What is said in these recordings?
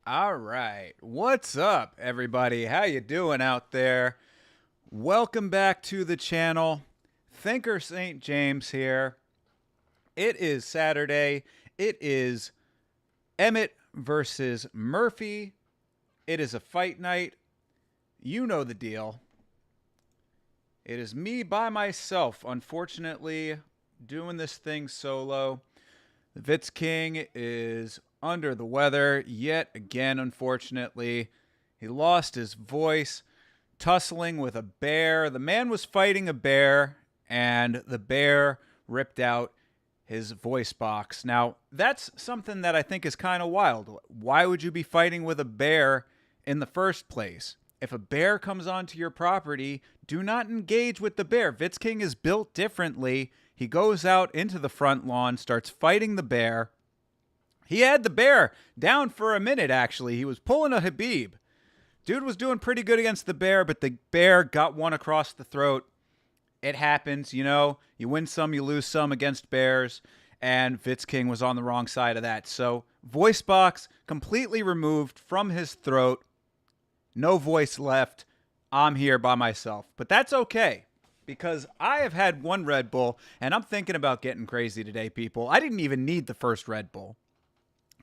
All right. What's up, everybody? How you doing out there? Welcome back to the channel. Thinker St. James here. It is Saturday. It is Emmett versus Murphy. It is a fight night. You know the deal. It is me by myself, unfortunately, doing this thing solo. The Vitz King is under the weather yet again, unfortunately. He lost his voice tussling with a bear. The man was fighting a bear, and the bear ripped out his voice box. Now, that's something that I think is kind of wild. Why would you be fighting with a bear in the first place? If a bear comes onto your property, do not engage with the bear. Vitz King is built differently. He goes out into the front lawn, starts fighting the bear. He had the bear down for a minute, actually. He was pulling a Habib. Dude was doing pretty good against the bear, but the bear got one across the throat. It happens, you know. You win some, you lose some against bears, and Vitz King was on the wrong side of that. So, voice box completely removed from his throat. No voice left. I'm here by myself. But that's okay, because I have had one Red Bull, and I'm thinking about getting crazy today, people. I didn't even need the first Red Bull.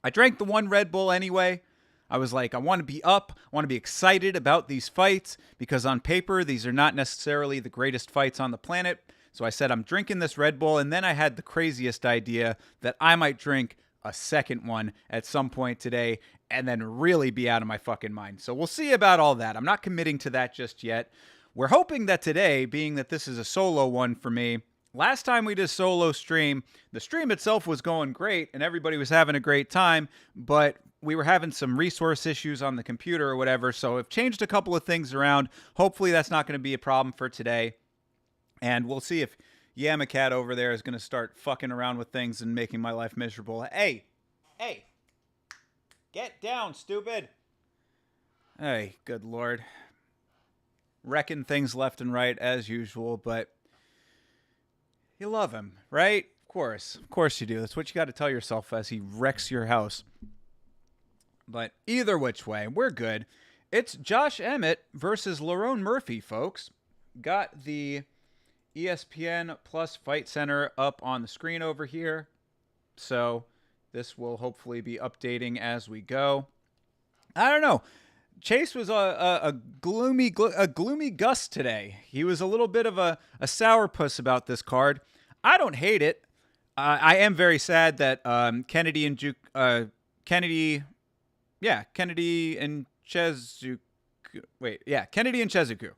I drank the one Red Bull anyway. I was like, I want to be up. I want to be excited about these fights, because on paper, these are not necessarily the greatest fights on the planet. So I said, I'm drinking this Red Bull, and then I had the craziest idea that I might drink a second one at some point today and then really be out of my fucking mind. So we'll see about all that. I'm not committing to that just yet. We're hoping that today, being that this is a solo one for me, last time we did a solo stream, the stream itself was going great and everybody was having a great time, but we were having some resource issues on the computer or whatever, so I've changed a couple of things around. Hopefully that's not going to be a problem for today. And we'll see if Yamacat over there is going to start fucking around with things and making my life miserable. Hey! Get down, stupid! Hey, good lord. Wrecking things left and right as usual, but you love him, right? Of course you do. That's what you got to tell yourself as he wrecks your house. But either which way, we're good. It's Josh Emmett versus Lerone Murphy, folks. Got the ESPN Plus Fight Center up on the screen over here. So this will hopefully be updating as we go. I don't know. Chase was a gloomy Gus today. He was a little bit of a sourpuss about this card. I don't hate it. I am very sad that Kennedy and Chezuka Kennedy Nchezuku.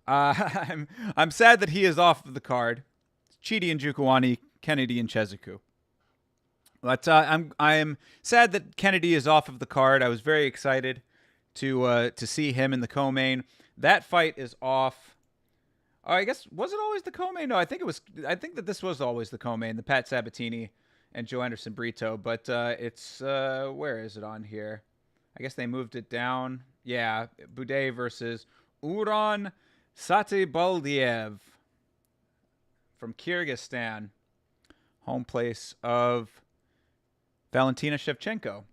I'm sad that he is off of the card. Chidi Njokuani, Kennedy Nchezuku. But I'm sad that Kennedy is off of the card. I was very excited to see him in the co-main. That fight is off. Oh, I guess, was it always the co-main? No, I think that this was always the co-main, the Pat Sabatini and Joe Anderson Brito. But it's where is it on here? I guess they moved it down. Yeah, Boudet versus Uran Satibaldiev from Kyrgyzstan, home place of Valentina Shevchenko.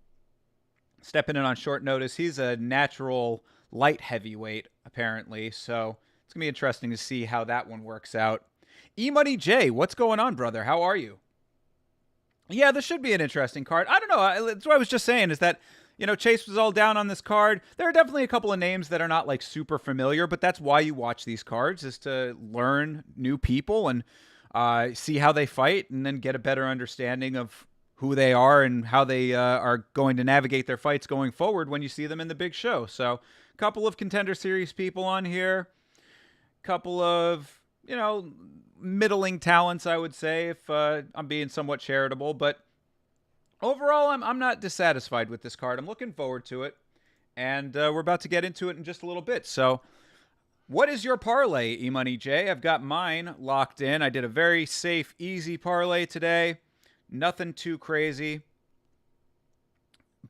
Stepping in on short notice. He's a natural light heavyweight, apparently, so it's going to be interesting to see how that one works out. E-Money J, what's going on, brother? How are you? Yeah, this should be an interesting card. I don't know. That's what I was just saying, is that, Chase was all down on this card. There are definitely a couple of names that are not, like, super familiar, but that's why you watch these cards, is to learn new people and see how they fight and then get a better understanding of who they are and how they are going to navigate their fights going forward when you see them in the big show. So a couple of Contender Series people on here, couple of, middling talents, I would say, if I'm being somewhat charitable. But overall, I'm not dissatisfied with this card. I'm looking forward to it, and we're about to get into it in just a little bit. So what is your parlay, E-Money J? I've got mine locked in. I did a very safe, easy parlay today. Nothing too crazy.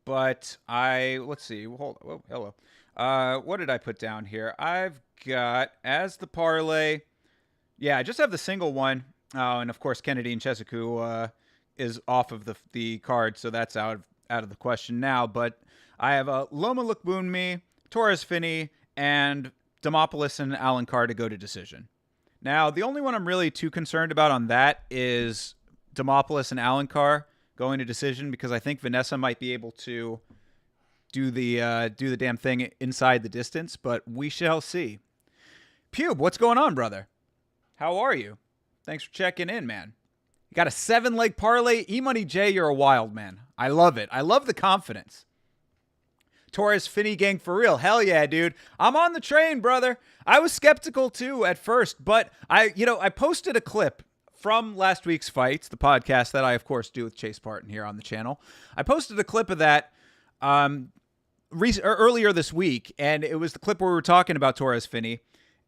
But let's see. Hello. What did I put down here? I've got, as the parlay, I just have the single one. And of course, Kennedy Nchezuku is off of the card, so that's out of the question now. But I have Loma Lookboonmee, Torres Finney, and Demopoulos and Alan Carr to go to decision. Now, the only one I'm really too concerned about on that is Demopoulos and Alan Carr going to decision, because I think Vanessa might be able to do the damn thing inside the distance, but we shall see. Pube, what's going on, brother? How are you? Thanks for checking in, man. You got a 7-leg parlay. E-Money J, you're a wild man. I love it. I love the confidence. Torres Finney gang for real. Hell yeah, dude. I'm on the train, brother. I was skeptical too at first, but I posted a clip from last week's fights, the podcast that I, of course, do with Chase Parton here on the channel. I posted a clip of that earlier this week, and it was the clip where we were talking about Torres Finney,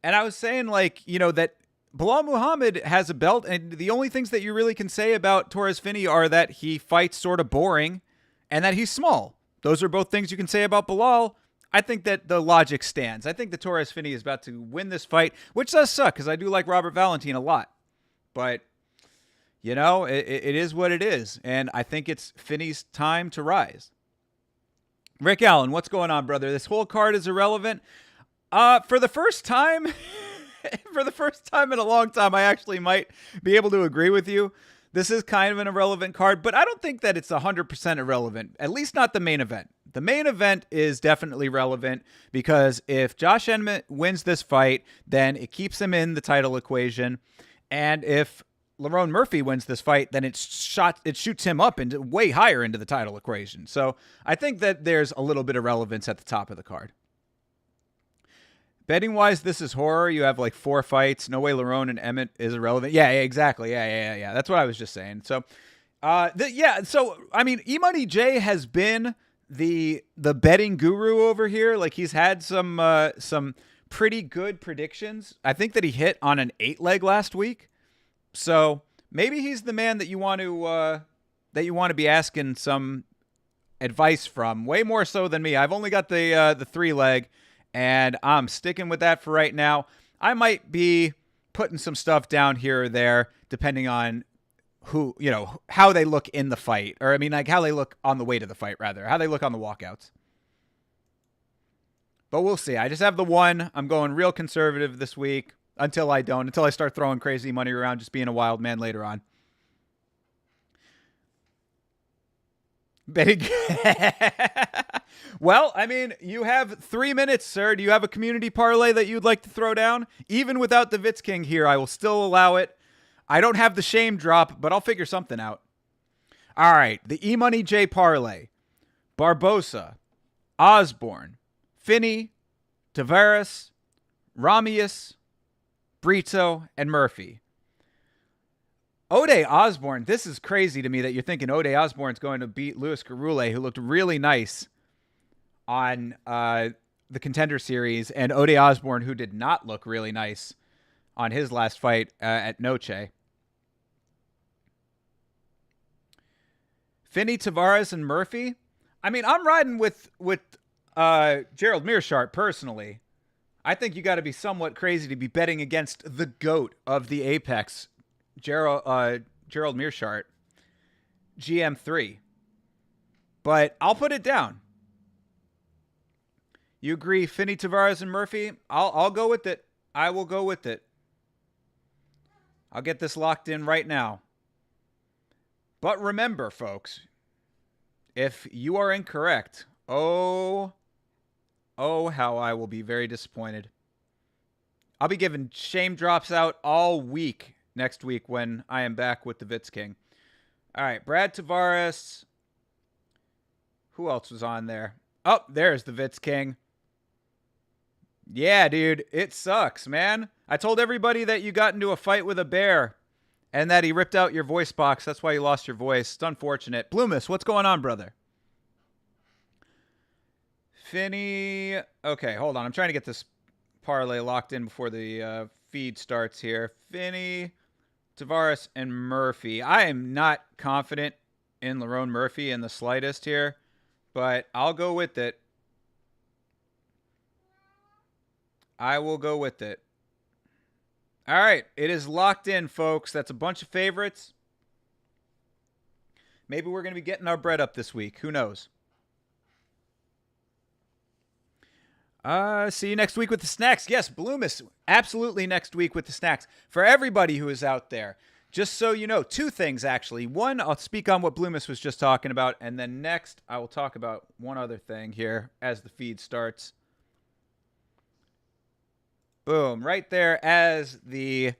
and I was saying, that Bilal Muhammad has a belt, and the only things that you really can say about Torres Finney are that he fights sort of boring and that he's small. Those are both things you can say about Bilal. I think that the logic stands. I think that Torres Finney is about to win this fight, which does suck because I do like Robert Valentin a lot. But, it is what it is. And I think it's Finney's time to rise. Rick Allen, what's going on, brother? This whole card is irrelevant. For the first time, in a long time, I actually might be able to agree with you. This is kind of an irrelevant card, but I don't think that it's 100% irrelevant, at least not the main event. The main event is definitely relevant because if Josh Emmett wins this fight, then it keeps him in the title equation. And if Lerone Murphy wins this fight, then it shoots him up into way higher into the title equation. So I think that there's a little bit of relevance at the top of the card. Betting wise, this is horror. You have 4 fights. No way Lerone and Emmett is irrelevant. Yeah, exactly. Yeah. That's what I was just saying. So, E-Money J has been the betting guru over here. He's had some pretty good predictions. I think that he hit on an 8-leg last week. So maybe he's the man that you want to be asking some advice from, way more so than me. I've only got the 3-leg. And I'm sticking with that for right now. I might be putting some stuff down here or there, depending on how they look in the fight. Or, how they look on the way to the fight, rather. How they look on the walkouts. But we'll see. I just have the one. I'm going real conservative this week until I start throwing crazy money around, just being a wild man later on. Betting. Well, you have 3 minutes, sir. Do you have a community parlay that you'd like to throw down? Even without the Vitz King here, I will still allow it. I don't have the shame drop, but I'll figure something out. All right, the E-Money J parlay. Barbosa, Osborne, Finney, Tavares, Ramius, Brito, and Murphy. Ode Osborne, this is crazy to me that you're thinking Ode Osborne's going to beat Louis Garule, who looked really nice on the Contender Series, and Ode Osborne, who did not look really nice on his last fight at Noche. Finney, Tavares, and Murphy. I mean, I'm riding with Gerald Meerschaert personally. I think you got to be somewhat crazy to be betting against the GOAT of the Apex, Gerald Meerschaert, GM3. But I'll put it down. You agree, Finney, Tavares, and Murphy? I'll go with it. I will go with it. I'll get this locked in right now. But remember, folks, if you are incorrect, oh, how I will be very disappointed. I'll be giving shame drops out all week next week when I am back with the Vitz King. All right, Brad Tavares. Who else was on there? Oh, there's the Vitz King. Yeah, dude, it sucks, man. I told everybody that you got into a fight with a bear and that he ripped out your voice box. That's why you lost your voice. It's unfortunate. Bloomis, what's going on, brother? Finney. Okay, hold on. I'm trying to get this parlay locked in before the feed starts here. Finney, Tavares, and Murphy. I am not confident in Lerone Murphy in the slightest here, but I'll go with it. I will go with it. All right, it is locked in, folks. That's a bunch of favorites. Maybe we're going to be getting our bread up this week. Who knows? See you next week with the snacks. Yes, Bloomis, absolutely next week with the snacks. For everybody who is out there, just so you know, two things, actually. One, I'll speak on what Bloomis was just talking about, and then next, I will talk about one other thing here as the feed starts. Boom, right there as the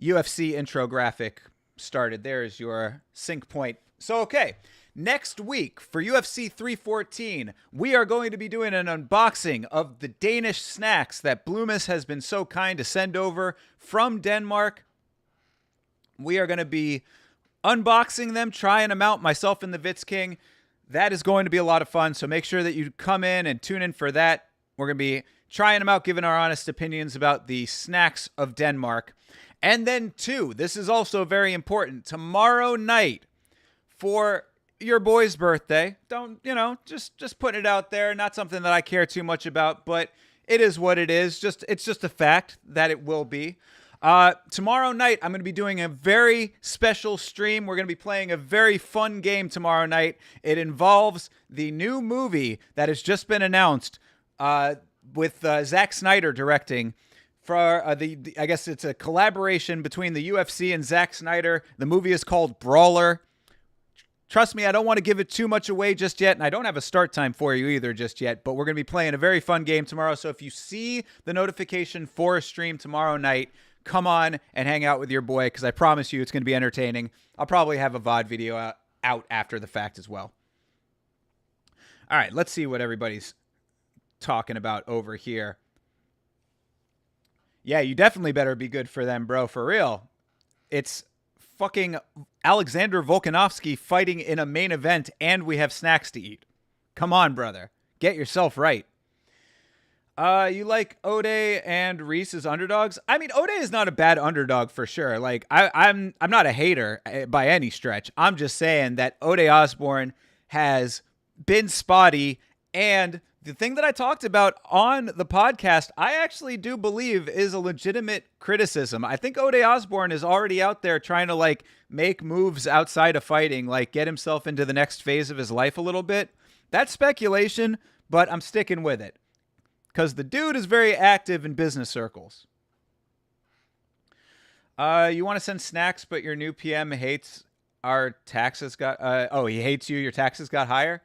UFC intro graphic started. There's your sync point. So, okay, next week for UFC 314, we are going to be doing an unboxing of the Danish snacks that Bloomis has been so kind to send over from Denmark. We are going to be unboxing them, trying them out, myself and the Vitz King. That is going to be a lot of fun, so make sure that you come in and tune in for that. We're going to be trying them out, giving our honest opinions about the snacks of Denmark. And then, two, this is also very important. Tomorrow night, for your boy's birthday, just putting it out there. Not something that I care too much about, but it is what it is. It's just a fact that it will be. Tomorrow night, I'm going to be doing a very special stream. We're going to be playing a very fun game tomorrow night. It involves the new movie that has just been announced, with Zack Snyder directing for I guess it's a collaboration between the UFC and Zack Snyder. The movie is called Brawler. Trust me, I don't want to give it too much away just yet, and I don't have a start time for you either just yet, but we're going to be playing a very fun game tomorrow. So if you see the notification for a stream tomorrow night, come on and hang out with your boy, because I promise you it's going to be entertaining. I'll probably have a VOD video out after the fact as well. All right, let's see what everybody's talking about over here. Yeah, you definitely better be good for them, bro. For real. It's fucking Alexander Volkanovski fighting in a main event, and we have snacks to eat. Come on, brother. Get yourself right. You like Ode and Reese as underdogs? I mean, Ode is not a bad underdog for sure. Like, I'm not a hater by any stretch. I'm just saying that Ode Osborne has been spotty, and the thing that I talked about on the podcast, I actually do believe is a legitimate criticism. I think Ode Osborne is already out there trying to, like, make moves outside of fighting, like get himself into the next phase of his life a little bit. That's speculation, but I'm sticking with it because the dude is very active in business circles. You want to send snacks, but your new PM hates our taxes he hates you. Your taxes got higher.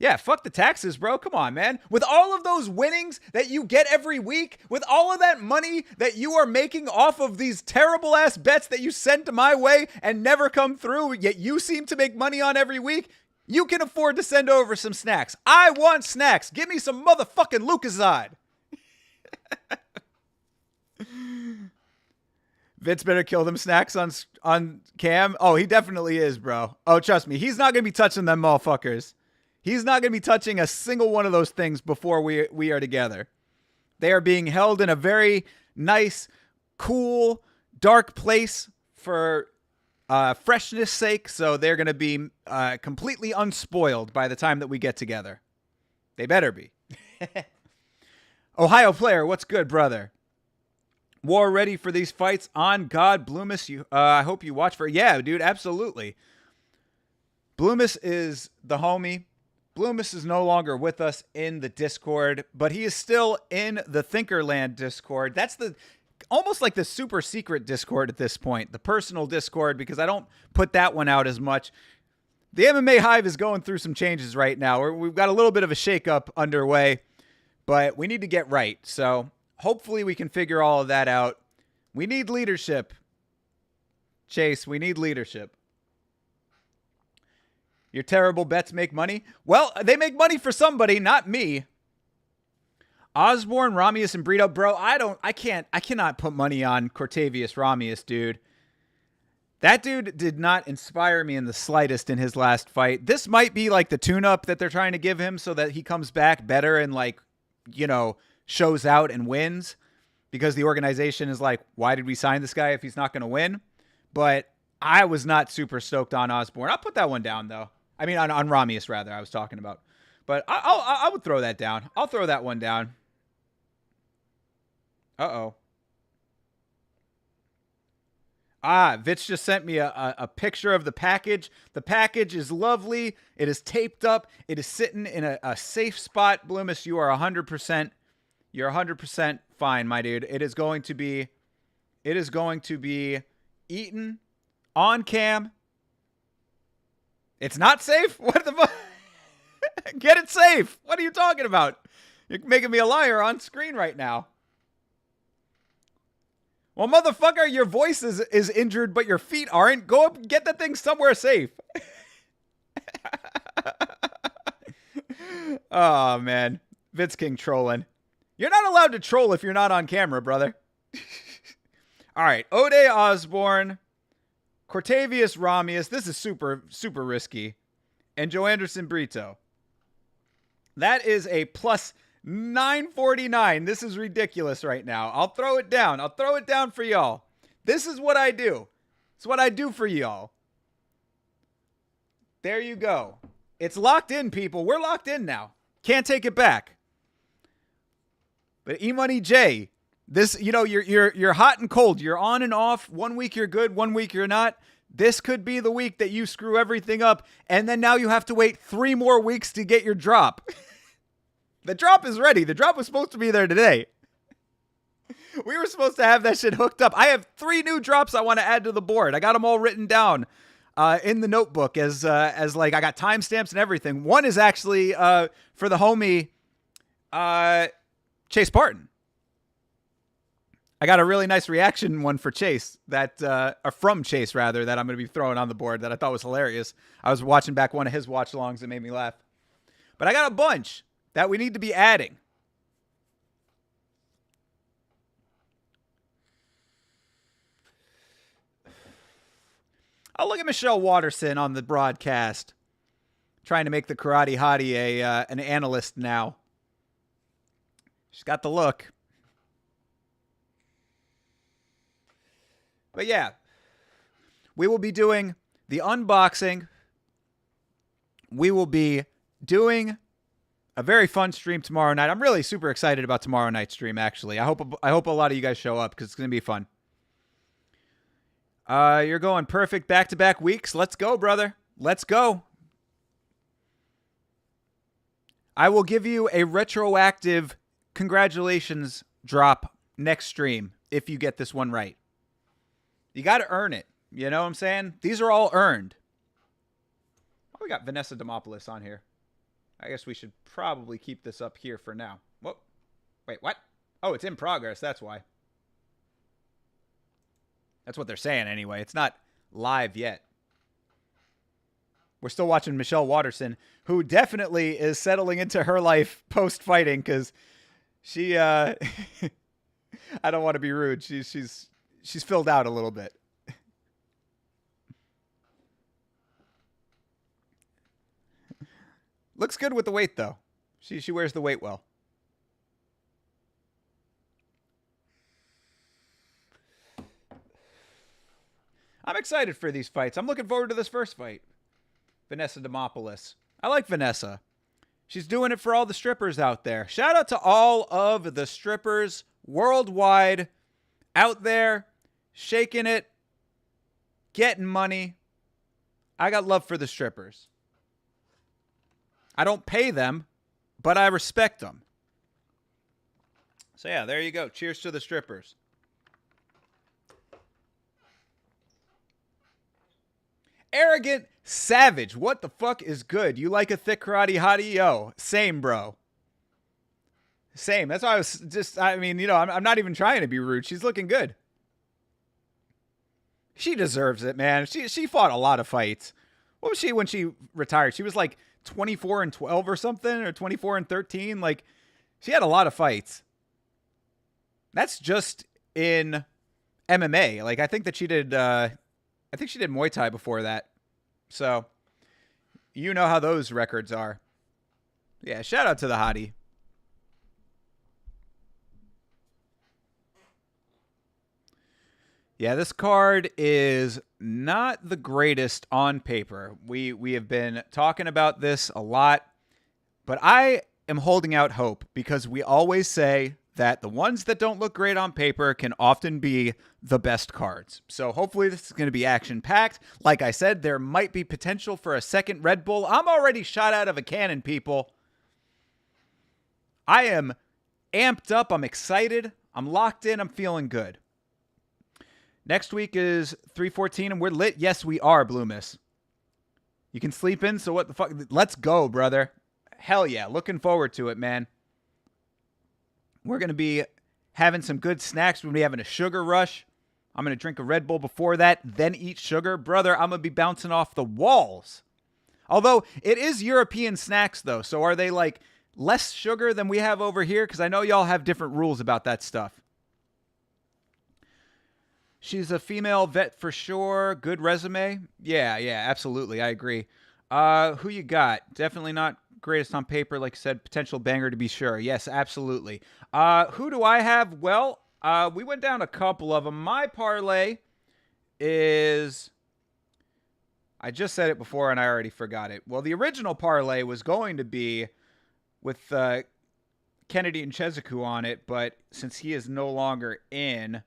Yeah, fuck the taxes, bro. Come on, man. With all of those winnings that you get every week, with all of that money that you are making off of these terrible ass bets that you send to my way and never come through, yet you seem to make money on every week, you can afford to send over some snacks. I want snacks. Give me some motherfucking Lucozade. Vince better kill them snacks on cam. Oh, he definitely is, bro. Oh, trust me. He's not going to be touching them motherfuckers. He's not going to be touching a single one of those things before we are together. They are being held in a very nice, cool, dark place for freshness sake. So they're going to be completely unspoiled by the time that we get together. They better be. Ohio player, what's good, brother? War ready for these fights on God. Bloomis, I hope you watch for. Yeah, dude, absolutely. Bloomis is the homie. Bloomis is no longer with us in the Discord, but he is still in the Thinkerland Discord. That's almost like the super secret Discord at this point, the personal Discord, because I don't put that one out as much. The MMA Hive is going through some changes right now. We've got a little bit of a shakeup underway, but we need to get right. So hopefully we can figure all of that out. We need leadership. Chase, we need leadership. Your terrible bets make money? Well, they make money for somebody, not me. Osborne, Ramius, and Brito. Bro, I cannot put money on Cortavius Ramius, dude. That dude did not inspire me in the slightest in his last fight. This might be like the tune-up that they're trying to give him so that he comes back better and, like, you know, shows out and wins, because the organization is like, why did we sign this guy if he's not going to win? But I was not super stoked on Osborne. I'll put that one down, though. I mean, on Ramius, rather, I was talking about. But I would throw that down. I'll throw that one down. Uh-oh. Vitz just sent me a picture of the package. The package is lovely. It is taped up. It is sitting in a safe spot. Bloomis, you are 100%. You're 100% fine, my dude. It is going to be eaten on cam. It's not safe? What the fuck? Get it safe. What are you talking about? You're making me a liar on screen right now. Well, motherfucker, your voice is injured, but your feet aren't. Go up and get that thing somewhere safe. Oh, man. Vince King trolling. You're not allowed to troll if you're not on camera, brother. All right. Ode Osborne. Cortavius Ramius. This is super, super risky. And Joe Anderson Brito. That is a plus 949. This is ridiculous right now. I'll throw it down. I'll throw it down for y'all. This is what I do. It's what I do for y'all. There you go. It's locked in, people. We're locked in now. Can't take it back. But E-Money J, this, you know, you're hot and cold. You're on and off. 1 week you're good, 1 week you're not. This could be the week that you screw everything up, and then now you have to wait 3 more weeks to get your drop. The drop is ready. The drop was supposed to be there today. We were supposed to have that shit hooked up. I have 3 new drops I want to add to the board. I got them all written down in the notebook as like I got timestamps and everything. One is actually for the homie Chase Barton. I got a really nice reaction one for Chase or from Chase rather, that I'm going to be throwing on the board that I thought was hilarious. I was watching back one of his watch longs that made me laugh. But I got a bunch that we need to be adding. I'll look at Michelle Watterson on the broadcast, trying to make the Karate Hottie an analyst now. She's got the look. But yeah, we will be doing the unboxing. We will be doing a very fun stream tomorrow night. I'm really super excited about tomorrow night's stream, actually. I hope a lot of you guys show up because it's going to be fun. You're going perfect back-to-back weeks. Let's go, brother. Let's go. I will give you a retroactive congratulations drop next stream if you get this one right. You got to earn it. You know what I'm saying? These are all earned. Oh, we got Vanessa Demopoulos on here. I guess we should probably keep this up here for now. Whoa. Wait, what? Oh, it's in progress. That's why. That's what they're saying anyway. It's not live yet. We're still watching Michelle Watterson, who definitely is settling into her life post-fighting, because She I don't want to be rude. She's filled out a little bit. Looks good with the weight though. She wears the weight well. I'm excited for these fights. I'm looking forward to this first fight. Vanessa Demopoulos. I like Vanessa. She's doing it for all the strippers out there. Shout out to all of the strippers worldwide out there, shaking it, getting money. I got love for the strippers. I don't pay them, but I respect them. So yeah, there you go. Cheers to the strippers. Arrogant Savage. What the fuck is good? You like a thick karate hottie? Yo, same, bro. Same. That's why I was just, I mean, I'm not even trying to be rude. She's looking good. She deserves it, man. She fought a lot of fights. What was she when she retired? She was like 24-12 or something, or 24-13. Like, she had a lot of fights. That's just in MMA. Like, I think she did Muay Thai before that. So, you know how those records are. Yeah, shout out to the hottie. Yeah, this card is not the greatest on paper. We have been talking about this a lot, but I am holding out hope because we always say that the ones that don't look great on paper can often be the best cards. So hopefully this is going to be action-packed. Like I said, there might be potential for a second Red Bull. I'm already shot out of a cannon, people. I am amped up. I'm excited. I'm locked in. I'm feeling good. Next week is 3/14, and we're lit. Yes, we are, Bloomis. You can sleep in, so what the fuck? Let's go, brother. Hell yeah. Looking forward to it, man. We're going to be having some good snacks. We're going to be having a sugar rush. I'm going to drink a Red Bull before that, then eat sugar. Brother, I'm going to be bouncing off the walls. Although, it is European snacks, though. So are they, like, less sugar than we have over here? Because I know y'all have different rules about that stuff. She's a female vet for sure. Good resume. Yeah, absolutely. I agree. Who you got? Definitely not greatest on paper. Like I said, potential banger to be sure. Yes, absolutely. Who do I have? Well, we went down a couple of them. My parlay is... I just said it before and I already forgot it. Well, the original parlay was going to be with Kennedy and Cheziku on it, but since he is no longer in...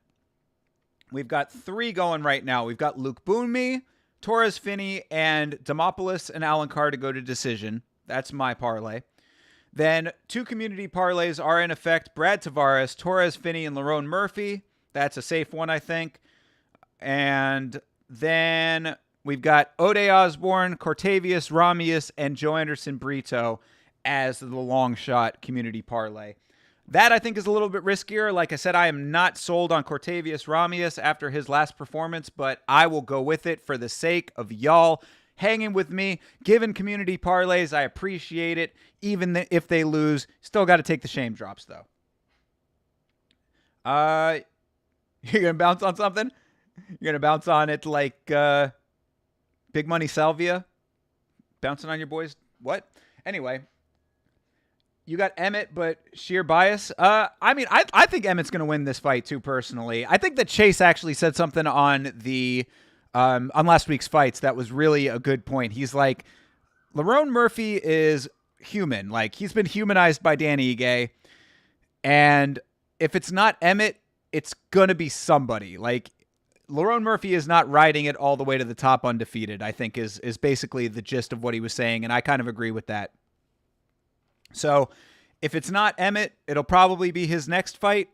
We've got 3 going right now. We've got Luke Boonmi, Torres Finney, and Demopoulos and Alan Carr to go to decision. That's my parlay. Then 2 community parlays are in effect. Brad Tavares, Torres Finney, and Lerone Murphy. That's a safe one, I think. And then we've got Ode Osborne, Cortavius Ramius, and Joe Anderson Brito as the long shot community parlay. That, I think, is a little bit riskier. Like I said, I am not sold on Cortavius Ramius after his last performance, but I will go with it for the sake of y'all hanging with me, giving community parlays. I appreciate it. Even if they lose, still got to take the shame drops, though. You're going to bounce on something? You're going to bounce on it like Big Money Salvia? Bouncing on your boys? What? Anyway. You got Emmett, but sheer bias. I mean, I think Emmett's going to win this fight too, personally. I think that Chase actually said something on the on last week's fights that was really a good point. He's like, Lerone Murphy is human. Like, he's been humanized by Dan Ige. And if it's not Emmett, it's going to be somebody. Like, Lerone Murphy is not riding it all the way to the top undefeated, I think is basically the gist of what he was saying. And I kind of agree with that. So, if it's not Emmett, it'll probably be his next fight,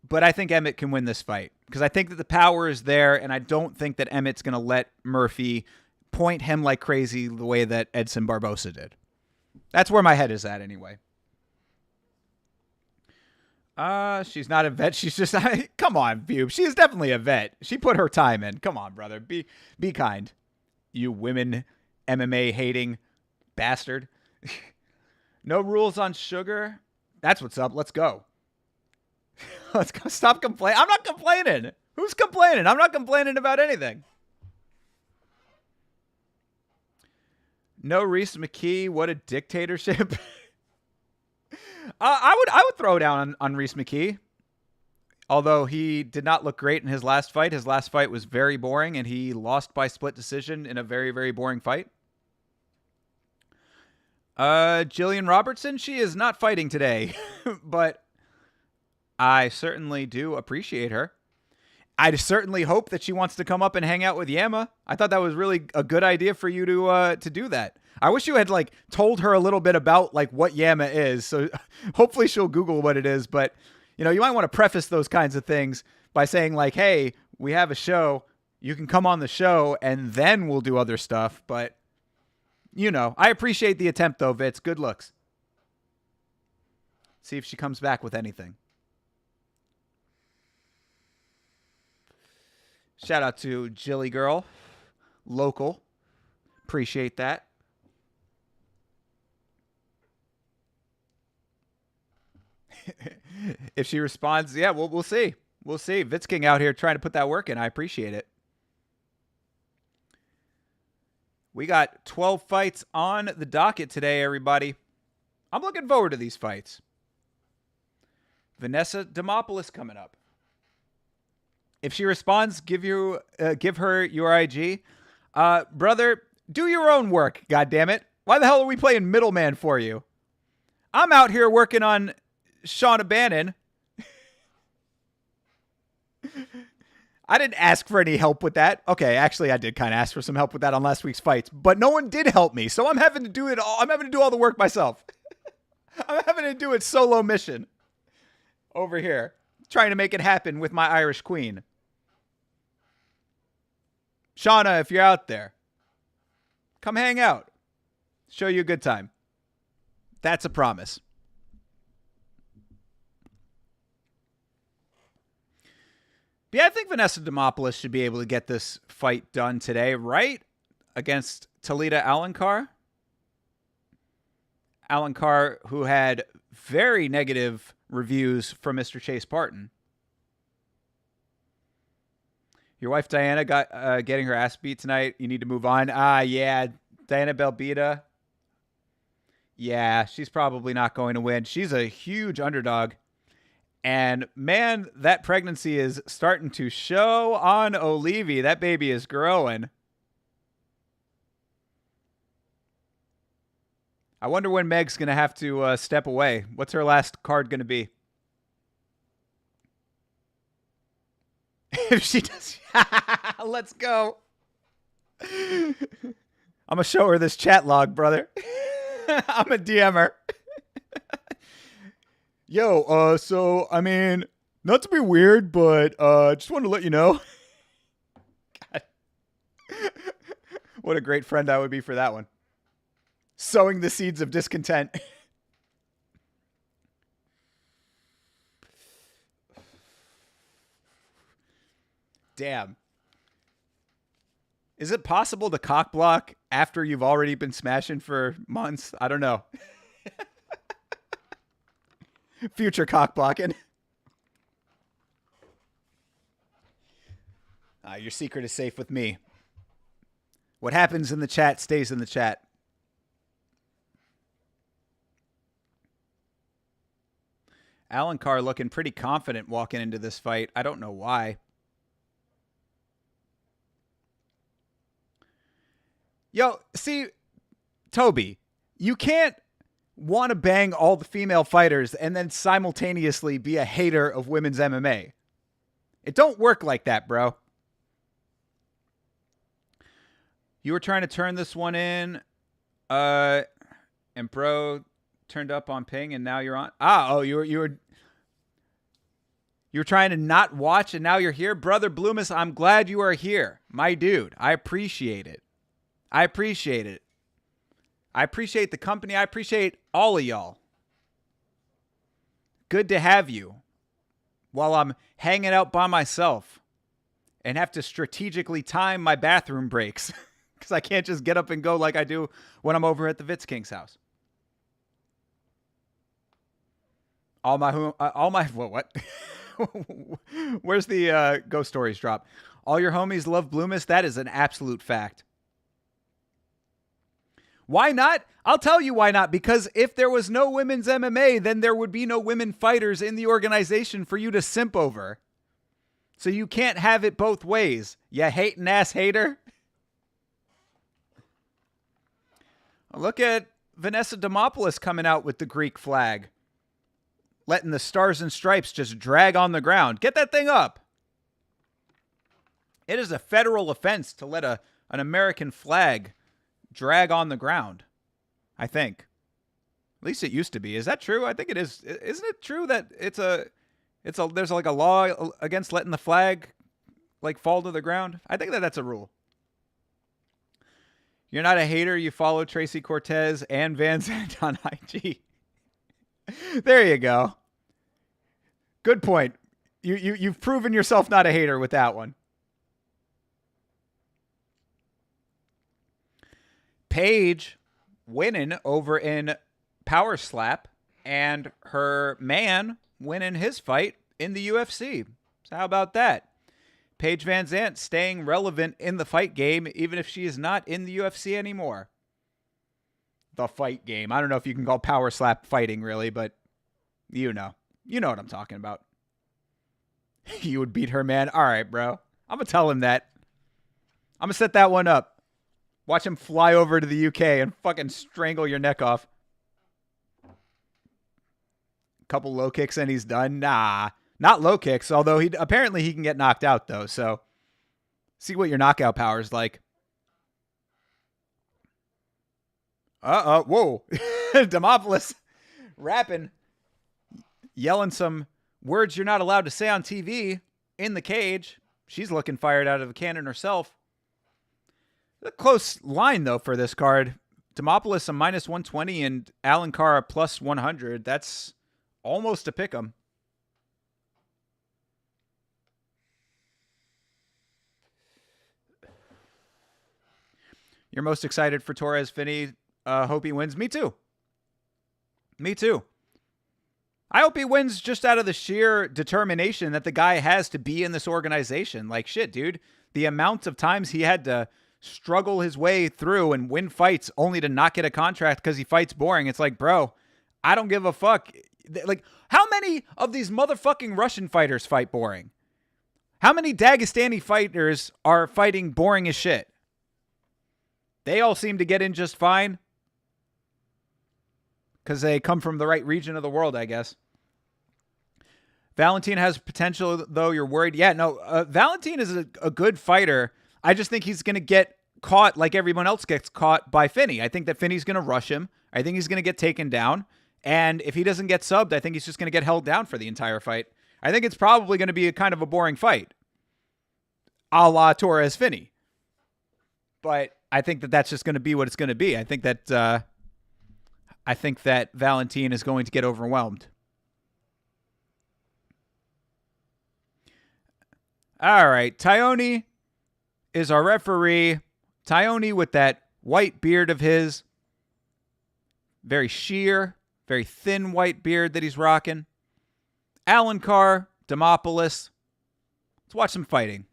but I think Emmett can win this fight because I think that the power is there, and I don't think that Emmett's going to let Murphy point him like crazy the way that Edson Barbosa did. That's where my head is at anyway. She's not a vet. She's just, come on, Bube. She is definitely a vet. She put her time in. Come on, brother. Be kind. You women MMA hating bastard. No rules on sugar. That's what's up. Let's go. Let's go. Stop complaining. I'm not complaining. Who's complaining? I'm not complaining about anything. No Reese McKee. What a dictatorship. I would throw down on Reese McKee. Although he did not look great in his last fight. His last fight was very boring, and he lost by split decision in a very, very boring fight. Jillian Robertson, she is not fighting today, but I certainly do appreciate her. I certainly hope that she wants to come up and hang out with Yama. I thought that was really a good idea for you to do that. I wish you had like told her a little bit about like what Yama is. So hopefully she'll Google what it is. But you know, you might want to preface those kinds of things by saying like, "Hey, we have a show. You can come on the show, and then we'll do other stuff." But you know, I appreciate the attempt though, Vitz. Good looks. See if she comes back with anything. Shout out to Jilly Girl, local. Appreciate that. If she responds, yeah, we'll see. We'll see. Vitz King out here trying to put that work in. I appreciate it. We got 12 fights on the docket today, everybody. I'm looking forward to these fights. Vanessa Demopoulos coming up. If she responds, give her your IG. Brother, do your own work, goddammit. Why the hell are we playing middleman for you? I'm out here working on Shauna Bannon. I didn't ask for any help with that. Okay, actually, I did kind of ask for some help with that on last week's fights, but no one did help me, so I'm having to do it all. I'm having to do all the work myself. I'm having to do it solo mission over here, trying to make it happen with my Irish queen. Shauna, if you're out there, come hang out. Show you a good time. That's a promise. But yeah, I think Vanessa Demopoulos should be able to get this fight done today, right? Against Talita Alankar. Alankar, who had very negative reviews from Mr. Chase Parton. Your wife Diana got getting her ass beat tonight. You need to move on. Yeah, Diana Belbita. Yeah, she's probably not going to win. She's a huge underdog. And man, that pregnancy is starting to show on Olivi. That baby is growing. I wonder when Meg's going to have to step away. What's her last card going to be? If she does, let's go. I'm going to show her this chat log, brother. I'm a DM her. Yo, so, I mean, not to be weird, but just wanted to let you know. God. What a great friend I would be for that one. Sowing the seeds of discontent. Damn. Is it possible to cock block after you've already been smashing for months? I don't know. Future cock blocking. Your secret is safe with me. What happens in the chat stays in the chat. Alankar looking pretty confident walking into this fight. I don't know why. Yo, see, Toby, you can't want to bang all the female fighters and then simultaneously be a hater of women's MMA. It don't work like that, bro. You were trying to turn this one in, and bro turned up on ping, and now you're on. You were trying to not watch, and now you're here, brother Bloomis. I'm glad you are here, my dude. I appreciate it. I appreciate it. I appreciate the company. I appreciate all of y'all. Good to have you while I'm hanging out by myself and have to strategically time my bathroom breaks because I can't just get up and go like I do when I'm over at the Vitz King's house. What? Where's the ghost stories drop? All your homies love Bloomis. That is an absolute fact. Why not? I'll tell you why not. Because if there was no women's MMA, then there would be no women fighters in the organization for you to simp over. So you can't have it both ways. You hating ass hater. Look at Vanessa Demopoulos coming out with the Greek flag. Letting the stars and stripes just drag on the ground. Get that thing up. It is a federal offense to let an American flag drag on the ground, I think. At least it used to be. Is that true? I think it is. Isn't it true that there's like a law against letting the flag like fall to the ground? I think that's a rule. You're not a hater. You follow Tracy Cortez and Van Zandt on IG. There you go. Good point. You've proven yourself not a hater with that one. Paige winning over in Power Slap and her man winning his fight in the UFC. So how about that? Paige Van Zandt staying relevant in the fight game even if she is not in the UFC anymore. The fight game. I don't know if you can call Power Slap fighting really, but you know. You know what I'm talking about. You would beat her man? All right, bro. I'm going to tell him that. I'm going to set that one up. Watch him fly over to the UK and fucking strangle your neck off. Couple low kicks and he's done. Nah, not low kicks. Although apparently he can get knocked out though. So see what your knockout power is like. Whoa. Demopoulos rapping, yelling some words you're not allowed to say on TV in the cage. She's looking fired out of a cannon herself. A close line, though, for this card. Demopoulos a minus 120 and Alencar a plus 100. That's almost a pick 'em. You're most excited for Torres Finney. Hope he wins. Me too. Me too. I hope he wins just out of the sheer determination that the guy has to be in this organization. Like, shit, dude. The amount of times he had to struggle his way through and win fights only to not get a contract because he fights boring. It's like, bro, I don't give a fuck. Like, how many of these motherfucking Russian fighters fight boring? How many Dagestani fighters are fighting boring as shit? They all seem to get in just fine because they come from the right region of the world, I guess. Valentin has potential, though. You're worried. Yeah, no, Valentin is a good fighter. I just think he's going to get caught like everyone else gets caught by Finney. I think that Finney's going to rush him. I think he's going to get taken down. And if he doesn't get subbed, I think he's just going to get held down for the entire fight. I think it's probably going to be a kind of a boring fight, a la Torres Finney. But I think that that's just going to be what it's going to be. I think that Valentin is going to get overwhelmed. All right, Tyone is our referee. Tyone with that white beard of his. Very sheer, very thin white beard that he's rocking. Alencar, Demopoulos. Let's watch some fighting.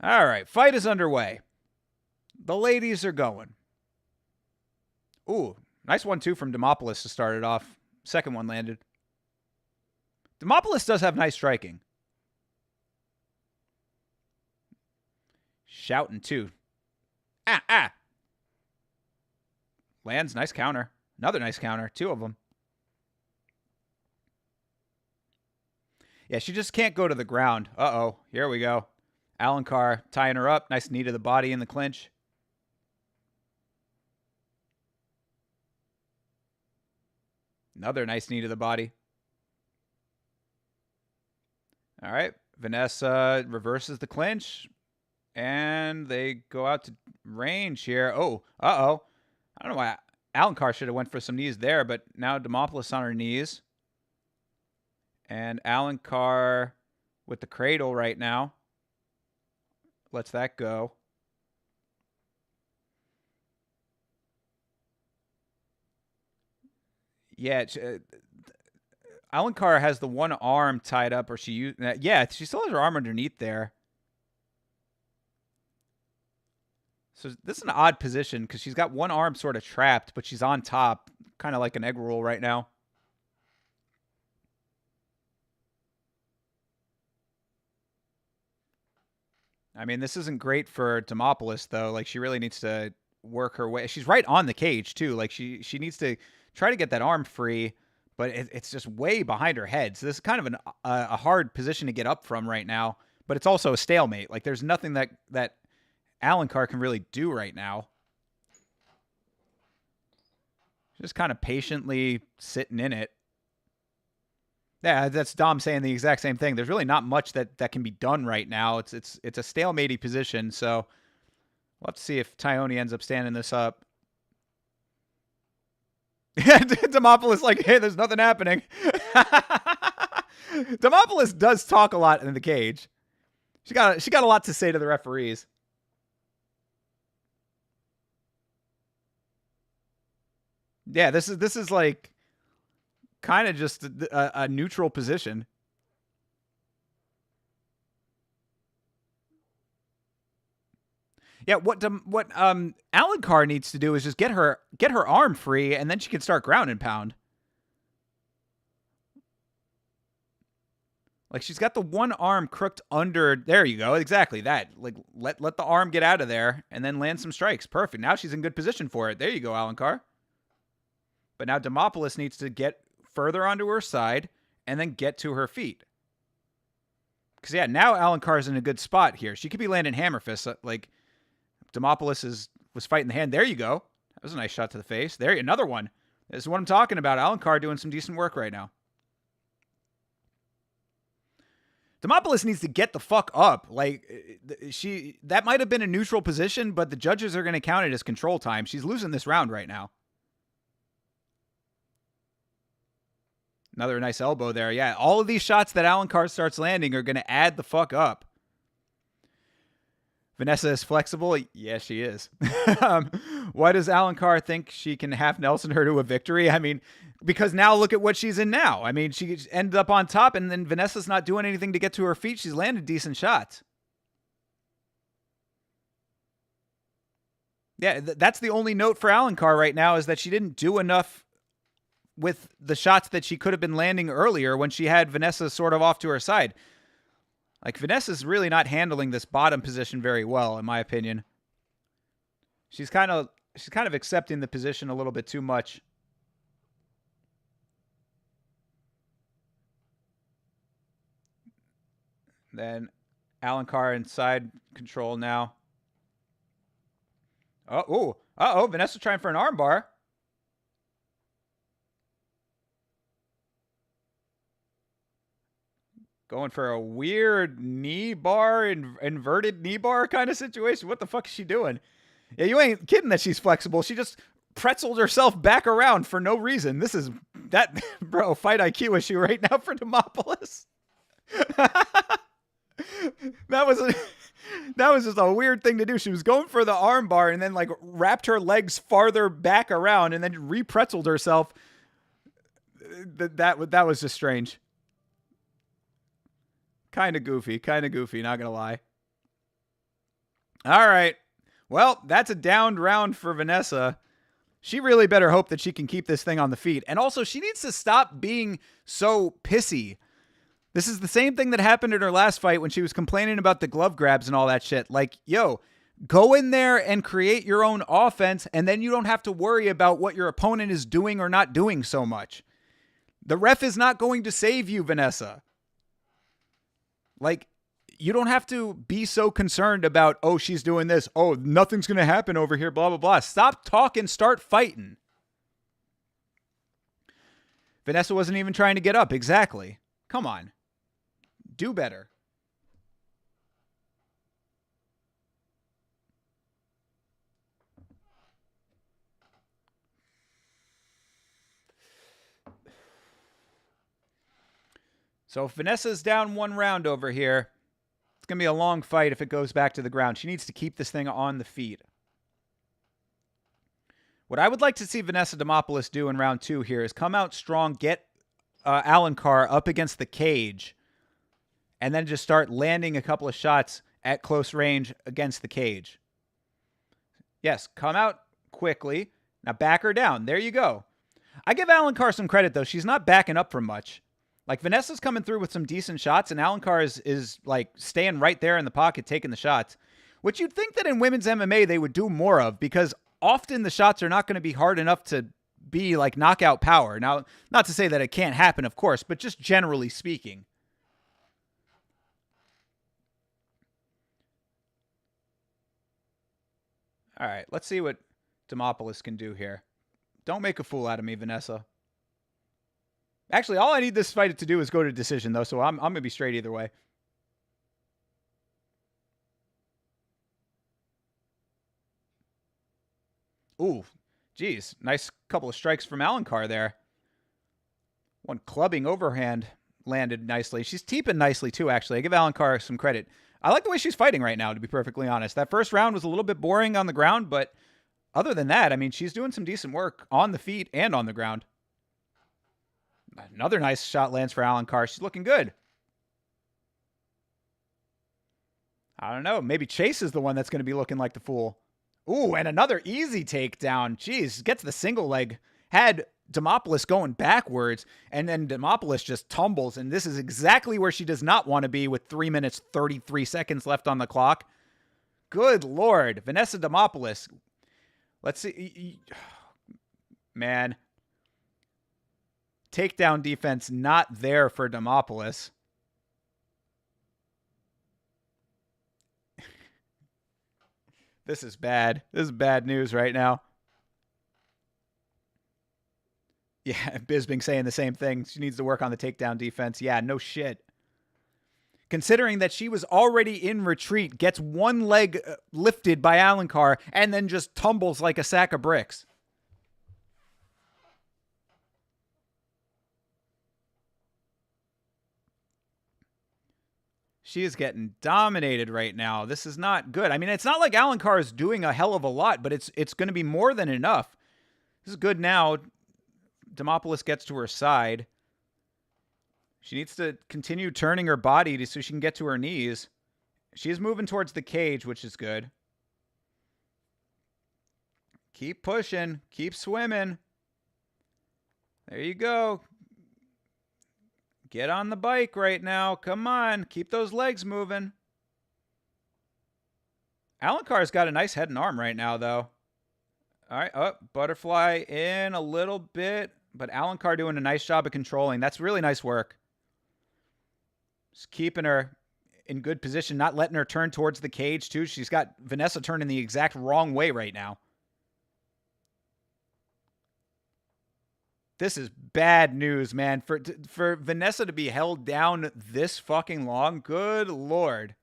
All right, fight is underway. The ladies are going. Ooh, nice 1-2 from Demopoulos to start it off. Second one landed. Demopoulos does have nice striking. Shouting too. Lands, nice counter. Another nice counter. Two of them. Yeah, she just can't go to the ground. Uh-oh. Here we go. Alencar tying her up. Nice knee to the body in the clinch. Another nice knee to the body. All right. Vanessa reverses the clinch. And they go out to range here. Oh, uh-oh. I don't know why Alencar should have went for some knees there, but now Demopoulos on her knees. And Alencar with the cradle right now. Lets that go. Yeah, Alencar has the one arm tied up, or yeah, she still has her arm underneath there. So this is an odd position because she's got one arm sort of trapped, but she's on top, kind of like an egg roll right now. I mean, this isn't great for Demopoulos, though. Like, she really needs to work her way. She's right on the cage, too. Like, she needs to try to get that arm free, but it's just way behind her head. So this is kind of a hard position to get up from right now, but it's also a stalemate. Like, there's nothing that Alencar can really do right now. Just kind of patiently sitting in it. Yeah, that's Dom saying the exact same thing. There's really not much that can be done right now. It's a stalematey position, so we'll have to see if Tyone ends up standing this up. Demopoulos like, hey, there's nothing happening. Demopoulos does talk a lot in the cage. She got a lot to say to the referees. Yeah, this is like kind of just a neutral position. Yeah, what Alencar needs to do is just get her arm free, and then she can start ground and pound. Like, she's got the one arm crooked under. There you go, exactly that. Like, let the arm get out of there, and then land some strikes. Perfect. Now she's in good position for it. There you go, Alencar. But now Demopoulos needs to get further onto her side and then get to her feet. Because, yeah, now Alencar's in a good spot here. She could be landing hammer fists. Like, Demopoulos was fighting the hand. There you go. That was a nice shot to the face. There, another one. This is what I'm talking about. Alencar doing some decent work right now. Demopoulos needs to get the fuck up. Like, that might have been a neutral position, but the judges are going to count it as control time. She's losing this round right now. Another nice elbow there. Yeah, all of these shots that Alencar starts landing are going to add the fuck up. Vanessa is flexible. Yeah, she is. Why does Alencar think she can half Nelson her to a victory? I mean, because now look at what she's in now. I mean, she ended up on top, and then Vanessa's not doing anything to get to her feet. She's landed decent shots. Yeah, that's the only note for Alencar right now, is that she didn't do enough with the shots that she could have been landing earlier when she had Vanessa sort of off to her side. Like, Vanessa's really not handling this bottom position very well, in my opinion. She's kind of accepting the position a little bit too much. Then Alencar in side control now. Uh-oh, Vanessa trying for an armbar. Going for a weird knee bar, inverted knee bar kind of situation. What the fuck is she doing? Yeah, you ain't kidding that she's flexible. She just pretzeled herself back around for no reason. This is that, bro, fight IQ issue right now for Demopoulos. That was just a weird thing to do. She was going for the arm bar and then like wrapped her legs farther back around and then re-pretzeled herself. That was just strange. Kind of goofy, not gonna lie. All right. Well, that's a downed round for Vanessa. She really better hope that she can keep this thing on the feet. And also, she needs to stop being so pissy. This is the same thing that happened in her last fight when she was complaining about the glove grabs and all that shit. Like, yo, go in there and create your own offense, and then you don't have to worry about what your opponent is doing or not doing so much. The ref is not going to save you, Vanessa. Like, you don't have to be so concerned about, oh, she's doing this. Oh, nothing's going to happen over here, blah, blah, blah. Stop talking, start fighting. Vanessa wasn't even trying to get up. Exactly. Come on. Do better. So if Vanessa's down one round over here, it's going to be a long fight if it goes back to the ground. She needs to keep this thing on the feet. What I would like to see Vanessa Demopoulos do in round 2 here is come out strong, get Alencar up against the cage and then just start landing a couple of shots at close range against the cage. Yes, come out quickly. Now back her down. There you go. I give Alencar some credit, though. She's not backing up from much. Like, Vanessa's coming through with some decent shots, and Alencar is like, staying right there in the pocket, taking the shots, which you'd think that in women's MMA they would do more of, because often the shots are not going to be hard enough to be, like, knockout power. Now, not to say that it can't happen, of course, but just generally speaking. All right, let's see what Demopoulos can do here. Don't make a fool out of me, Vanessa. Actually, all I need this fight to do is go to decision, though, so I'm going to be straight either way. Ooh, geez. Nice couple of strikes from Alencar there. One clubbing overhand landed nicely. She's teeping nicely, too, actually. I give Alencar some credit. I like the way she's fighting right now, to be perfectly honest. That first round was a little bit boring on the ground, but other than that, I mean, she's doing some decent work on the feet and on the ground. Another nice shot lands for Alencar. She's looking good. I don't know. Maybe Chase is the one that's going to be looking like the fool. Ooh, and another easy takedown. Jeez, gets the single leg. Had Demopoulos going backwards, and then Demopoulos just tumbles, and this is exactly where she does not want to be with 3 minutes, 33 seconds left on the clock. Good Lord. Vanessa Demopoulos. Let's see. Man. Takedown defense not there for Demopoulos. This is bad. This is bad news right now. Yeah, Bisping saying the same thing. She needs to work on the takedown defense. Yeah, no shit. Considering that she was already in retreat, gets one leg lifted by Alencar, and then just tumbles like a sack of bricks. She is getting dominated right now. This is not good. I mean, it's not like Alencar is doing a hell of a lot, but it's going to be more than enough. This is good now. Demopoulos gets to her side. She needs to continue turning her body so she can get to her knees. She is moving towards the cage, which is good. Keep pushing. Keep swimming. There you go. Get on the bike right now. Come on. Keep those legs moving. Alencar's got a nice head and arm right now, though. All right. Oh, butterfly in a little bit. But Alencar doing a nice job of controlling. That's really nice work. Just keeping her in good position. Not letting her turn towards the cage, too. She's got Vanessa turning the exact wrong way right now. This is bad news, man. For Vanessa to be held down this fucking long, good Lord.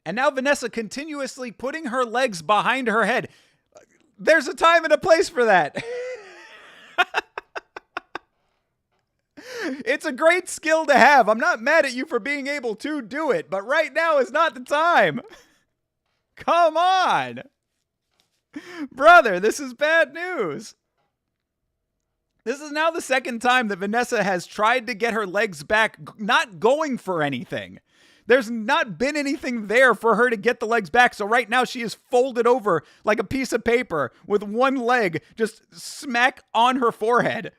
And now Vanessa continuously putting her legs behind her head. There's a time and a place for that. It's a great skill to have. I'm not mad at you for being able to do it, but right now is not the time. Come on. Brother, this is bad news. This is now the second time that Vanessa has tried to get her legs back, not going for anything. There's not been anything there for her to get the legs back. So right now she is folded over like a piece of paper with one leg just smack on her forehead.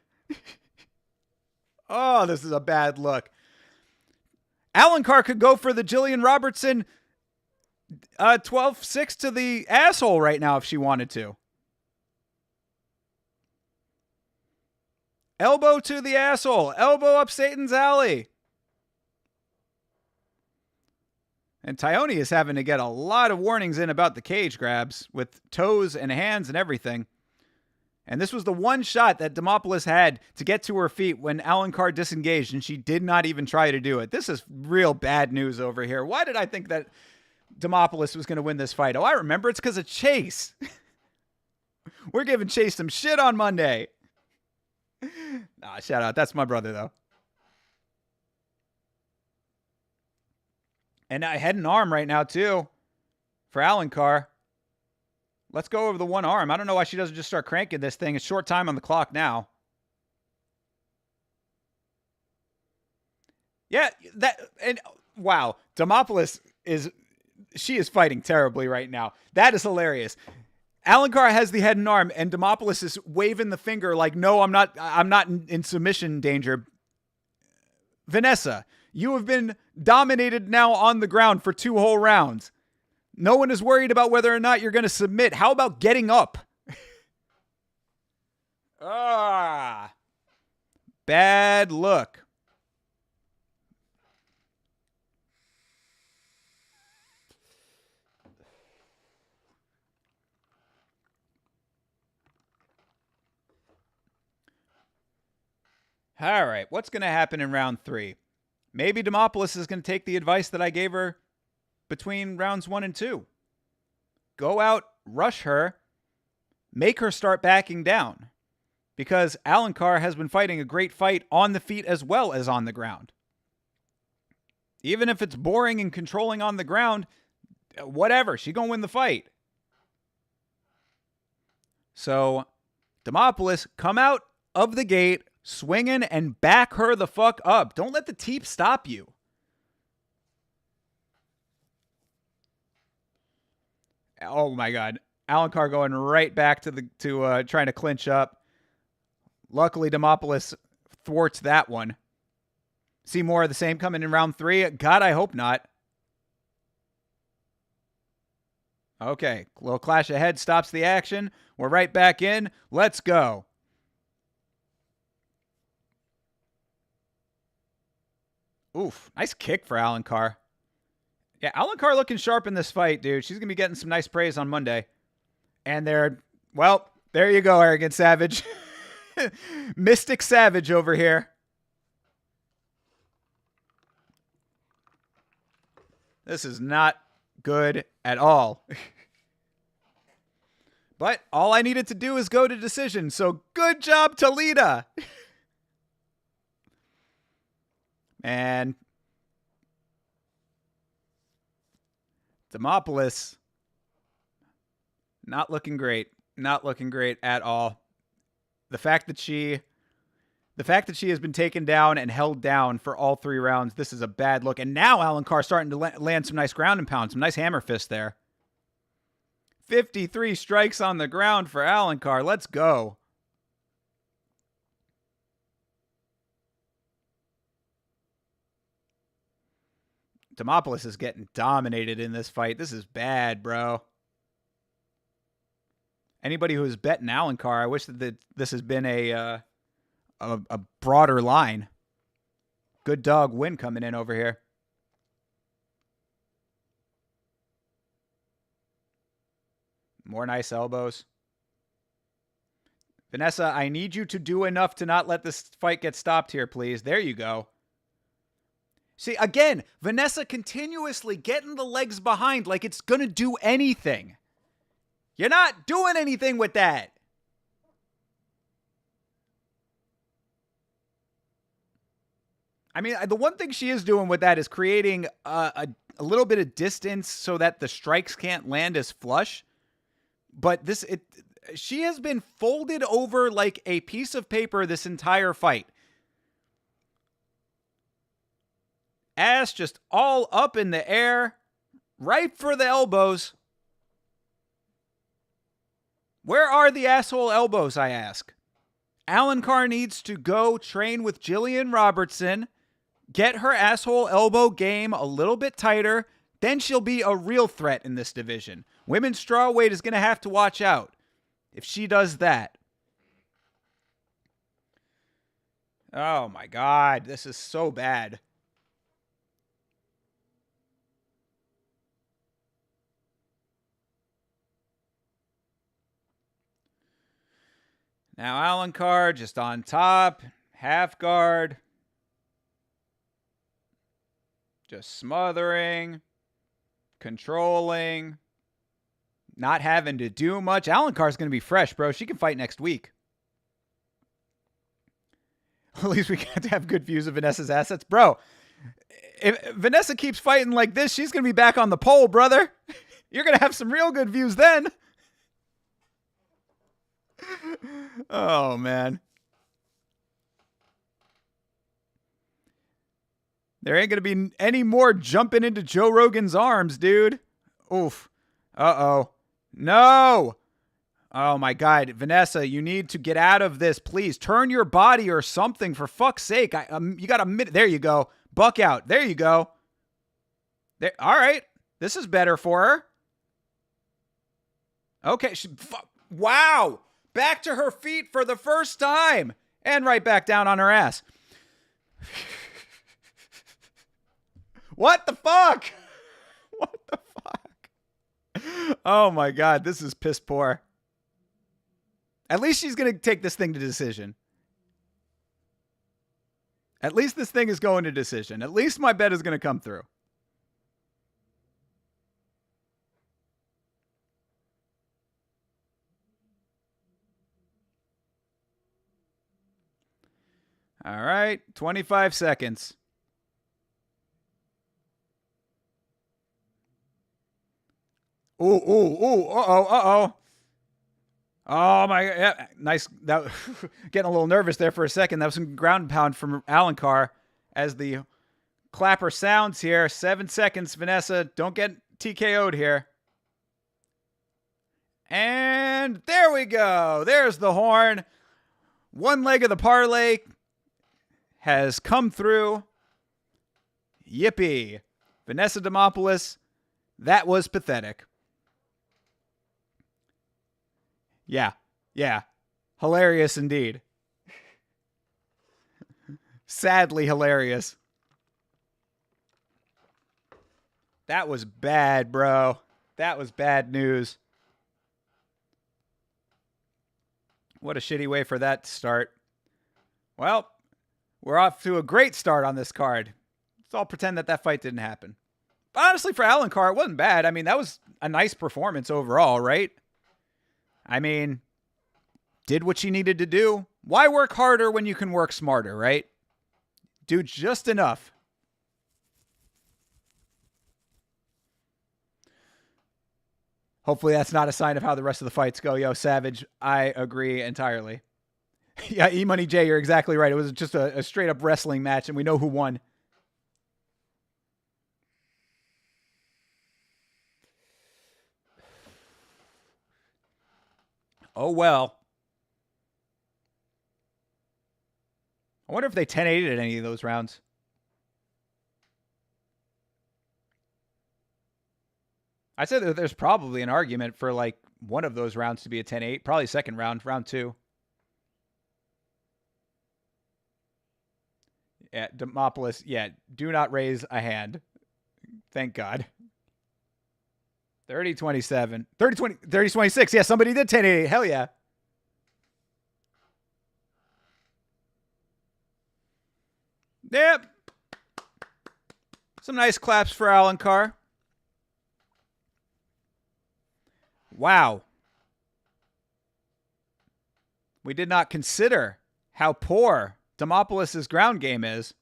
Oh, this is a bad look. Alencar could go for the Jillian Robertson 12-6 to the asshole right now if she wanted to. Elbow to the asshole. Elbow up Satan's alley. And Tyone is having to get a lot of warnings in about the cage grabs with toes and hands and everything. And this was the one shot that Demopoulos had to get to her feet when Alencar disengaged, and she did not even try to do it. This is real bad news over here. Why did I think that Demopoulos was going to win this fight? Oh, I remember. It's because of Chase. We're giving Chase some shit on Monday. Nah, shout out. That's my brother, though. And I head and arm right now, too, for Alencar. Let's go over the one arm. I don't know why she doesn't just start cranking this thing. It's short time on the clock now. Yeah, and wow, Demopoulos she is fighting terribly right now. That is hilarious. Alencar has the head and arm, and Demopoulos is waving the finger like, no, I'm not in submission danger. Vanessa, you have been dominated now on the ground for 2 whole rounds. No one is worried about whether or not you're going to submit. How about getting up? Bad look. All right, what's going to happen in round 3? Maybe Demopoulos is going to take the advice that I gave her between rounds 1 and 2. Go out, rush her, make her start backing down. Because Alencar has been fighting a great fight on the feet as well as on the ground. Even if it's boring and controlling on the ground, whatever, she gonna win the fight. So, Demopoulos, come out of the gate, swinging and back her the fuck up. Don't let the teep stop you. Oh my God. Alencar going right back to trying to clinch up. Luckily, Demopoulos thwarts that one. See more of the same coming in round 3? God, I hope not. Okay, little clash ahead stops the action. We're right back in. Let's go. Oof, nice kick for Alencar. Yeah, Alencar looking sharp in this fight, dude. She's going to be getting some nice praise on Monday. And there you go, Arrogant Savage. Mystic Savage over here. This is not good at all. But all I needed to do is go to decision. So good job, Toledo. And Demopoulos, not looking great. Not looking great at all. The fact that she has been taken down and held down for all 3 rounds, this is a bad look. And now Alencar starting to land some nice ground and pound, some nice hammer fist there. 53 strikes on the ground for Alencar. Let's go. Demopoulos is getting dominated in this fight. This is bad, bro. Anybody who is betting Alencar, I wish that this has been a broader line. Good dog win coming in over here. More nice elbows. Vanessa, I need you to do enough to not let this fight get stopped here, please. There you go. See, again, Vanessa continuously getting the legs behind like it's going to do anything. You're not doing anything with that. I mean, the one thing she is doing with that is creating a little bit of distance so that the strikes can't land as flush. But she has been folded over like a piece of paper this entire fight. Ass just all up in the air, right for the elbows. Where are the asshole elbows, I ask? Alencar needs to go train with Jillian Robertson, get her asshole elbow game a little bit tighter, then she'll be a real threat in this division. Women's strawweight is going to have to watch out if she does that. Oh my God, this is so bad. Now Alencar just on top, half guard. Just smothering, controlling, not having to do much. Alencar's going to be fresh, bro. She can fight next week. At least we get to have good views of Vanessa's assets. Bro, if Vanessa keeps fighting like this, she's going to be back on the pole, brother. You're going to have some real good views then. Oh, man. There ain't going to be any more jumping into Joe Rogan's arms, dude. Oof. Uh-oh. No. Oh, my God. Vanessa, you need to get out of this. Please turn your body or something, for fuck's sake. You got a minute. There you go. Buck out. There you go. There. All right. This is better for her. Okay. Wow. Back to her feet for the first time. And right back down on her ass. What the fuck? What the fuck? Oh my God, this is piss poor. At least she's going to take this thing to decision. At least this thing is going to decision. At least my bet is going to come through. All right, 25 seconds. Ooh, uh-oh. Oh, my, yeah, nice. That, getting a little nervous there for a second. That was some ground pound from Alencar as the clapper sounds here. 7 seconds, Vanessa. Don't get TKO'd here. And there we go. There's the horn. One leg of the parlay has come through. Yippee. Vanessa Demopoulos, that was pathetic. Yeah. Hilarious indeed. Sadly hilarious. That was bad, bro. That was bad news. What a shitty way for that to start. Well, we're off to a great start on this card. Let's all pretend that fight didn't happen. But honestly, for Alencar, it wasn't bad. I mean, that was a nice performance overall, right? I mean, did what she needed to do. Why work harder when you can work smarter, right? Do just enough. Hopefully that's not a sign of how the rest of the fights go. Yo, Savage, I agree entirely. Yeah, E-Money J, you're exactly right. It was just a straight-up wrestling match, and we know who won. Oh, well. I wonder if they 10-8'd at any of those rounds. I'd say that there's probably an argument for, like, one of those rounds to be a 10-8. Probably second round, round 2. Yeah, Demopoulos, yeah, do not raise a hand. Thank God. 30-27. 30-26. Yeah, somebody did 10-8. Hell yeah. Yep. Some nice claps for Alencar. Wow. We did not consider how poor Demopoulos' ground game is.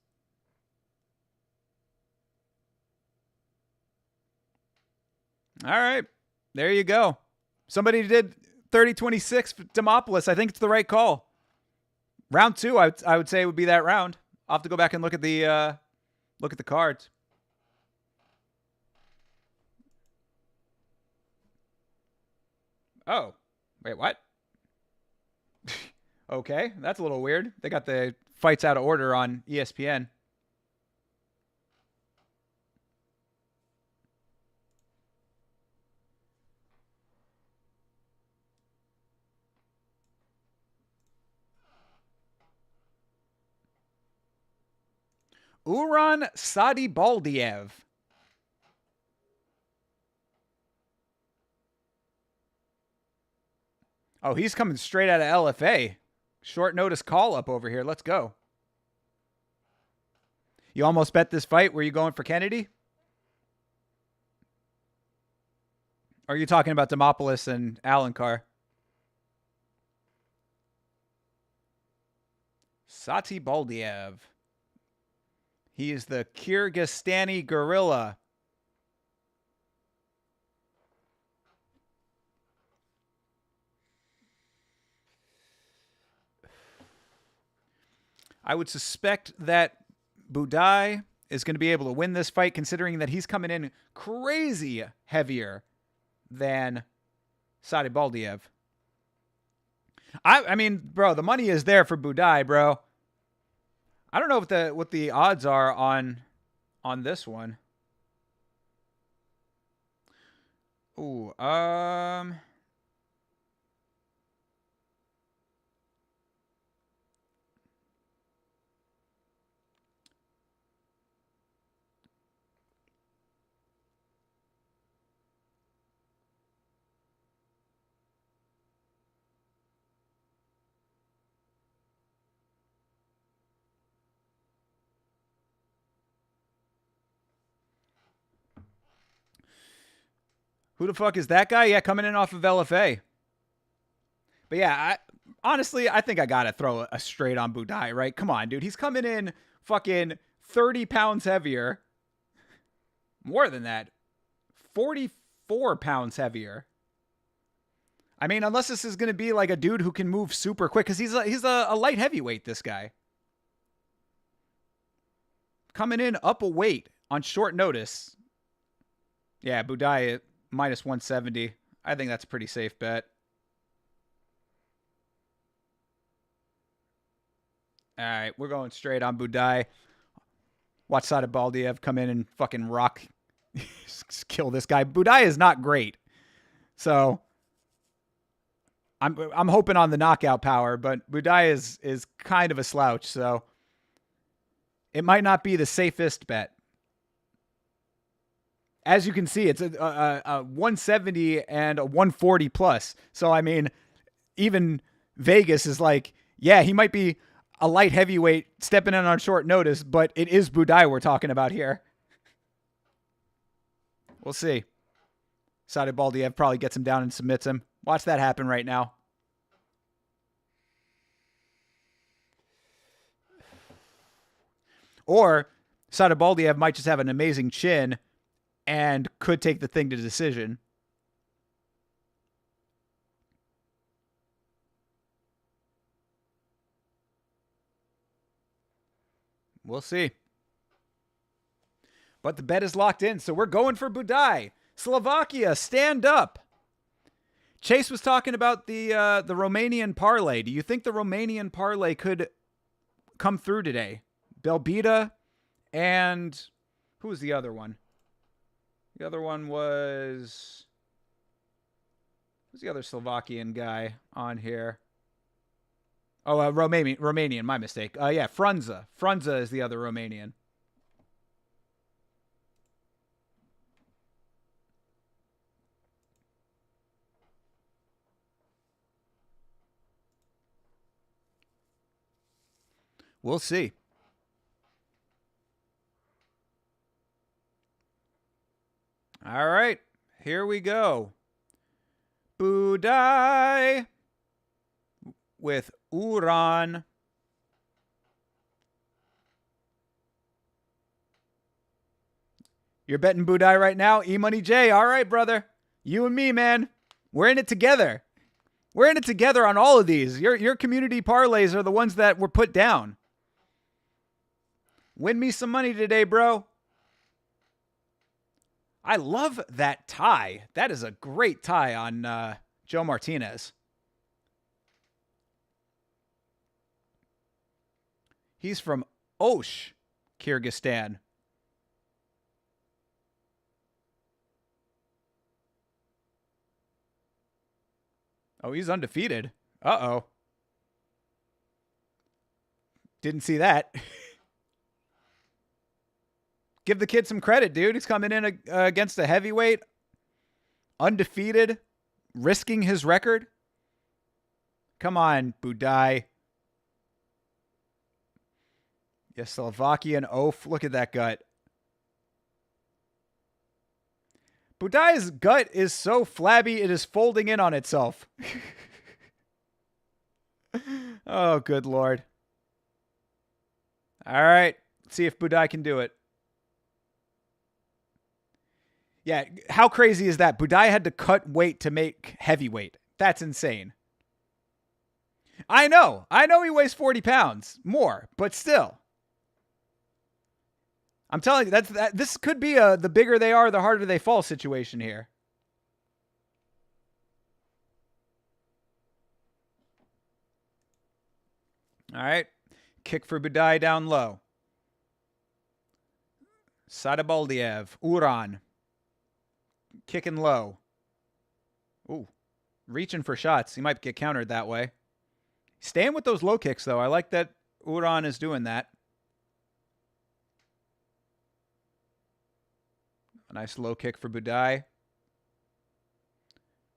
All right. There you go. Somebody did 30-26 for Demopoulos. I think it's the right call. Round 2, I would say would be that round. I'll have to go back and look at the cards. Oh, wait, what? Okay, that's a little weird. They got the fights out of order on ESPN. Uran Sadibaldiev. Oh, he's coming straight out of LFA. Short notice call up over here. Let's go. You almost bet this fight. Were you going for Kennedy? Or are you talking about Demopoulos and Alencar? Satibaldiev. He is the Kyrgyzstani gorilla. I would suspect that Budai is going to be able to win this fight, considering that he's coming in crazy heavier than Sadib Baldiev. I mean, bro, the money is there for Budai, bro. I don't know what the odds are on this one. Ooh, who the fuck is that guy? Yeah, coming in off of LFA. But yeah, honestly, I think I got to throw a straight on Budai, right? Come on, dude. He's coming in fucking 30 pounds heavier. More than that. 44 pounds heavier. I mean, unless this is going to be like a dude who can move super quick, because he's a light heavyweight, this guy. Coming in up a weight on short notice. Yeah, Budai minus 170. I think that's a pretty safe bet. All right, we're going straight on Budai. Watch Sadib Baldiev come in and fucking rock, kill this guy. Budai is not great, so I'm hoping on the knockout power. But Budai is kind of a slouch, so it might not be the safest bet. As you can see, it's a 170 and a 140 plus. So, I mean, even Vegas is like, yeah, he might be a light heavyweight stepping in on short notice, but it is Budai we're talking about here. We'll see. Sadib Baldiev probably gets him down and submits him. Watch that happen right now. Or Sadib Baldiev might just have an amazing chin and could take the thing to decision. We'll see. But the bet is locked in, so we're going for Budai. Slovakia, stand up. Chase was talking about the Romanian parlay. Do you think the Romanian parlay could come through today? Belbita and who was the other one? The other one was... Who's the other Slovakian guy on here? Oh, Romanian, my mistake. Yeah, Frunza. Frunza is the other Romanian. We'll see. All right, here we go. Budai with Uran. You're betting Budai right now? E-Money J. All right, brother. You and me, man. We're in it together. We're in it together on all of these. Your community parlays are the ones that were put down. Win me some money today, bro. I love that tie. That is a great tie on Joe Martinez. He's from Osh, Kyrgyzstan. Oh, he's undefeated. Uh-oh. Didn't see that. Give the kid some credit, dude. He's coming in against a heavyweight, undefeated, risking his record. Come on, Budai. Yes, Slovakian oaf. Look at that gut. Budai's gut is so flabby, it is folding in on itself. Oh, good Lord. All right. Let's see if Budai can do it. Yeah, how crazy is that? Budai had to cut weight to make heavyweight. That's insane. I know he weighs 40 pounds more, but still. I'm telling you, this could be the bigger they are, the harder they fall situation here. All right. Kick for Budai down low. Sadabaldiev. Uran. Kicking low. Ooh. Reaching for shots. He might get countered that way. Staying with those low kicks, though. I like that Uran is doing that. A nice low kick for Budai.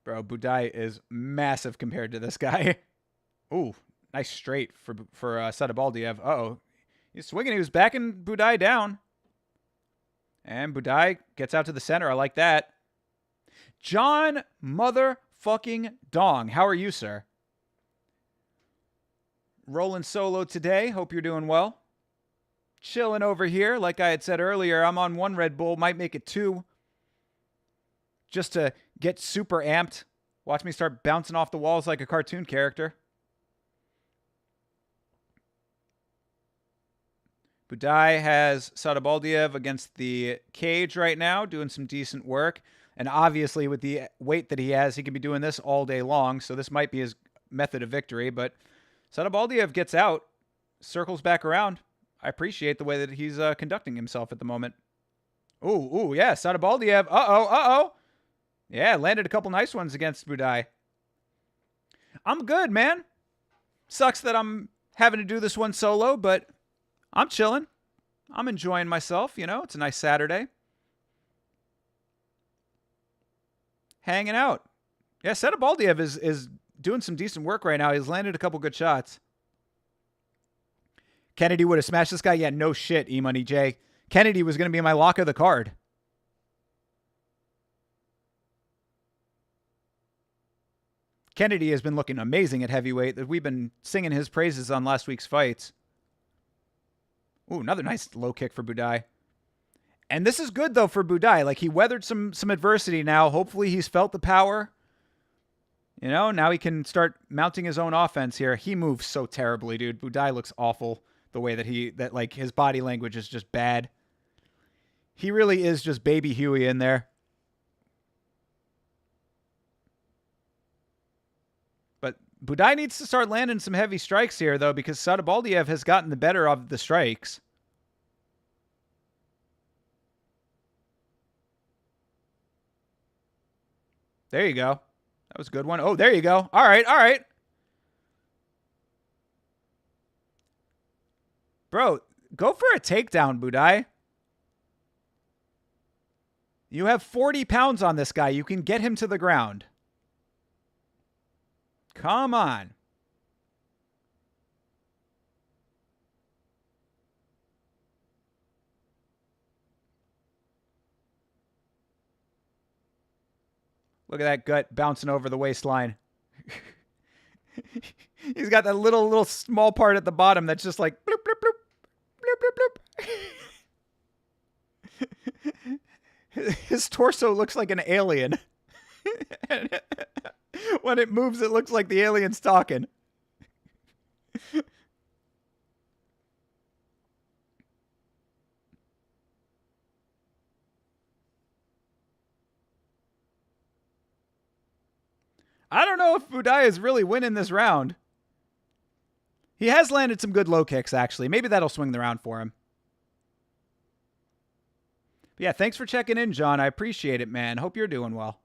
Bro, Budai is massive compared to this guy. Ooh. Nice straight for Sadabaldiev. Uh-oh. He's swinging. He was backing Budai down. And Budai gets out to the center. I like that. John motherfucking Dong. How are you, sir? Rolling solo today. Hope you're doing well. Chilling over here. Like I had said earlier, I'm on 1 Red Bull. Might make it 2. Just to get super amped. Watch me start bouncing off the walls like a cartoon character. Budai has Sadabaldiev against the cage right now, doing some decent work. And obviously, with the weight that he has, he can be doing this all day long. So this might be his method of victory. But Sadabaldiev gets out, circles back around. I appreciate the way that he's conducting himself at the moment. Ooh, yeah, Sadabaldiev. Uh-oh. Yeah, landed a couple nice ones against Budai. I'm good, man. Sucks that I'm having to do this one solo, but I'm chilling. I'm enjoying myself, you know. It's a nice Saturday. Hanging out. Yeah, Sadabaldiev is doing some decent work right now. He's landed a couple good shots. Kennedy would have smashed this guy? Yeah, no shit, E-Money J. Kennedy was going to be my lock of the card. Kennedy has been looking amazing at heavyweight. We've been singing his praises on last week's fights. Ooh, another nice low kick for Budai. And this is good, though, for Budai. Like, he weathered some adversity now. Hopefully, he's felt the power. You know, now he can start mounting his own offense here. He moves so terribly, dude. Budai looks awful the way that like, his body language is just bad. He really is just baby Huey in there. But Budai needs to start landing some heavy strikes here, though, because Sadabaldiev has gotten the better of the strikes. There you go. That was a good one. Oh, there you go. All right. Bro, go for a takedown, Budai. You have 40 pounds on this guy. You can get him to the ground. Come on. Look at that gut bouncing over the waistline. He's got that little small part at the bottom that's just like bloop, bloop, bloop. Bloop, bloop, bloop. His torso looks like an alien. When it moves, it looks like the alien's talking. I don't know if Budai is really winning this round. He has landed some good low kicks, actually. Maybe that'll swing the round for him. But yeah, thanks for checking in, John. I appreciate it, man. Hope you're doing well.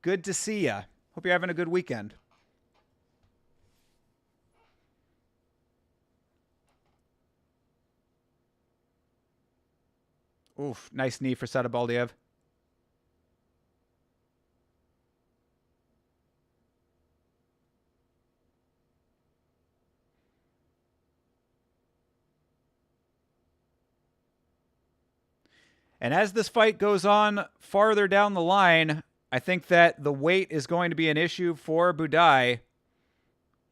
Good to see ya. Hope you're having a good weekend. Oof, nice knee for Sadabaldiev. And as this fight goes on farther down the line, I think that the weight is going to be an issue for Budai.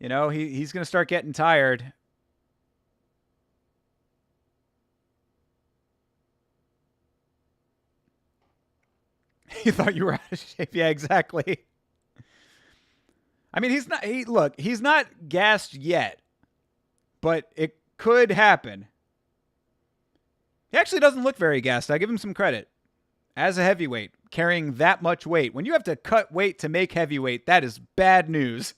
You know, he's going to start getting tired. You thought you were out of shape? Yeah, exactly. I mean, he's not gassed yet, but it could happen. He actually doesn't look very gassed. I give him some credit. As a heavyweight, carrying that much weight. When you have to cut weight to make heavyweight, that is bad news.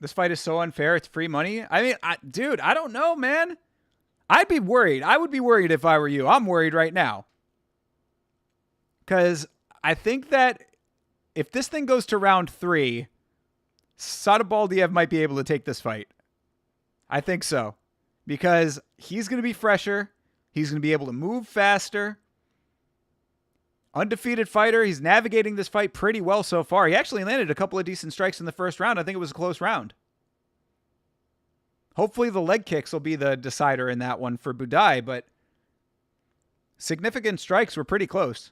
This fight is so unfair. It's free money. I mean, dude, I don't know, man. I'd be worried. I would be worried if I were you. I'm worried right now. Because I think that if this thing goes to round 3, Sadabaldiev might be able to take this fight. I think so. Because he's going to be fresher. He's going to be able to move faster. Undefeated fighter. He's navigating this fight pretty well so far. He actually landed a couple of decent strikes in the first round. I think it was a close round. Hopefully the leg kicks will be the decider in that one for Budai, but significant strikes were pretty close.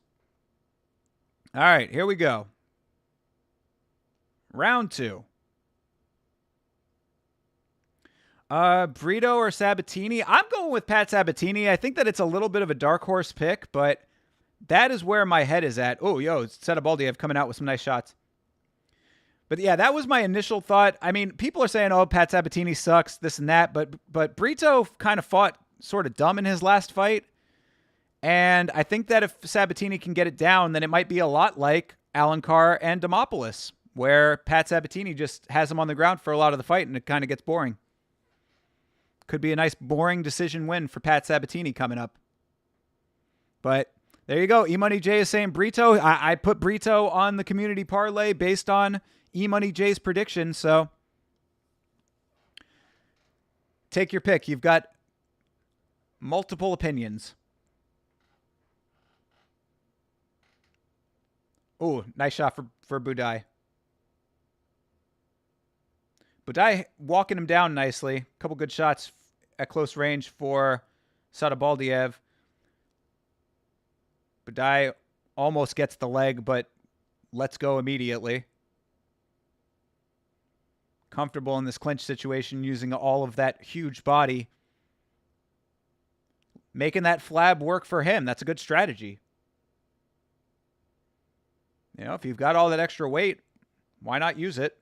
All right, here we go. Round 2. Brito or Sabatini? I'm going with Pat Sabatini. I think that it's a little bit of a dark horse pick, but that is where my head is at. Oh, yo, Sadabaldiev coming out with some nice shots. But yeah, that was my initial thought. I mean, people are saying, oh, Pat Sabatini sucks, this and that. But Brito kind of fought sort of dumb in his last fight. And I think that if Sabatini can get it down, then it might be a lot like Alencar and Demopoulos, where Pat Sabatini just has him on the ground for a lot of the fight and it kind of gets boring. Could be a nice boring decision win for Pat Sabatini coming up. But there you go. E-Money J is saying Brito. I put Brito on the community parlay based on E-Money J's prediction. So take your pick. You've got multiple opinions. Oh, nice shot for Budai. Budai walking him down nicely. A couple good shots at close range for Sadabaldiev. Budai almost gets the leg, but lets go immediately. Comfortable in this clinch situation, using all of that huge body. Making that flab work for him. That's a good strategy. You know, if you've got all that extra weight, why not use it?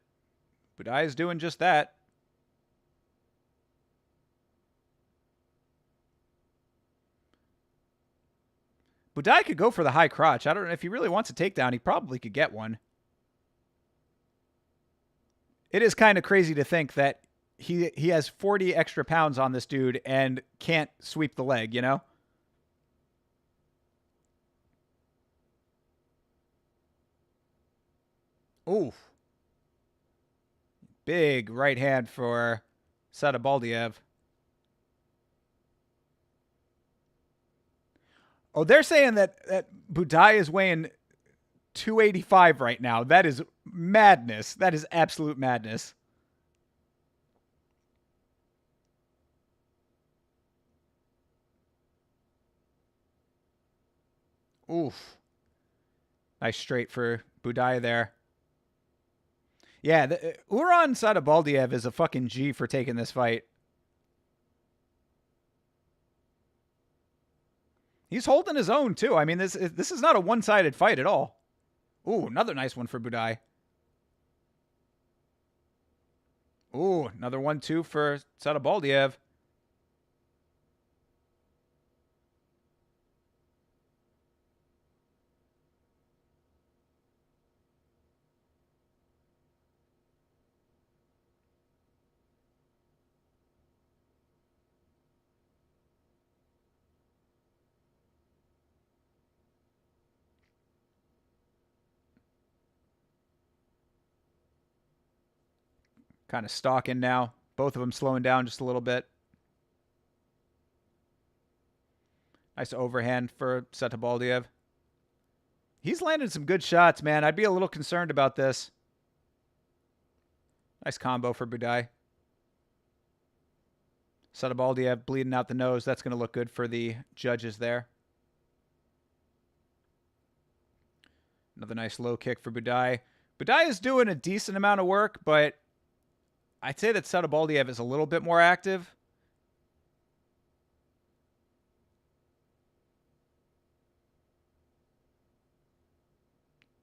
Budai is doing just that. Budai could go for the high crotch. I don't know if he really wants a takedown. He probably could get one. It is kind of crazy to think that he has 40 extra pounds on this dude and can't sweep the leg, you know? Oof. Big right hand for Sadabaldiev. Oh, they're saying that Budai is weighing 285 right now. That is madness. That is absolute madness. Oof. Nice straight for Budai there. Yeah, Uran Sadabaldiev is a fucking G for taking this fight. He's holding his own, too. I mean, this is not a one-sided fight at all. Ooh, another nice one for Budai. Ooh, another 1-2 for Sadabaldiev. Kind of stalking now. Both of them slowing down just a little bit. Nice overhand for Sadabaldiev. He's landed some good shots, man. I'd be a little concerned about this. Nice combo for Budai. Sadabaldiev bleeding out the nose. That's going to look good for the judges there. Another nice low kick for Budai. Budai is doing a decent amount of work, but I'd say that Sadabaldiev is a little bit more active.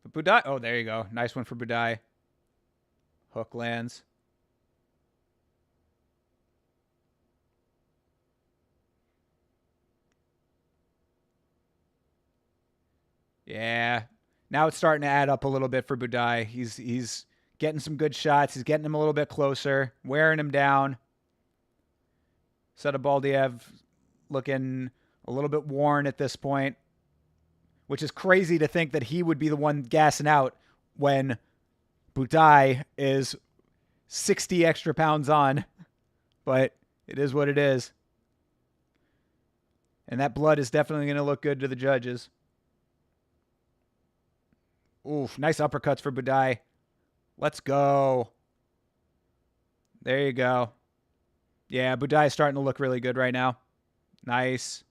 But Budai, oh, there you go. Nice one for Budai. Hook lands. Yeah. Now it's starting to add up a little bit for Budai. He's getting some good shots. He's getting him a little bit closer, wearing him down. Sadabaldiev looking a little bit worn at this point, which is crazy to think that he would be the one gassing out when Budai is 60 extra pounds on. But it is what it is. And that blood is definitely going to look good to the judges. Oof, nice uppercuts for Budai. Let's go. There you go. Yeah, Budai is starting to look really good right now. Nice.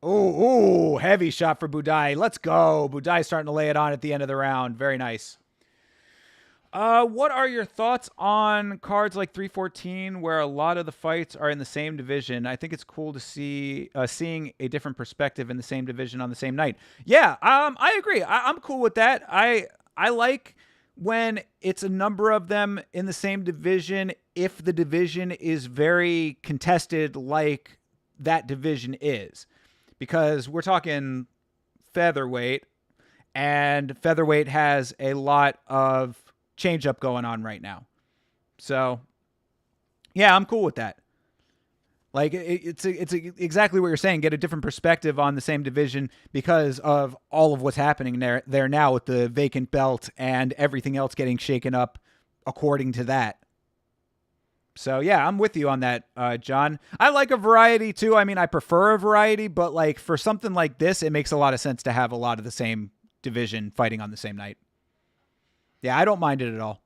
Ooh, heavy shot for Budai. Let's go. Budai starting to lay it on at the end of the round. Very nice. What are your thoughts on cards like 314 where a lot of the fights are in the same division? I think it's cool to see seeing a different perspective in the same division on the same night. Yeah, I agree. I'm cool with that. I like when it's a number of them in the same division if the division is very contested like that division is. Because we're talking featherweight, and featherweight has a lot of change up going on right now. So, yeah, I'm cool with that. Like, it's exactly what you're saying. Get a different perspective on the same division because of all of what's happening there now with the vacant belt and everything else getting shaken up according to that. So, yeah, I'm with you on that, John. I like a variety, too. I mean, I prefer a variety, but, like, for something like this, it makes a lot of sense to have a lot of the same division fighting on the same night. Yeah, I don't mind it at all.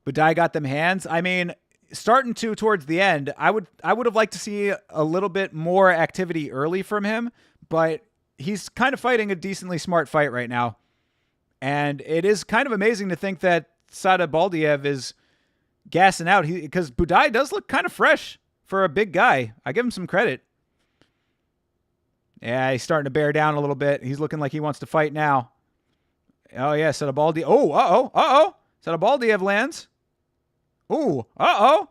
Budai got them hands. I mean, starting to towards the end, I would have liked to see a little bit more activity early from him, but he's kind of fighting a decently smart fight right now. And it is kind of amazing to think that Sadabaldiev is gassing out because Budai does look kind of fresh for a big guy. I give him some credit. Yeah, he's starting to bear down a little bit. He's looking like he wants to fight now. Oh, yeah, Sadabaldiev. Oh, uh-oh. Sadabaldiev lands. Ooh, uh-oh.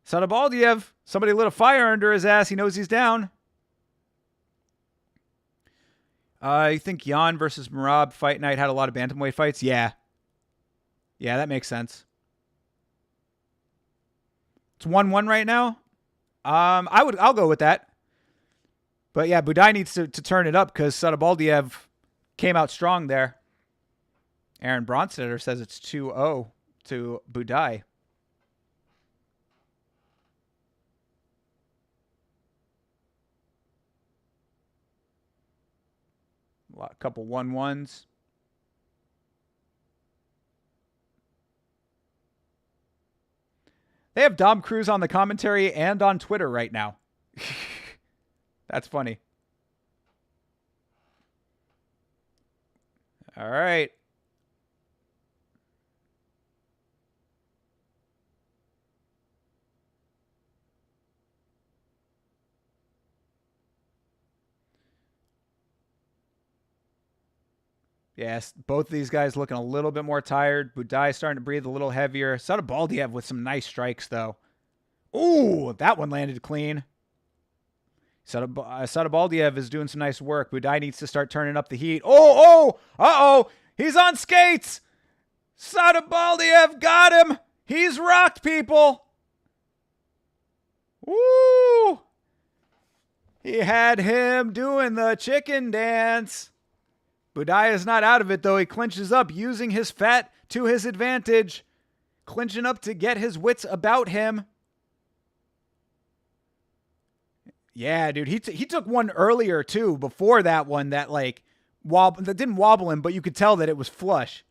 Sadabaldiev, somebody lit a fire under his ass. He knows he's down. You think Jan versus Merab Fight Night had a lot of bantamweight fights? Yeah. Yeah, that makes sense. It's 1-1 right now. I'll go with that. But yeah, Budai needs to turn it up because Sadabaldiev came out strong there. Aaron Bronstetter says it's 2-0 to Budai. A couple 1-1s. They have Dom Cruz on the commentary and on Twitter right now. That's funny. All right. Yes, both of these guys looking a little bit more tired. Budai starting to breathe a little heavier. Sadabaldiev with some nice strikes, though. Ooh, that one landed clean. Sadabaldiev is doing some nice work. Budai needs to start turning up the heat. Uh-oh. He's on skates. Sadabaldiev got him. He's rocked, people. Woo! He had him doing the chicken dance. Budai is not out of it, though. He clinches up, using his fat to his advantage. Clinching up to get his wits about him. Yeah, dude. He took one earlier, too, before that one that, like, that didn't wobble him, but you could tell that it was flush.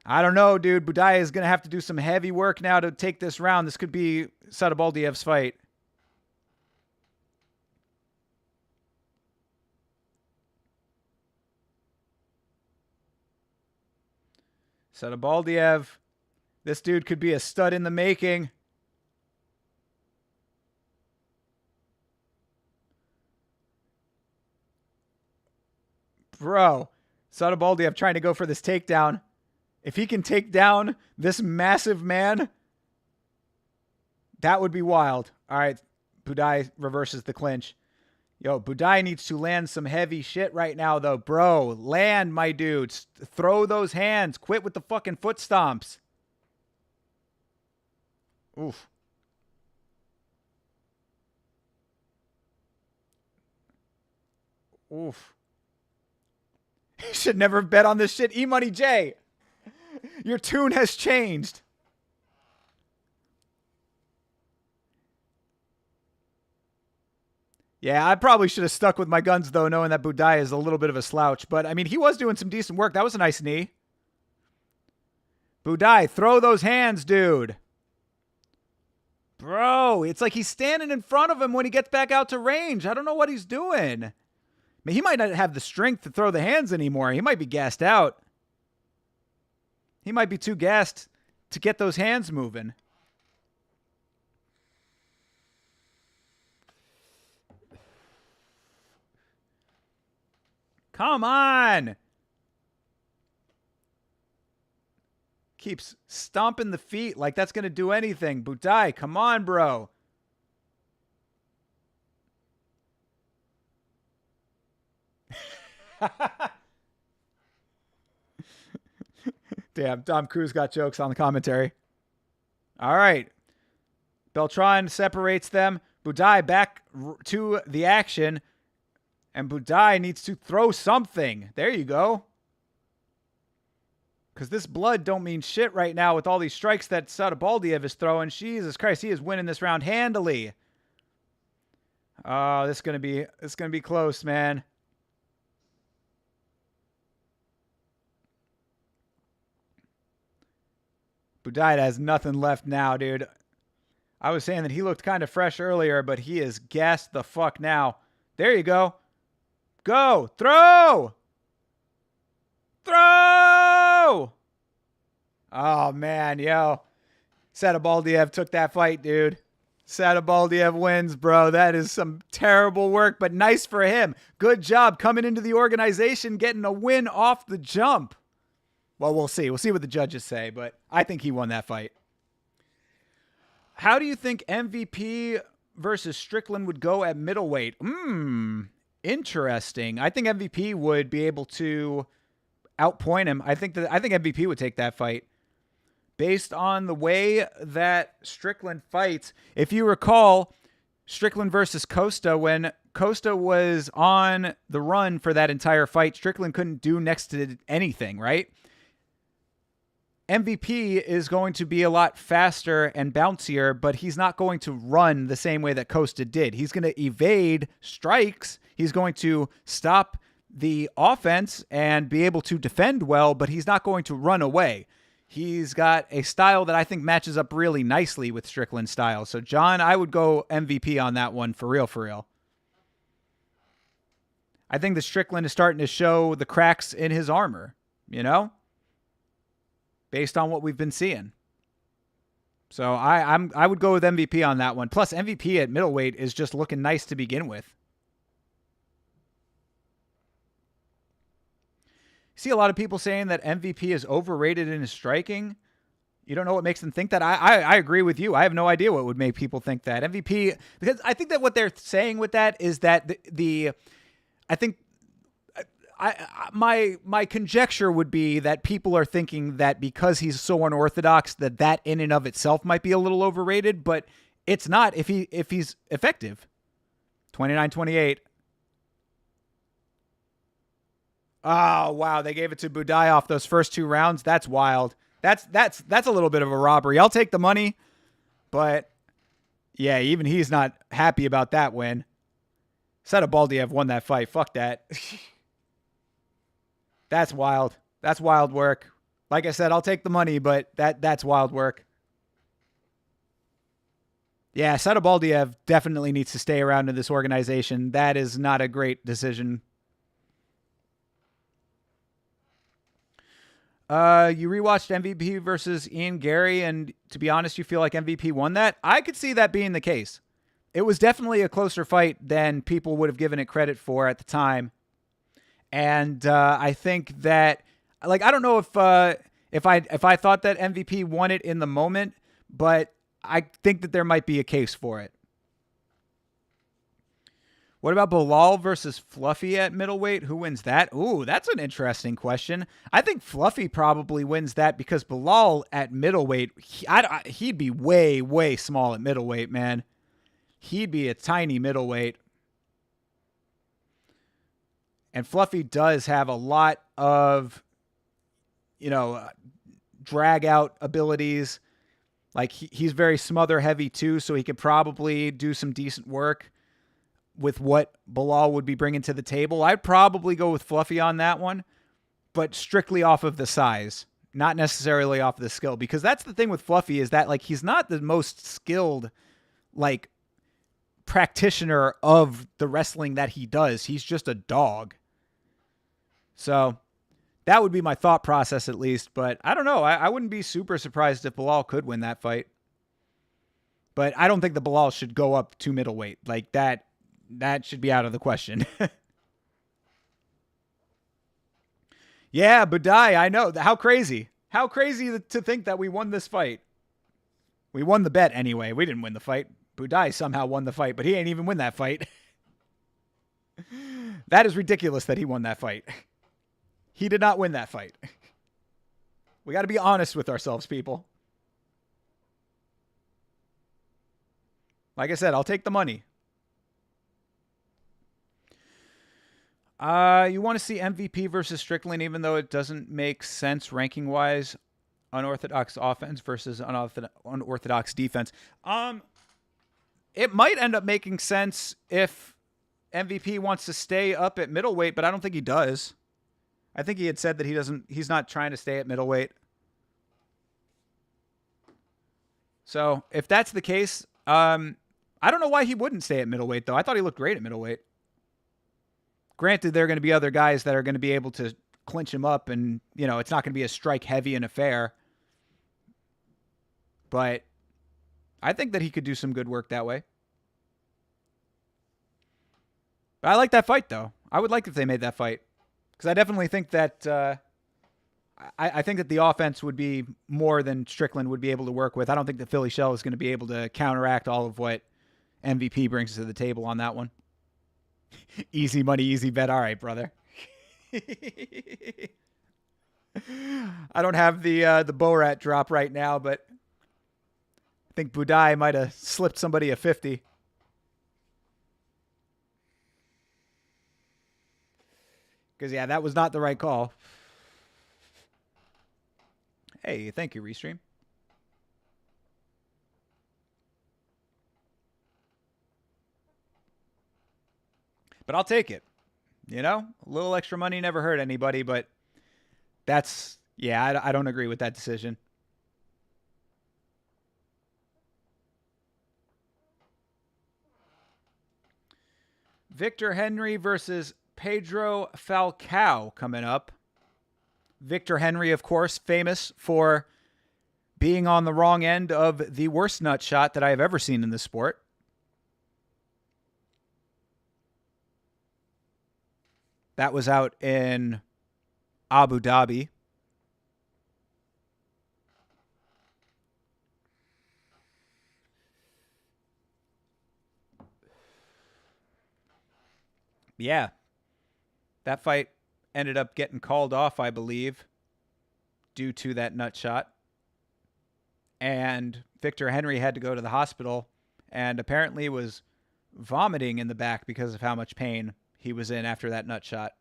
I don't know, dude. Budai is going to have to do some heavy work now to take this round. This could be Sadabaldiev's fight. Sadabaldiev. This dude could be a stud in the making. Bro, Sadabaldiev trying to go for this takedown. If he can take down this massive man, that would be wild. All right, Budai reverses the clinch. Yo, Budai needs to land some heavy shit right now, though. Bro, land, my dudes. Throw those hands. Quit with the fucking foot stomps. Oof. Oof. You should never bet on this shit. E-Money J. Your tune has changed. Yeah, I probably should have stuck with my guns, though, knowing that Budai is a little bit of a slouch. But, I mean, he was doing some decent work. That was a nice knee. Budai, throw those hands, dude. Bro, it's like he's standing in front of him when he gets back out to range. I don't know what he's doing. I mean, he might not have the strength to throw the hands anymore. He might be gassed out. He might be too gassed to get those hands moving. Come on. Keeps stomping the feet like that's going to do anything. Budai, come on, bro. Damn, Tom Cruise got jokes on the commentary. All right. Beltran separates them. Budai back to the action. And Budai needs to throw something. There you go. Because this blood don't mean shit right now with all these strikes that Sadabaldiev is throwing. Jesus Christ, he is winning this round handily. Oh, this is gonna be close, man. Budai has nothing left now, dude. I was saying that he looked kind of fresh earlier, but he is gassed the fuck now. There you go. Go! Throw! Throw! Oh, man, yo. Sadabaldiev took that fight, dude. Sadabaldiev wins, bro. That is some terrible work, but nice for him. Good job coming into the organization, getting a win off the jump. Well, we'll see. We'll see what the judges say, but I think he won that fight. How do you think MVP versus Strickland would go at middleweight? Interesting. I think MVP would be able to outpoint him. I think MVP would take that fight. Based on the way that Strickland fights, if you recall, Strickland versus Costa, when Costa was on the run for that entire fight, Strickland couldn't do next to anything, right? MVP is going to be a lot faster and bouncier, but he's not going to run the same way that Costa did. He's going to evade strikes. He's going to stop the offense and be able to defend well, but he's not going to run away. He's got a style that I think matches up really nicely with Strickland's style. So, John, I would go MVP on that one for real, for real. I think that Strickland is starting to show the cracks in his armor, you know? Based on what we've been seeing. So I would go with MVP on that one. Plus, MVP at middleweight is just looking nice to begin with. See a lot of people saying that MVP is overrated in his striking. You don't know what makes them think that? I agree with you. I have no idea what would make people think that. MVP, because I think that what they're saying with that is that my conjecture would be that people are thinking that because he's so unorthodox that in and of itself might be a little overrated, but it's not if he's effective. 29-28. Oh, wow, they gave it to Budai off those first two rounds. That's wild. That's a little bit of a robbery. I'll take the money, but yeah, even he's not happy about that win. Sadabaldiev won that fight. Fuck that. That's wild. That's wild work. Like I said, I'll take the money, but that's wild work. Yeah, Sadabaldiev definitely needs to stay around in this organization. That is not a great decision. You rewatched MVP versus Ian Gary, and to be honest, you feel like MVP won that? I could see that being the case. It was definitely a closer fight than people would have given it credit for at the time. And I think that, like, I don't know if I thought that MVP won it in the moment, but I think that there might be a case for it. What about Bilal versus Fluffy at middleweight? Who wins that? Ooh, that's an interesting question. I think Fluffy probably wins that because Bilal at middleweight, he'd be way, way small at middleweight, man. He'd be a tiny middleweight. And Fluffy does have a lot of, drag out abilities. Like, he's very smother heavy too, so he could probably do some decent work with what Bilal would be bringing to the table. I'd probably go with Fluffy on that one, but strictly off of the size, not necessarily off of the skill, because that's the thing with Fluffy is that, like, he's not the most skilled, like, practitioner of the wrestling that he does. He's just a dog. So that would be my thought process, at least, but I don't know. I wouldn't be super surprised if Bilal could win that fight, but I don't think the Bilal should go up to middleweight. Like, that should be out of the question. Yeah, Budai, I know. How crazy. How crazy to think that we won this fight. We won the bet anyway. We didn't win the fight. Budai somehow won the fight, but he ain't even win that fight. That is ridiculous that he won that fight. He did not win that fight. We got to be honest with ourselves, people. Like I said, I'll take the money. You want to see MVP versus Strickland, even though it doesn't make sense ranking-wise. Unorthodox offense versus unorthodox defense. It might end up making sense if MVP wants to stay up at middleweight, but I don't think he does. I think he had said that he's not trying to stay at middleweight. So if that's the case, I don't know why he wouldn't stay at middleweight, though. I thought he looked great at middleweight. Granted, there are going to be other guys that are going to be able to clinch him up, and, it's not going to be a strike-heavy an affair. But I think that he could do some good work that way. But I like that fight, though. I would like if they made that fight. Because I definitely think that I think that the offense would be more than Strickland would be able to work with. I don't think that Philly Shell is going to be able to counteract all of what MVP brings to the table on that one. Easy money, easy bet. All right, brother. I don't have the Borat drop right now, but I think Budai might have slipped somebody a 50. Because, yeah, that was not the right call. Hey, thank you, Restream. But I'll take it. A little extra money never hurt anybody, but that's, yeah, I don't agree with that decision. Victor Henry versus Pedro Falcao coming up. Victor Henry, of course, famous for being on the wrong end of the worst nut shot that I have ever seen in this sport. That was out in Abu Dhabi. Yeah. That fight ended up getting called off, I believe, due to that nut shot. And Victor Henry had to go to the hospital and apparently was vomiting in the back because of how much pain he was in after that nut shot.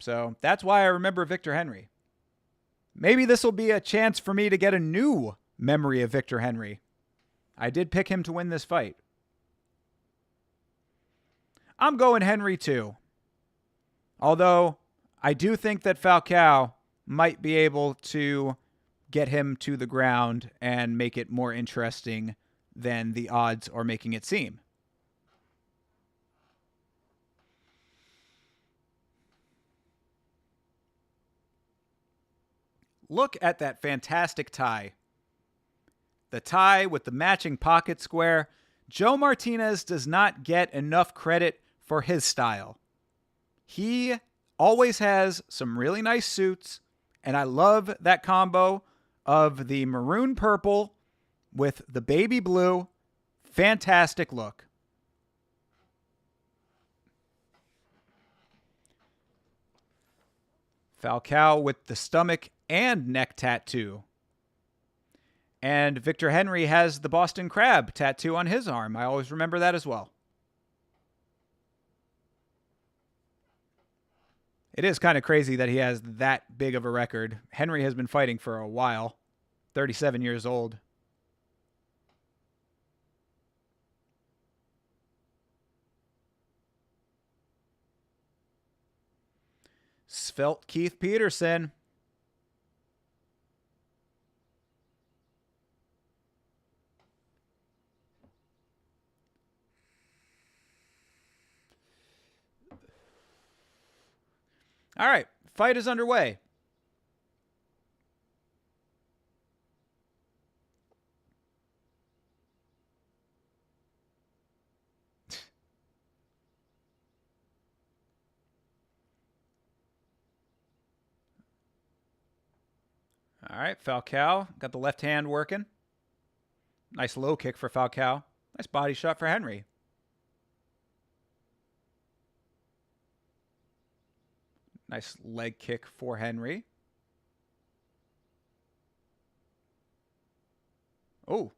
So that's why I remember Victor Henry. Maybe this will be a chance for me to get a new memory of Victor Henry. I did pick him to win this fight. I'm going Henry too. Although I do think that Falcao might be able to get him to the ground and make it more interesting than the odds are making it seem. look at that fantastic tie. The tie with the matching pocket square. Joe Martinez does not get enough credit for his style. He always has some really nice suits, and I love that combo of the maroon purple with the baby blue. Fantastic look. Falcao with the stomach and neck tattoo. And Victor Henry has the Boston Crab tattoo on his arm. I always remember that as well. It is kind of crazy that he has that big of a record. Henry has been fighting for a while. 37 years old. Svelte Keith Peterson. All right, fight is underway. All right, Falcao got the left hand working. Nice low kick for Falcao. Nice body shot for Henry. Nice leg kick for Henry. Oh,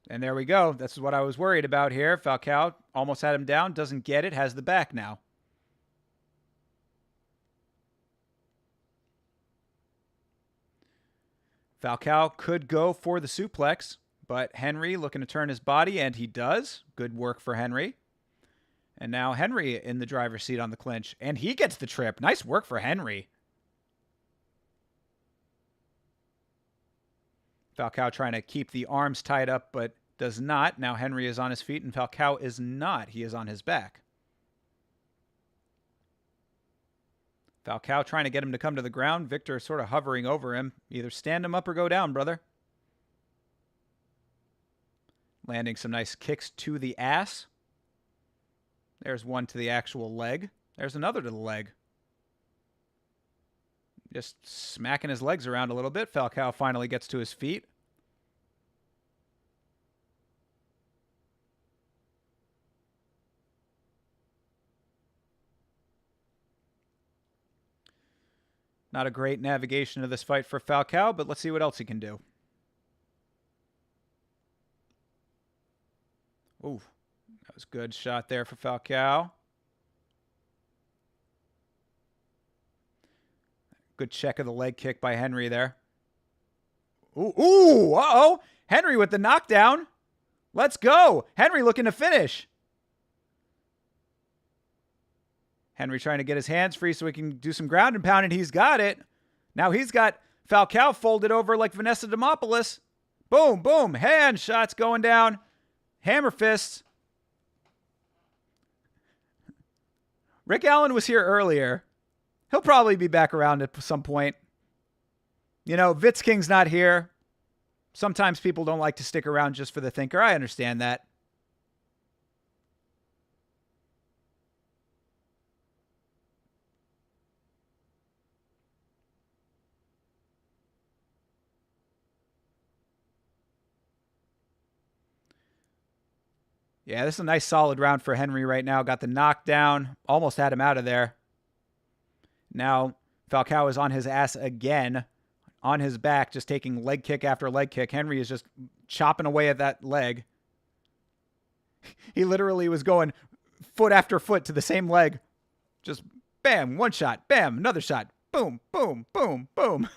and there we go. This is what I was worried about here. Falcao almost had him down. Doesn't get it. Has the back now. Falcao could go for the suplex, but Henry looking to turn his body, and he does. Good work for Henry. And now Henry in the driver's seat on the clinch, and he gets the trip. Nice work for Henry. Falcao trying to keep the arms tied up, but does not. Now Henry is on his feet, and Falcao is not. He is on his back. Falcao trying to get him to come to the ground. Victor sort of hovering over him. Either stand him up or go down, brother. Landing some nice kicks to the ass. There's one to the actual leg. There's another to the leg. Just smacking his legs around a little bit. Falcao finally gets to his feet. Not a great navigation of this fight for Falcao, but let's see what else he can do. Ooh, that was a good shot there for Falcao. Good check of the leg kick by Henry there. Ooh, uh-oh. Henry with the knockdown. Let's go. Henry looking to finish. Henry trying to get his hands free so he can do some ground and pound, and he's got it. Now he's got Falcao folded over like Vanessa Demopoulos. Boom, boom. Hand shots going down. Hammer fists. Rick Allen was here earlier. He'll probably be back around at some point. You know, Vitz King's not here. Sometimes people don't like to stick around just for the thinker. I understand that. Yeah, this is a nice solid round for Henry right now. Got the knockdown. Almost had him out of there. Now Falcao is on his ass again. On his back, just taking leg kick after leg kick. Henry is just chopping away at that leg. He literally was going foot after foot to the same leg. Just bam, one shot. Bam, another shot. Boom, boom, boom, boom.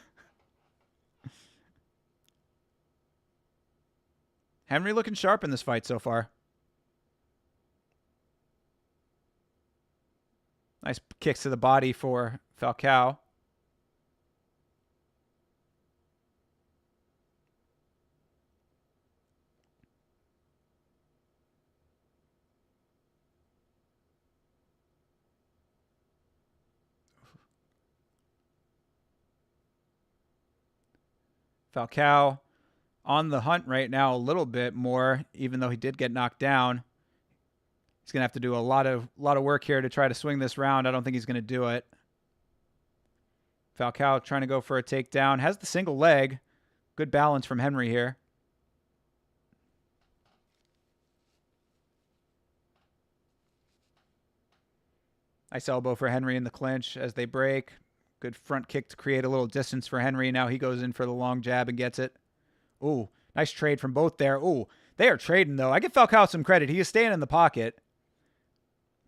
Henry looking sharp in this fight so far. Nice kicks to the body for Falcao. Falcao on the hunt right now a little bit more, even though he did get knocked down. He's going to have to do a lot of work here to try to swing this round. I don't think he's going to do it. Falcao trying to go for a takedown. Has the single leg. Good balance from Henry here. Nice elbow for Henry in the clinch as they break. Good front kick to create a little distance for Henry. Now he goes in for the long jab and gets it. Ooh, nice trade from both there. Ooh, they are trading, though. I give Falcao some credit. He is staying in the pocket.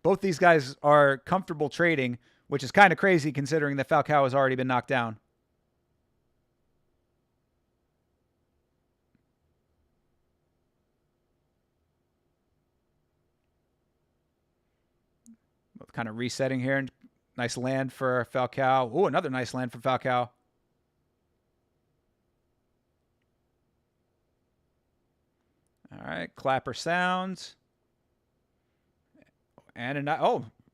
Both these guys are comfortable trading, which is kind of crazy considering that Falcao has already been knocked down. Both kind of resetting here. Nice land for Falcao. Ooh, another nice land for Falcao. All right, clapper sounds. And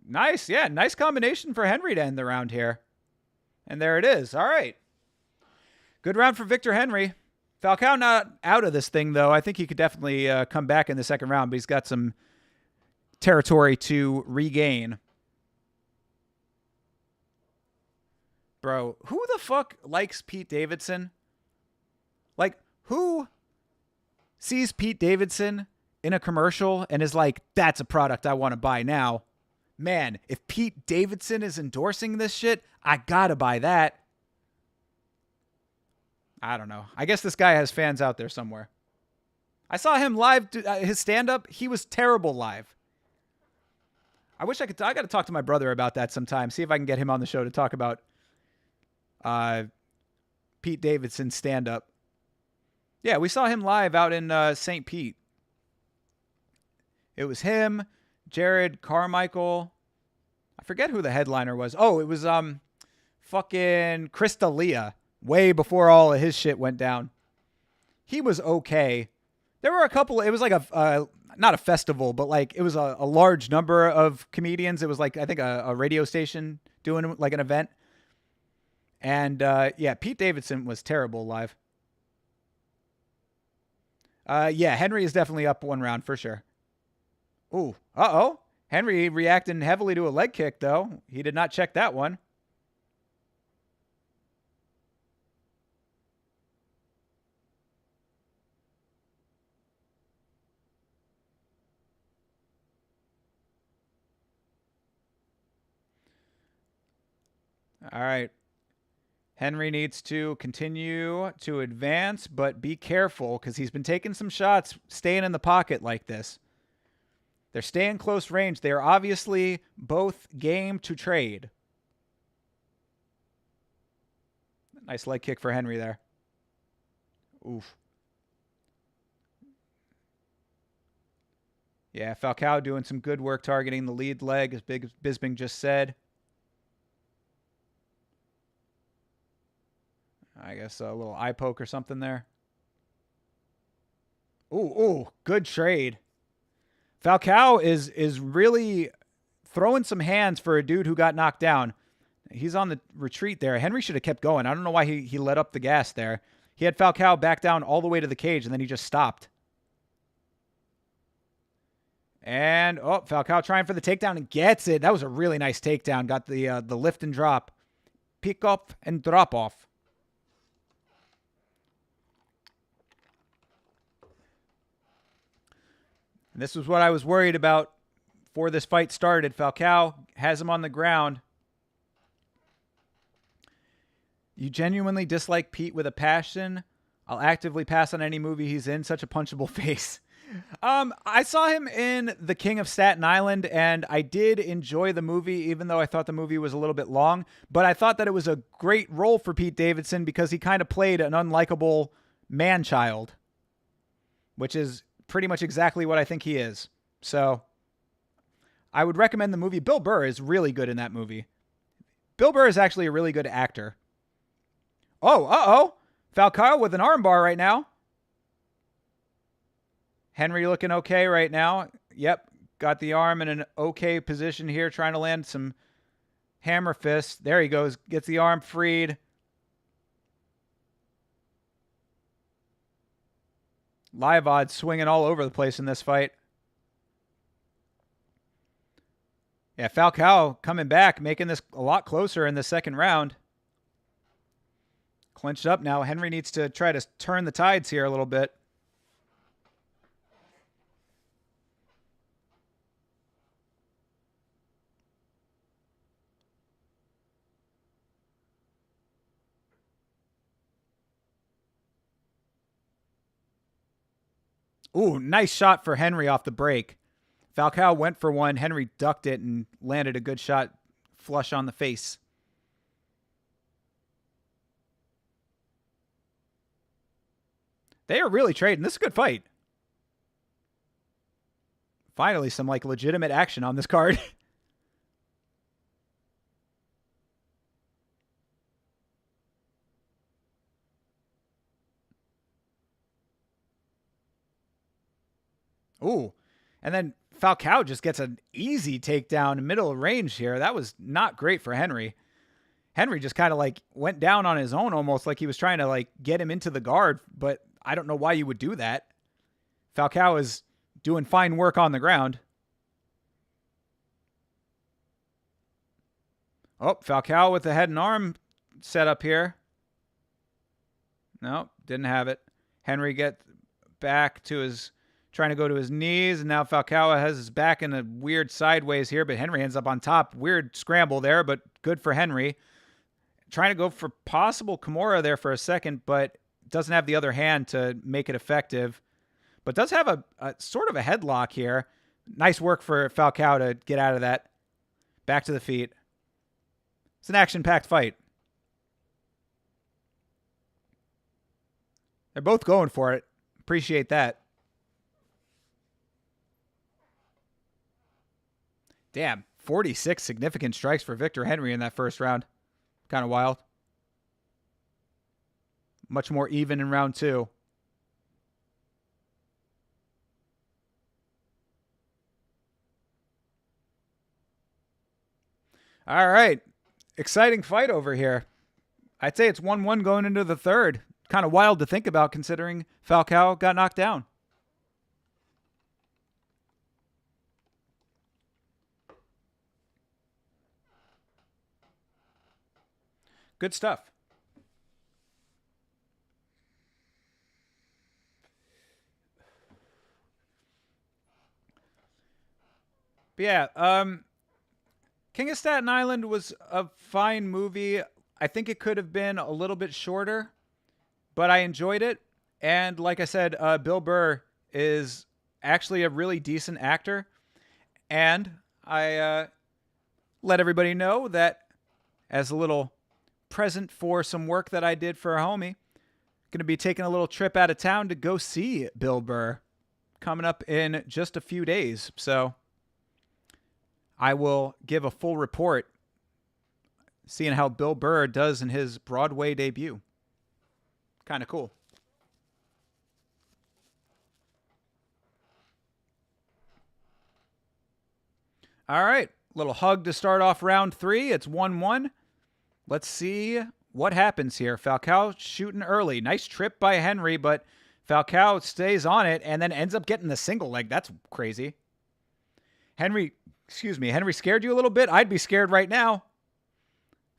nice. Yeah, nice combination for Henry to end the round here. And there it is. All right. Good round for Victor Henry. Falcao not out of this thing, though. I think he could definitely come back in the second round, but he's got some territory to regain. Bro, who the fuck likes Pete Davidson? Like, who sees Pete Davidson in a commercial and is like, that's a product I want to buy now? Man, if Pete Davidson is endorsing this shit, I gotta buy that. I don't know. I guess this guy has fans out there somewhere. I saw him live, his stand-up. He was terrible live. I wish I could. I got to talk to my brother about that sometime. See if I can get him on the show to talk about Pete Davidson's stand-up. Yeah, we saw him live out in St. Pete. It was him, Jared Carmichael. I forget who the headliner was. Oh, it was fucking Chris D'Elia. Way before all of his shit went down. He was okay. There were a couple. It was like a not a festival, but like it was a large number of comedians. It was like I think a radio station doing like an event. And yeah, Pete Davidson was terrible live. Yeah, Henry is definitely up one round for sure. Ooh, Henry reacting heavily to a leg kick, though. He did not check that one. All right. Henry needs to continue to advance, but be careful because he's been taking some shots, staying in the pocket like this. They're staying close range. They are obviously both game to trade. Nice leg kick for Henry there. Oof. Yeah, Falcao doing some good work targeting the lead leg, as Bisping just said. I guess a little eye poke or something there. Ooh, good trade. Falcao is really throwing some hands for a dude who got knocked down. He's on the retreat there. Henry should have kept going. I don't know why he let up the gas there. He had Falcao back down all the way to the cage, and then he just stopped. And, Falcao trying for the takedown and gets it. That was a really nice takedown. Got the lift and drop. Pick up and drop off. And this was what I was worried about before this fight started. Falcao has him on the ground. You genuinely dislike Pete with a passion. I'll actively pass on any movie he's in. Such a punchable face. I saw him in The King of Staten Island, and I did enjoy the movie, even though I thought the movie was a little bit long. But I thought that it was a great role for Pete Davidson because he kind of played an unlikable man-child, which is pretty much exactly what I think he is. So I would recommend the movie. Bill Burr is really good in that movie. Bill Burr is actually a really good actor. Falcao with an armbar right now. Henry looking okay right now. Yep, got the arm in an okay position here, trying to land some hammer fists. There he goes, gets the arm freed. All right, Henry needs to continue to advance, but be careful because he's been taking some shots, staying in the pocket like this. They're staying close range. They are obviously both game to trade. Live odds swinging all over the place in this fight. Yeah, Falcao coming back, making this a lot closer in the second round. Clinched up now. Henry needs to try to turn the tides here a little bit. Ooh, nice shot for Henry off the break. Falcao went for one. Henry ducked it and landed a good shot flush on the face. They are really trading. This is a good fight. Finally, some like legitimate action on this card. Ooh. And then Falcao just gets an easy takedown middle range here. That was not great for Henry. Henry just kind of like went down on his own, almost like he was trying to like get him into the guard, but I don't know why you would do that. Falcao is doing fine work on the ground. Oh, Falcao with the head and arm set up here. No, didn't have it. Henry get back to his, trying to go to his knees, and now Falcao has his back in a weird sideways here, but Henry ends up on top. Weird scramble there, but good for Henry. Trying to go for possible Kimura there for a second, but doesn't have the other hand to make it effective. But does have a sort of a headlock here. Nice work for Falcao to get out of that. Back to the feet. It's an action-packed fight. They're both going for it. Appreciate that. Damn, 46 significant strikes for Victor Henry in that first round. Kind of wild. Much more even in round two. All right. Exciting fight over here. I'd say it's 1-1 going into the third. Kind of wild to think about considering Falcao got knocked down. Good stuff. But yeah, King of Staten Island was a fine movie. I think it could have been a little bit shorter, but I enjoyed it. And like I said, Bill Burr is actually a really decent actor. And I let everybody know that as a little present for some work that I did for a homie, going to be taking a little trip out of town to go see Bill Burr coming up in just a few days. So I will give a full report seeing how Bill Burr does in his Broadway debut. Kind of cool. All right. Little hug to start off round three. It's 1-1. Let's see what happens here. Falcao shooting early. Nice trip by Henry, but Falcao stays on it and then ends up getting the single leg. That's crazy. Henry scared you a little bit? I'd be scared right now.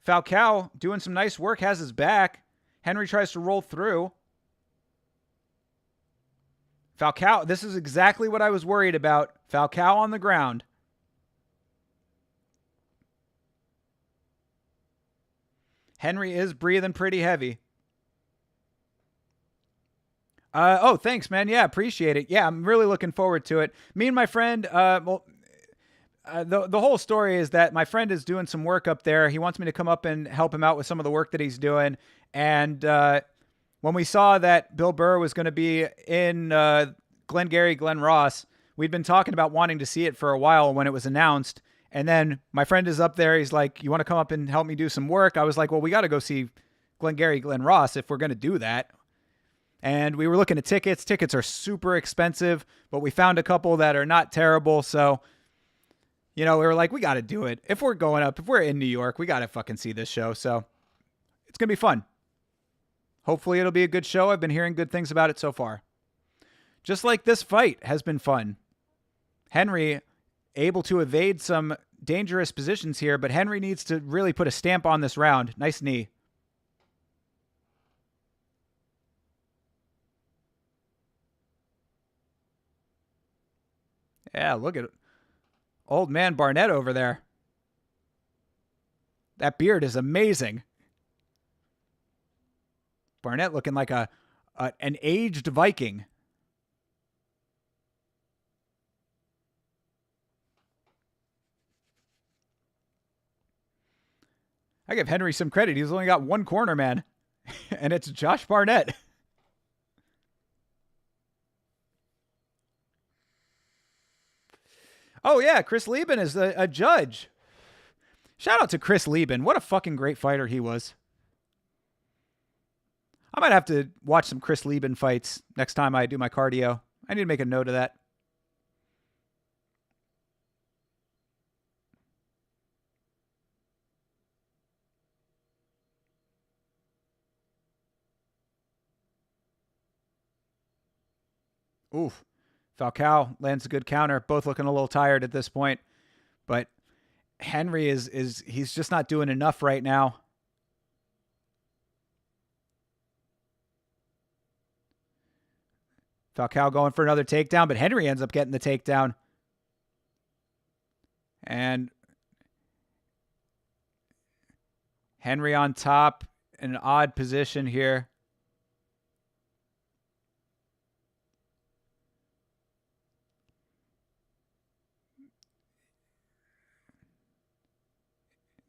Falcao doing some nice work, has his back. Henry tries to roll through. Falcao, this is exactly what I was worried about. Falcao on the ground. Henry is breathing pretty heavy. Oh, thanks, man. Yeah, appreciate it. Yeah, I'm really looking forward to it. Me and my friend, the whole story is that my friend is doing some work up there. He wants me to come up and help him out with some of the work that he's doing. And when we saw that Bill Burr was going to be in Glengarry Glen Ross, we'd been talking about wanting to see it for a while when it was announced. And then my friend is up there. He's like, you want to come up and help me do some work? I was like, well, we got to go see Glengarry Glen Ross if we're going to do that. And we were looking at tickets. Tickets are super expensive, but we found a couple that are not terrible. So, you know, we were like, we got to do it. If we're going up, if we're in New York, we got to fucking see this show. So it's going to be fun. Hopefully it'll be a good show. I've been hearing good things about it so far. Just like this fight has been fun. Henry able to evade some dangerous positions here, but Henry needs to really put a stamp on this round. Nice knee. Yeah, look at old man Barnett over there. That beard is amazing. Barnett looking like an aged Viking. I give Henry some credit. He's only got one corner man, and it's Josh Barnett. Oh, yeah, Chris Lieben is a judge. Shout out to Chris Lieben. What a fucking great fighter he was. I might have to watch some Chris Lieben fights next time I do my cardio. I need to make a note of that. Oof. Falcao lands a good counter. Both looking a little tired at this point. But Henry he's just not doing enough right now. Falcao going for another takedown, but Henry ends up getting the takedown. And Henry on top in an odd position here.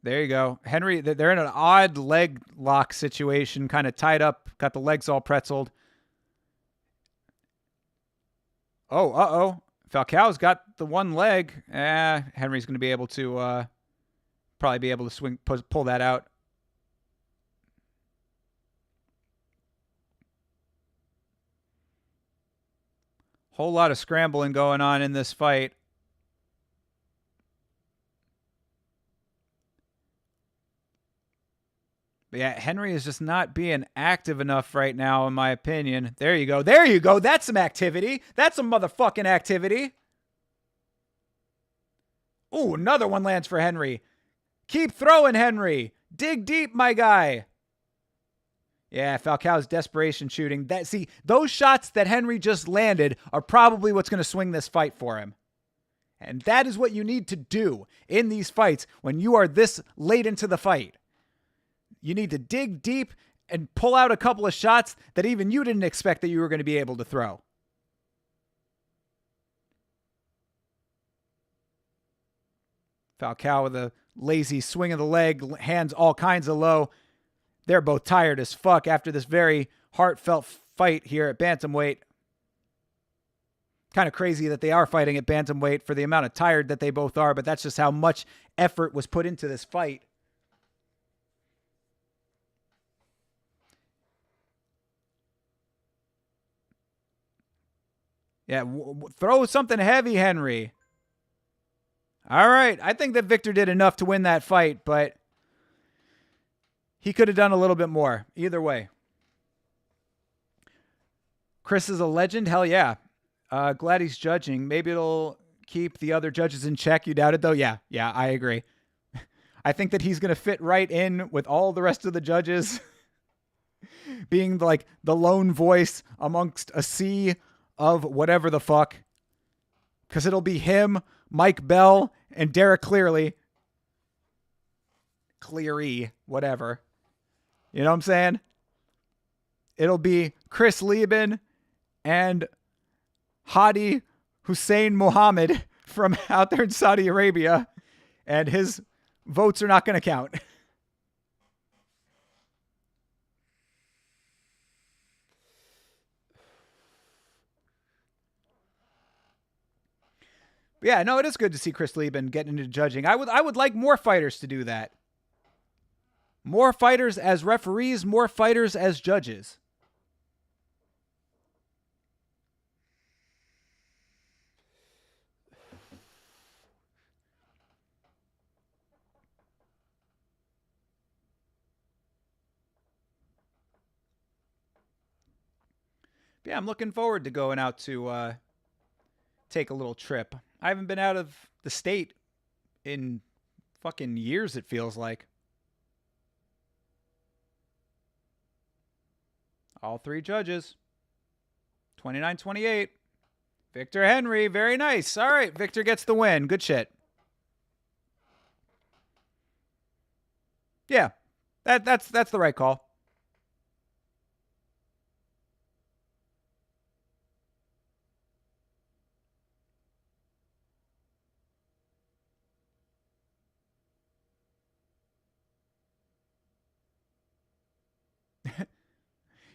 There you go. Henry, they're in an odd leg lock situation, kind of tied up, got the legs all pretzeled. Oh, uh-oh. Falcao's got the one leg. Henry's going to be able to probably be able to pull that out. Whole lot of scrambling going on in this fight. But yeah, Henry is just not being active enough right now, in my opinion. There you go. There you go. That's some activity. That's some motherfucking activity. Ooh, another one lands for Henry. Keep throwing, Henry. Dig deep, my guy. Yeah, Falcao's desperation shooting. See, those shots that Henry just landed are probably what's going to swing this fight for him. And that is what you need to do in these fights when you are this late into the fight. You need to dig deep and pull out a couple of shots that even you didn't expect that you were going to be able to throw. Falcao with a lazy swing of the leg, hands all kinds of low. They're both tired as fuck after this very heartfelt fight here at bantamweight. Kind of crazy that they are fighting at bantamweight for the amount of tired that they both are, but that's just how much effort was put into this fight. Yeah, throw something heavy, Henry. All right, I think that Victor did enough to win that fight, but he could have done a little bit more. Either way. Chris is a legend? Hell yeah. Glad he's judging. Maybe it'll keep the other judges in check. You doubt it, though? Yeah, I agree. I think that he's going to fit right in with all the rest of the judges. Being like the lone voice amongst a sea of whatever the fuck. Because it'll be him, Mike Bell, and Derek Cleary, whatever. You know what I'm saying? It'll be Chris Lieben and Hadi Hussein Mohammed from out there in Saudi Arabia, and his votes are not going to count. Yeah, no, it is good to see Chris Lieben getting into judging. I would like more fighters to do that. More fighters as referees, more fighters as judges. Yeah, I'm looking forward to going out to take a little trip. I haven't been out of the state in fucking years, it feels like. All three judges. 29-28. Victor Henry, very nice. All right, Victor gets the win. Good shit. Yeah, that's the right call.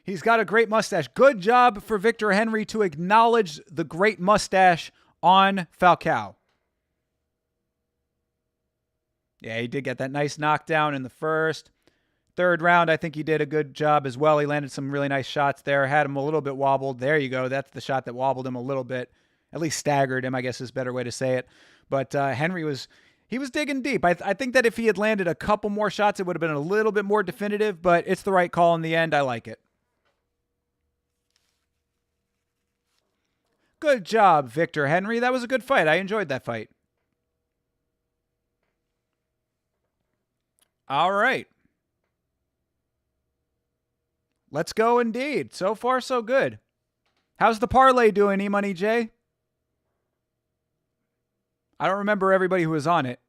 He's got a great mustache. Good job for Victor Henry to acknowledge the great mustache on Falcao. Yeah, he did get that nice knockdown in the first. Third round, I think he did a good job as well. He landed some really nice shots there. Had him a little bit wobbled. There you go. That's the shot that wobbled him a little bit. At least staggered him, I guess is a better way to say it. But Henry was digging deep. I think that if he had landed a couple more shots, it would have been a little bit more definitive, but it's the right call in the end. I like it. Good job, Victor Henry. That was a good fight. I enjoyed that fight. All right. Let's go indeed. So far, so good. How's the parlay doing, E-Money J? I don't remember everybody who was on it.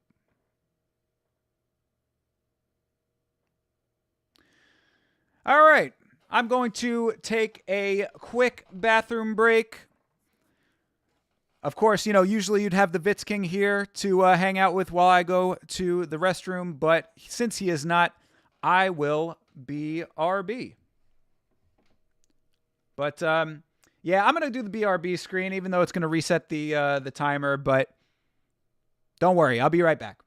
All right. I'm going to take a quick bathroom break. Of course, usually you'd have the Vitz King here to hang out with while I go to the restroom, but since he is not, I will BRB. But yeah, I'm going to do the BRB screen, even though it's going to reset the timer, but don't worry, I'll be right back.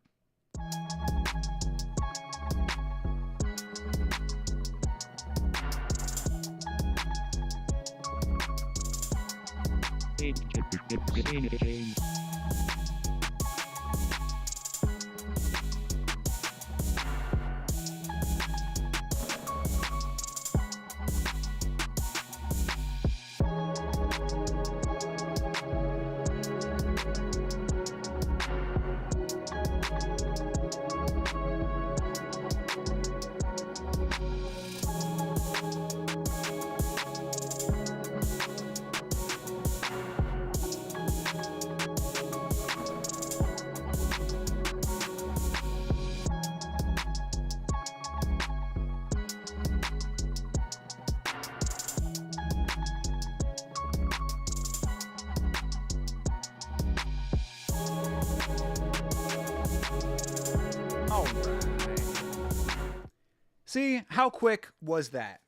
See, how quick was that?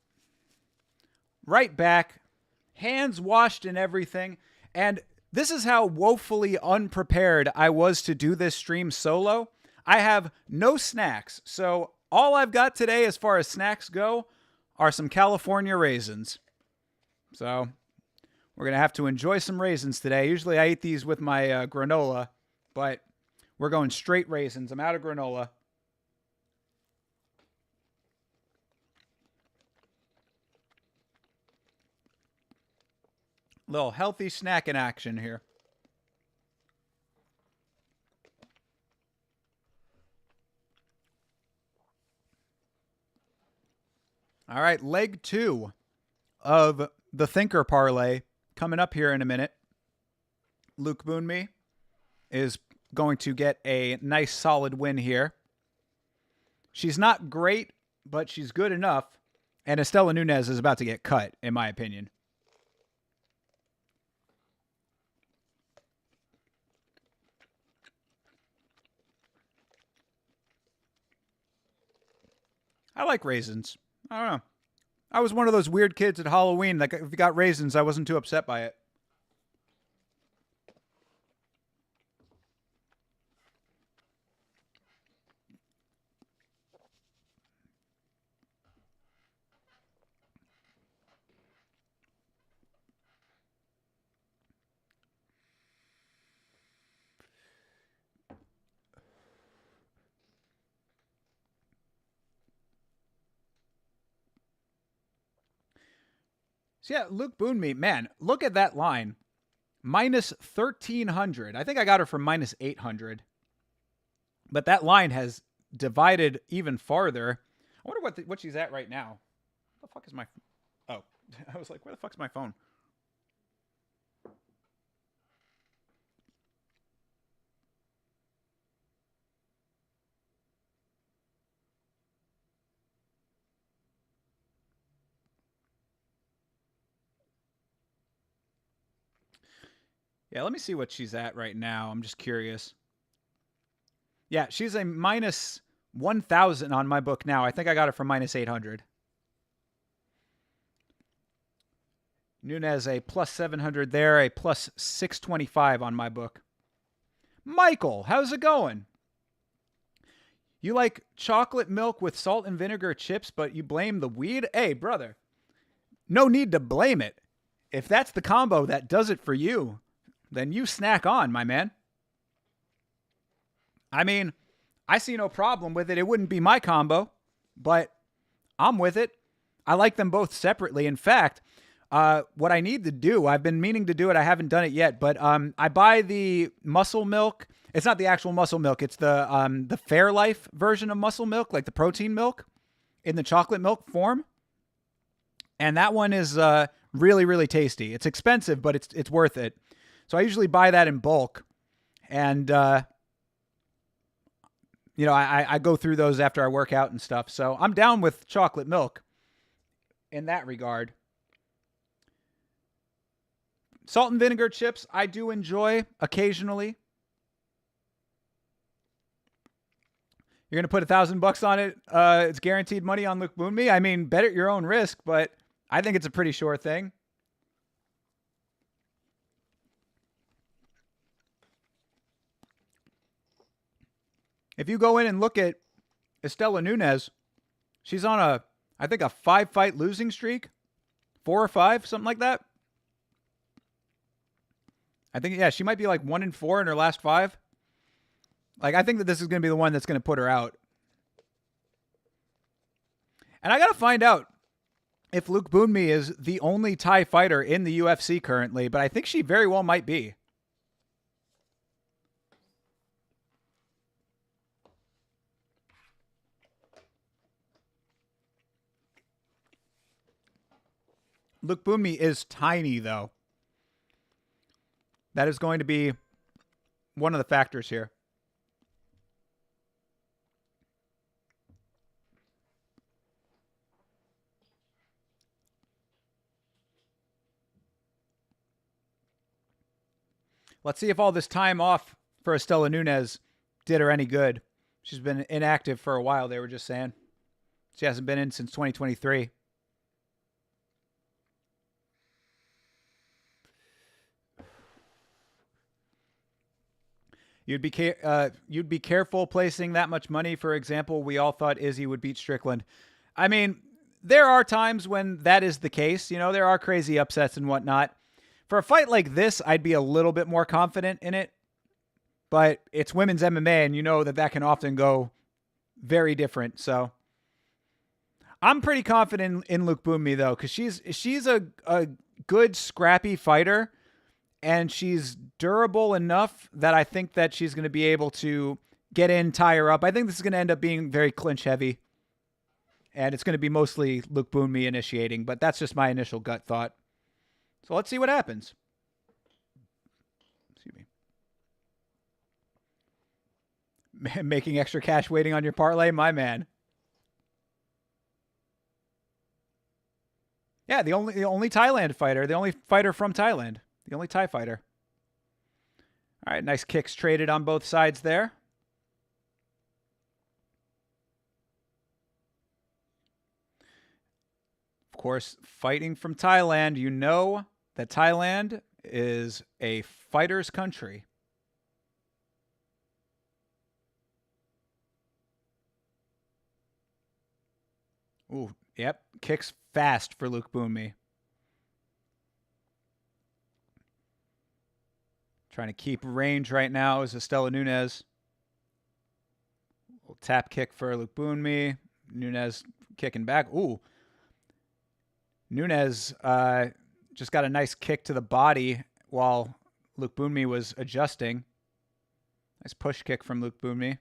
Right back, hands washed and everything. And this is how woefully unprepared I was to do this stream solo. I have no snacks. So all I've got today as far as snacks go are some California raisins. So we're going to have to enjoy some raisins today. Usually I eat these with my granola, but we're going straight raisins. I'm out of granola. Little healthy snack in action here. All right, leg 2 of the Thinker Parlay coming up here in a minute. Luke Boonme is going to get a nice solid win here. She's not great, but she's good enough. And Estela Nunez is about to get cut, in my opinion. I like raisins. I don't know. I was one of those weird kids at Halloween that if you got raisins, I wasn't too upset by it. So yeah, Luke Boonme, man, look at that line. Minus 1,300. I think I got her from minus 800. But that line has divided even farther. I wonder what she's at right now. What the fuck is my... Oh, I was like, where the fuck's my phone? Yeah, let me see what she's at right now. I'm just curious. Yeah, she's a minus 1,000 on my book now. I think I got it from minus 800. Nunes a plus 700 there, a plus 625 on my book. Michael, how's it going? You like chocolate milk with salt and vinegar chips, but you blame the weed? Hey, brother, no need to blame it. If that's the combo that does it for you, then you snack on, my man. I mean, I see no problem with it. It wouldn't be my combo, but I'm with it. I like them both separately. In fact, what I need to do, I've been meaning to do it. I haven't done it yet, but I buy the muscle milk. It's not the actual muscle milk. It's the Fairlife version of muscle milk, like the protein milk in the chocolate milk form. And that one is really, really tasty. It's expensive, but it's worth it. So I usually buy that in bulk. And, I go through those after I work out and stuff. So I'm down with chocolate milk in that regard. Salt and vinegar chips, I do enjoy occasionally. You're going to put $1,000 on it. It's guaranteed money on Luke Boonme. I mean, bet at your own risk, but I think it's a pretty sure thing. If you go in and look at Estela Nunes, she's on I think a 5-fight losing streak. 4 or 5, something like that. I think, yeah, she might be like 1-4 in her last 5. Like, I think that this is going to be the one that's going to put her out. And I got to find out if Luke Boonme is the only Thai fighter in the UFC currently, but I think she very well might be. Luke Boonme is tiny, though. That is going to be one of the factors here. Let's see if all this time off for Estela Nunes did her any good. She's been inactive for a while, they were just saying. She hasn't been in since 2023. You'd be careful placing that much money. For example, we all thought Izzy would beat Strickland. I mean, there are times when that is the case. You know, there are crazy upsets and whatnot. For a fight like this, I'd be a little bit more confident in it. But it's women's MMA, and you know that can often go very different. So I'm pretty confident in Luke Boonme, though, because she's a good, scrappy fighter. And she's durable enough that I think that she's going to be able to get in, tie her up. I think this is going to end up being very clinch heavy. And it's going to be mostly Luke Boonme initiating, but that's just my initial gut thought. So let's see what happens. Excuse me. Making extra cash waiting on your parlay, my man. Yeah, the only Thailand fighter, the only fighter from Thailand. The only Thai fighter. All right, nice kicks traded on both sides there. Of course, fighting from Thailand, you know that Thailand is a fighter's country. Ooh, yep, kicks fast for Luke Boonme. Trying to keep range right now is Estela Nunes. Little tap kick for Luke Boonme. Nunes kicking back. Ooh. Nunes just got a nice kick to the body while Luke Bunmi was adjusting. Nice push kick from Luke Bunmi.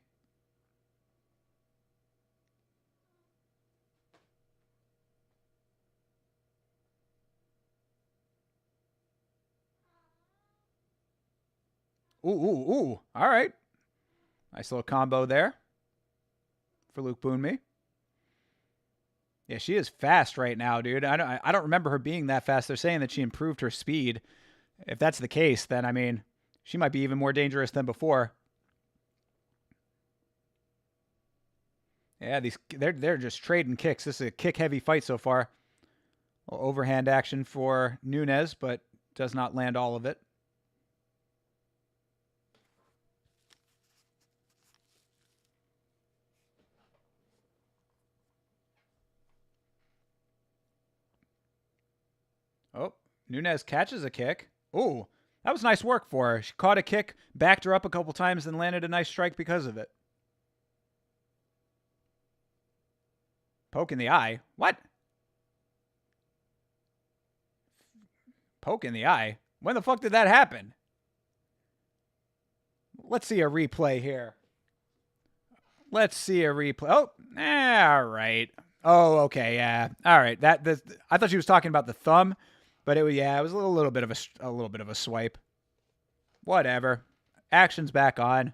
Ooh. All right. Nice little combo there for Luke Bunmi. Yeah, she is fast right now, dude. I don't remember her being that fast. They're saying that she improved her speed. If that's the case, then, I mean, she might be even more dangerous than before. Yeah, they're just trading kicks. This is a kick-heavy fight so far. Overhand action for Nunes, but does not land all of it. Oh, Nunes catches a kick. Ooh, that was nice work for her. She caught a kick, backed her up a couple times, and landed a nice strike because of it. Poke in the eye? What? Poke in the eye? When the fuck did that happen? Let's see a replay here. Let's see a replay. Oh, all right. Oh, okay, yeah. All right. I thought she was talking about the thumb, but it was a little bit of a swipe. Whatever. Action's back on.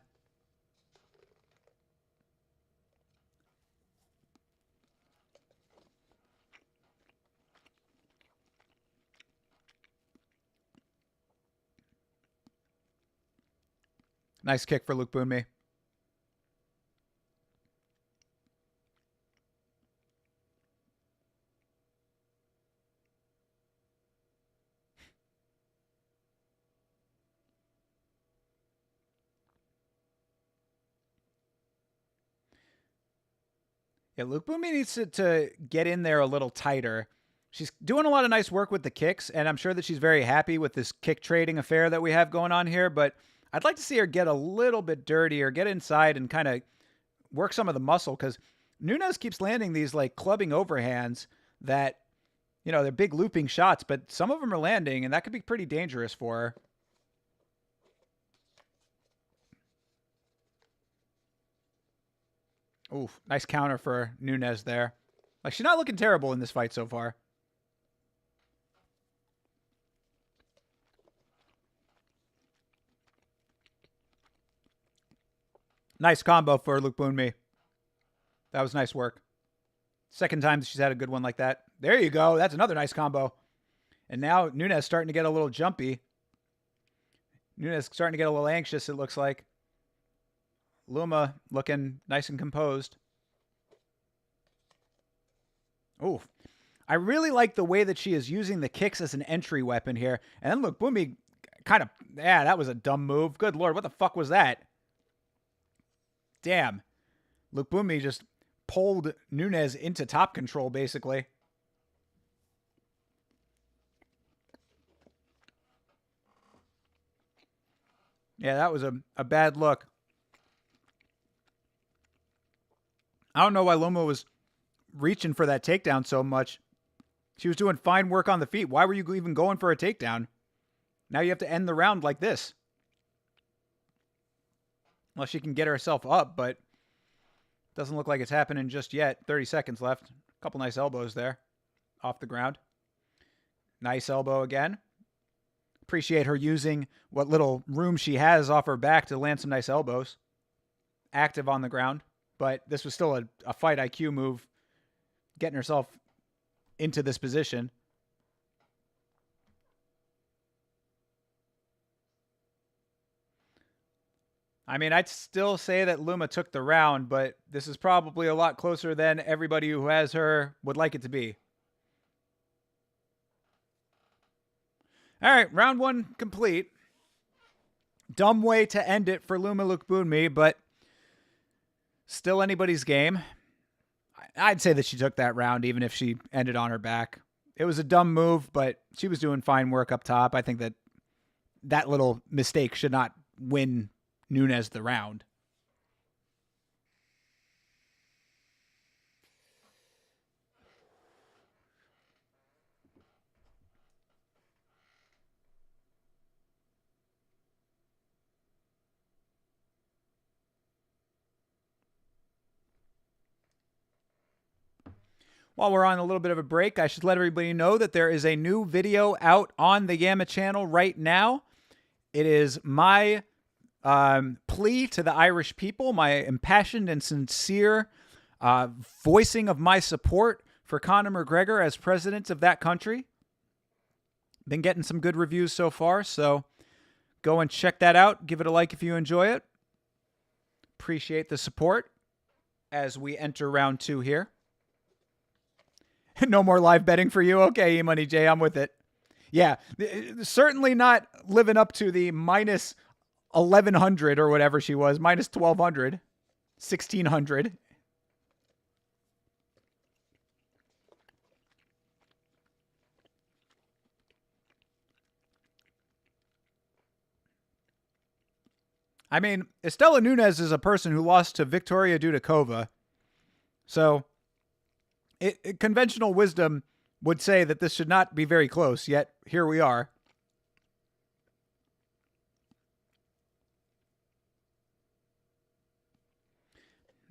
Nice kick for Luke Bunmi. Yeah, Luke Bunmi needs to get in there a little tighter. She's doing a lot of nice work with the kicks, and I'm sure that she's very happy with this kick trading affair that we have going on here, but I'd like to see her get a little bit dirtier, get inside and kind of work some of the muscle, because Nunes keeps landing these like clubbing overhands that, you know, they're big looping shots, but some of them are landing, and that could be pretty dangerous for her. Oof, nice counter for Nunes there. Like, she's not looking terrible in this fight so far. Nice combo for Luke Bunmi. That was nice work. Second time she's had a good one like that. There you go. That's another nice combo. And now Nunes starting to get a little jumpy. Nunes starting to get a little anxious, it looks like. Luma looking nice and composed. Ooh. I really like the way that she is using the kicks as an entry weapon here. And then look, Bunmi kind of, yeah, that was a dumb move. Good Lord, what the fuck was that? Damn. Luke Bunmi just pulled Nunes into top control, basically. Yeah, that was a bad look. I don't know why Loma was reaching for that takedown so much. She was doing fine work on the feet. Why were you even going for a takedown? Now you have to end the round like this. Unless she can get herself up, but doesn't look like it's happening just yet. 30 seconds left. A couple nice elbows there off the ground. Nice elbow again. Appreciate her using what little room she has off her back to land some nice elbows. Active on the ground, but this was still a fight IQ move, getting herself into this position. I mean, I'd still say that Luma took the round, but this is probably a lot closer than everybody who has her would like it to be. All right, round one complete. Dumb way to end it for Luma Luke Bunmi, but still anybody's game. I'd say that she took that round, even if she ended on her back. It was a dumb move, but she was doing fine work up top. I think that that little mistake should not win Nunes the round. While we're on a little bit of a break, I should let everybody know that there is a new video out on the Emmett channel right now. It is my plea to the Irish people, my impassioned and sincere voicing of my support for Conor McGregor as president of that country. Been getting some good reviews so far, so go and check that out. Give it a like if you enjoy it. Appreciate the support as we enter round 2 here. No more live betting for you? Okay, E-Money J, I'm with it. Yeah, certainly not living up to the minus 1,100 or whatever she was, minus 1,200, 1,600. I mean, Estela Nunes is a person who lost to Victoria Dudakova. So, conventional wisdom would say that this should not be very close, yet here we are.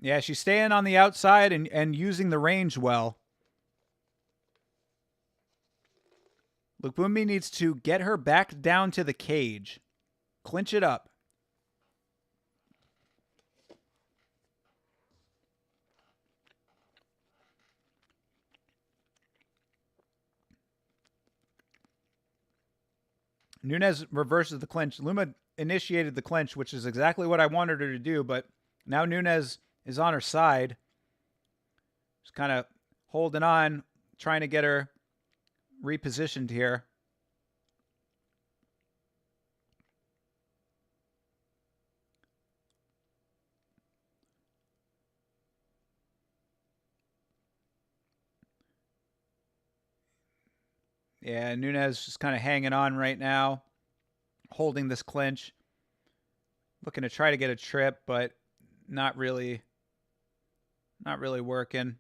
Yeah, she's staying on the outside and using the range well. Lukbunmi needs to get her back down to the cage. Clinch it up. Nunes reverses the clinch. Luma initiated the clinch, which is exactly what I wanted her to do, but now Nunes is on her side. Just kind of holding on, trying to get her repositioned here. Yeah, Nunes just kind of hanging on right now, holding this clinch. Looking to try to get a trip, but not really working.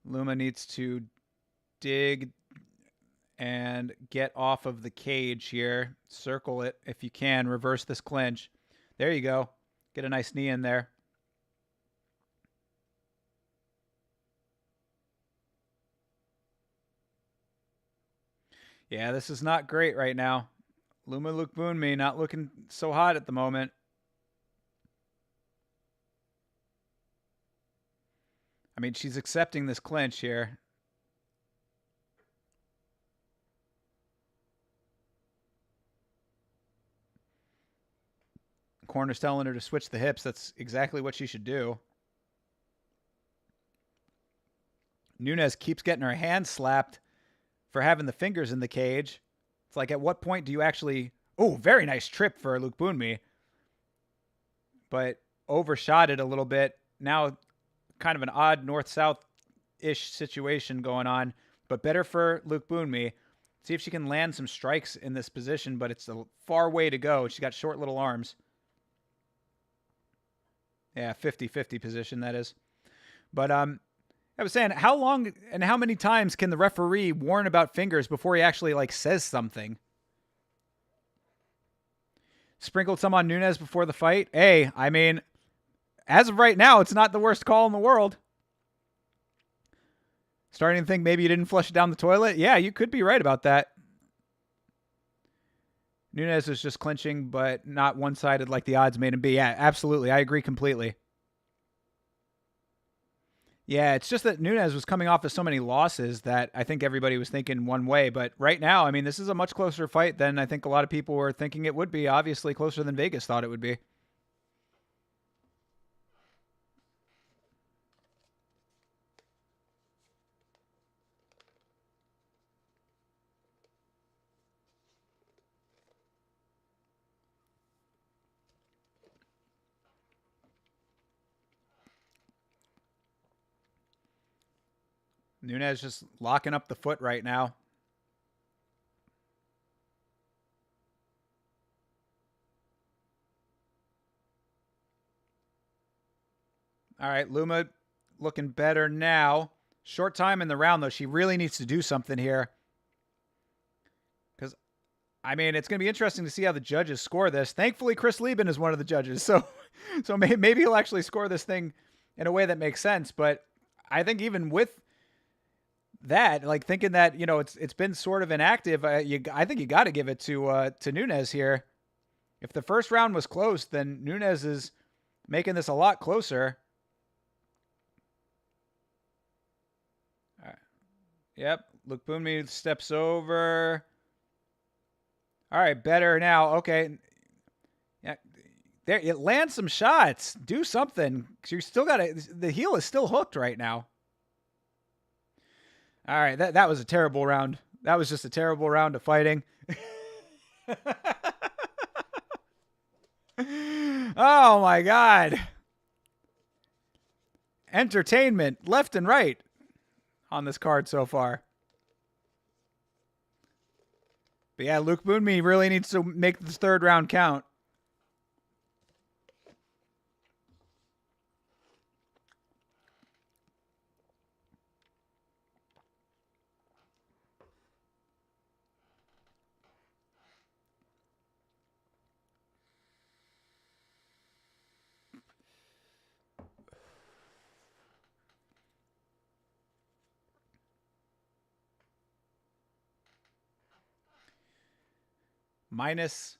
Luma needs to dig and get off of the cage here. Circle it if you can. Reverse this clinch. There you go. Get a nice knee in there. Yeah, this is not great right now. Luma Lukbunmi not looking so hot at the moment. I mean, she's accepting this clinch here. Corner's telling her to switch the hips. That's exactly what she should do. Nunes keeps getting her hand slapped for having the fingers in the cage. It's like, at what point do you actually... Oh, very nice trip for Lukbunmi. But overshot it a little bit. Now, kind of an odd north-south-ish situation going on. But better for Lukbunmi. See if she can land some strikes in this position, but it's a far way to go. She's got short little arms. Yeah, 50-50 position, that is. But I was saying, how long and how many times can the referee warn about fingers before he actually, like, says something? Sprinkled some on Nunes before the fight. Hey, I mean, as of right now, it's not the worst call in the world. Starting to think maybe you didn't flush it down the toilet? Yeah, you could be right about that. Nunes is just clinching, but not one-sided like the odds made him be. Yeah, absolutely. I agree completely. Yeah, it's just that Nunes was coming off of so many losses that I think everybody was thinking one way. But right now, I mean, this is a much closer fight than I think a lot of people were thinking it would be. Obviously, closer than Vegas thought it would be. Nunes just locking up the foot right now. All right, Luma looking better now. Short time in the round, though. She really needs to do something here. Because, I mean, it's going to be interesting to see how the judges score this. Thankfully, Chris Lieben is one of the judges. So maybe he'll actually score this thing in a way that makes sense. But I think even with that, like thinking that, you know, it's been sort of inactive, I think you got to give it to Nunes here. If the first round was close, then Nunes is making this a lot closer. All right. Yep, Luke Boonmi steps over. All right, better now. Okay. Yeah, there it lands some shots. Do something. You still got it. The heel is still hooked right now. All right, that was a terrible round. That was just a terrible round of fighting. Oh my god. Entertainment left and right on this card so far. But yeah, Luke Boonmi really needs to make this third round count. Minus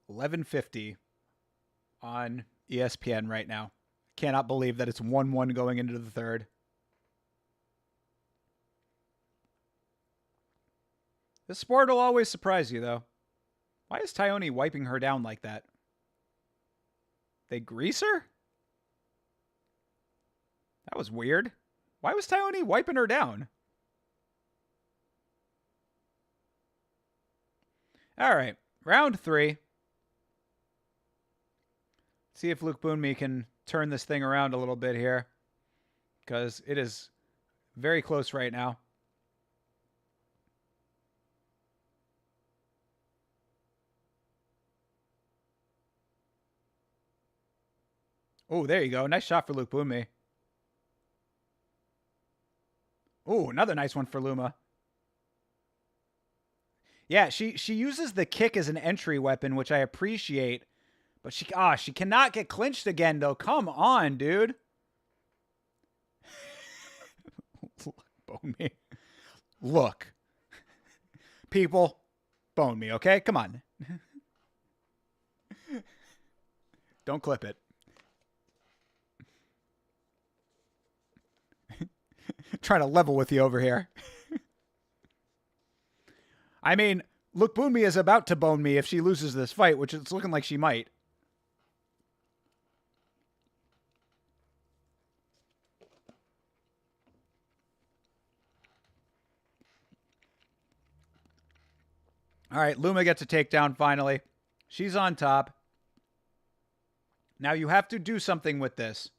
1150 on ESPN right now. Cannot believe that it's 1-1 going into the third. This sport will always surprise you, though. Why is Tyone wiping her down like that? They grease her? That was weird. Why was Tyone wiping her down? All right, round 3. See if Luke Boonmi can turn this thing around a little bit here, because it is very close right now. Oh, there you go. Nice shot for Luke Boonmi. Oh, another nice one for Luma. Yeah, she uses the kick as an entry weapon, which I appreciate. But she cannot get clinched again, though. Come on, dude. Bone me. Look. People, bone me, okay? Come on. Don't clip it. Trying to level with you over here. I mean, Luke Boonmi is about to bone me if she loses this fight, which it's looking like she might. All right, Luma gets a takedown finally. She's on top. Now you have to do something with this.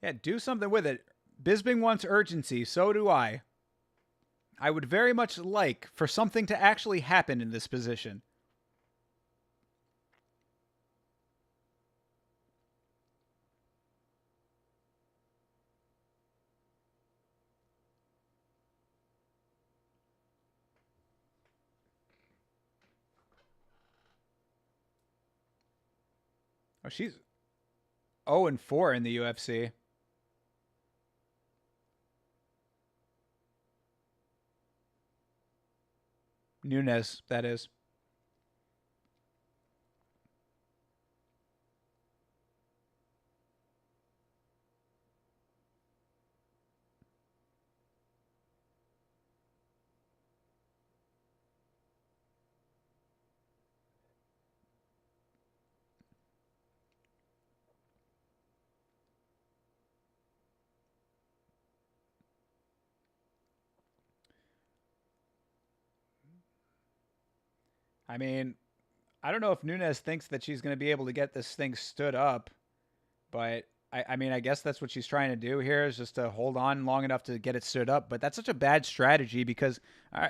Yeah, do something with it. Bisping wants urgency, so do I. I would very much like for something to actually happen in this position. Oh, she's 0-4 in the UFC. Nunes, that is. I mean, I don't know if Nunes thinks that she's going to be able to get this thing stood up, but I mean, I guess that's what she's trying to do here is just to hold on long enough to get it stood up. But that's such a bad strategy because,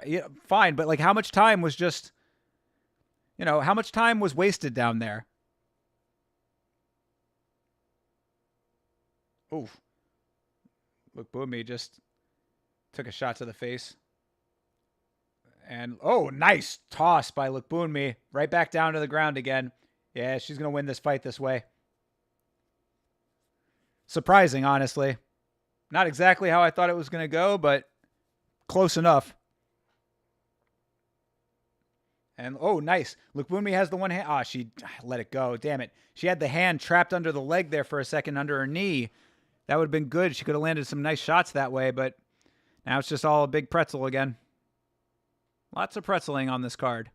yeah, fine, but like how much time was just, how much time was wasted down there? Oof. Look, Boonmi just took a shot to the face. And, oh, nice toss by Lukbunmi. Right back down to the ground again. Yeah, she's going to win this fight this way. Surprising, honestly. Not exactly how I thought it was going to go, but close enough. And, oh, nice. Lukbunmi has the one hand. Ah, she let it go. Damn it. She had the hand trapped under the leg there for a second under her knee. That would have been good. She could have landed some nice shots that way, but now it's just all a big pretzel again. Lots of pretzeling on this card.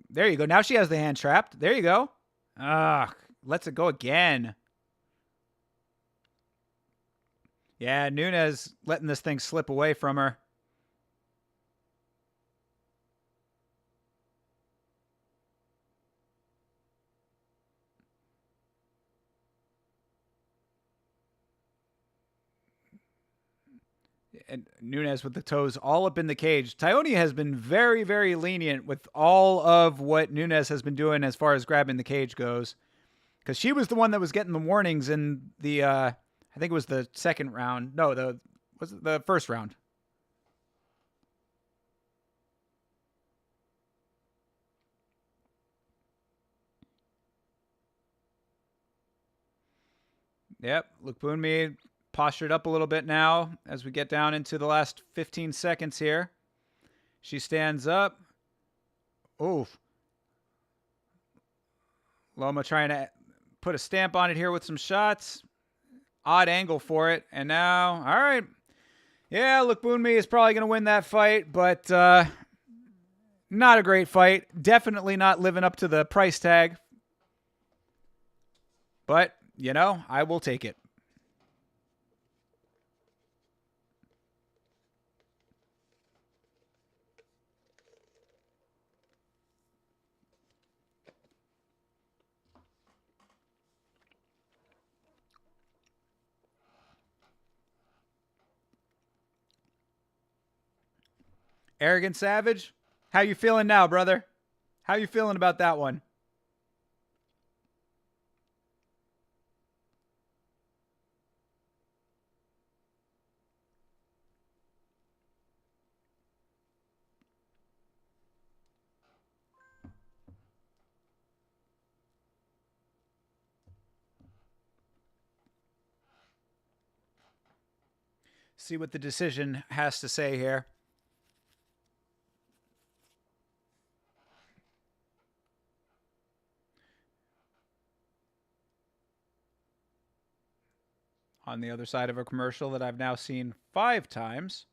There you go. Now she has the hand trapped. There you go. Ah, lets it go again. Yeah, Nunes letting this thing slip away from her. And Nunes with the toes all up in the cage. Taione has been very, very lenient with all of what Nunes has been doing as far as grabbing the cage goes. Because she was the one that was getting the warnings in the, I think it was the second round. No, was it the first round? Yep, Lukbunmi postured up a little bit now as we get down into the last 15 seconds here. She stands up. Oof. Loma trying to put a stamp on it here with some shots. Odd angle for it. And now, all right. Yeah, Lukbunmi is probably going to win that fight, but not a great fight. Definitely not living up to the price tag. But, you know, I will take it. Arrogant Savage, how you feeling now, brother? How you feeling about that one? See what the decision has to say here. On the other side of a commercial that I've now seen 5 times.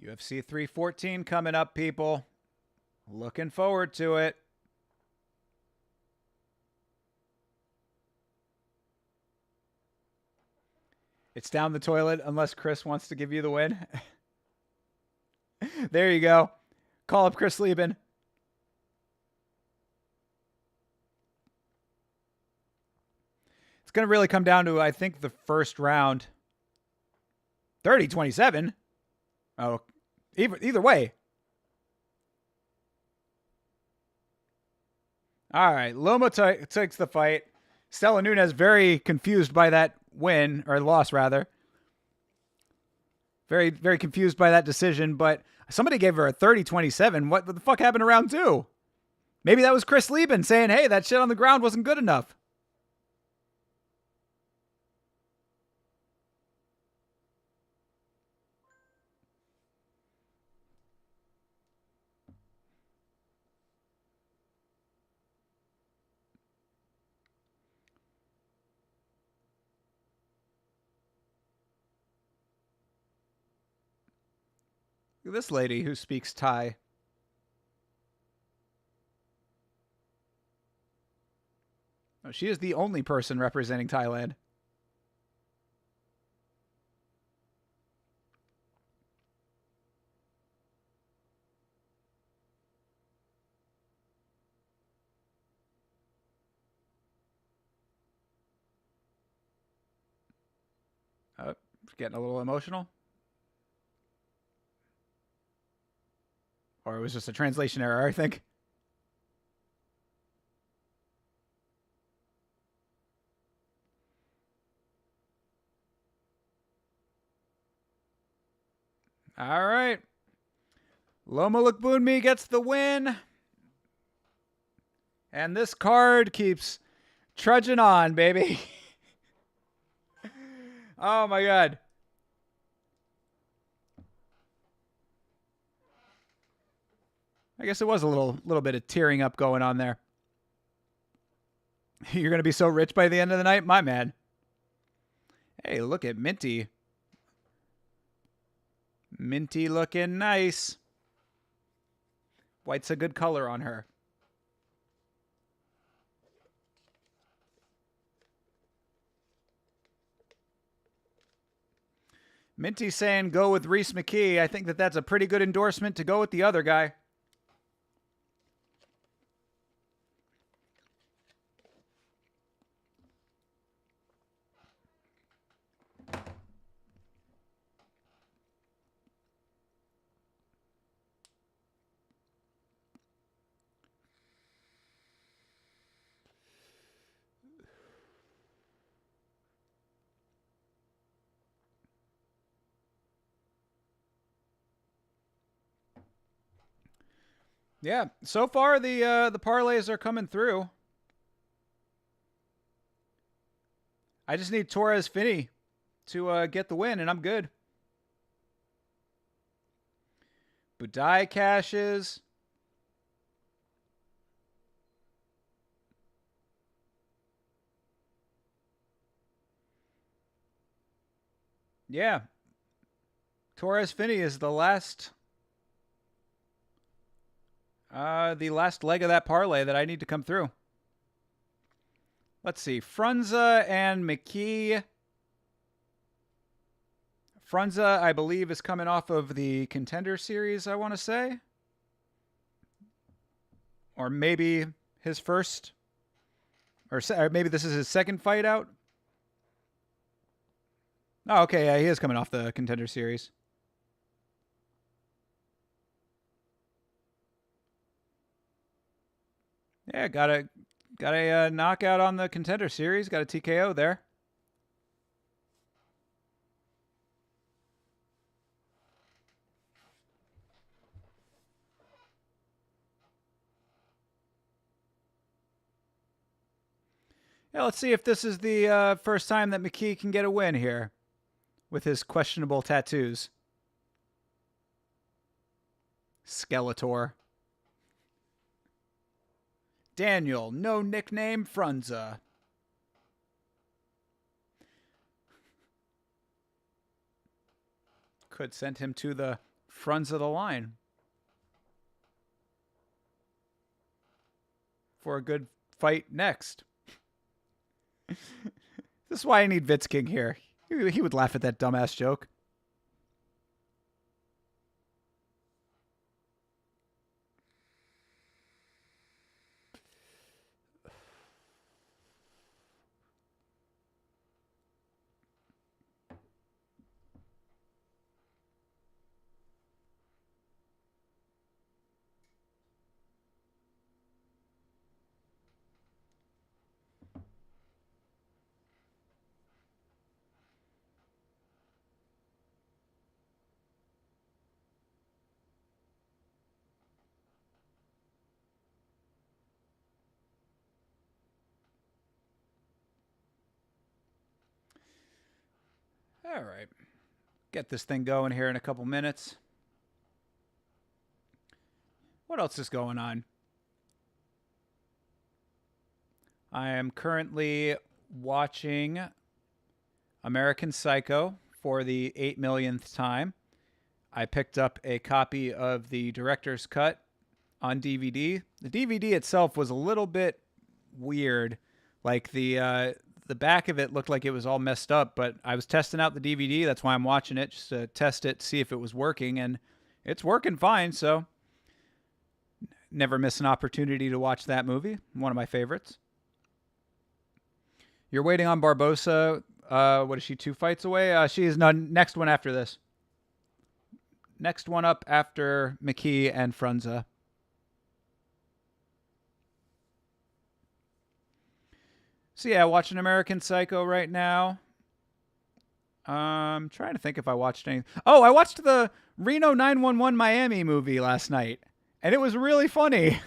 UFC 314 coming up, people. Looking forward to it. It's down the toilet unless Chris wants to give you the win. There you go. Call up Chris Lieben. It's going to really come down to, I think, the first round. 30-27. Oh, either way. All right, Loma takes the fight. Stella Nunes very confused by that win, or loss rather. Very, very confused by that decision, but somebody gave her a 30-27. What the fuck happened to round 2? Maybe that was Chris Lieben saying, hey, that shit on the ground wasn't good enough. Look at this lady who speaks Thai. Oh, she is the only person representing Thailand. getting a little emotional. Or it was just a translation error, I think. All right. Loma Lookboonmee gets the win. And this card keeps trudging on, baby. Oh, my God. I guess it was a little bit of tearing up going on there. You're going to be so rich by the end of the night? My man. Hey, look at Minty. Minty looking nice. White's a good color on her. Minty saying go with Reese McKee. I think that's a pretty good endorsement to go with the other guy. Yeah, so far the parlays are coming through. I just need Torres Finney to get the win, and I'm good. Budai cashes. Yeah. Torres Finney is the last leg of that parlay that I need to come through. Let's see. Frunza and McKee. Frunza, I believe, is coming off of the Contender Series, I want to say. Or maybe his first. Or maybe this is his second fight out. Oh, okay. Yeah, he is coming off the Contender Series. Yeah, got a knockout on the Contender Series. Got a TKO there. Yeah, let's see if this is the first time that McKee can get a win here with his questionable tattoos. Skeletor. Daniel, no nickname, Frunza. Could send him to the fronts of the line for a good fight next. This is why I need Vitz King here. He would laugh at that dumbass joke. All right. Get this thing going here in a couple minutes. What else is going on? I am currently watching American Psycho for the 8 millionth time. I picked up a copy of the director's cut on DVD. The DVD itself was a little bit weird. Like the back of it looked like it was all messed up, but I was testing out the DVD. That's why I'm watching it, just to test it, see if it was working, and it's working fine, so never miss an opportunity to watch that movie. One of my favorites. You're waiting on Barbosa. What is she, 2 fights away? She is next one after this. Next one up after McKee and Frunze. So yeah, watching American Psycho right now. I'm trying to think if I watched anything. Oh, I watched the Reno 911 Miami movie last night, and it was really funny.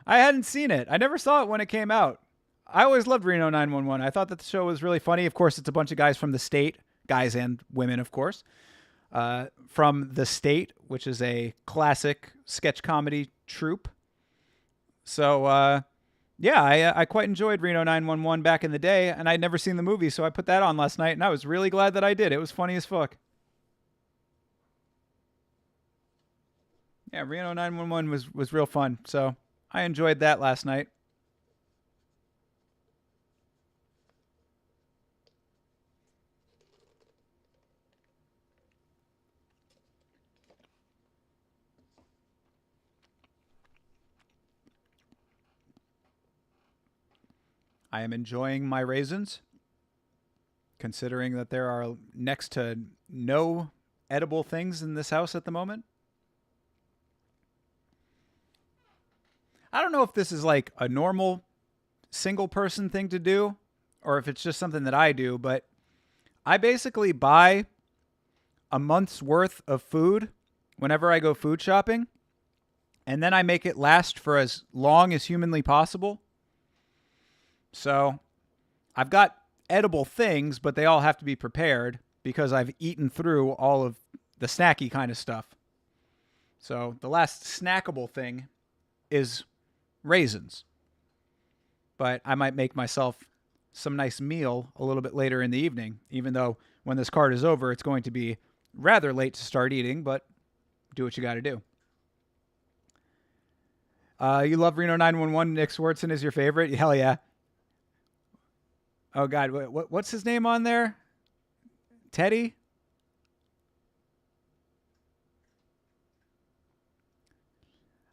I hadn't seen it. I never saw it when it came out. I always loved Reno 911. I thought that the show was really funny. Of course, it's a bunch of guys from the state, guys and women, of course, from the state, which is a classic sketch comedy troupe. So, yeah, I quite enjoyed Reno 911 back in the day, and I'd never seen the movie, so I put that on last night, and I was really glad that I did. It was funny as fuck. Yeah, Reno 911 was real fun, so I enjoyed that last night. I am enjoying my raisins, considering that there are next to no edible things in this house at the moment. I don't know if this is like a normal single person thing to do or if it's just something that I do, but I basically buy a month's worth of food whenever I go food shopping, and then I make it last for as long as humanly possible. So I've got edible things, but they all have to be prepared because I've eaten through all of the snacky kind of stuff. So the last snackable thing is raisins. But I might make myself some nice meal a little bit later in the evening, even though when this card is over, it's going to be rather late to start eating, but do what you got to do. You love Reno 911. Nick Swartzen is your favorite. Hell yeah. Oh, God. What's his name on there? Teddy?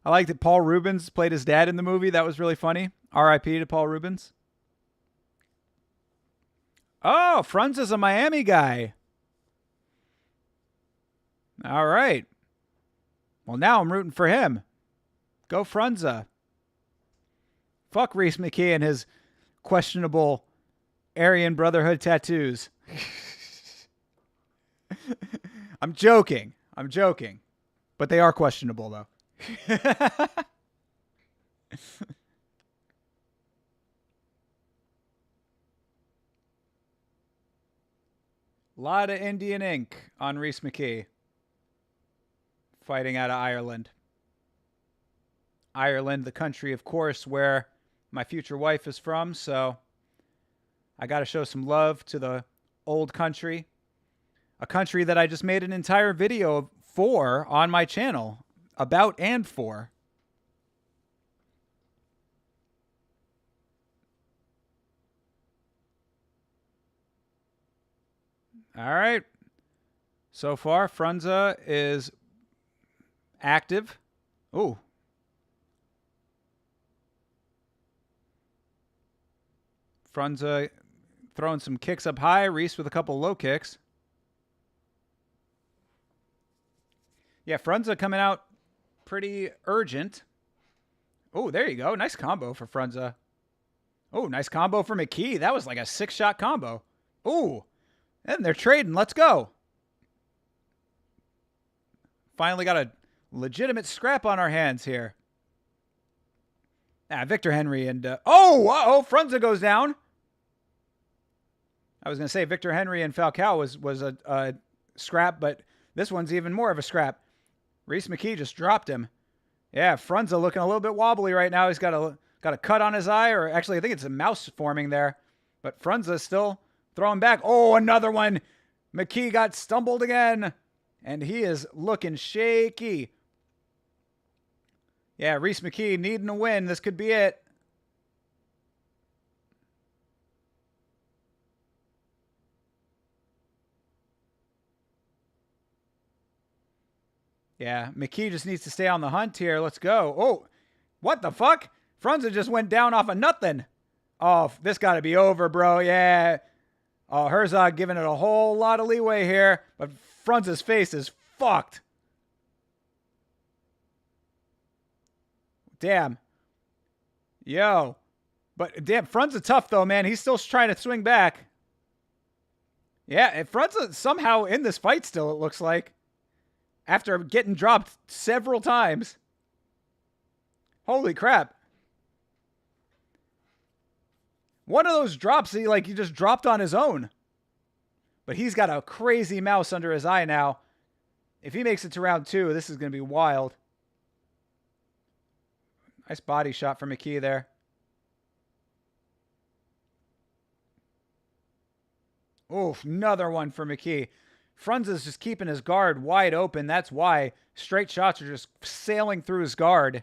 I like that Paul Rubens played his dad in the movie. That was really funny. R.I.P. to Paul Rubens. Oh, Frunze is a Miami guy. All right. Well, now I'm rooting for him. Go Frunze. Fuck Reese McKee and his questionable Aryan Brotherhood tattoos. I'm joking. But they are questionable, though. A lot of Indian ink on Reese McKee. Fighting out of Ireland. Ireland, the country, of course, where my future wife is from, so I got to show some love to the old country. A country that I just made an entire video for on my channel. About and for. All right. So far, Frunze is active. Ooh. Frunze throwing some kicks up high. Reese with a couple low kicks. Yeah, Frunze coming out pretty urgent. Oh, there you go. Nice combo for Frunze. Oh, nice combo for McKee. That was like a 6-shot combo. Ooh. And they're trading. Let's go. Finally got a legitimate scrap on our hands here. Victor Henry and... Frunze goes down. I was going to say Victor Henry and Falcao was a scrap, but this one's even more of a scrap. Reese McKee just dropped him. Yeah, Frunze looking a little bit wobbly right now. He's got a cut on his eye, or actually I think it's a mouse forming there. But Frunze still throwing back. Oh, another one. McKee got stumbled again. And he is looking shaky. Yeah, Reese McKee needing a win. This could be it. Yeah, McKee just needs to stay on the hunt here. Let's go. Oh, what the fuck? Frunze just went down off of nothing. Oh, this got to be over, bro. Yeah. Oh, Herzog giving it a whole lot of leeway here, but Frunze's face is fucked. Damn. Yo. But damn, Frunze tough though, man. He's still trying to swing back. Yeah, Frunze somehow in this fight still, it looks like. After getting dropped several times. Holy crap. One of those drops, he just dropped on his own. But he's got a crazy mouse under his eye now. If he makes it to round 2, this is going to be wild. Nice body shot from McKee there. Oof, another one for McKee. Frunze's just keeping his guard wide open. That's why straight shots are just sailing through his guard.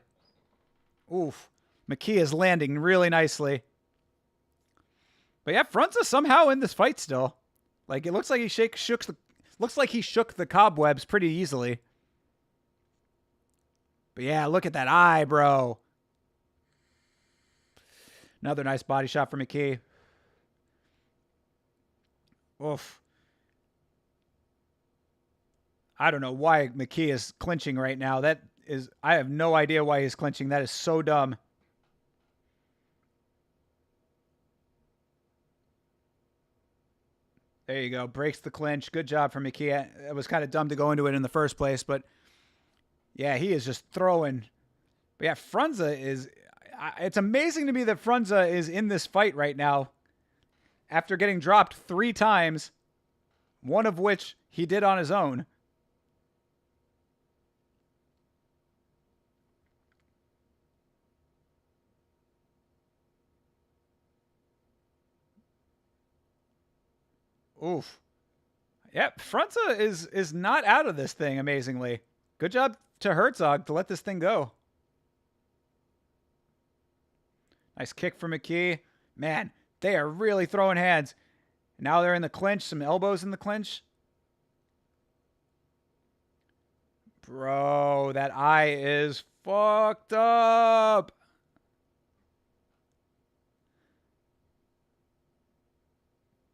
Oof. McKee is landing really nicely. But yeah, Frunze somehow in this fight still. Like, it looks like he shook the cobwebs pretty easily. But yeah, look at that eye, bro. Another nice body shot for McKee. Oof. I don't know why McKee is clinching right now. I have no idea why he's clinching. That is so dumb. There you go. Breaks the clinch. Good job from McKee. It was kind of dumb to go into it in the first place, but yeah, he is just throwing. But yeah, Frunze is... It's amazing to me that Frunze is in this fight right now after getting dropped 3 times, one of which he did on his own. Oof. Yep, Frunze is not out of this thing, amazingly. Good job to Herzog to let this thing go. Nice kick from McKee. Man, they are really throwing hands. Now they're in the clinch. Some elbows in the clinch. Bro, that eye is fucked up.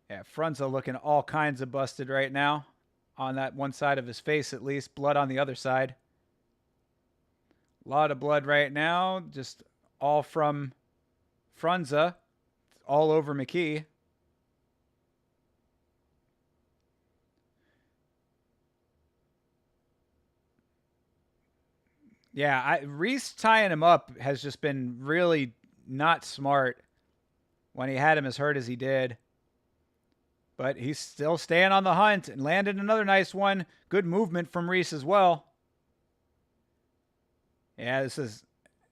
Yeah, Frunze looking all kinds of busted right now. On that one side of his face, at least. Blood on the other side. A lot of blood right now. Just all from Frunze. All over McKee. Yeah, Reese tying him up has just been really not smart when he had him as hurt as he did. But he's still staying on the hunt and landed another nice one. Good movement from Reese as well. Yeah, this is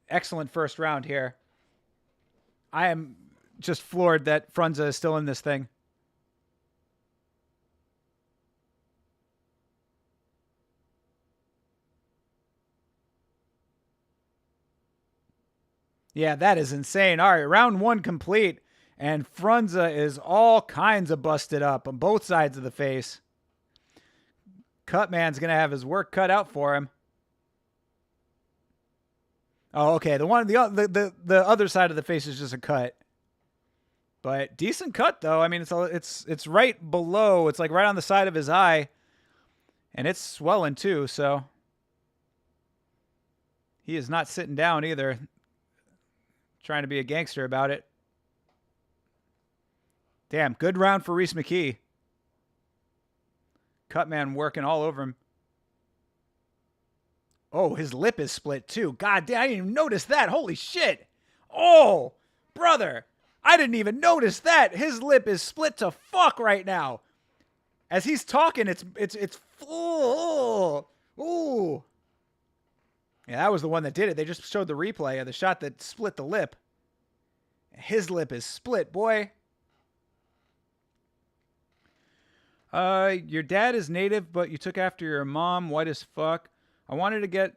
excellent first round here. I am just floored that Frunze is still in this thing. Yeah, that is insane. All right, round 1 complete. And Frunze is all kinds of busted up on both sides of the face. Cutman's going to have his work cut out for him. Oh, okay. The other side of the face is just a cut. But decent cut though. I mean, it's right below. It's like right on the side of his eye. And it's swelling too, so he is not sitting down either. Trying to be a gangster about it. Damn, good round for Reese McKee. Cutman working all over him. Oh, his lip is split too. God damn, I didn't even notice that. Holy shit. Oh, brother. I didn't even notice that. His lip is split to fuck right now. As he's talking, it's oh, ooh. Yeah, that was the one that did it. They just showed the replay of the shot that split the lip. His lip is split, boy. Your dad is native, but you took after your mom. White as fuck. I wanted to get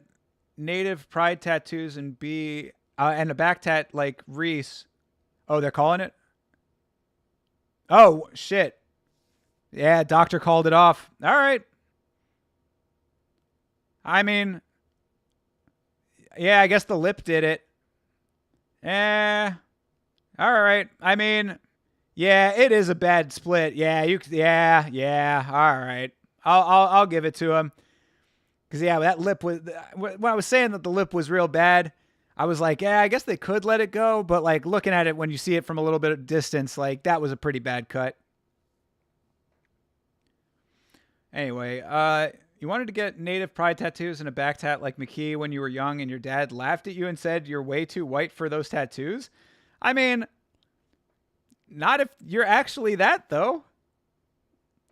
native pride tattoos and be and a back tat like Reese. Oh, they're calling it? Oh, shit. Yeah, doctor called it off. All right. I mean, yeah, I guess the lip did it. All right. I mean, Yeah, it is a bad split. Yeah, yeah. All right, I'll give it to him because yeah, that lip was when I was saying that the lip was real bad. I was like, yeah, I guess they could let it go, but like looking at it when you see it from a little bit of distance, like that was a pretty bad cut. Anyway, you wanted to get native pride tattoos and a back tat like McKee when you were young, and your dad laughed at you and said you're way too white for those tattoos. I mean, not if you're actually that, though.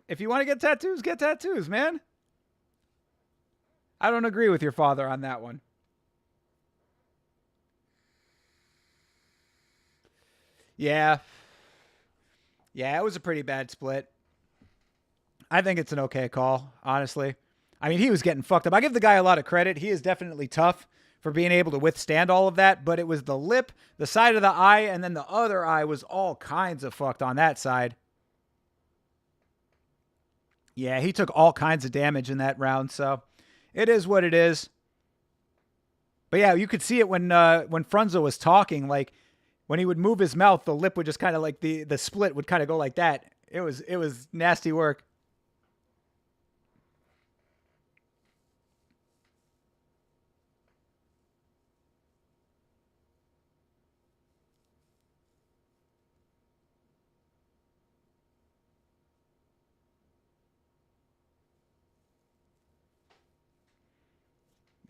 If you want to get tattoos, man. I don't agree with your father on that one. Yeah. Yeah, it was a pretty bad split. I think it's an okay call, honestly. I mean, he was getting fucked up. I give the guy a lot of credit. He is definitely tough for being able to withstand all of that, but it was the lip, the side of the eye, and then the other eye was all kinds of fucked on that side. Yeah, he took all kinds of damage in that round, so it is what it is. But yeah, you could see it when Frunzo was talking, like when he would move his mouth, the lip would just kind of like the split would kind of go like that. It was nasty work.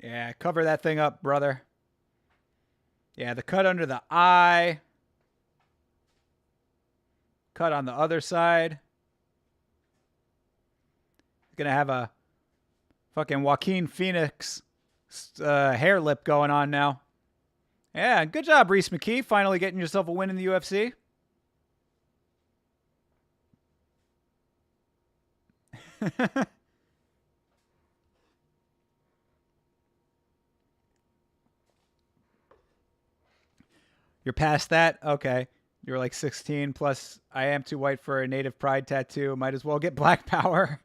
Yeah, cover that thing up, brother. Yeah, the cut under the eye. Cut on the other side. Gonna have a fucking Joaquin Phoenix hair lip going on now. Yeah, good job, Reese McKee. Finally getting yourself a win in the UFC. You're past that? Okay. You're like 16 plus I am too white for a native pride tattoo. Might as well get black power.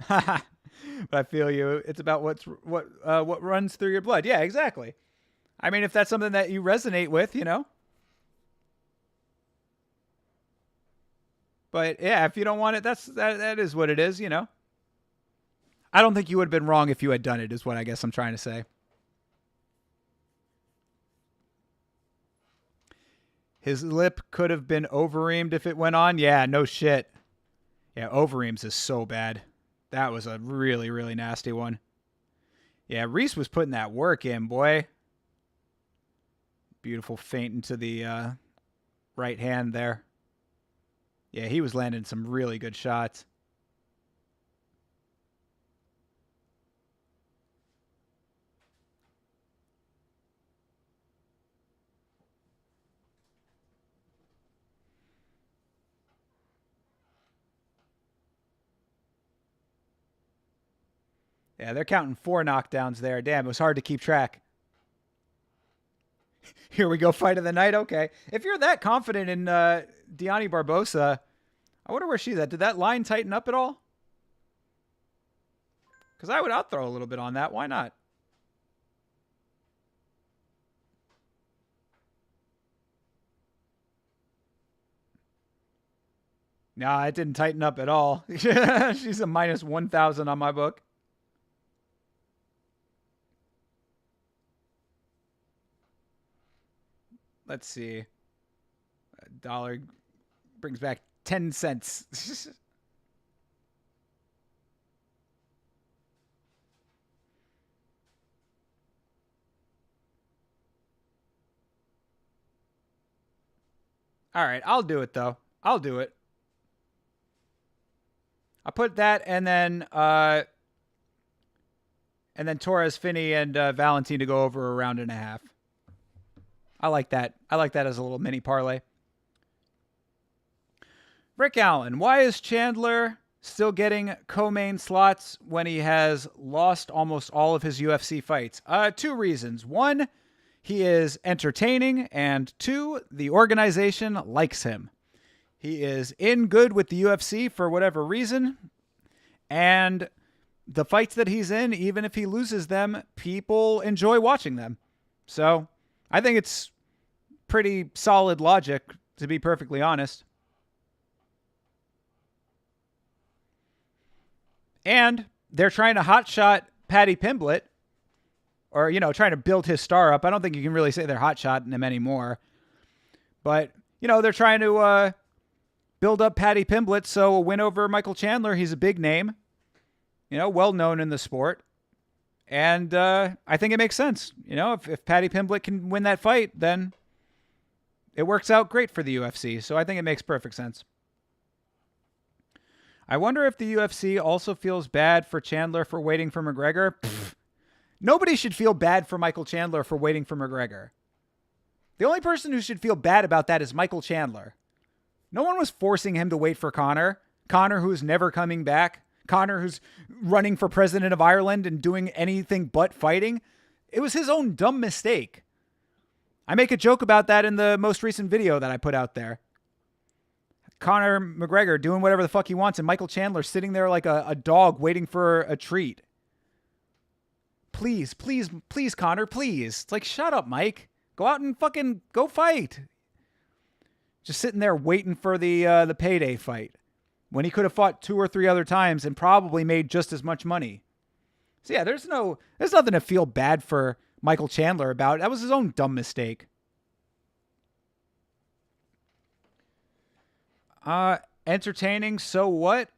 But I feel you. It's about what runs through your blood. Yeah, exactly. I mean, if that's something that you resonate with, you know. But yeah, if you don't want it, that is what it is, you know. I don't think you would have been wrong if you had done it, is what I guess I'm trying to say. His lip could have been overeemed if it went on. Yeah, no shit. Yeah, overeems is so bad. That was a really, really nasty one. Yeah, Reese was putting that work in, boy. Beautiful feint into the right hand there. Yeah, he was landing some really good shots. Yeah, they're counting 4 knockdowns there. Damn, it was hard to keep track. Here we go, fight of the night. Okay. If you're that confident in Diani Barbosa, I wonder where she's at. Did that line tighten up at all? Because I would out throw a little bit on that. Why not? Nah, it didn't tighten up at all. She's a minus 1,000 on my book. Let's see. A dollar brings back 10 cents. All right, I'll do it though. I'll do it. I put that and then Torres, Finney, and Valentine to go over a round and a half. I like that. I like that as a little mini parlay. Rick Allen, why is Chandler still getting co-main slots when he has lost almost all of his UFC fights? 2 reasons. 1, he is entertaining, and 2, the organization likes him. He is in good with the UFC for whatever reason, and the fights that he's in, even if he loses them, people enjoy watching them. So I think it's pretty solid logic, to be perfectly honest. And they're trying to hotshot Paddy Pimblett, or, trying to build his star up. I don't think you can really say they're hotshotting him anymore. But, they're trying to build up Paddy Pimblett, so a win over Michael Chandler, he's a big name, well known in the sport. And I think it makes sense. If Paddy Pimblett can win that fight, then it works out great for the UFC. So I think it makes perfect sense. I wonder if the UFC also feels bad for Chandler for waiting for McGregor. Nobody should feel bad for Michael Chandler for waiting for McGregor. The only person who should feel bad about that is Michael Chandler. No one was forcing him to wait for Conor. Conor, who's never coming back. Conor, who's running for president of Ireland and doing anything but fighting. It was his own dumb mistake. I make a joke about that in the most recent video that I put out there. Conor McGregor doing whatever the fuck he wants, and Michael Chandler sitting there like a dog waiting for a treat. Please, please, please, Conor, please. It's like, shut up, Mike. Go out and fucking go fight. Just sitting there waiting for the payday fight when he could have fought 2 or 3 other times and probably made just as much money. So yeah, there's nothing to feel bad for Michael Chandler about. That was his own dumb mistake. Entertaining, so what?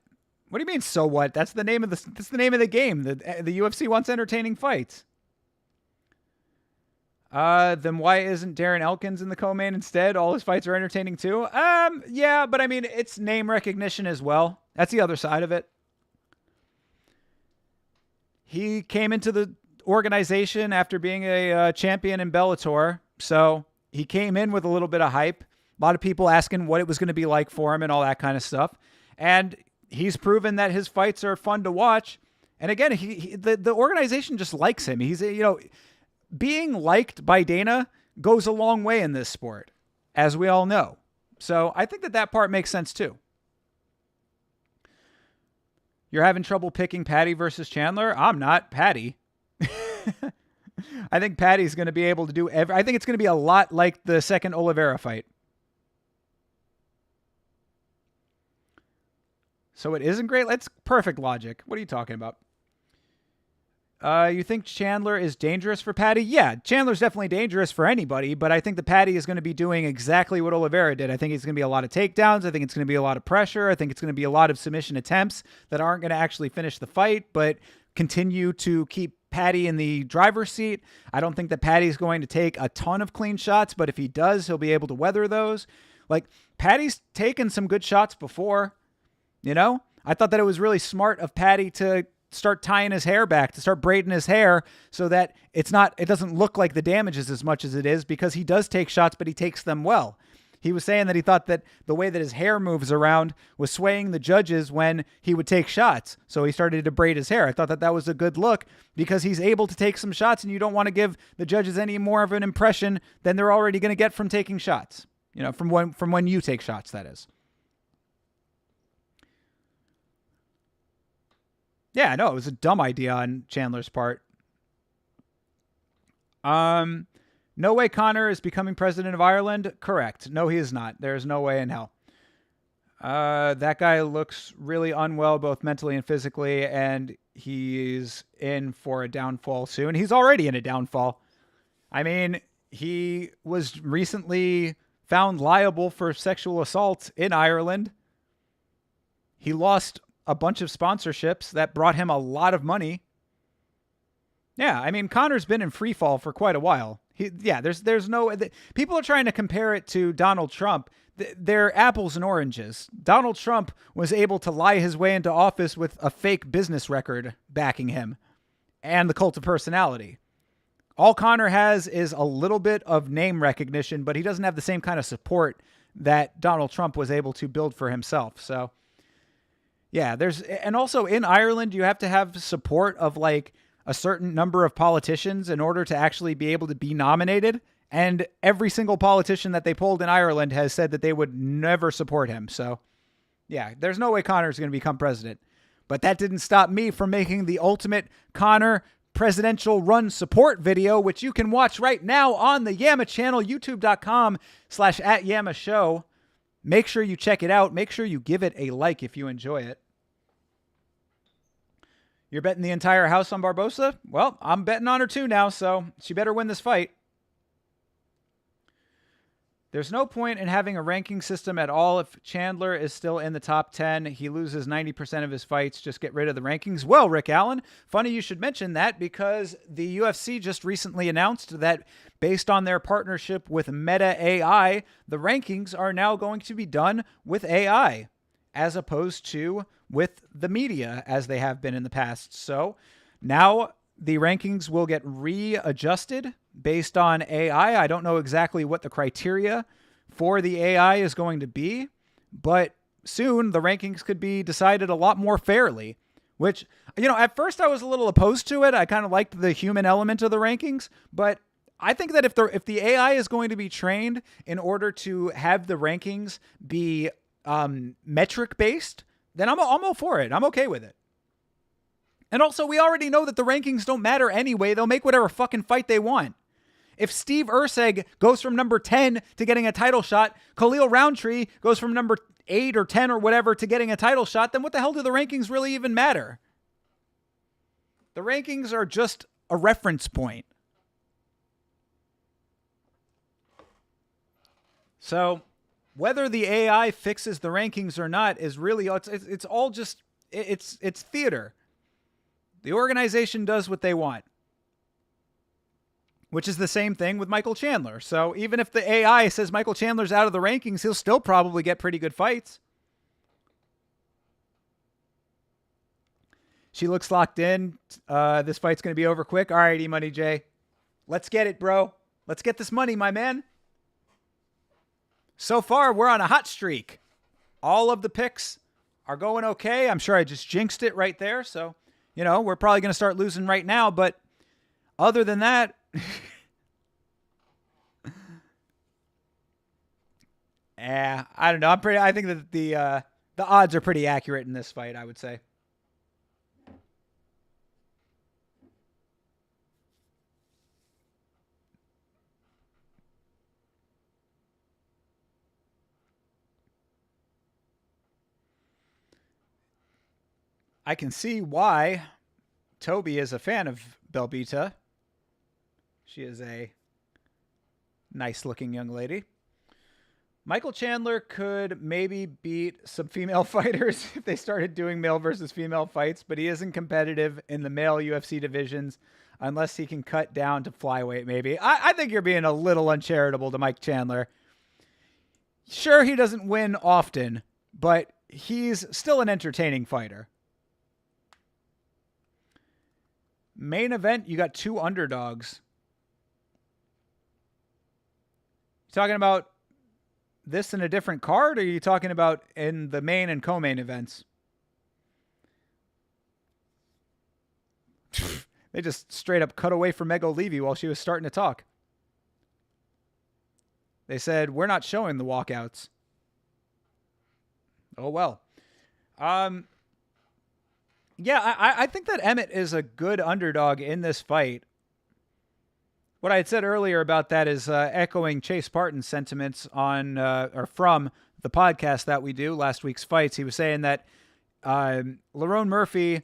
What do you mean, so what? That's the name of the game. The UFC wants entertaining fights. Then why isn't Darren Elkins in the co-main instead? All his fights are entertaining too. Yeah, but I mean, it's name recognition as well. That's the other side of it. He came into the organization after being a champion in Bellator, so he came in with a little bit of hype. A lot of people asking what it was going to be like for him and all that kind of stuff. And he's proven that his fights are fun to watch. And again, the organization just likes him. He's, being liked by Dana goes a long way in this sport, as we all know. So I think that part makes sense too. You're having trouble picking Paddy versus Chandler? I'm not. Paddy. I think Paddy's going to be able to do I think it's going to be a lot like the second Oliveira fight. So it isn't great? That's perfect logic. What are you talking about? You think Chandler is dangerous for Paddy? Yeah, Chandler's definitely dangerous for anybody, but I think the Paddy is going to be doing exactly what Oliveira did. I think it's going to be a lot of takedowns. I think it's going to be a lot of pressure. I think it's going to be a lot of submission attempts that aren't going to actually finish the fight, but continue to keep Paddy in the driver's seat. I don't think that Paddy's going to take a ton of clean shots, but if he does, he'll be able to weather those. Like, Paddy's taken some good shots before. I thought that it was really smart of Paddy to start tying his hair back, to start braiding his hair so that it doesn't look like the damage is as much as it is, because he does take shots, but he takes them well. He was saying that he thought that the way that his hair moves around was swaying the judges when he would take shots. So he started to braid his hair. I thought that was a good look because he's able to take some shots, and you don't want to give the judges any more of an impression than they're already going to get from taking shots. From when you take shots, that is. Yeah, no, it was a dumb idea on Chandler's part. No way Conor is becoming president of Ireland? Correct. No, he is not. There's no way in hell. That guy looks really unwell, both mentally and physically, and he's in for a downfall soon. He's already in a downfall. I mean, he was recently found liable for sexual assault in Ireland. He lost a bunch of sponsorships that brought him a lot of money. Yeah, I mean, Conor's been in free fall for quite a while. There's no... People are trying to compare it to Donald Trump. They're apples and oranges. Donald Trump was able to lie his way into office with a fake business record backing him and the cult of personality. All Conor has is a little bit of name recognition, but he doesn't have the same kind of support that Donald Trump was able to build for himself. So, yeah, and also in Ireland, you have to have support of like a certain number of politicians in order to actually be able to be nominated. And every single politician that they polled in Ireland has said that they would never support him. So, yeah, there's no way Conor's going to become president. But that didn't stop me from making the ultimate Conor presidential run support video, which you can watch right now on the Yama channel, youtube.com/@YamaShow. Make sure you check it out. Make sure you give it a like if you enjoy it. You're betting the entire house on Barbosa? Well, I'm betting on her too now, so she better win this fight. There's no point in having a ranking system at all if Chandler is still in the top 10. He loses 90% of his fights. Just get rid of the rankings. Well, Rick Allen, funny you should mention that because the UFC just recently announced that based on their partnership with Meta AI, the rankings are now going to be done with AI as opposed to with the media as they have been in the past. So now the rankings will get readjusted based on AI. I don't know exactly what the criteria for the AI is going to be, but soon the rankings could be decided a lot more fairly, which, at first I was a little opposed to it. I kind of liked the human element of the rankings, but I think that if the AI is going to be trained in order to have the rankings be metric based, then I'm all for it. I'm okay with it. And also, we already know that the rankings don't matter anyway. They'll make whatever fucking fight they want. If Steve Erceg goes from number 10 to getting a title shot, Khalil Roundtree goes from number 8 or 10 or whatever to getting a title shot, then what the hell do the rankings really even matter? The rankings are just a reference point. So whether the AI fixes the rankings or not is really, it's all just, it's theater. The organization does what they want, which is the same thing with Michael Chandler. So even if the AI says Michael Chandler's out of the rankings, he'll still probably get pretty good fights. She looks locked in. This fight's going to be over quick. All right, E-Money J. Let's get it, bro. Let's get this money, my man. So far, we're on a hot streak. All of the picks are going okay. I'm sure I just jinxed it right there. So, we're probably going to start losing right now. But other than that, I don't know. I think that the odds are pretty accurate in this fight, I would say. I can see why Toby is a fan of Belbita. She is a nice-looking young lady. Michael Chandler could maybe beat some female fighters if they started doing male versus female fights, but he isn't competitive in the male UFC divisions unless he can cut down to flyweight, maybe. I think you're being a little uncharitable to Mike Chandler. Sure, he doesn't win often, but he's still an entertaining fighter. Main event, you got two underdogs. You talking about this in a different card, or are you talking about in the main and co-main events? They just straight up cut away from Meg O'Leary while she was starting to talk. They said, we're not showing the walkouts. Oh, well. Yeah, I think that Emmett is a good underdog in this fight. What I had said earlier about that is echoing Chase Parton's sentiments on or from the podcast that we do, Last Week's Fights. He was saying that Lerone Murphy,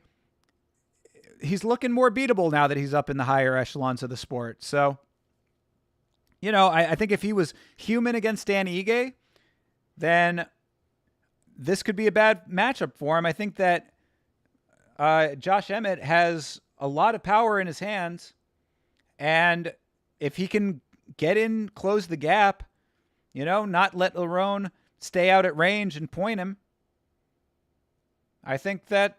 he's looking more beatable now that he's up in the higher echelons of the sport. So, I think if he was human against Dan Ige, then this could be a bad matchup for him. I think that Josh Emmett has a lot of power in his hands, and if he can get in, close the gap, not let Lerone stay out at range and point him, I think that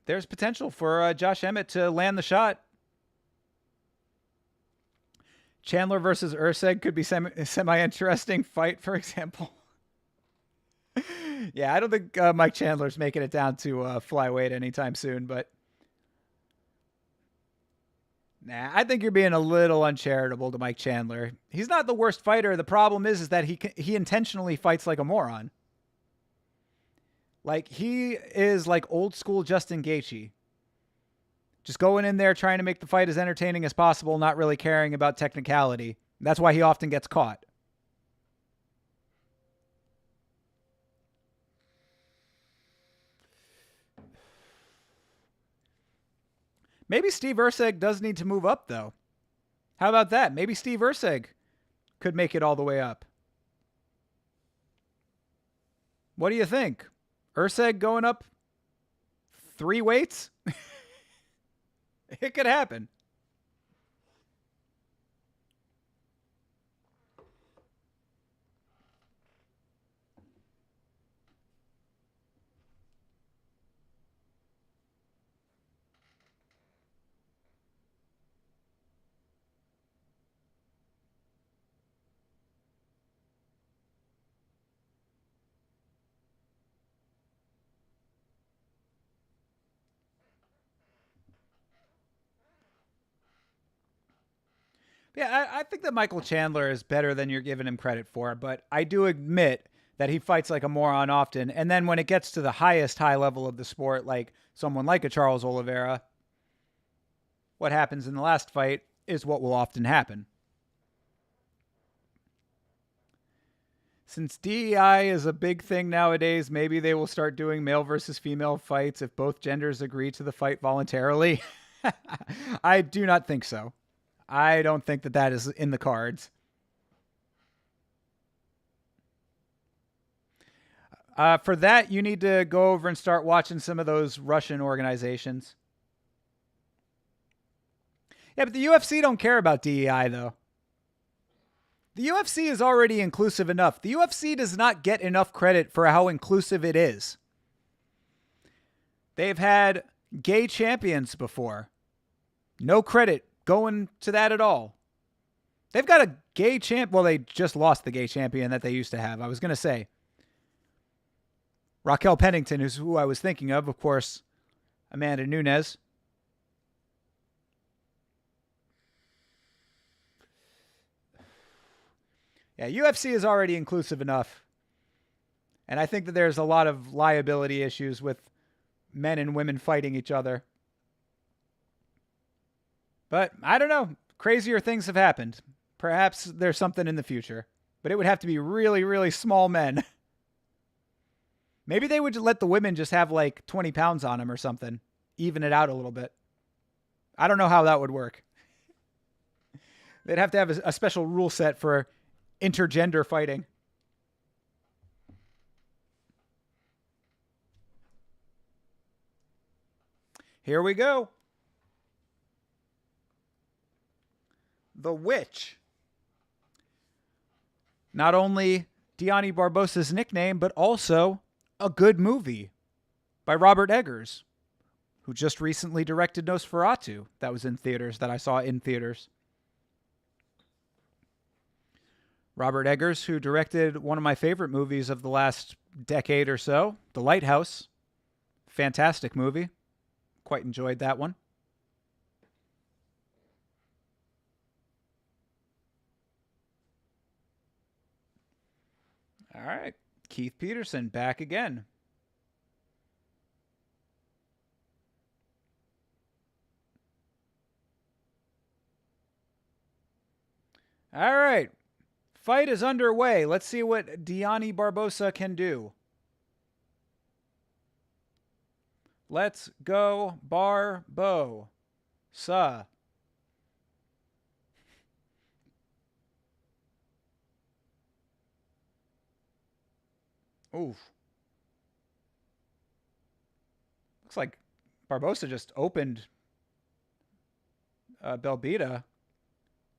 there's potential for Josh Emmett to land the shot. Chandler versus Erceg could be semi-interesting fight, for example. Yeah, I don't think Mike Chandler's making it down to flyweight anytime soon, but I think you're being a little uncharitable to Mike Chandler. He's not the worst fighter. The problem is that he intentionally fights like a moron. Like, he is like old school Justin Gaethje. Just going in there trying to make the fight as entertaining as possible, not really caring about technicality. That's why he often gets caught. Maybe Steve Erceg does need to move up, though. How about that? Maybe Steve Erceg could make it all the way up. What do you think? Erceg going up 3 weights? It could happen. Yeah, I think that Michael Chandler is better than you're giving him credit for, but I do admit that he fights like a moron often. And then when it gets to the highest high level of the sport, like someone like a Charles Oliveira, what happens in the last fight is what will often happen. Since DEI is a big thing nowadays, maybe they will start doing male versus female fights if both genders agree to the fight voluntarily. I do not think so. I don't think that that is in the cards. For that, you need to go over and start watching some of those Russian organizations. Yeah, but the UFC don't care about DEI, though. The UFC is already inclusive enough. The UFC does not get enough credit for how inclusive it is. They've had gay champions before. No credit going to that at all. They've got a gay champ. Well, they just lost the gay champion that they used to have. I was going to say Raquel Pennington is who I was thinking of course, Amanda Nunes. Yeah, UFC is already inclusive enough. And I think that there's a lot of liability issues with men and women fighting each other. But I don't know. Crazier things have happened. Perhaps there's something in the future. But it would have to be really, really small men. Maybe they would let the women just have like 20 pounds on them or something. Even it out a little bit. I don't know how that would work. They'd have to have a special rule set for intergender fighting. Here we go. The Witch. Not only Diani Barbosa's nickname, but also a good movie by Robert Eggers, who just recently directed Nosferatu. That was in theaters, that I saw in theaters. Robert Eggers, who directed one of my favorite movies of the last decade or so, The Lighthouse. Fantastic movie. Quite enjoyed that one. All right. Keith Peterson back again. All right. Fight is underway. Let's see what Diani Barbosa can do. Let's go Barbosa. Oof. Looks like Barbosa just opened Belbita. A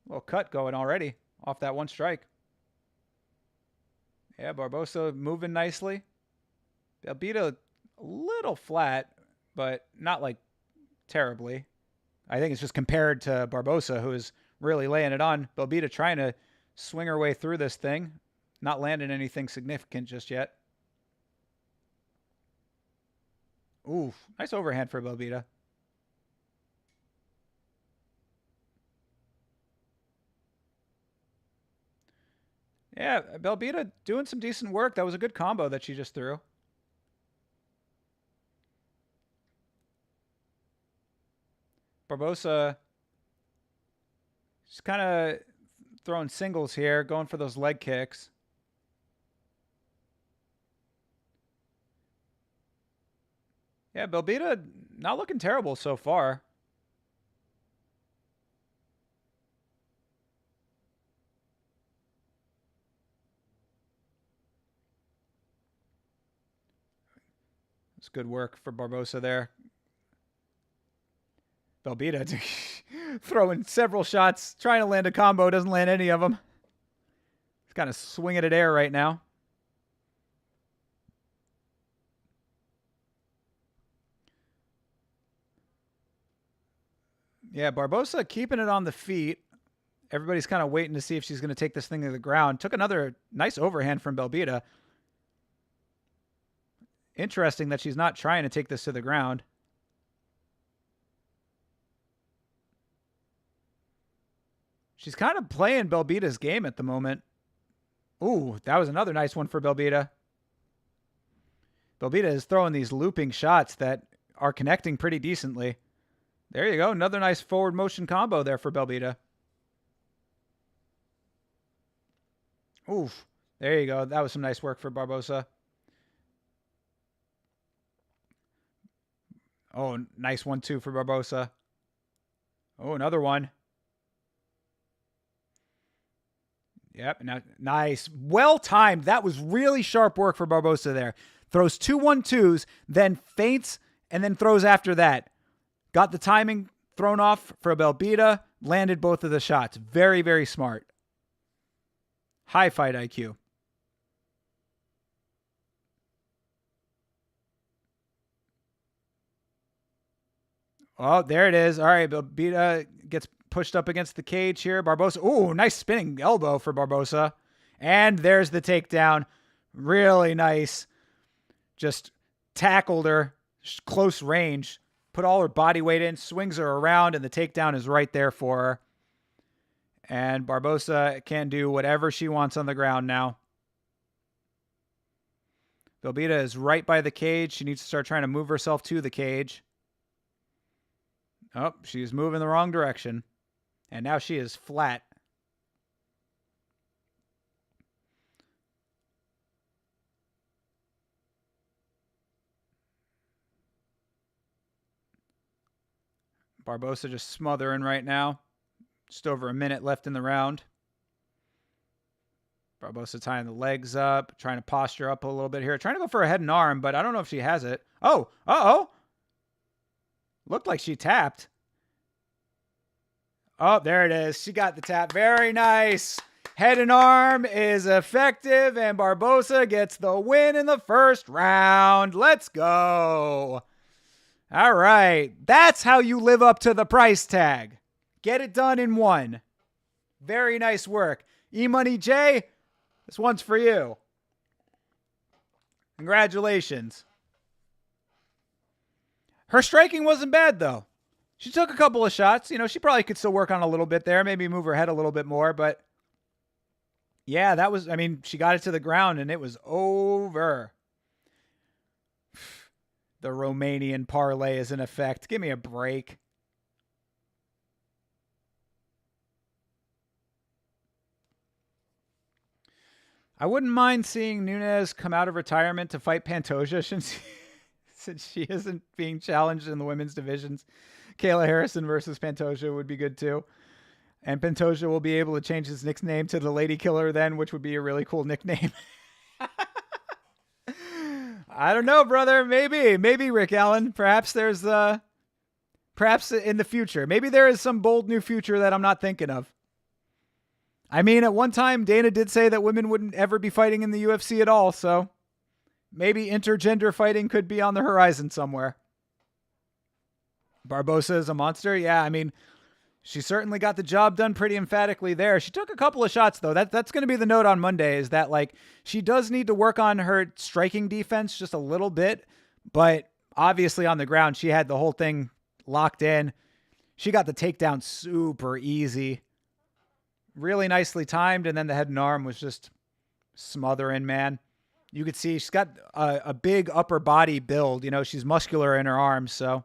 little cut going already off that one strike. Yeah, Barbosa moving nicely. Belbita a little flat, but not like terribly. I think it's just compared to Barbosa, who is really laying it on. Belbita trying to swing her way through this thing. Not landing anything significant just yet. Ooh, nice overhand for Belbita. Yeah, Belbita doing some decent work. That was a good combo that she just threw. Barbosa just kind of throwing singles here, going for those leg kicks. Yeah, Belbita not looking terrible so far. It's good work for Barbosa there. Belbita throwing several shots, trying to land a combo, doesn't land any of them. He's kind of swinging at air right now. Yeah, Barbosa keeping it on the feet. Everybody's kind of waiting to see if she's going to take this thing to the ground. Took another nice overhand from Belbita. Interesting that she's not trying to take this to the ground. She's kind of playing Belbita's game at the moment. Ooh, that was another nice one for Belbita. Belbita is throwing these looping shots that are connecting pretty decently. There you go. Another nice forward motion combo there for Belbita. Oof. There you go. That was some nice work for Barbosa. Oh, nice one, too, for Barbosa. Oh, another one. Yep. Now, nice. Well-timed. That was really sharp work for Barbosa there. Throws 2 1-2s, then feints, and then throws after that. Got the timing thrown off for Belbita. Landed both of the shots. Very, very smart. High fight IQ. Oh, there it is. All right, Belbita gets pushed up against the cage here. Barbosa. Ooh, nice spinning elbow for Barbosa. And there's the takedown. Really nice. Just tackled her. Close range. Put all her body weight in. Swings her around, and the takedown is right there for her. And Barbosa can do whatever she wants on the ground now. Belbita is right by the cage. She needs to start trying to move herself to the cage. Oh, she's moving the wrong direction. And now she is flat. Barbosa just smothering right now. Just over a minute left in the round. Barbosa tying the legs up, trying to posture up a little bit here. Trying to go for a head and arm, but I don't know if she has it. Oh, uh-oh. Looked like she tapped. Oh, there it is. She got the tap. Very nice. Head and arm is effective, and Barbosa gets the win in the first round. Let's go. All right. That's how you live up to the price tag. Get it done in one. Very nice work. E-Money J, this one's for you. Congratulations. Her striking wasn't bad, though. She took a couple of shots. You know, she probably could still work on a little bit there, maybe move her head a little bit more. But, yeah, that was, I mean, she got it to the ground, and it was over. The Romanian parlay is in effect. Give me a break. I wouldn't mind seeing Nunes come out of retirement to fight Pantoja since she isn't being challenged in the women's divisions. Kayla Harrison versus Pantoja would be good too. And Pantoja will be able to change his nickname to the Lady Killer then, which would be a really cool nickname. I don't know, brother. Maybe Rick Allen. Perhaps there's perhaps in the future. Maybe there is some bold new future that I'm not thinking of. I mean, at one time, Dana did say that women wouldn't ever be fighting in the UFC at all, so maybe intergender fighting could be on the horizon somewhere. Barbosa is a monster. Yeah, I mean, she certainly got the job done pretty emphatically there. She took a couple of shots, though. That's going to be the note on Monday, is that, like, she does need to work on her striking defense just a little bit, but obviously on the ground, she had the whole thing locked in. She got the takedown super easy. Really nicely timed, and then the head and arm was just smothering, man. You could see she's got a big upper body build. You know, she's muscular in her arms, so.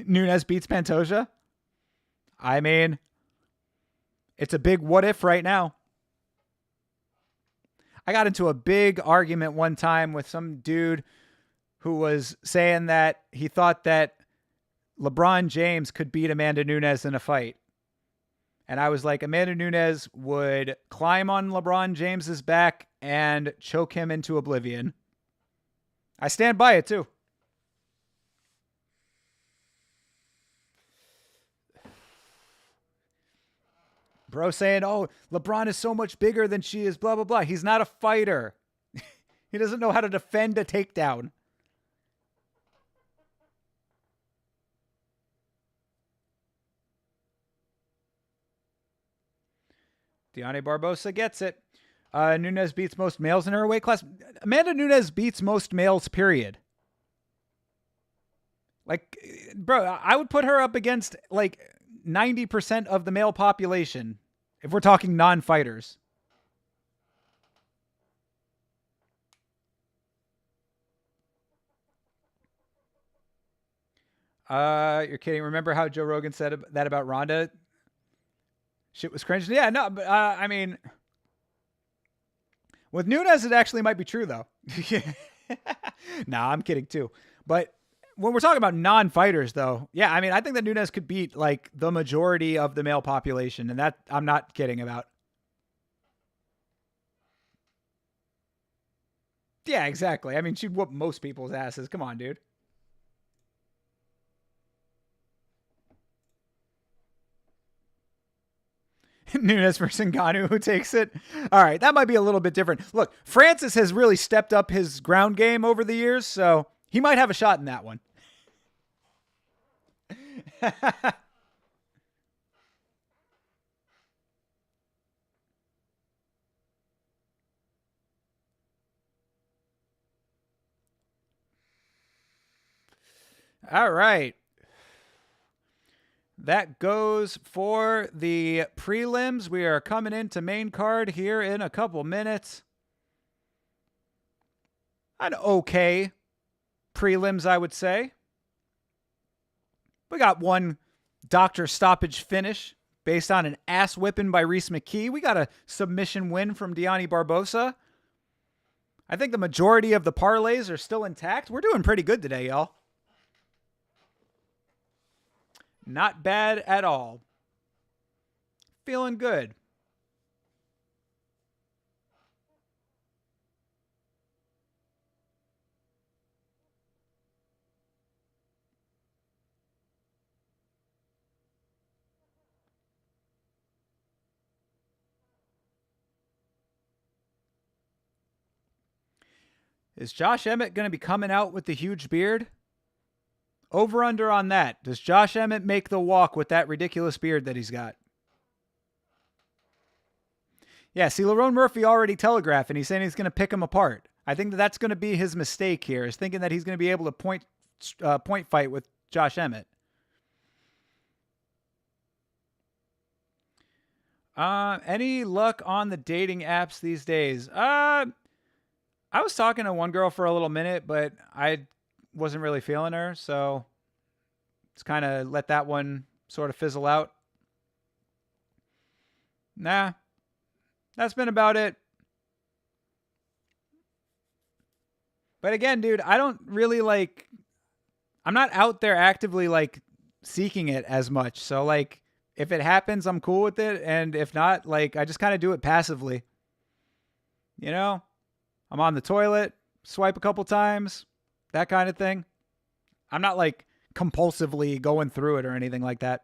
Nunes beats Pantoja? I mean, it's a big what if right now. I got into a big argument one time with some dude who was saying that he thought that LeBron James could beat Amanda Nunes in a fight. And I was like, Amanda Nunes would climb on LeBron James's back and choke him into oblivion. I stand by it too. Bro saying, oh, LeBron is so much bigger than she is, blah, blah, blah. He's not a fighter. He doesn't know how to defend a takedown. Deanne Barbosa gets it. Nunes beats most males in her weight class. Amanda Nunes beats most males, period. Like, bro, I would put her up against like 90% of the male population if we're talking non-fighters. You're kidding. Remember how Joe Rogan said that about Ronda? Shit was cringe. Yeah, no, but I mean, with Nunes, it actually might be true though. Nah, I'm kidding too. But when we're talking about non-fighters though, yeah, I mean, I think that Nunes could beat like the majority of the male population, and that I'm not kidding about. Yeah, exactly. I mean, she'd whoop most people's asses. Come on, dude. Nunes versus Ngannou, who takes it. All right, that might be a little bit different. Look, Francis has really stepped up his ground game over the years, so he might have a shot in that one. All right. That goes for the prelims. We are coming into main card here in a couple minutes. An okay prelims, I would say. We got one doctor stoppage finish based on an ass whipping by Reese McKee. We got a submission win from Deanne Barbosa. I think the majority of the parlays are still intact. We're doing pretty good today, y'all. Not bad at all. Feeling good. Is Josh Emmett going to be coming out with the huge beard? Over under on that. Does Josh Emmett make the walk with that ridiculous beard that he's got? Yeah, see, Lerone Murphy already telegraphed, and he's saying he's going to pick him apart. I think that that's going to be his mistake here, is thinking that he's going to be able to point fight with Josh Emmett. Any luck on the dating apps these days? I was talking to one girl for a little minute, but I wasn't really feeling her, so it's kind of let that one sort of fizzle out. Nah, that's been about it. But again, dude, I don't really like, I'm not out there actively like seeking it as much. So like, if it happens, I'm cool with it. And if not, like, I just kind of do it passively. You know, I'm on the toilet, swipe a couple times, that kind of thing. I'm not like compulsively going through it or anything like that.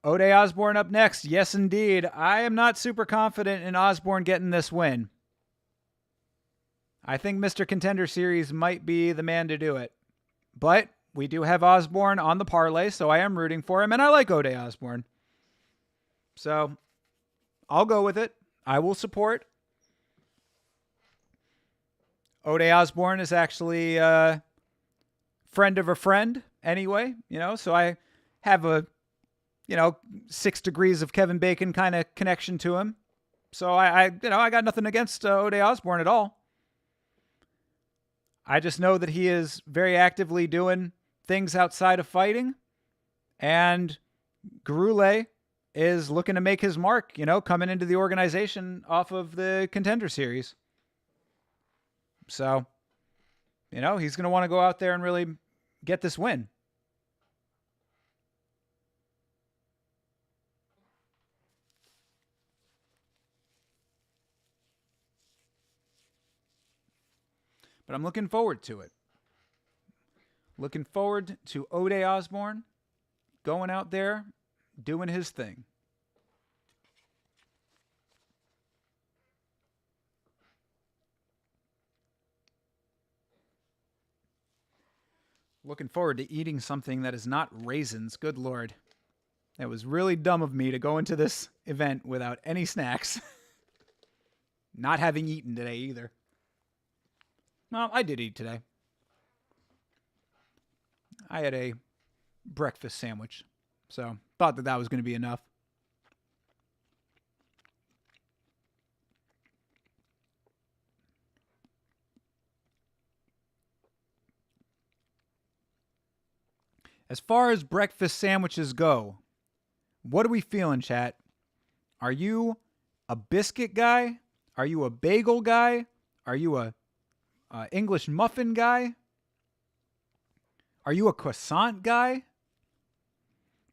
Ode Osborne up next. Yes, indeed. I am not super confident in Osborne getting this win. I think Mr. Contender Series might be the man to do it. But we do have Osborne on the parlay, so I am rooting for him, and I like Ode Osborne. So I'll go with it. I will support. Ode Osborne is actually a friend of a friend anyway, so I have a, 6 degrees of Kevin Bacon kind of connection to him. So I got nothing against Ode Osborne at all. I just know that he is very actively doing things outside of fighting, and Gurule is looking to make his mark, coming into the organization off of the Contender Series. So, he's going to want to go out there and really get this win. but I'm looking forward to it. Looking forward to Ode Osborne going out there, doing his thing. Looking forward to eating something that is not raisins. Good Lord. That was really dumb of me to go into this event without any snacks. Not having eaten today either. Well, I did eat today. I had a breakfast sandwich, so thought that was going to be enough. As far as breakfast sandwiches go, what are we feeling, chat? Are you a biscuit guy? Are you a bagel guy? Are you a English muffin guy? Are you a croissant guy?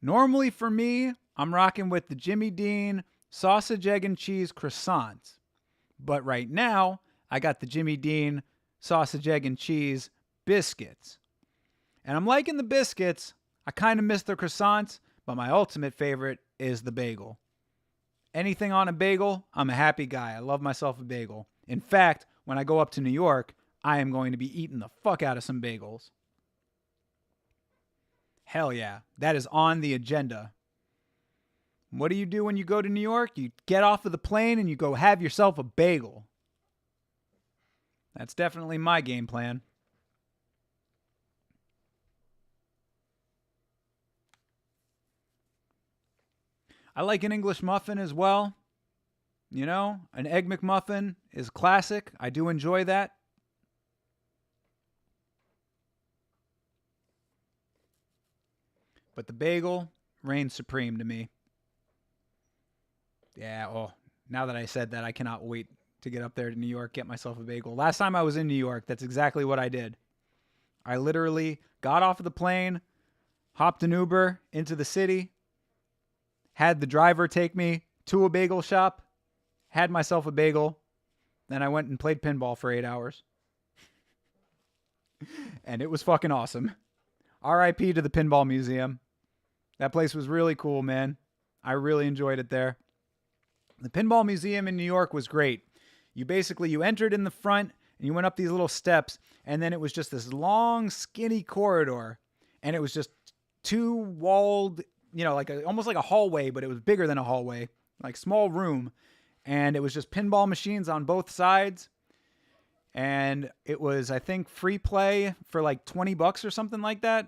Normally for me, I'm rocking with the Jimmy Dean sausage, egg, and cheese croissants. But right now, I got the Jimmy Dean sausage, egg, and cheese biscuits. And I'm liking the biscuits. I kind of miss the croissants, but my ultimate favorite is the bagel. Anything on a bagel, I'm a happy guy. I love myself a bagel. In fact, when I go up to New York, I am going to be eating the fuck out of some bagels. Hell yeah, that is on the agenda. What do you do when you go to New York? You get off of the plane and you go have yourself a bagel. That's definitely my game plan. I like an English muffin as well. You know, an Egg McMuffin is classic. I do enjoy that. But the bagel reigns supreme to me. Yeah, oh, now that I said that, I cannot wait to get up there to New York, get myself a bagel. Last time I was in New York, that's exactly what I did. I literally got off of the plane, hopped an Uber into the city, had the driver take me to a bagel shop, had myself a bagel, then I went and played pinball for 8 hours. And it was fucking awesome. R.I.P. to the Pinball Museum. That place was really cool, man. I really enjoyed it there. The Pinball Museum in New York was great. You entered in the front and you went up these little steps, and then it was just this long, skinny corridor, and it was just two walled, almost like a hallway, but it was bigger than a hallway, like small room, and it was just pinball machines on both sides, and it was, I think, free play for like $20 or something like that,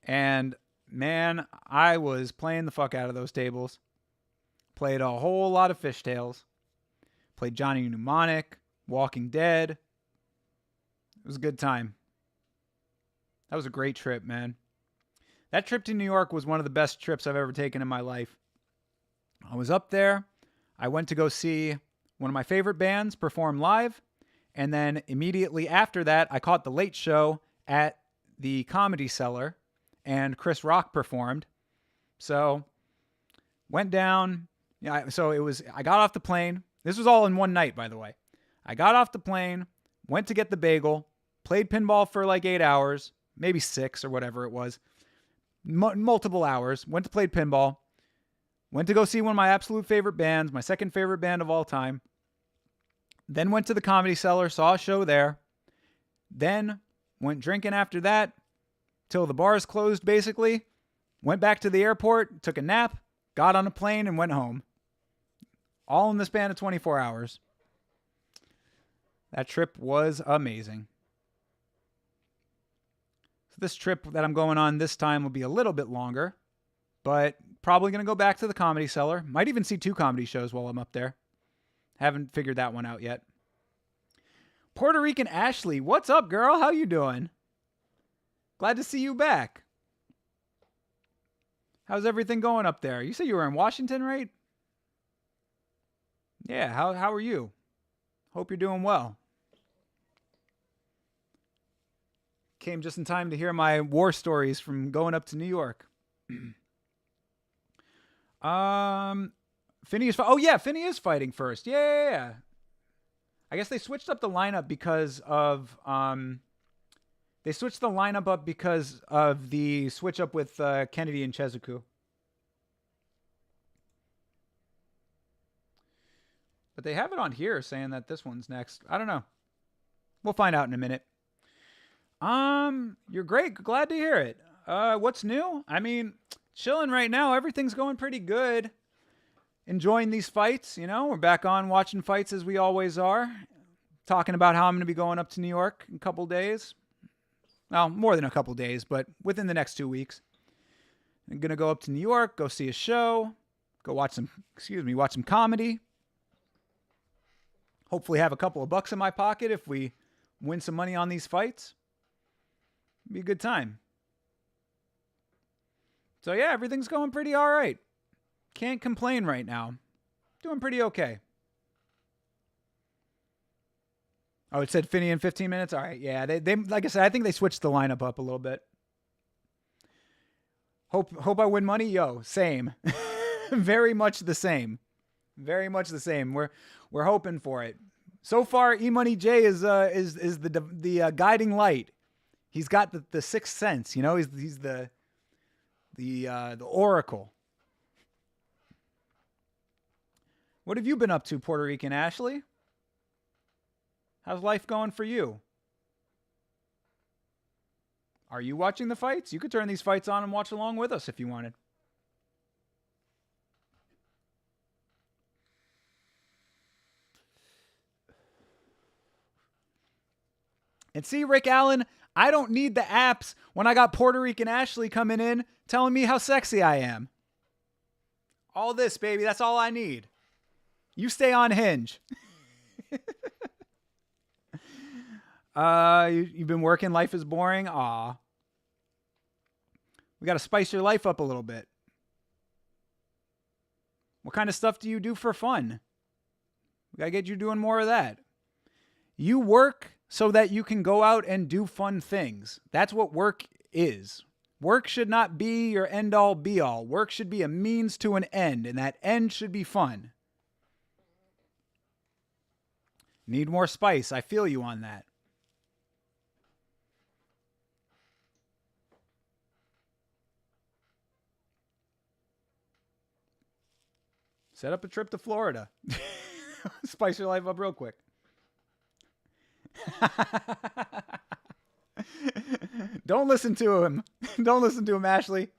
and man, I was playing the fuck out of those tables. Played a whole lot of Fishtails. Played Johnny Mnemonic, Walking Dead. It was a good time. That was a great trip, man. That trip to New York was one of the best trips I've ever taken in my life. I was up there. I went to go see one of my favorite bands perform live. And then immediately after that, I caught the late show at the Comedy Cellar. And Chris Rock performed. So, went down. I got off the plane. This was all in one night, by the way. I got off the plane, went to get the bagel, played pinball for like 8 hours, maybe 6 or whatever it was. Multiple hours. Went to play pinball. Went to go see one of my absolute favorite bands, my second favorite band of all time. Then went to the Comedy Cellar, saw a show there. Then went drinking after that. Till the bars closed, basically. Went back to the airport, took a nap, got on a plane, and went home. All in the span of 24 hours. That trip was amazing. So this trip that I'm going on this time will be a little bit longer, but probably going to go back to the Comedy Cellar. Might even see 2 comedy shows while I'm up there. Haven't figured that one out yet. Puerto Rican Ashley, what's up, girl? How you doing? Glad to see you back. How's everything going up there? You said you were in Washington, right? Yeah, how are you? Hope you're doing well. Came just in time to hear my war stories from going up to New York. Phineas. Oh yeah, Phineas fighting first. Yeah. I guess they switched up the lineup because of they switched the lineup up because of the switch up with Kennedy and Chezuku. But they have it on here saying that this one's next. I don't know. We'll find out in a minute. You're great. Glad to hear it. What's new? I mean, chilling right now. Everything's going pretty good. Enjoying these fights, you know. We're back on watching fights as we always are. Talking about how I'm going to be going up to New York in a couple days. Well, more than a couple days, but within the next 2 weeks. I'm going to go up to New York, go see a show, go watch some comedy. Hopefully have a couple of bucks in my pocket if we win some money on these fights. Be a good time. So yeah, everything's going pretty all right. Can't complain right now. Doing pretty okay. Oh, it said Finney in 15 minutes? All right, yeah. They like I said, I think they switched the lineup up a little bit. Hope I win money? Yo, same. Very much the same. Very much the same. We're hoping for it. So far, E-Money J is the guiding light. He's got the sixth sense, you know. He's the oracle. What have you been up to, Puerto Rican Ashley? How's life going for you? Are you watching the fights? You could turn these fights on and watch along with us if you wanted. And see, Rick Allen, I don't need the apps when I got Puerto Rican Ashley coming in telling me how sexy I am. All this, baby, that's all I need. You stay on Hinge. You've been working, life is boring? Aw. We got to spice your life up a little bit. What kind of stuff do you do for fun? We got to get you doing more of that. You work so that you can go out and do fun things. That's what work is. Work should not be your end-all, be-all. Work should be a means to an end, and that end should be fun. Need more spice. I feel you on that. Set up a trip to Florida. Spice your life up real quick. Don't listen to him. Don't listen to him, Ashley.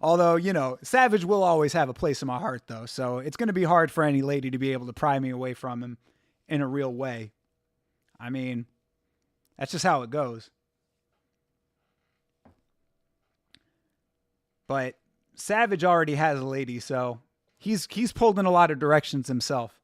Although, you know, Savage will always have a place in my heart, though. So it's going to be hard for any lady to be able to pry me away from him in a real way. I mean, that's just how it goes. But Savage already has a lady, so he's pulled in a lot of directions himself.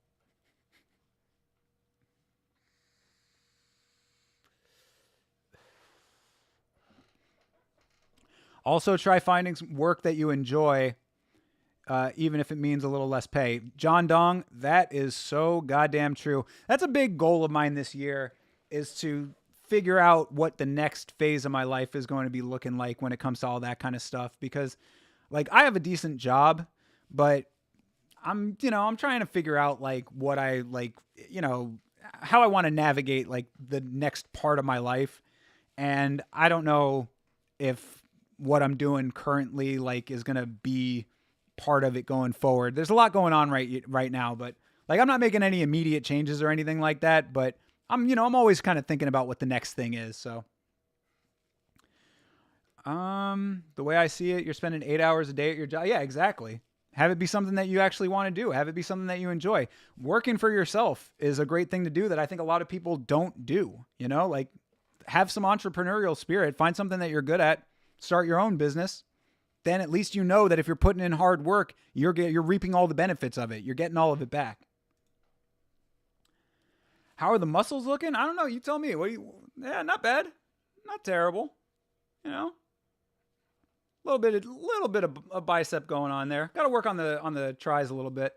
Also, try finding some work that you enjoy, even if it means a little less pay. John Dong, that is so goddamn true. That's a big goal of mine this year, is to figure out what the next phase of my life is going to be looking like when it comes to all that kind of stuff. Because, like, I have a decent job, but I'm trying to figure out, like, what I, like, you know, how I want to navigate, like, the next part of my life. And I don't know if what I'm doing currently, like, is going to be part of it going forward. There's a lot going on right now, but, like, I'm not making any immediate changes or anything like that, but I'm always kind of thinking about what the next thing is. So, the way I see it, you're spending 8 hours a day at your job. Yeah, exactly. Have it be something that you actually want to do. Have it be something that you enjoy. Working for yourself is a great thing to do that I think a lot of people don't do, you know, like, have some entrepreneurial spirit, find something that you're good at. Start your own business. Then at least you know that if you're putting in hard work, you're reaping all the benefits of it. You're getting all of it back. How are the muscles looking? I don't know. You tell me. Yeah, not bad. Not terrible. You know, a little bit of a bicep going on there. Got to work on the tries a little bit.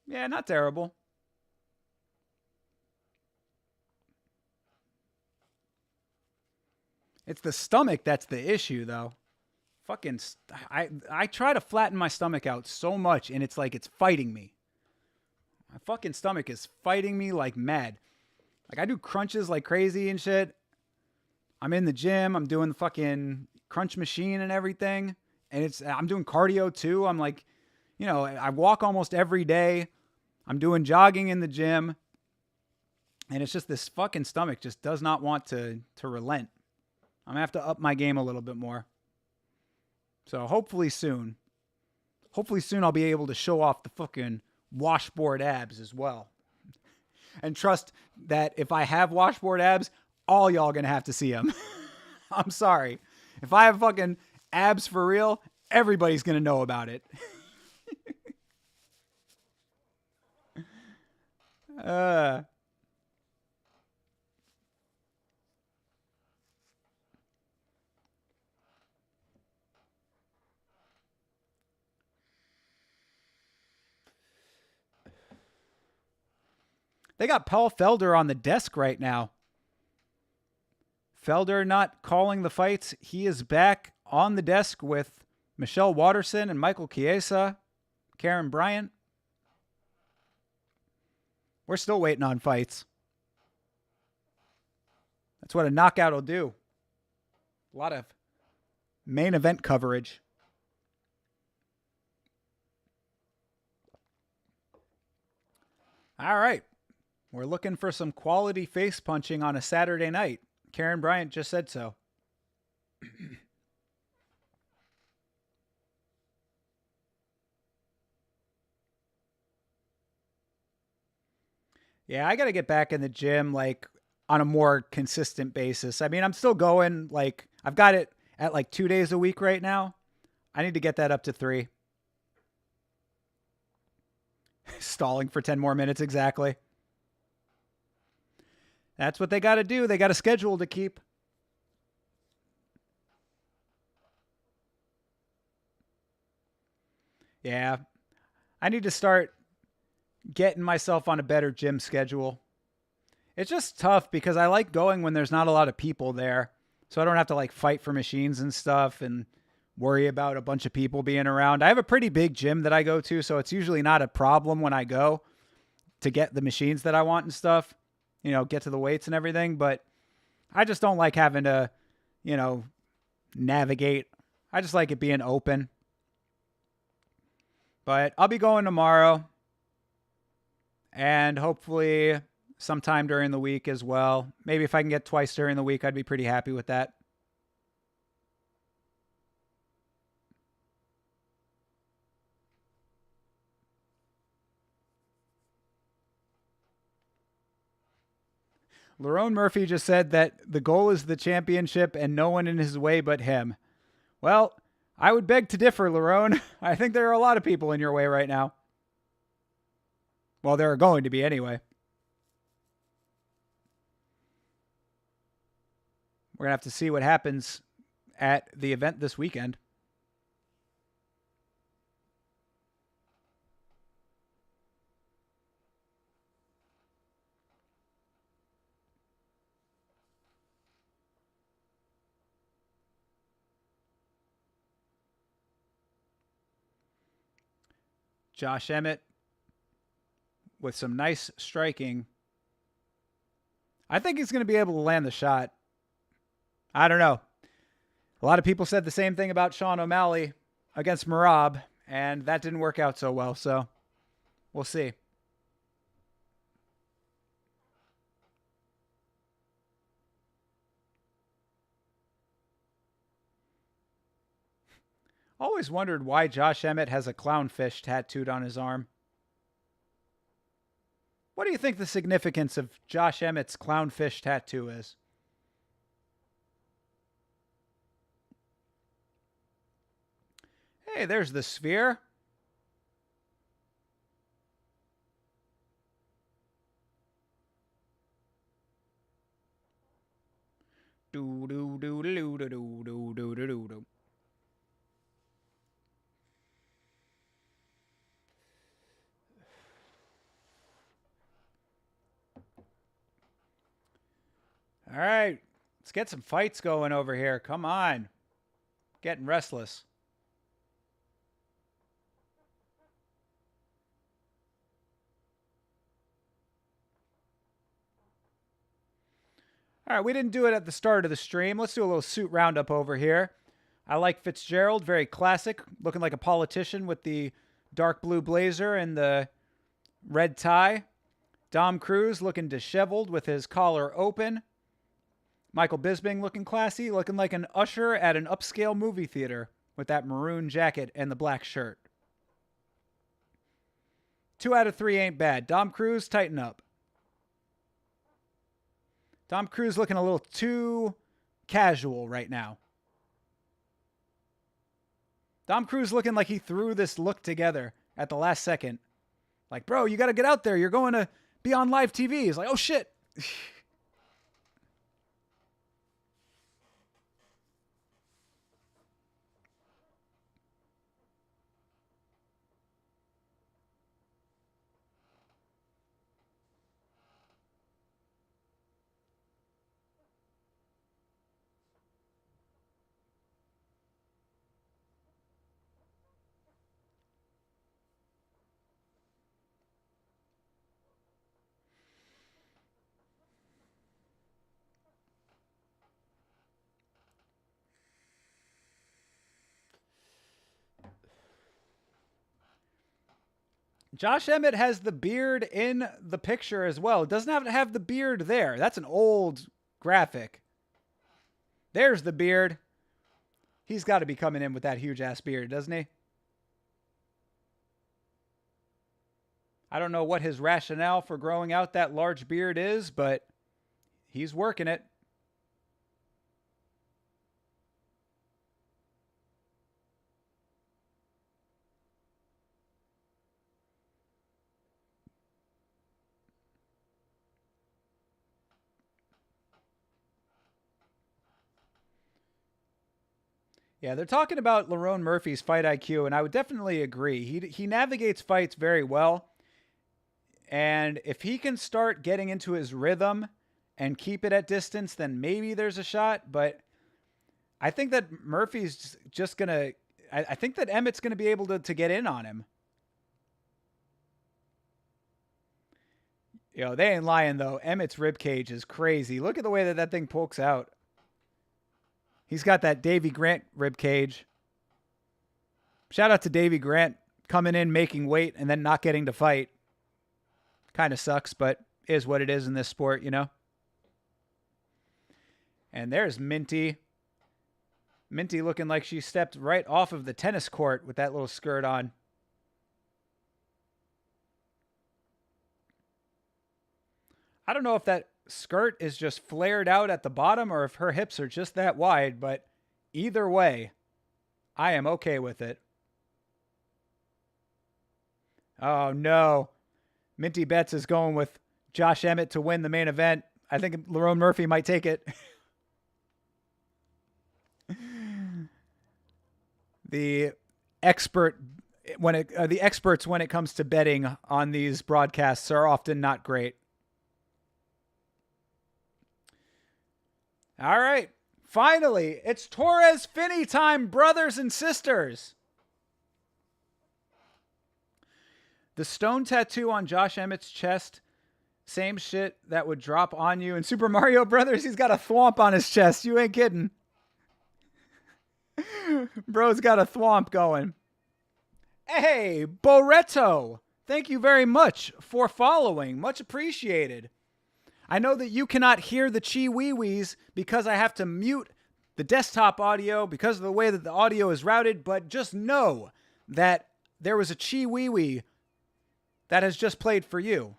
Yeah, not terrible. It's the stomach that's the issue, though. Fucking, I try to flatten my stomach out so much, and it's like it's fighting me. My fucking stomach is fighting me like mad. Like I do crunches like crazy and shit. I'm in the gym. I'm doing the fucking crunch machine and everything, and I'm doing cardio too. I'm like, I walk almost every day. I'm doing jogging in the gym, and it's just this fucking stomach just does not want to relent. I'm gonna have to up my game a little bit more. So hopefully soon I'll be able to show off the fucking washboard abs as well. And trust that if I have washboard abs, all y'all gonna have to see them. I'm sorry. If I have fucking abs for real, everybody's gonna know about it. uh They got Paul Felder on the desk right now. Felder not calling the fights. He is back on the desk with Michelle Watterson and Michael Chiesa, Karen Bryant. We're still waiting on fights. That's what a knockout will do. A lot of main event coverage. All right. We're looking for some quality face punching on a Saturday night. Karen Bryant just said so. Yeah, I got to get back in the gym like on a more consistent basis. I mean, I'm still going like I've got it at like 2 days a week right now. I need to get that up to 3. Stalling for 10 more minutes exactly. That's what they got to do. They got a schedule to keep. Yeah. I need to start getting myself on a better gym schedule. It's just tough because I like going when there's not a lot of people there. So I don't have to like fight for machines and stuff and worry about a bunch of people being around. I have a pretty big gym that I go to, so it's usually not a problem when I go to get the machines that I want and stuff, get to the weights and everything. But I just don't like having to, navigate. I just like it being open. But I'll be going tomorrow and hopefully sometime during the week as well. Maybe if I can get twice during the week, I'd be pretty happy with that. Lerone Murphy just said that the goal is the championship and no one in his way but him. Well, I would beg to differ, Lerone. I think there are a lot of people in your way right now. Well, there are going to be anyway. We're going to have to see what happens at the event this weekend. Josh Emmett with some nice striking. I think he's going to be able to land the shot. I don't know. A lot of people said the same thing about Sean O'Malley against Merab, and that didn't work out so well, so we'll see. Always wondered why Josh Emmett has a clownfish tattooed on his arm. What do you think the significance of Josh Emmett's clownfish tattoo is? Hey, there's the sphere. Do do do do do do do do do do. All right, let's get some fights going over here. Come on. Getting restless. All right, we didn't do it at the start of the stream. Let's do a little suit roundup over here. I like Fitzgerald, very classic, looking like a politician with the dark blue blazer and the red tie. Dom Cruz looking disheveled with his collar open. Michael Bisping looking classy, looking like an usher at an upscale movie theater with that maroon jacket and the black shirt. 2 out of 3 ain't bad. Dom Cruz, tighten up. Dom Cruz looking a little too casual right now. Dom Cruz looking like he threw this look together at the last second. Like, bro, you got to get out there. You're going to be on live TV. He's like, oh, shit. Josh Emmett has the beard in the picture as well. It doesn't have to have the beard there. That's an old graphic. There's the beard. He's got to be coming in with that huge-ass beard, doesn't he? I don't know what his rationale for growing out that large beard is, but he's working it. Yeah, they're talking about Lerone Murphy's fight IQ, and I would definitely agree. He navigates fights very well, and if he can start getting into his rhythm and keep it at distance, then maybe there's a shot. But I think that Murphy's just going to... I think that Emmett's going to be able to get in on him. Yo, they ain't lying, though. Emmett's ribcage is crazy. Look at the way that that thing pokes out. He's got that Davy Grant ribcage. Shout out to Davy Grant coming in, making weight, and then not getting to fight. Kind of sucks, but is what it is in this sport, you know? And there's Minty. Minty looking like she stepped right off of the tennis court with that little skirt on. I don't know if that skirt is just flared out at the bottom or if her hips are just that wide, but either way, I am okay with it. Oh, no. Minty Betts is going with Josh Emmett to win the main event. I think Lerone Murphy might take it. The experts when it comes to betting on these broadcasts are often not great. All right. Finally, it's Torres Finney time, brothers and sisters. The stone tattoo on Josh Emmett's chest, same shit that would drop on you in Super Mario Brothers. He's got a thwomp on his chest. You ain't kidding. Bro's got a thwomp going. Hey, Boretto. Thank you very much for following. Much appreciated. I know that you cannot hear the chi-wee-wees because I have to mute the desktop audio because of the way that the audio is routed, but just know that there was a chi-wee-wee that has just played for you.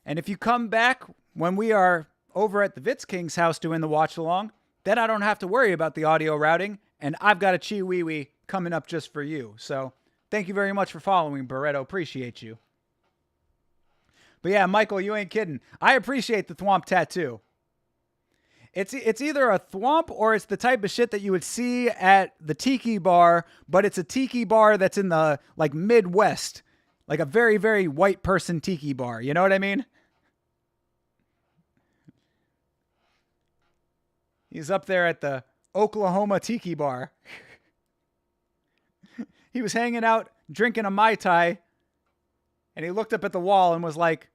And if you come back when we are over at the Vitz King's house doing the watch-along, then I don't have to worry about the audio routing, and I've got a chi-wee-wee coming up just for you. So thank you very much for following, Barreto. Appreciate you. But yeah, Michael, you ain't kidding. I appreciate the thwomp tattoo. It's either a thwomp or it's the type of shit that you would see at the tiki bar, but it's a tiki bar that's in the like Midwest, like a very, very white person tiki bar. You know what I mean? He's up there at the Oklahoma tiki bar. He was hanging out, drinking a Mai Tai, and he looked up at the wall and was like,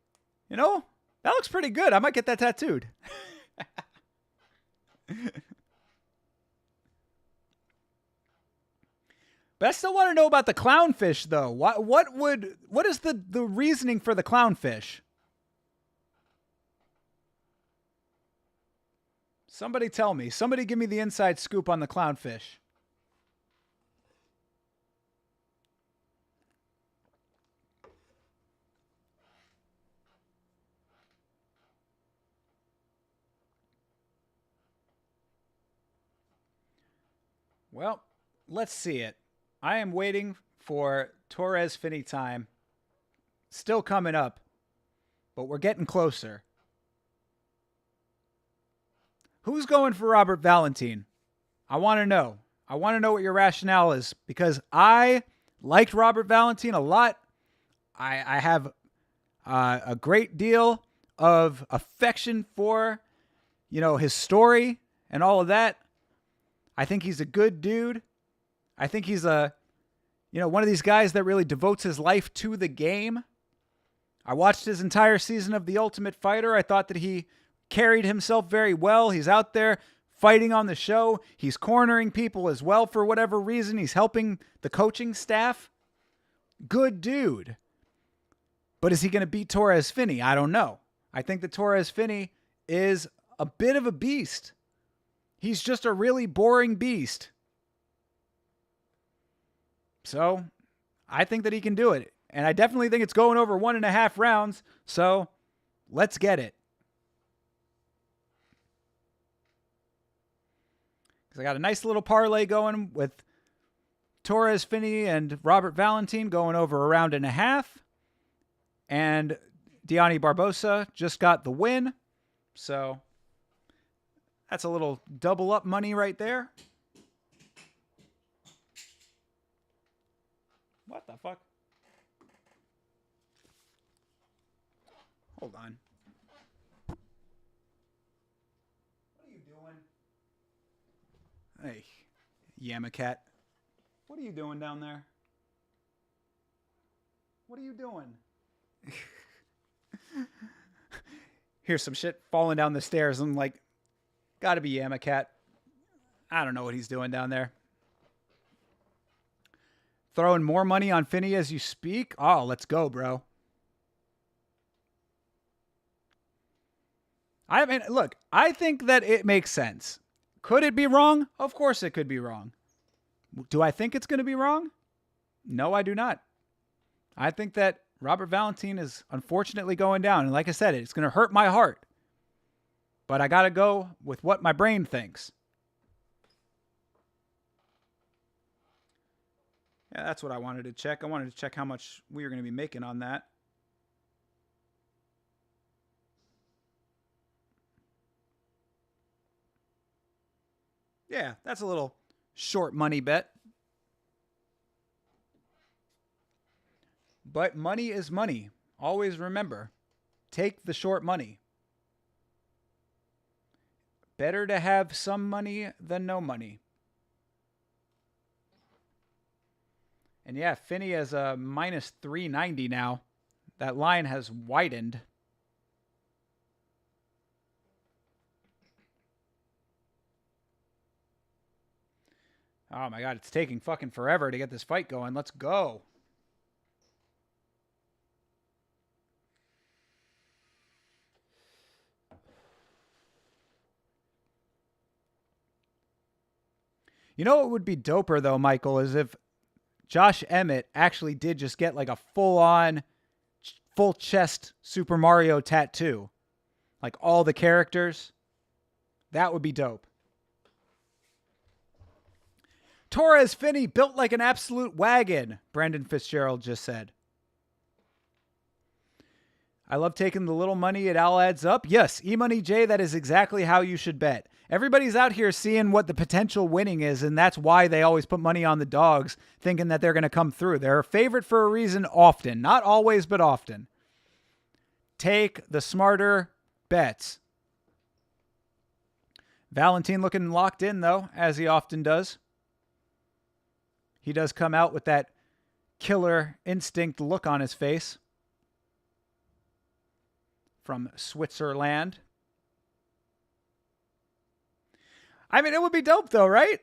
you know, that looks pretty good. I might get that tattooed. But I still want to know about the clownfish, though. What is the reasoning for the clownfish? Somebody tell me. Somebody give me the inside scoop on the clownfish. Well, let's see it. I am waiting for Torres Finney time. Still coming up, but we're getting closer. Who's going for Robert Valentin? I want to know. I want to know what your rationale is, because I liked Robert Valentin a lot. I have a great deal of affection for, his story and all of that. I think he's a good dude. I think he's one of these guys that really devotes his life to the game. I watched his entire season of The Ultimate Fighter. I thought that he carried himself very well. He's out there fighting on the show. He's cornering people as well for whatever reason. He's helping the coaching staff. Good dude. But is he going to beat Torres Finney? I don't know. I think that Torres Finney is a bit of a beast. He's just a really boring beast. So I think that he can do it. And I definitely think it's going over 1.5 rounds. So let's get it. Because I got a nice little parlay going with Torres Finney and Robert Valentin going over 1.5 rounds. And Deani Barbosa just got the win. So that's a little double up money right there. What the fuck? Hold on. What are you doing? Hey, Yamacat. What are you doing down there? What are you doing? Here's some shit falling down the stairs. I'm like, gotta be Yamacat. I don't know what he's doing down there. Throwing more money on Finney as you speak? Oh, let's go, bro. I mean, look, I think that it makes sense. Could it be wrong? Of course it could be wrong. Do I think it's going to be wrong? No, I do not. I think that Robert Valentin is unfortunately going down. And like I said, it's going to hurt my heart. But I got to go with what my brain thinks. Yeah, that's what I wanted to check. I wanted to check how much we were going to be making on that. Yeah, that's a little short money bet. But money is money. Always remember, take the short money. Better to have some money than no money. And yeah, Finney is a minus 390 now. That line has widened. Oh my God, it's taking fucking forever to get this fight going. Let's go. You know what would be doper though, Michael, is if Josh Emmett actually did just get like a full-on, full chest Super Mario tattoo. Like all the characters. That would be dope. Torres Finney built like an absolute wagon, Brandon Fitzgerald just said. I love taking the little money. It all adds up. Yes, E-Money J, that is exactly how you should bet. Everybody's out here seeing what the potential winning is, and that's why they always put money on the dogs, thinking that they're going to come through. They're a favorite for a reason often. Not always, but often. Take the smarter bets. Valentin looking locked in, though, as he often does. He does come out with that killer instinct look on his face. From Switzerland. I mean, it would be dope, though, right?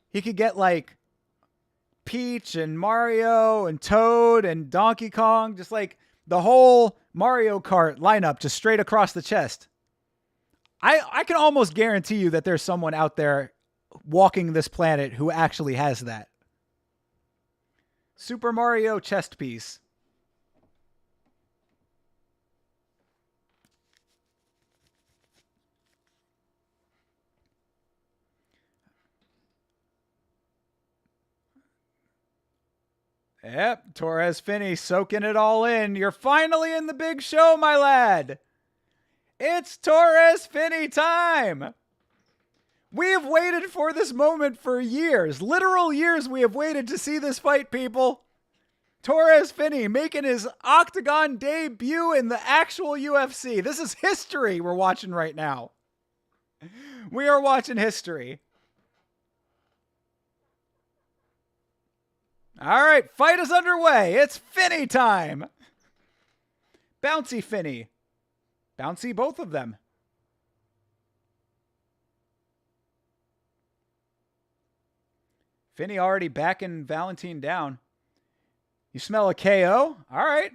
He could get, like, Peach and Mario and Toad and Donkey Kong. Just, like, the whole Mario Kart lineup just straight across the chest. I can almost guarantee you that there's someone out there walking this planet who actually has that. Super Mario chest piece. Yep, Torres Finney soaking it all in. You're finally in the big show, my lad. It's Torres Finney time. We have waited for this moment for years. Literal years we have waited to see this fight, people. Torres Finney making his Octagon debut in the actual UFC. This is history we're watching right now. We are watching history. All right, fight is underway. It's Finney time. Bouncy Finney. Bouncy, both of them. Finney already backing Valentin down. You smell a KO? All right.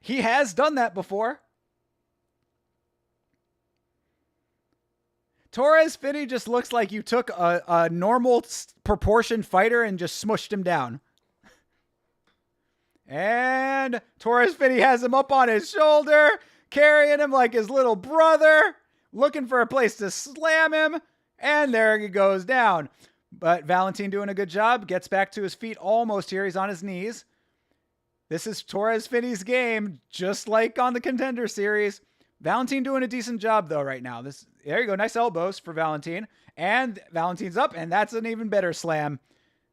He has done that before. Torres Finney just looks like you took a normal proportioned fighter and just smushed him down. And Torres Finney has him up on his shoulder, carrying him like his little brother, looking for a place to slam him, and there he goes down. But Valentin doing a good job, gets back to his feet almost here. He's on his knees. This is Torres Finney's game, just like on the Contender Series. Valentin doing a decent job, though, right now. There you go. Nice elbows for Valentin. And Valentin's up, and that's an even better slam.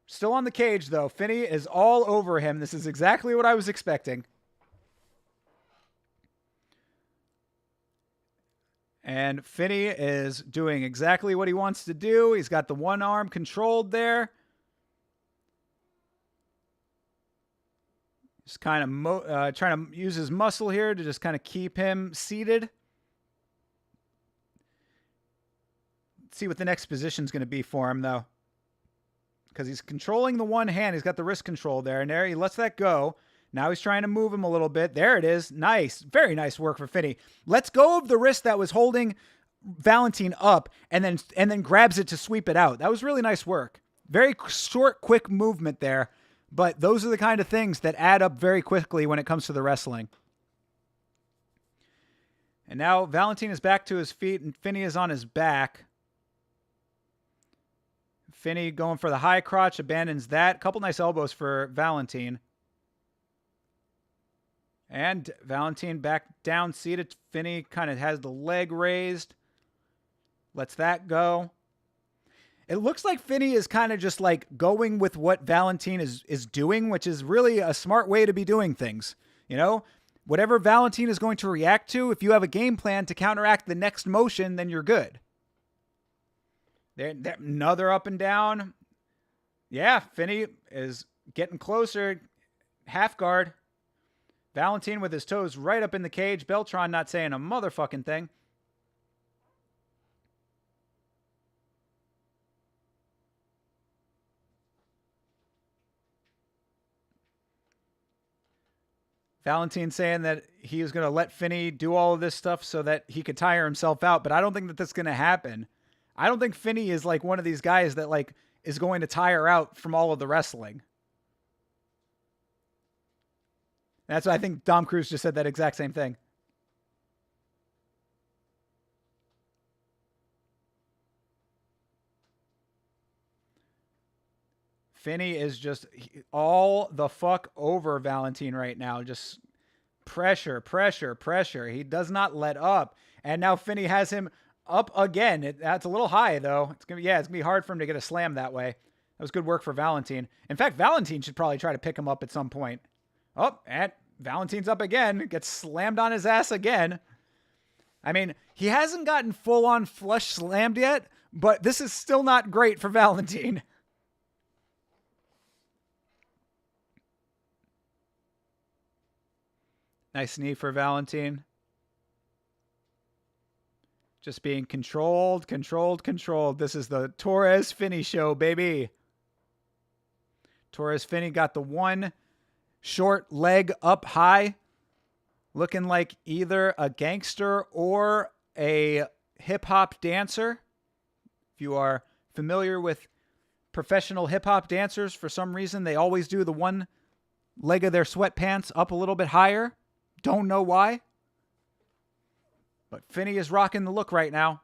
Still on the cage, though. Finney is all over him. This is exactly what I was expecting. And Finney is doing exactly what he wants to do. He's got the one arm controlled there. Just kind of trying to use his muscle here to just kind of keep him seated. Let's see what the next position is going to be for him, though. Because he's controlling the one hand. He's got the wrist control there. And there he lets that go. Now he's trying to move him a little bit. There it is. Nice. Very nice work for Finney. Lets go of the wrist that was holding Valentin up and then grabs it to sweep it out. That was really nice work. Very short, quick movement there. But those are the kind of things that add up very quickly when it comes to the wrestling. And now Valentin is back to his feet and Finney is on his back. Finney going for the high crotch, abandons that. Couple nice elbows for Valentin. And Valentin back down, seated. Finney kind of has the leg raised. Lets that go. It looks like Finney is kind of just like going with what Valentin is doing, which is really a smart way to be doing things. You know, whatever Valentin is going to react to, if you have a game plan to counteract the next motion, then you're good. There, another up and down. Yeah, Finney is getting closer. Half guard. Valentin with his toes right up in the cage. Beltran not saying a motherfucking thing. Valentin saying that he was going to let Finney do all of this stuff so that he could tire himself out, but I don't think that that's going to happen. I don't think Finney is like one of these guys that like is going to tire out from all of the wrestling. That's what I think Dom Cruz just said that exact same thing. Finney is just all the fuck over Valentin right now. Just pressure, pressure, pressure. He does not let up. And now Finney has him up again. That's a little high, though. It's gonna be hard for him to get a slam that way. That was good work for Valentin. In fact, Valentin should probably try to pick him up at some point. Oh, and Valentin's up again. Gets slammed on his ass again. I mean, he hasn't gotten full-on flush slammed yet, but this is still not great for Valentin. Nice knee for Valentin. Just being controlled. This is the Torres Finney show, baby. Torres Finney got the one short leg up high, looking like either a gangster or a hip-hop dancer. If you are familiar with professional hip-hop dancers, for some reason, they always do the one leg of their sweatpants up a little bit higher. Don't know why. But Finney is rocking the look right now.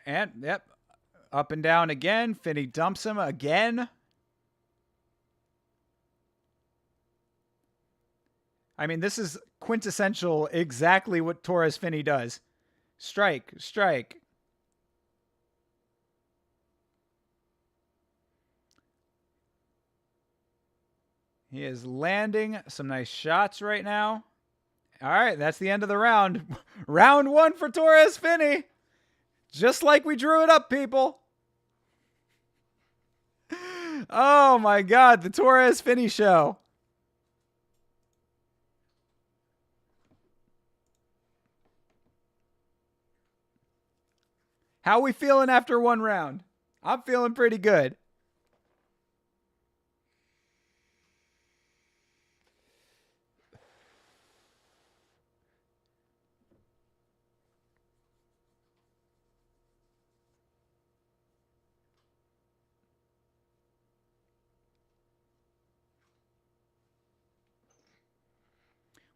And, yep, up and down again. Finney dumps him again. I mean, this is quintessential exactly what Torres Finney does. Strike, strike. He is landing some nice shots right now. All right, that's the end of the round. Round one for Torres Finney. Just like we drew it up, people. Oh, my God. The Torres Finney show. How we feeling after one round? I'm feeling pretty good.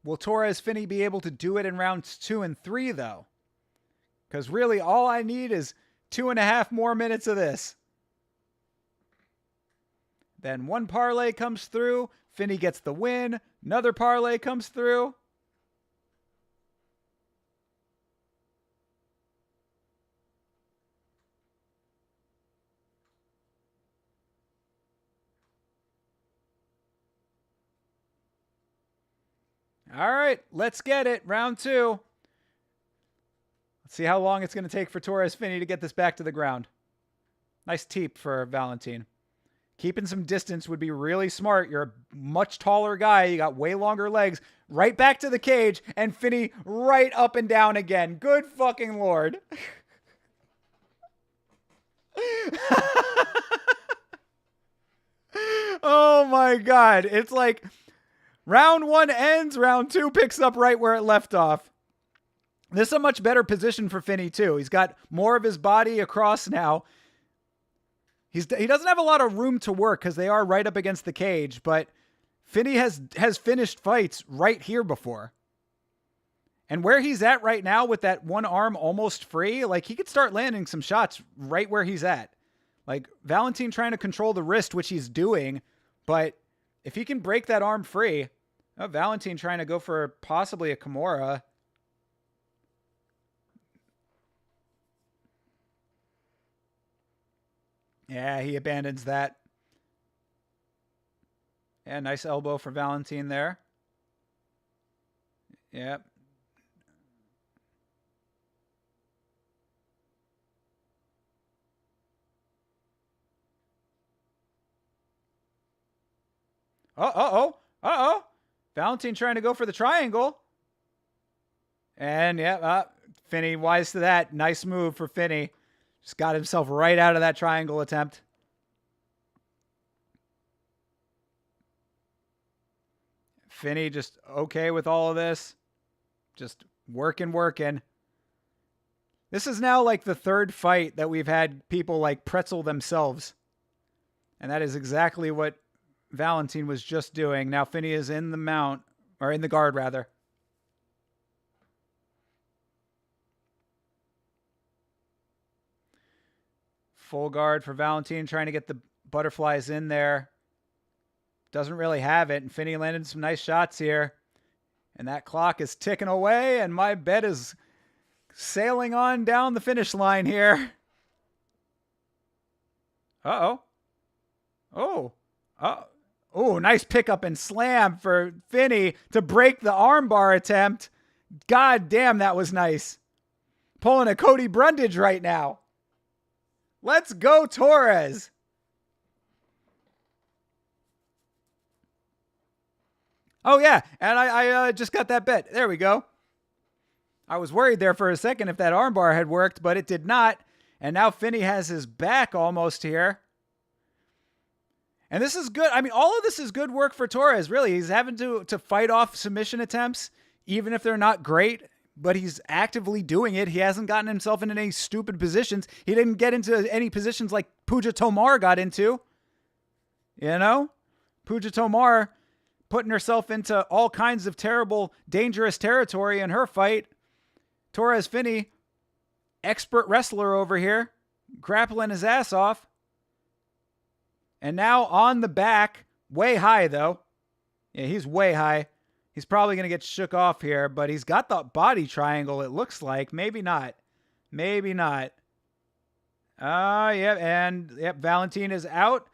Will Torres Finney be able to do it in rounds 2 and 3, though? Because really, all I need is 2.5 more minutes of this. Then one parlay comes through. Finney gets the win. Another parlay comes through. All right, let's get it. Round 2. Let's see how long it's going to take for Torres Finney to get this back to the ground. Nice teep for Valentin. Keeping some distance would be really smart. You're a much taller guy. You got way longer legs. Right back to the cage, and Finney right up and down again. Good fucking Lord. Oh my God. It's like round 1 ends, round 2 picks up right where it left off. This is a much better position for Finney, too. He's got more of his body across now. He doesn't have a lot of room to work because they are right up against the cage, but Finney has finished fights right here before. And where he's at right now with that one arm almost free, like he could start landing some shots right where he's at. Like Valentin trying to control the wrist, which he's doing, but if he can break that arm free, Valentin trying to go for possibly a Kimura. Yeah, he abandons that. Yeah, nice elbow for Valentin there. Yep. Uh-oh. Valentin trying to go for the triangle. And, yeah, Finney wise to that. Nice move for Finney. Just got himself right out of that triangle attempt. Finney just okay with all of this. Just working. This is now like the third fight that we've had people like pretzel themselves. And that is exactly what Valentin was just doing. Now Finney is in the mount, or in the guard rather. Full guard for Valentin, trying to get the butterflies in there. Doesn't really have it, and Finney landed some nice shots here. And that clock is ticking away, and my bet is sailing on down the finish line here. Uh-oh. Oh. Oh. Oh, nice pickup and slam for Finney to break the armbar attempt. God damn, that was nice. Pulling a Cody Brundage right now. Let's go, Torres. Oh, yeah, and I just got that bet. There we go. I was worried there for a second if that armbar had worked, but it did not. And now Finney has his back almost here. And this is good. I mean, all of this is good work for Torres, really. He's having to fight off submission attempts, even if they're not great, but he's actively doing it. He hasn't gotten himself in any stupid positions. He didn't get into any positions like Pooja Tomar got into. You know? Pooja Tomar putting herself into all kinds of terrible, dangerous territory in her fight. Torres Finney, expert wrestler over here, grappling his ass off. And now on the back, way high though. Yeah, he's way high. He's probably going to get shook off here, but he's got the body triangle, it looks like. Maybe not. Maybe not. Yep, Valentin is out.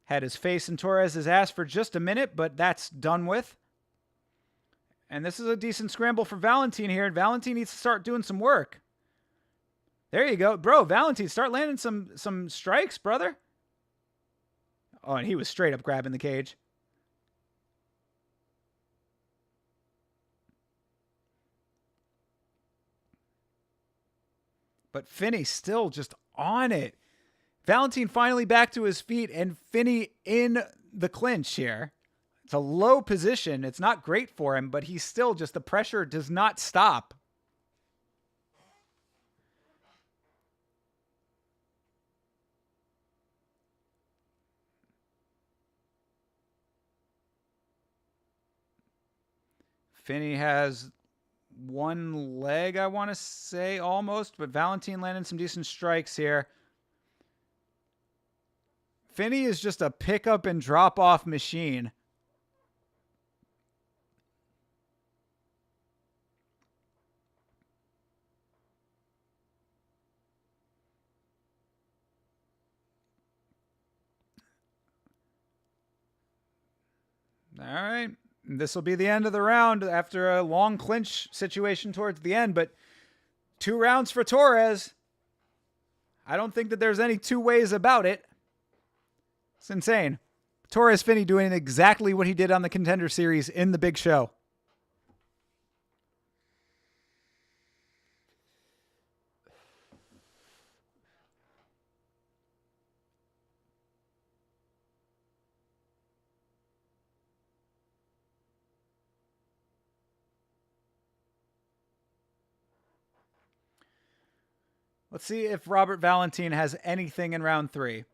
Had his face in Torres' ass for just a minute, but that's done with. And this is a decent scramble for Valentin here, and Valentin needs to start doing some work. There you go. Bro, Valentin, start landing some strikes, brother. Oh, and he was straight up grabbing the cage. But Finney still just on it. Valentin finally back to his feet, and Finney in the clinch here. It's a low position. It's not great for him, but he's still just, the pressure does not stop. Finney has one leg, I want to say, almost, but Valentin landing some decent strikes here. Finney is just a pickup and drop off machine. All right. This will be the end of the round after a long clinch situation towards the end, but 2 rounds for Torres. I don't think that there's any two ways about it. It's insane. Torres Finney doing exactly what he did on the Contender Series in the big show. Let's see if Robert Valentin has anything in round 3.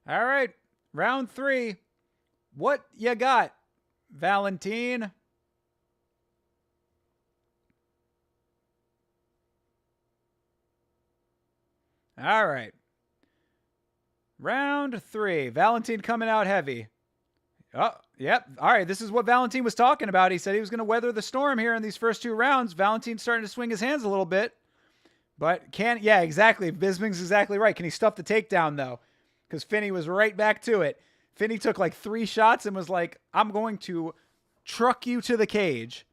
All right, round 3. What you got, Valentin? All right. Round 3. Valentin coming out heavy. Oh, yep. All right, this is what Valentin was talking about. He said he was going to weather the storm here in these first 2 rounds. Valentin's starting to swing his hands a little bit. But yeah, exactly. Bisping's exactly right. Can he stuff the takedown, though? Because Finney was right back to it. Finney took like 3 shots and was like, I'm going to truck you to the cage.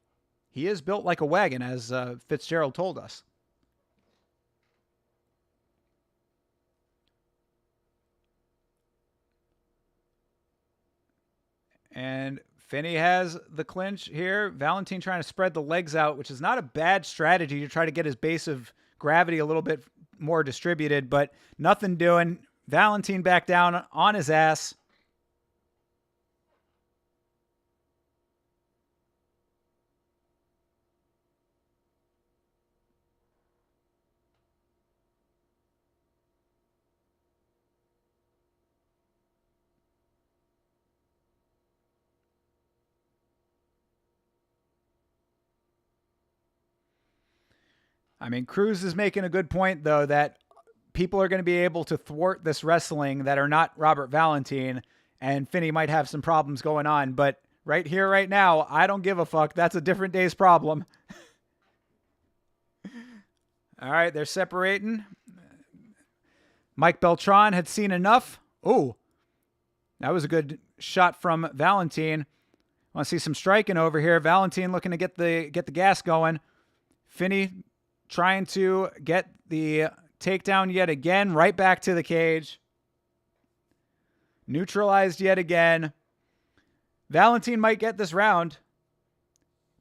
He is built like a wagon, as Fitzgerald told us. And Finney has the clinch here. Valentin trying to spread the legs out, which is not a bad strategy to try to get his base of gravity a little bit more distributed, but nothing doing. Valentin back down on his ass. I mean, Cruz is making a good point, though, that people are going to be able to thwart this wrestling that are not Robert Valentin, and Finney might have some problems going on. But right here, right now, I don't give a fuck. That's a different day's problem. All right, they're separating. Mike Beltran had seen enough. Oh, that was a good shot from Valentin. Want to see some striking over here. Valentin looking to get the gas going. Finney trying to get the takedown yet again. Right back to the cage. Neutralized yet again. Valentin might get this round.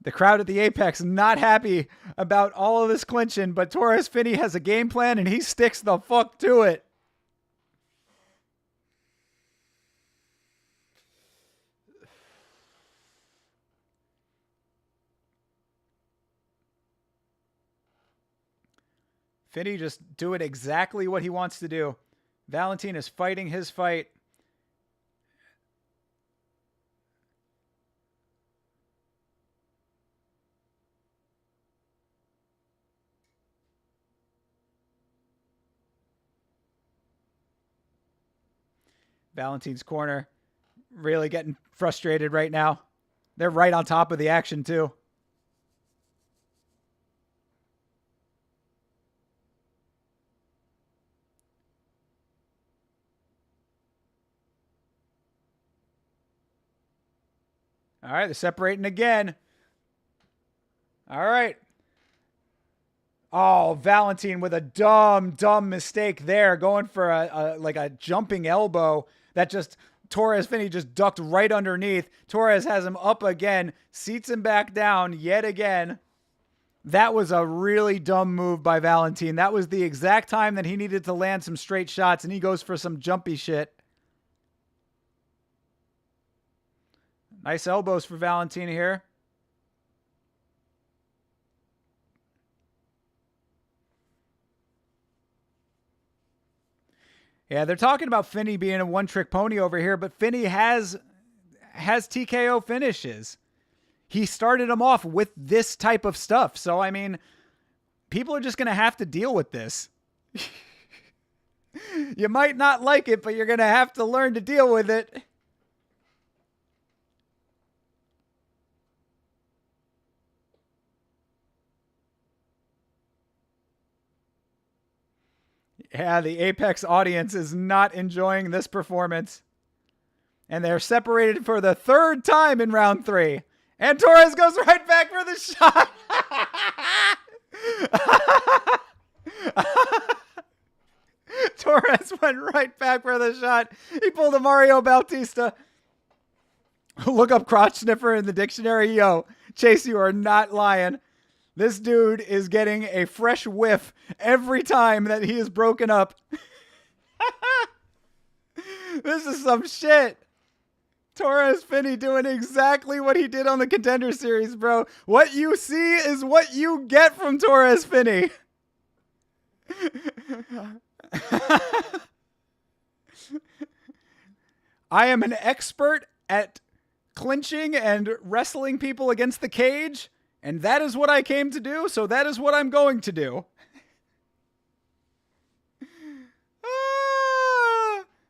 The crowd at the Apex not happy about all of this clinching, but Torres Finney has a game plan and he sticks the fuck to it. Finney just doing exactly what he wants to do. Valentin is fighting his fight. Valentin's corner really getting frustrated right now. They're right on top of the action too. All right, they're separating again. All right. Oh, Valentin with a dumb mistake there, going for a jumping elbow that just Torres Finney just ducked right underneath. Torres has him up again, seats him back down yet again. That was a really dumb move by Valentin. That was the exact time that he needed to land some straight shots, and he goes for some jumpy shit. Nice elbows for Valentin here. Yeah, they're talking about Finney being a one-trick pony over here, but Finney has TKO finishes. He started him off with this type of stuff. So, I mean, people are just going to have to deal with this. You might not like it, but you're going to have to learn to deal with it. Yeah, the Apex audience is not enjoying this performance. And they're separated for the third time in round 3. And Torres goes right back for the shot. Torres went right back for the shot. He pulled a Mario Bautista. Look up crotch sniffer in the dictionary. Yo, Chase, you are not lying. This dude is getting a fresh whiff every time that he is broken up. This is some shit. Torres Finney doing exactly what he did on the Contender Series, bro. What you see is what you get from Torres Finney. I am an expert at clinching and wrestling people against the cage. And that is what I came to do, so that is what I'm going to do.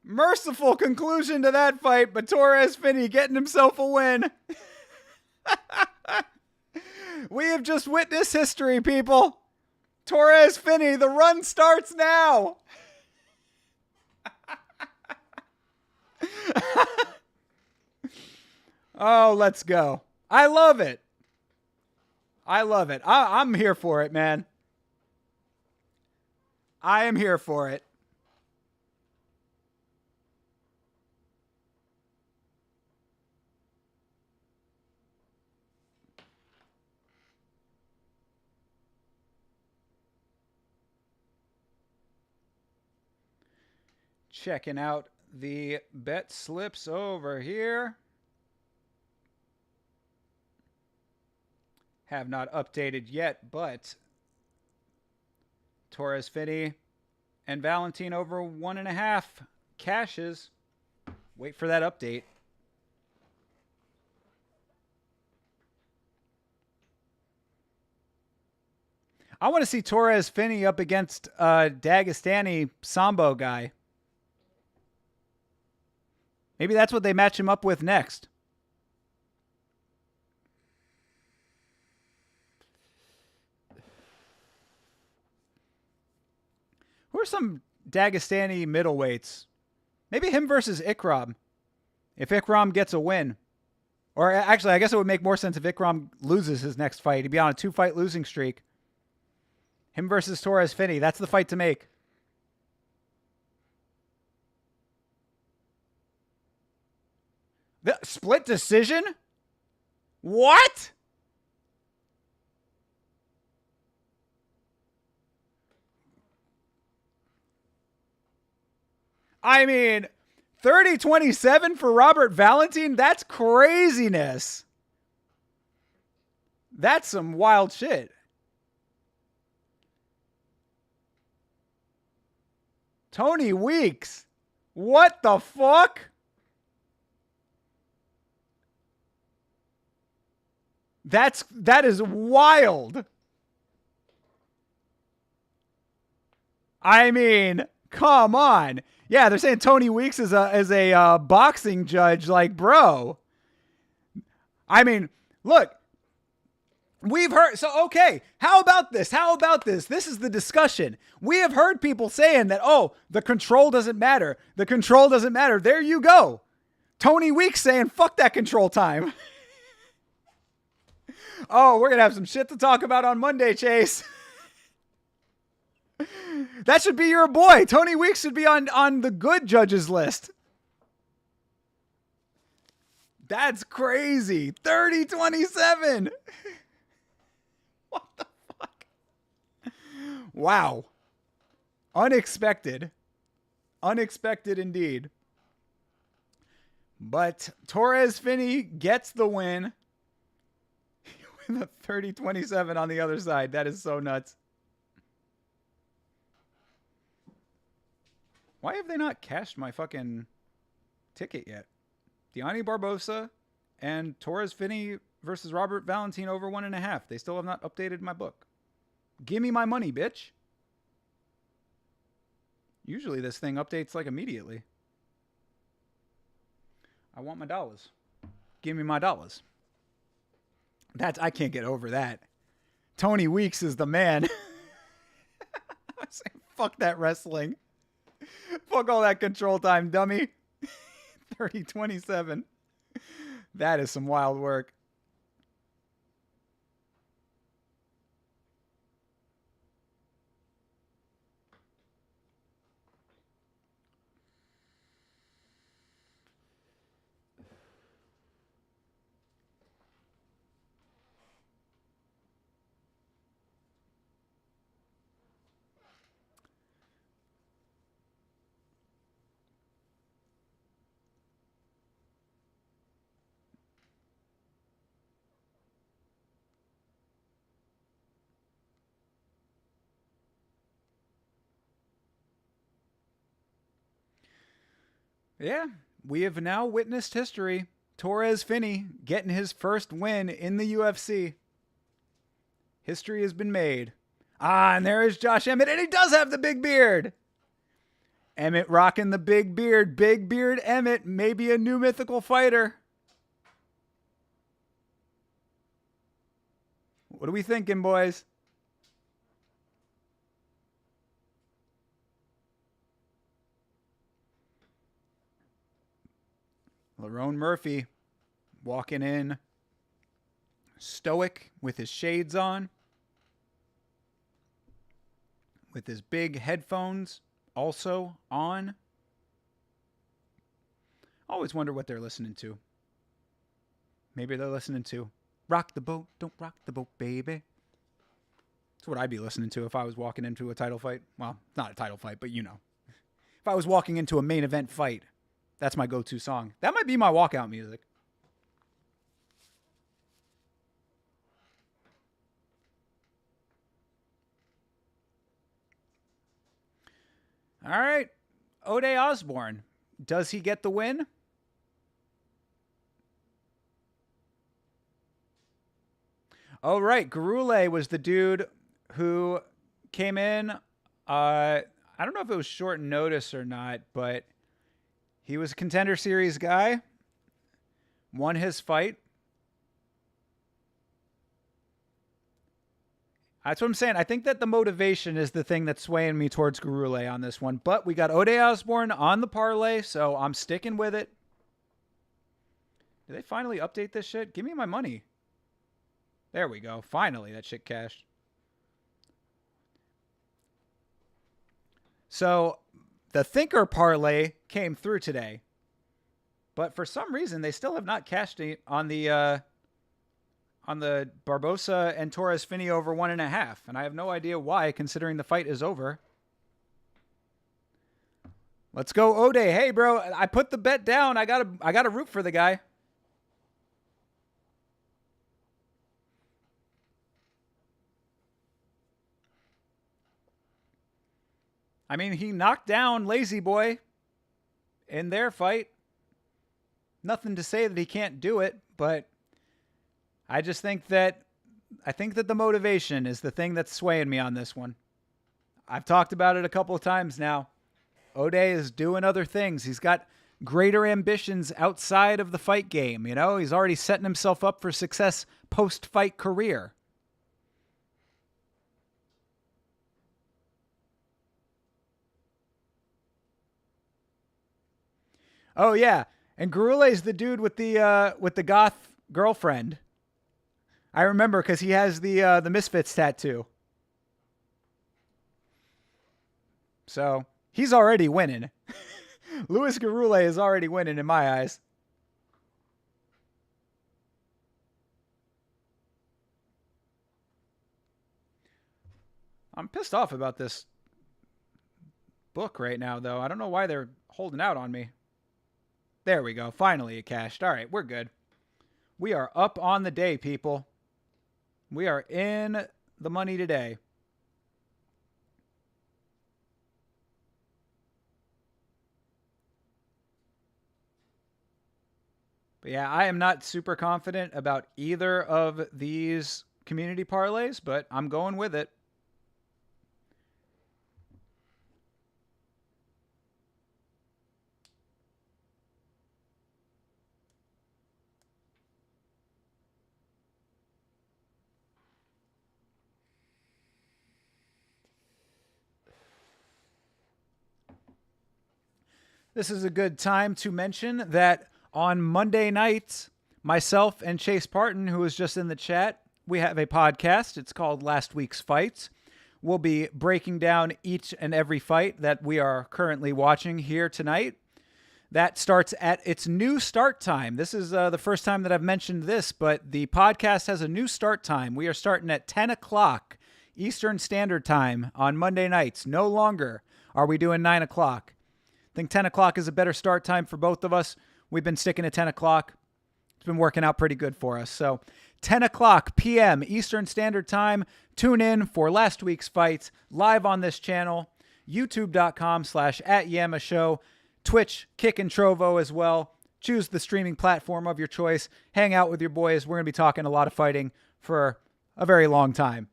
Merciful conclusion to that fight, but Torres Finney getting himself a win. We have just witnessed history, people. Torres Finney, the run starts now. Oh, let's go. I love it. I love it. I'm here for it, man. I am here for it. Checking out the bet slips over here. Have not updated yet, but Torres Finney and Valentin over 1.5 cashes. Wait for that update. I want to see Torres Finney up against Dagestani Sambo guy. Maybe that's what they match him up with next. Who are some Dagestani middleweights? Maybe him versus Ikram. If Ikram gets a win. Or actually, I guess it would make more sense if Ikram loses his next fight. He'd be on a 2-fight losing streak. Him versus Torres Finney. That's the fight to make. The split decision? What? I mean, 30-27 for Robert Valentin? That's craziness. That's some wild shit. Tony Weeks. What the fuck? That is wild. I mean, come on. Yeah, they're saying Tony Weeks is a boxing judge. Like, bro. I mean, look. We've heard, so okay, how about this? This is the discussion. We have heard people saying that, oh, the control doesn't matter. The control doesn't matter. There you go. Tony Weeks saying, fuck that control time. Oh, we're going to have some shit to talk about on Monday, Chase. That should be your boy. Tony Weeks should be on the good judges list. That's crazy. 30-27. What the fuck? Wow. Unexpected. Unexpected indeed. But Torres Finney gets the win with a 30-27 on the other side. That is so nuts. Why have they not cashed my fucking ticket yet? Deani Barbosa and Torres Finney versus Robert Valentin over 1.5. They still have not updated my book. Give me my money, bitch. Usually this thing updates like immediately. I want my dollars. Give me my dollars. I can't get over that. Tony Weeks is the man. I'm saying, fuck that wrestling. Fuck all that control time, dummy. 30-27. That is some wild work. Yeah, we have now witnessed history. Torres Finney getting his first win in the UFC. History has been made. Ah, and there is Josh Emmett, and he does have the big beard. Emmett rocking the big beard. Big beard Emmett, maybe a new mythical fighter. What are we thinking, boys? Lerone Murphy walking in stoic with his shades on, with his big headphones also on. Always wonder what they're listening to. Maybe they're listening to Rock the Boat, Don't Rock the Boat, Baby. That's what I'd be listening to if I was walking into a title fight. Well, not a title fight, but you know. If I was walking into a main event fight, that's my go-to song. That might be my walkout music. All right. Ode Osborne. Does he get the win? Oh, right. Garule was the dude who came in. I don't know if it was short notice or not, but he was a Contender Series guy. Won his fight. That's what I'm saying. I think that the motivation is the thing that's swaying me towards Gurule on this one. But we got Ode Osborne on the parlay, so I'm sticking with it. Did they finally update this shit? Give me my money. There we go. Finally, that shit cashed. So the Thinker parlay came through today. But for some reason, they still have not cashed on the Barbosa and Torres Finney over 1.5. And I have no idea why, considering the fight is over. Let's go, Ode. Hey, bro, I put the bet down. I gotta root for the guy. I mean, he knocked down Lazy Boy in their fight. Nothing to say that he can't do it, but I just think that the motivation is the thing that's swaying me on this one. I've talked about it a couple of times now. Ode is doing other things. He's got greater ambitions outside of the fight game. You know, he's already setting himself up for success post-fight career. Oh yeah, and Gurule's the dude with the goth girlfriend. I remember because he has the Misfits tattoo. So he's already winning. Luis Gurule is already winning in my eyes. I'm pissed off about this book right now, though. I don't know why they're holding out on me. There we go. Finally, it cashed. All right, we're good. We are up on the day, people. We are in the money today. But yeah, I am not super confident about either of these community parlays, but I'm going with it. This is a good time to mention that on Monday nights, myself and Chase Parton, who was just in the chat, we have a podcast. It's called Last Week's Fights. We'll be breaking down each and every fight that we are currently watching here tonight. That starts at its new start time. This is the first time that I've mentioned this, but the podcast has a new start time. We are starting at 10 o'clock Eastern Standard Time on Monday nights. No longer are we doing 9 o'clock. I think 10 o'clock is a better start time for both of us. We've been sticking at 10 o'clock. It's been working out pretty good for us. So 10 o'clock p.m. Eastern Standard Time. Tune in for Last Week's Fights live on this channel. YouTube.com/@YamaShow. Twitch, Kick and Trovo as well. Choose the streaming platform of your choice. Hang out with your boys. We're going to be talking a lot of fighting for a very long time.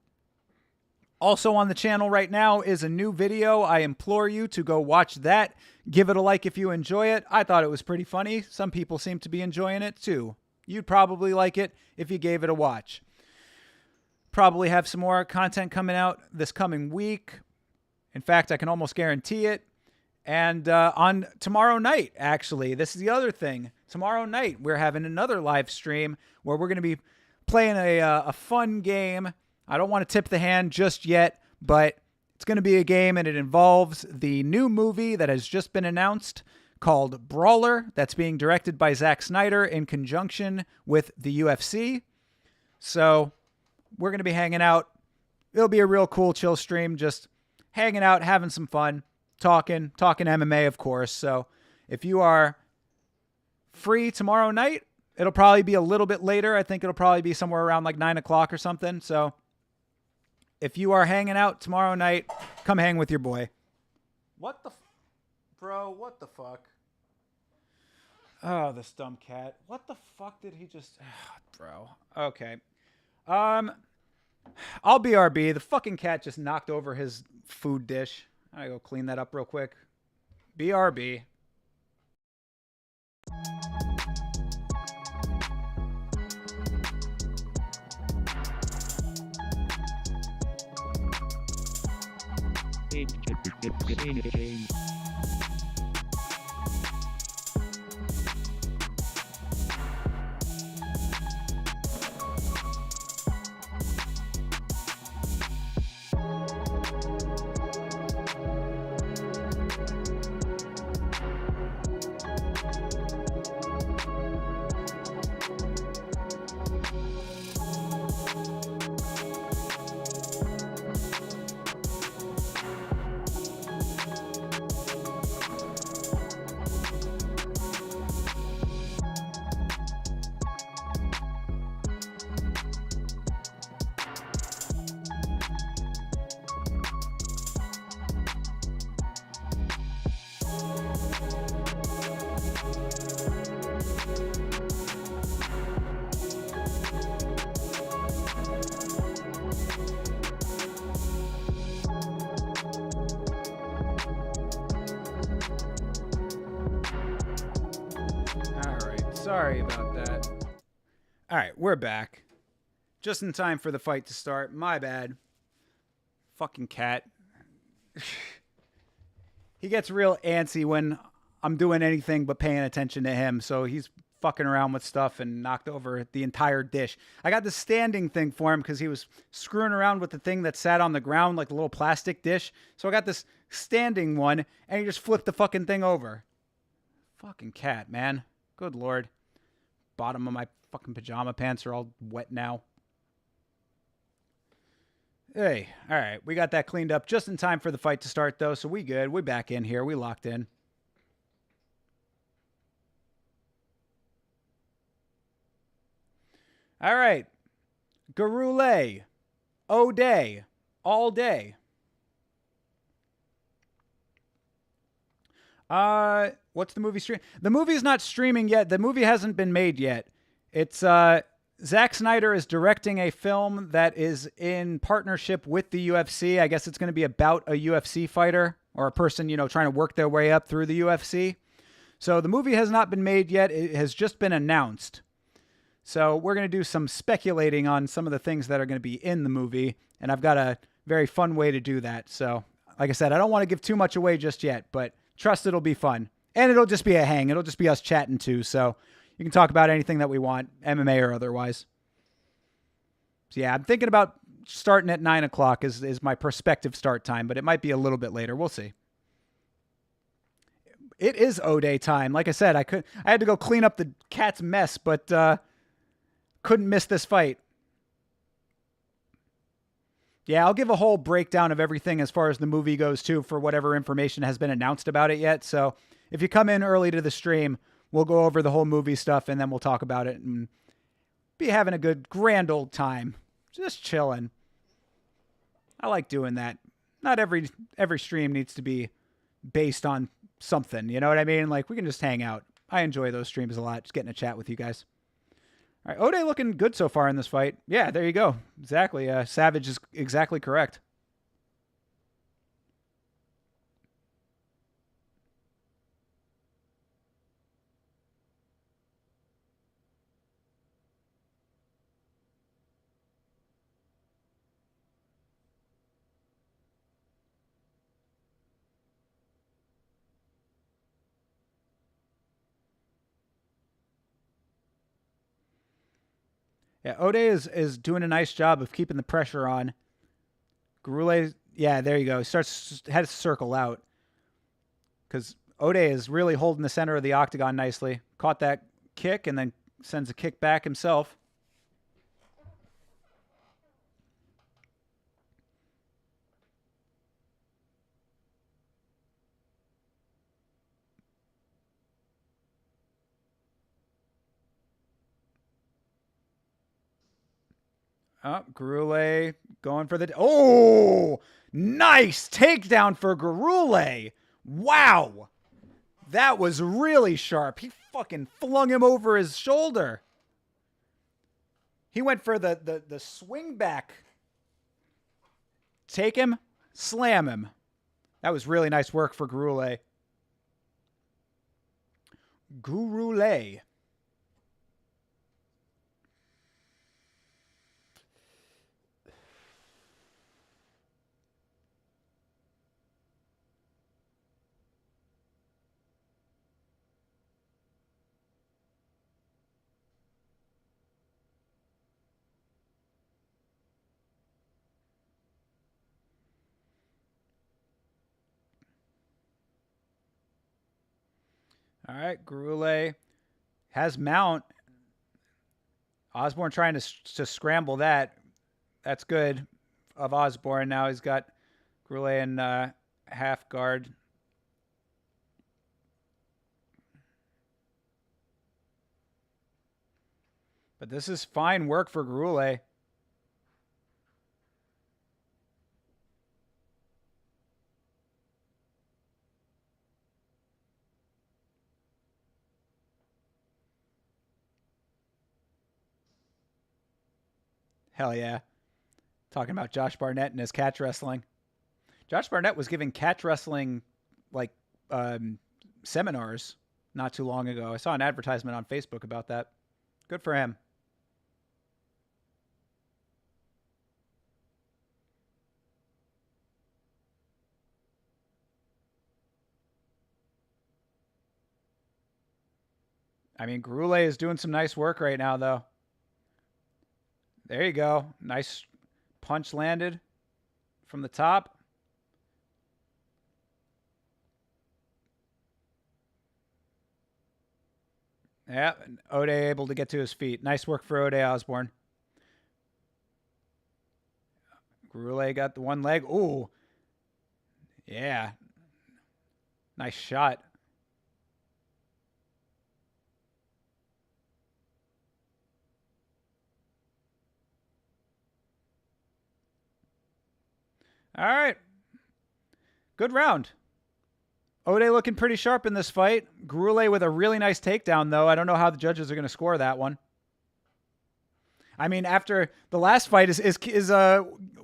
Also on the channel right now is a new video. I implore you to go watch that. Give it a like if you enjoy it. I thought it was pretty funny. Some people seem to be enjoying it too. You'd probably like it if you gave it a watch. Probably have some more content coming out this coming week. In fact, I can almost guarantee it. And on tomorrow night, actually, this is the other thing. Tomorrow night, we're having another live stream where we're going to be playing a fun game. I don't want to tip the hand just yet, but it's going to be a game, and it involves the new movie that has just been announced called Brawler, that's being directed by Zack Snyder in conjunction with the UFC. So we're going to be hanging out. It'll be a real cool, chill stream, just hanging out, having some fun, talking MMA, of course. So if you are free tomorrow night, it'll probably be a little bit later. I think it'll probably be somewhere around like 9 o'clock or something. So if you are hanging out tomorrow night, come hang with your boy. What the... Bro, what the fuck? Oh, this dumb cat. What the fuck did he just... Oh, bro. Okay. I'll BRB. The fucking cat just knocked over his food dish. I go clean that up real quick. BRB. Sorry about that. All right, we're back. Just in time for the fight to start. My bad. Fucking cat. He gets real antsy when I'm doing anything but paying attention to him. So he's fucking around with stuff and knocked over the entire dish. I got the standing thing for him because he was screwing around with the thing that sat on the ground, like the little plastic dish. So I got this standing one and he just flipped the fucking thing over. Fucking cat, man. Good Lord. Bottom of my fucking pajama pants are all wet now. Hey, all right. We got that cleaned up just in time for the fight to start, though, so we good. We back in here. We locked in. All right. Garule. O'Day. All day. What's the movie stream? The movie's not streaming yet. The movie hasn't been made yet. It's Zack Snyder is directing a film that is in partnership with the UFC. I guess it's going to be about a UFC fighter or a person, you know, trying to work their way up through the UFC. So the movie has not been made yet. It has just been announced. So we're going to do some speculating on some of the things that are going to be in the movie, and I've got a very fun way to do that. So, like I said, I don't want to give too much away just yet, but trust it'll be fun. And it'll just be a hang. It'll just be us chatting too. So you can talk about anything that we want, MMA or otherwise. So yeah, I'm thinking about starting at 9 o'clock is my prospective start time, but it might be a little bit later. We'll see. It is O-Day time. Like I said, I had to go clean up the cat's mess, but couldn't miss this fight. Yeah, I'll give a whole breakdown of everything as far as the movie goes too, for whatever information has been announced about it yet. So if you come in early to the stream, we'll go over the whole movie stuff and then we'll talk about it and be having a good grand old time. Just chilling. I like doing that. Not every stream needs to be based on something. You know what I mean? Like, we can just hang out. I enjoy those streams a lot. Just getting a chat with you guys. All right, O'Day looking good so far in this fight. Yeah, there you go. Exactly. Savage is exactly correct. Yeah, O'Day is doing a nice job of keeping the pressure on. Garule, yeah, there you go. Had to circle out. Because O'Day is really holding the center of the octagon nicely. Caught that kick and then sends a kick back himself. Oh, Garule going for the... Oh! Nice takedown for Garule. Wow. That was really sharp. He fucking flung him over his shoulder. He went for the swing back take him, slam him. That was really nice work for Gurule. Gurule. All right, Gurule has mount. Osborne trying to scramble that. That's good of Osborne. Now he's got Gurule in half guard. But this is fine work for Gurule. Hell yeah. Talking about Josh Barnett and his catch wrestling. Josh Barnett was giving catch wrestling like seminars not too long ago. I saw an advertisement on Facebook about that. Good for him. I mean, Gurule is doing some nice work right now, though. There you go. Nice punch landed from the top. Yeah, Ode able to get to his feet. Nice work for Ode Osborne. Gurule got the one leg. Ooh. Yeah. Nice shot. All right. Good round. Ode looking pretty sharp in this fight. Gurule with a really nice takedown, though. I don't know how the judges are going to score that one. I mean, after the last fight is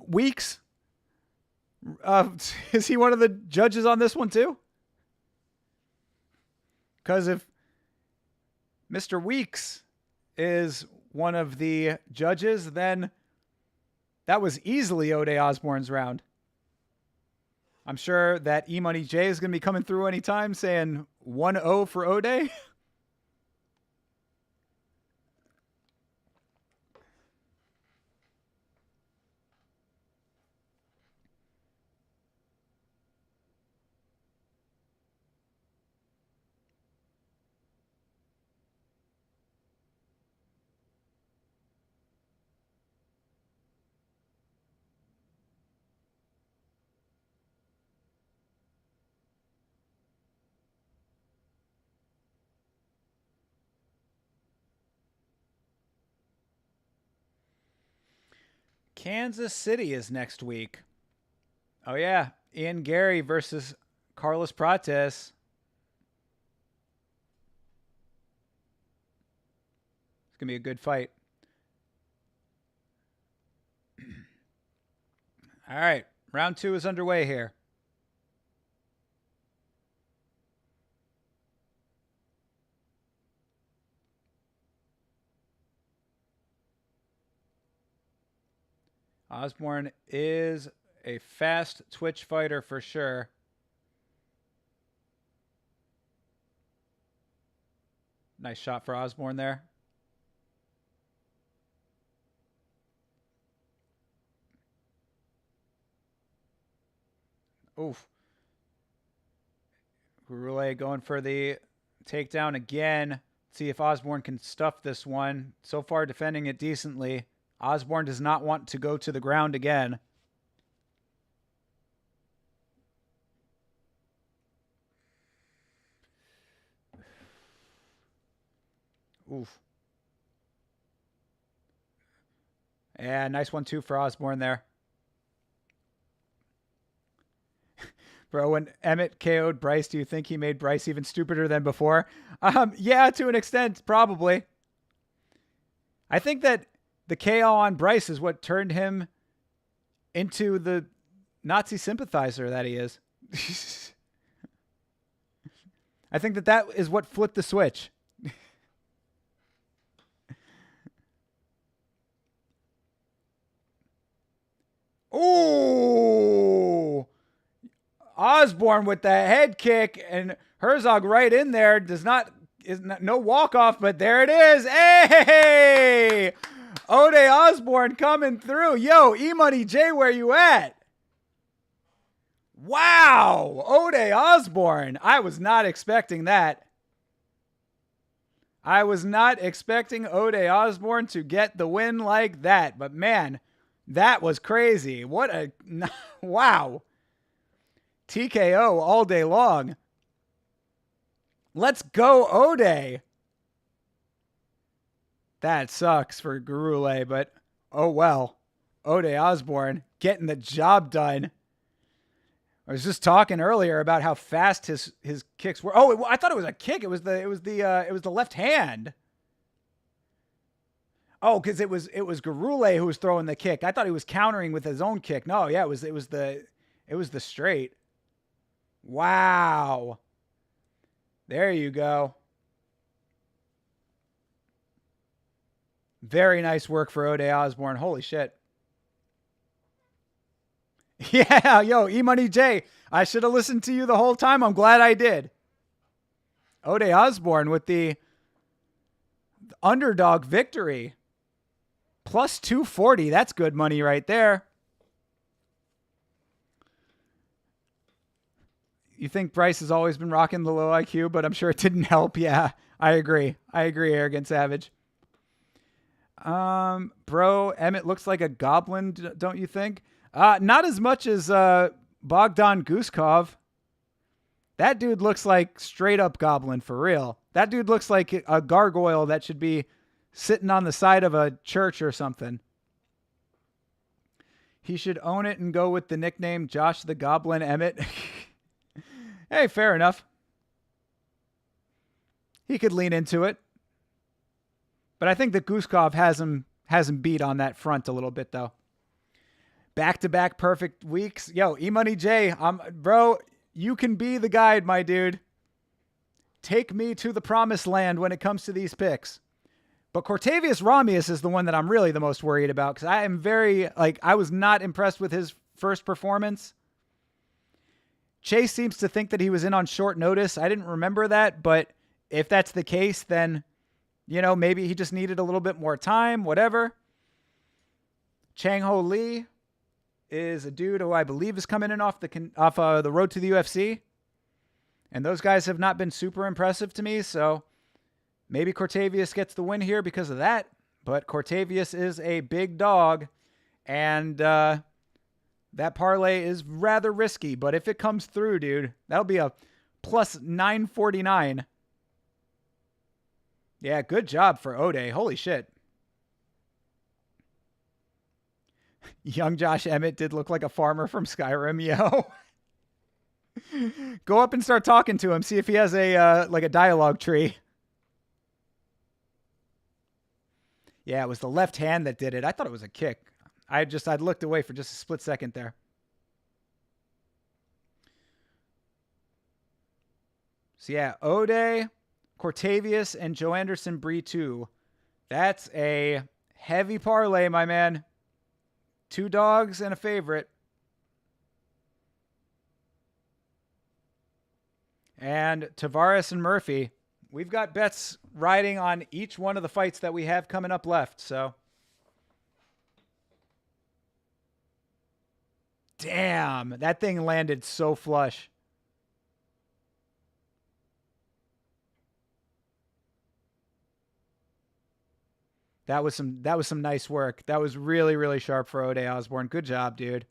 Weeks. Is he one of the judges on this one too? Because if Mr. Weeks is one of the judges, then that was easily Ode Osborne's round. I'm sure that E-Money J is going to be coming through anytime saying 1-0 for Ode. Kansas City is next week. Oh, yeah. Ian Gary versus Carlos Prates. It's going to be a good fight. All right. Round 2 is underway here. Osborne is a fast twitch fighter for sure. Nice shot for Osborne there. Oof. Gurule going for the takedown again. See if Osborne can stuff this one. So far defending it decently. Osborne does not want to go to the ground again. Oof. Yeah, nice one too for Osborne there. Bro, when Emmett KO'd Bryce, do you think he made Bryce even stupider than before? Yeah, to an extent, probably. I think that the KO on Bryce is what turned him into the Nazi sympathizer that he is. I think that is what flipped the switch. Ooh! Osborne with the head kick, and Herzog right in there. No walk-off, but there it is. Hey! Ode Osborne coming through. Yo, E-Money J, where you at? Wow! Ode Osborne. I was not expecting that. I was not expecting Ode Osborne to get the win like that. But man, that was crazy. What a... Wow. TKO all day long. Let's go, Ode. That sucks for Gurule, but oh well. Ode Osborne getting the job done. I was just talking earlier about how fast his kicks were. Oh, I thought it was a kick. It was the left hand. Oh, because it was Gurule who was throwing the kick. I thought he was countering with his own kick. No, yeah, it was the straight. Wow. There you go. Very nice work for Ode Osborne. Holy shit. Yeah, yo, E-Money J. I should have listened to you the whole time. I'm glad I did. Ode Osborne with the underdog victory. Plus 240. That's good money right there. You think Bryce has always been rocking the low IQ, but I'm sure it didn't help. Yeah, I agree. Arrogant Savage. Bro, Emmett looks like a goblin, don't you think? Not as much as Bogdan Guskov. That dude looks like straight up goblin for real. That dude looks like a gargoyle that should be sitting on the side of a church or something. He should own it and go with the nickname Josh the Goblin Emmett. Hey, fair enough. He could lean into it. But I think that Guskov has him beat on that front a little bit, though. Back-to-back perfect weeks. Yo, E-Money J, bro, you can be the guide, my dude. Take me to the promised land when it comes to these picks. But Cortavius Ramius is the one that I'm really the most worried about because I am I was not impressed with his first performance. Chase seems to think that he was in on short notice. I didn't remember that, but if that's the case, then, maybe he just needed a little bit more time, whatever. Chang Ho Lee is a dude who I believe is coming in off the road to the UFC. And those guys have not been super impressive to me, so maybe Cortavius gets the win here because of that. But Cortavius is a big dog, and that parlay is rather risky, but if it comes through, dude, that'll be a plus 949. Yeah, good job for Ode. Holy shit. Young Josh Emmett did look like a farmer from Skyrim, yo. Go up and start talking to him. See if he has a dialogue tree. Yeah, it was the left hand that did it. I thought it was a kick. I'd looked away for just a split second there. So yeah, Ode, Cortavius, and Joe Anderson Bree 2. That's a heavy parlay, my man. 2 dogs and a favorite. And Tavares and Murphy. We've got bets riding on each one of the fights that we have coming up left, so. Damn, that thing landed so flush. That was some nice work. That was really, really sharp for Ode Osborne. Good job, dude.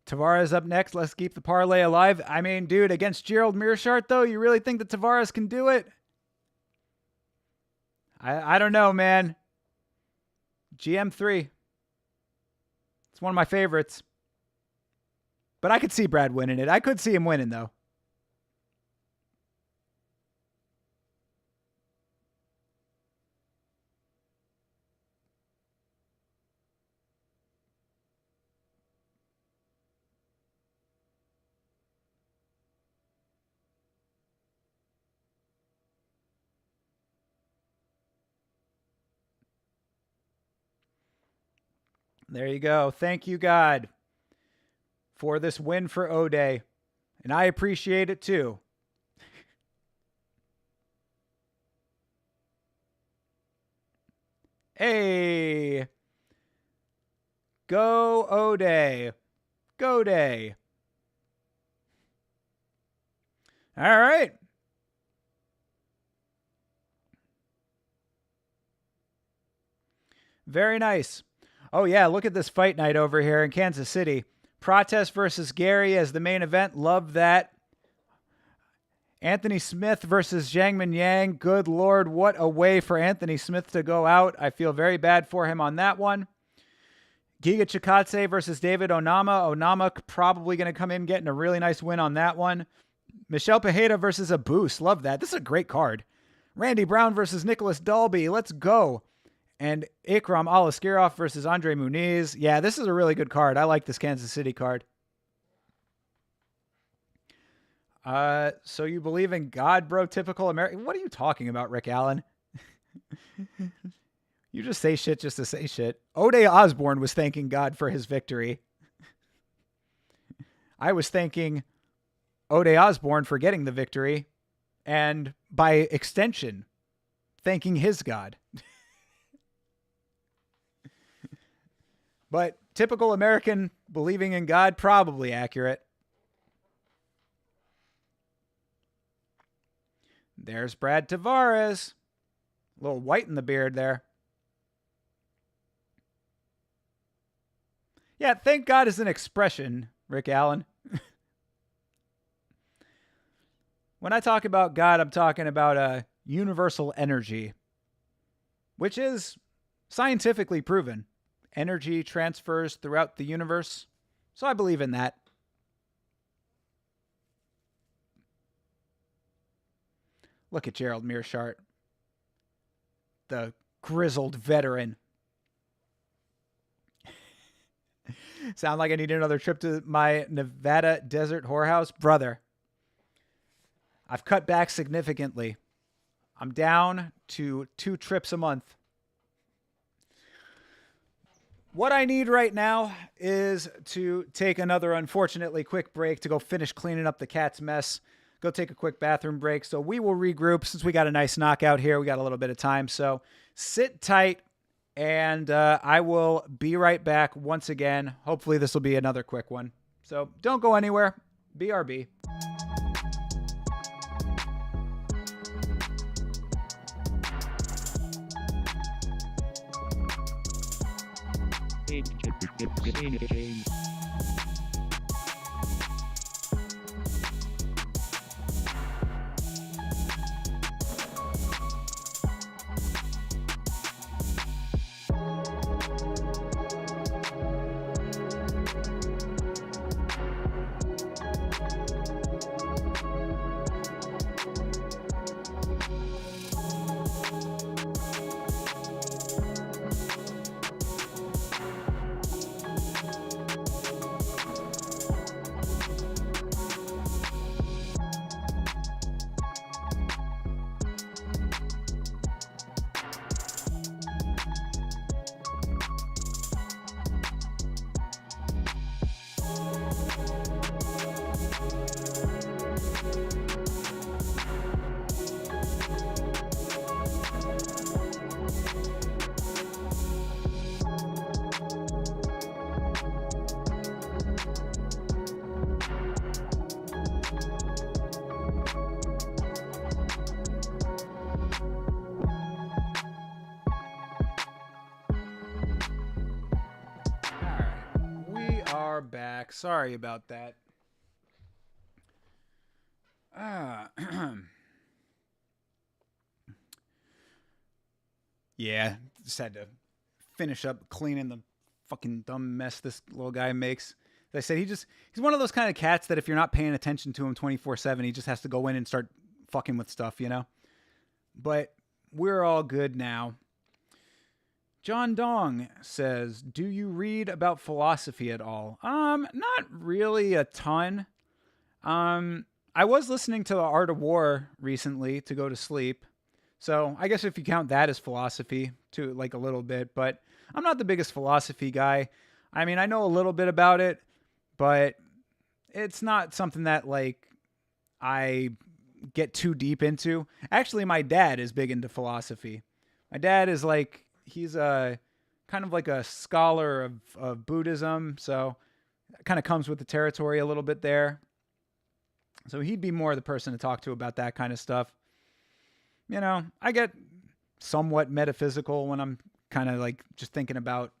Tavares up next. Let's keep the parlay alive. I mean, dude, against Gerald Mearshart, though, you really think that Tavares can do it? I don't know, man. GM3. It's one of my favorites. But I could see Brad winning it. I could see him winning, though. There you go. Thank you, God, for this win for O'Day. And I appreciate it too. Hey. Go O'Day. Go Day. All right. Very nice. Oh, yeah. Look at this fight night over here in Kansas City. Protest versus Gary as the main event. Love that. Anthony Smith versus Zhang Minyang. Good Lord, what a way for Anthony Smith to go out. I feel very bad for him on that one. Giga Chikadze versus David Onama. Onama probably going to come in getting a really nice win on that one. Michelle Pajeda versus Abus. Love that. This is a great card. Randy Brown versus Nicholas Dalby. Let's go. And Ikram Alaskirov versus Andre Muniz. Yeah, this is a really good card. I like this Kansas City card. So you believe in God, bro? Typical American. What are you talking about, Rick Allen? You just say shit just to say shit. O'Day Osborne was thanking God for his victory. I was thanking O'Day Osborne for getting the victory, and by extension, thanking his God. But typical American believing in God, probably accurate. There's Brad Tavares. A little white in the beard there. Yeah, thank God is an expression, Rick Allen. When I talk about God, I'm talking about a universal energy, which is scientifically proven. Energy transfers throughout the universe. So I believe in that. Look at Gerald Mearshart, the grizzled veteran. Sound like I need another trip to my Nevada desert whorehouse? Brother, I've cut back significantly. I'm down to 2 trips a month. What I need right now is to take another unfortunately quick break to go finish cleaning up the cat's mess. Go take a quick bathroom break. So we will regroup since we got a nice knockout here. We got a little bit of time. So sit tight, and I will be right back once again. Hopefully this will be another quick one. So don't go anywhere. BRB. Back. Sorry about that. Yeah, just had to finish up cleaning the fucking dumb mess this little guy makes. As I said, he's one of those kind of cats that if you're not paying attention to him 24/7, he just has to go in and start fucking with stuff, you know? But we're all good now. John Dong says, do you read about philosophy at all? Not really a ton. I was listening to The Art of War recently to go to sleep. So I guess if you count that as philosophy, to like a little bit, but I'm not the biggest philosophy guy. I mean, I know a little bit about it, but it's not something that like I get too deep into. Actually, my dad is big into philosophy. My dad is like, he's a kind of like a scholar of Buddhism, so it kind of comes with the territory a little bit there. So he'd be more the person to talk to about that kind of stuff. You know, I get somewhat metaphysical when I'm kind of like just thinking about,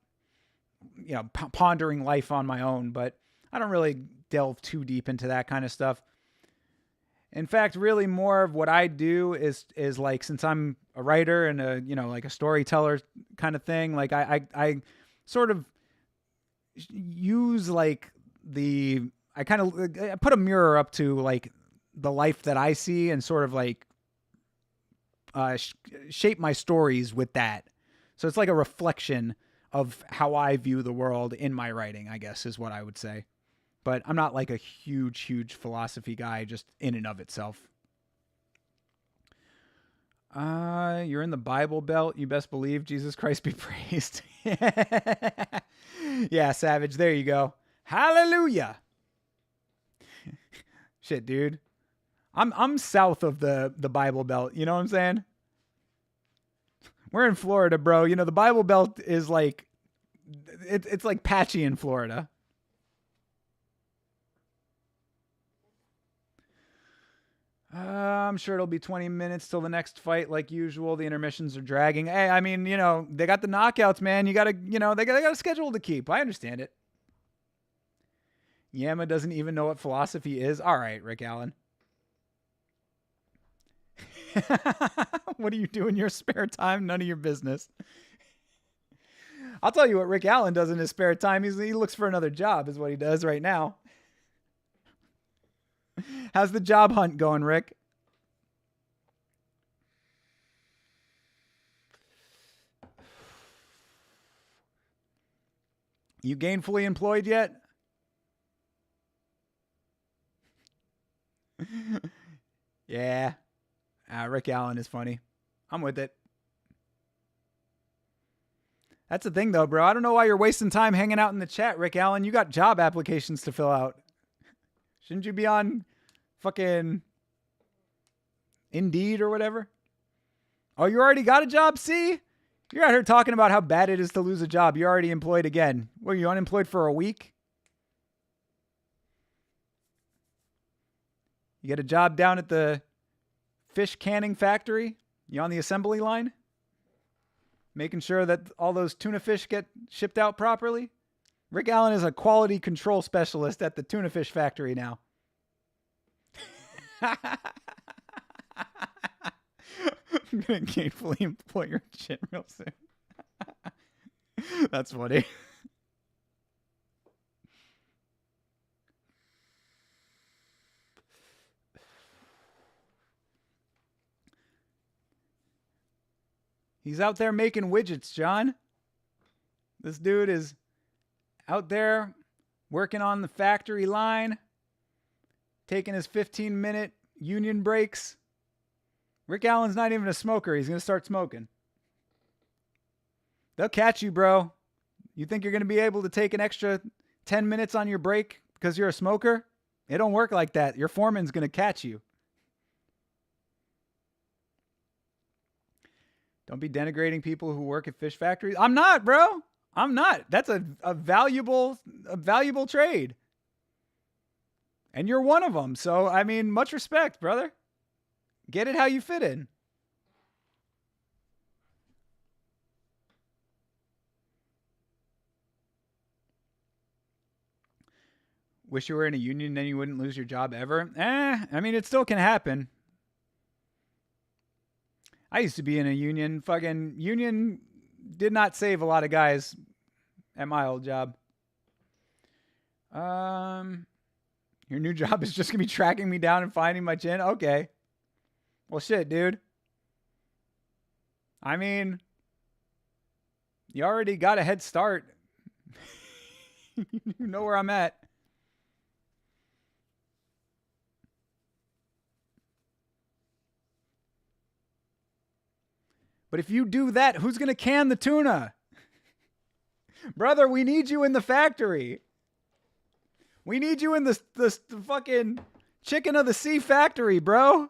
you know, pondering life on my own, but I don't really delve too deep into that kind of stuff. In fact, really more of what I do is like, since I'm a writer and a, you know, like a storyteller kind of thing, like I sort of use like I put a mirror up to like the life that I see and sort of like shape my stories with that. So it's like a reflection of how I view the world in my writing, I guess is what I would say. But I'm not like a huge philosophy guy just in and of itself. You're in the Bible Belt. You best believe. Jesus Christ be praised. Yeah, Savage. There you go. Hallelujah. Shit, dude. I'm south of the Bible Belt. You know what I'm saying? We're in Florida, bro. You know, the Bible Belt is like, it's like patchy in Florida. I'm sure it'll be 20 minutes till the next fight, like usual. The intermissions are dragging. Hey, I mean, you know, they got the knockouts, man. You gotta, you know, they got a schedule to keep. I understand it. Yama doesn't even know what philosophy is. All right, Rick Allen. What do you do in your spare time? None of your business. I'll tell you what Rick Allen does in his spare time. He looks for another job is what he does right now. How's the job hunt going, Rick? You gainfully employed yet? Yeah. Rick Allen is funny. I'm with it. That's the thing, though, bro. I don't know why you're wasting time hanging out in the chat, Rick Allen. You got job applications to fill out. Shouldn't you be on fucking Indeed or whatever? Oh, you already got a job? See? You're out here talking about how bad it is to lose a job. You're already employed again. Were you unemployed for a week? You get a job down at the fish canning factory? You on the assembly line? Making sure that all those tuna fish get shipped out properly? Rick Allen is a quality control specialist at the tuna fish factory now. I'm going to gainfully employ your shit real soon. That's funny. He's out there making widgets, John. This dude is out there working on the factory line, taking his 15-minute union breaks. Rick Allen's not even a smoker. He's going to start smoking. They'll catch you, bro. You think you're going to be able to take an extra 10 minutes on your break because you're a smoker? It don't work like that. Your foreman's going to catch you. Don't be denigrating people who work at fish factories. I'm not, bro. I'm not. That's a valuable trade. And you're one of them. So, I mean, much respect, brother. Get it how you fit in. Wish you were in a union, then you wouldn't lose your job ever. I mean, it still can happen. I used to be in a union. Fucking union did not save a lot of guys at my old job. Your new job is just going to be tracking me down and finding my chin? Okay. Well, shit, dude. I mean, you already got a head start. You know where I'm at. But if you do that, who's going to can the tuna? Brother, we need you in the factory. We need you in the fucking chicken of the sea factory, bro.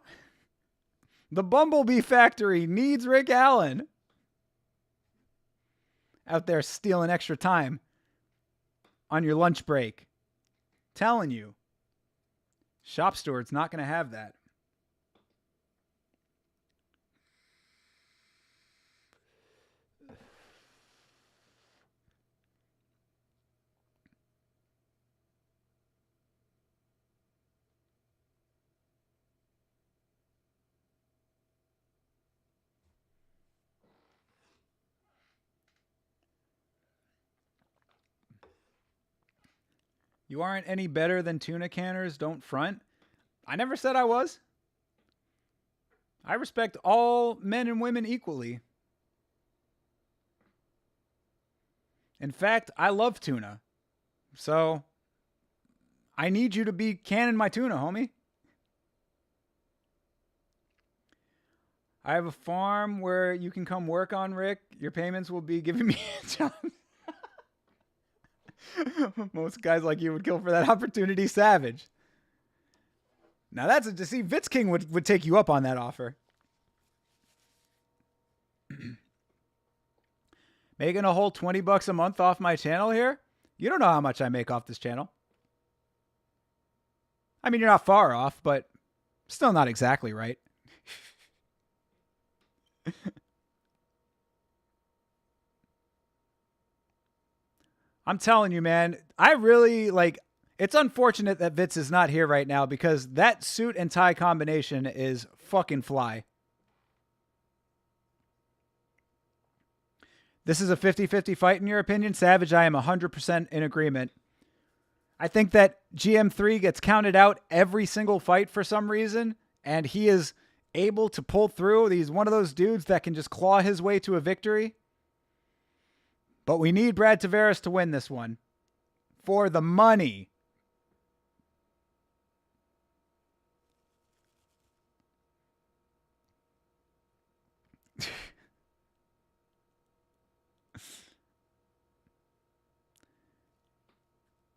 The Bumblebee factory needs Rick Allen. Out there stealing extra time on your lunch break. Telling you. Shop steward's not going to have that. You aren't any better than tuna canners, don't front. I never said I was. I respect all men and women equally. In fact, I love tuna. So, I need you to be canning my tuna, homie. I have a farm where you can come work on, Rick. Your payments will be giving me a job. Most guys like you would kill for that opportunity. Savage. Now that's a see. Vitz King would take you up on that offer. Making a whole $20 a month off my channel here? You don't know how much I make off this channel. I mean, you're not far off, but still not exactly right. I'm telling you, man, I really it's unfortunate that Vitz is not here right now because that suit and tie combination is fucking fly. This is a 50-50 fight in your opinion? Savage, I am 100% in agreement. I think that GM3 gets counted out every single fight for some reason, and he is able to pull through. He's one of those dudes that can just claw his way to a victory. But we need Brad Tavares to win this one. For the money.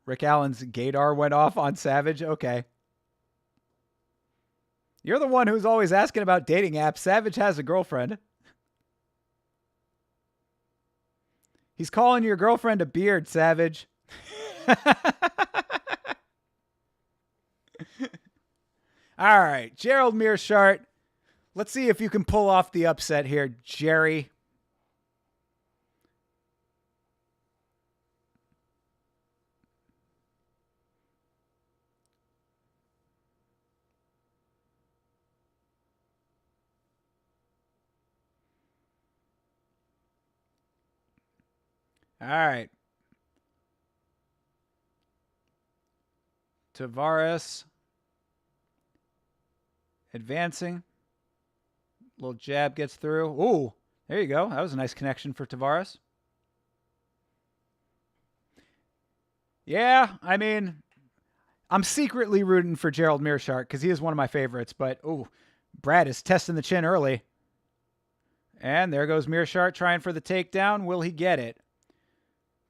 Rick Allen's gaydar went off on Savage. Okay. You're the one who's always asking about dating apps. Savage has a girlfriend. He's calling your girlfriend a beard, Savage. All right, Gerald Mearshart. Let's see if you can pull off the upset here, Jerry. All right. Tavares advancing. Little jab gets through. Ooh, there you go. That was a nice connection for Tavares. Yeah, I mean, I'm secretly rooting for Gerald Mearshart because he is one of my favorites. But, ooh, Brad is testing the chin early. And there goes Mearshart trying for the takedown. Will he get it?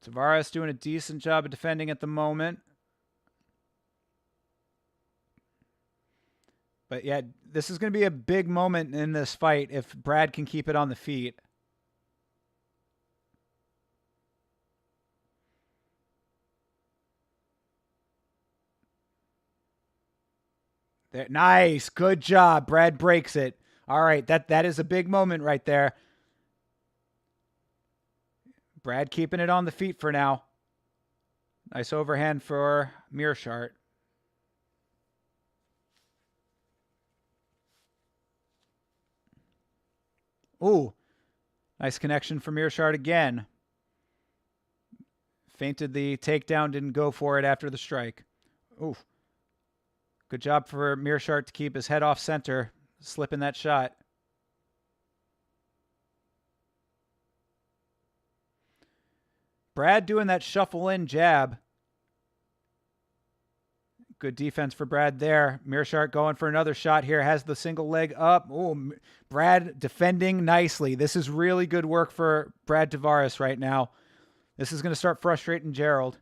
Tavares doing a decent job of defending at the moment. But yeah, this is going to be a big moment in this fight if Brad can keep it on the feet. There, nice. Good job. Brad breaks it. All right, that is a big moment right there. Brad keeping it on the feet for now. Nice overhand for Mearshart. Ooh, nice connection for Mearshart again. Feinted the takedown, didn't go for it after the strike. Ooh, good job for Mearshart to keep his head off center, slipping that shot. Brad doing that shuffle in jab. Good defense for Brad there. Mearshart going for another shot here. Has the single leg up. Oh, Brad defending nicely. This is really good work for Brad Tavares right now. This is going to start frustrating Gerald.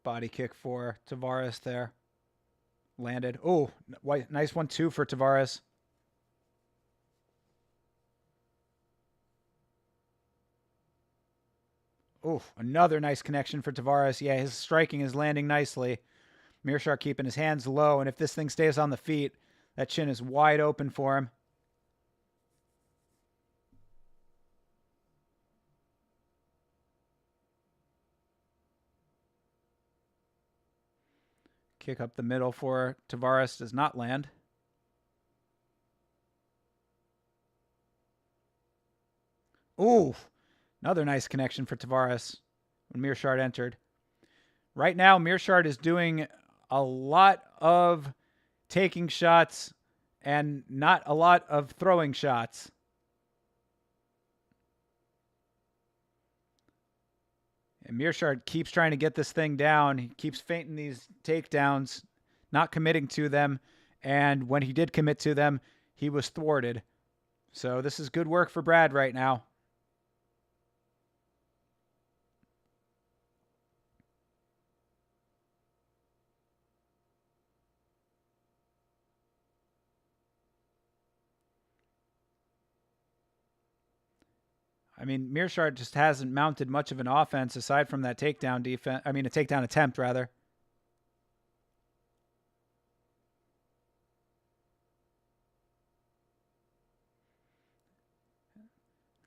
Body kick for Tavares there. Landed. Oh, nice 1-2 for Tavares. Oh, another nice connection for Tavares. Yeah, his striking is landing nicely. Mearshart keeping his hands low, and if this thing stays on the feet, that chin is wide open for him. Kick up the middle for Tavares does not land. Ooh, another nice connection for Tavares when Mearshart entered. Right now, Mearshart is doing a lot of taking shots and not a lot of throwing shots. And Mearshart keeps trying to get this thing down. He keeps feinting these takedowns, not committing to them. And when he did commit to them, he was thwarted. So this is good work for Brad right now. I mean, Mearshart just hasn't mounted much of an offense aside from that takedown defense. I mean, a takedown attempt, rather.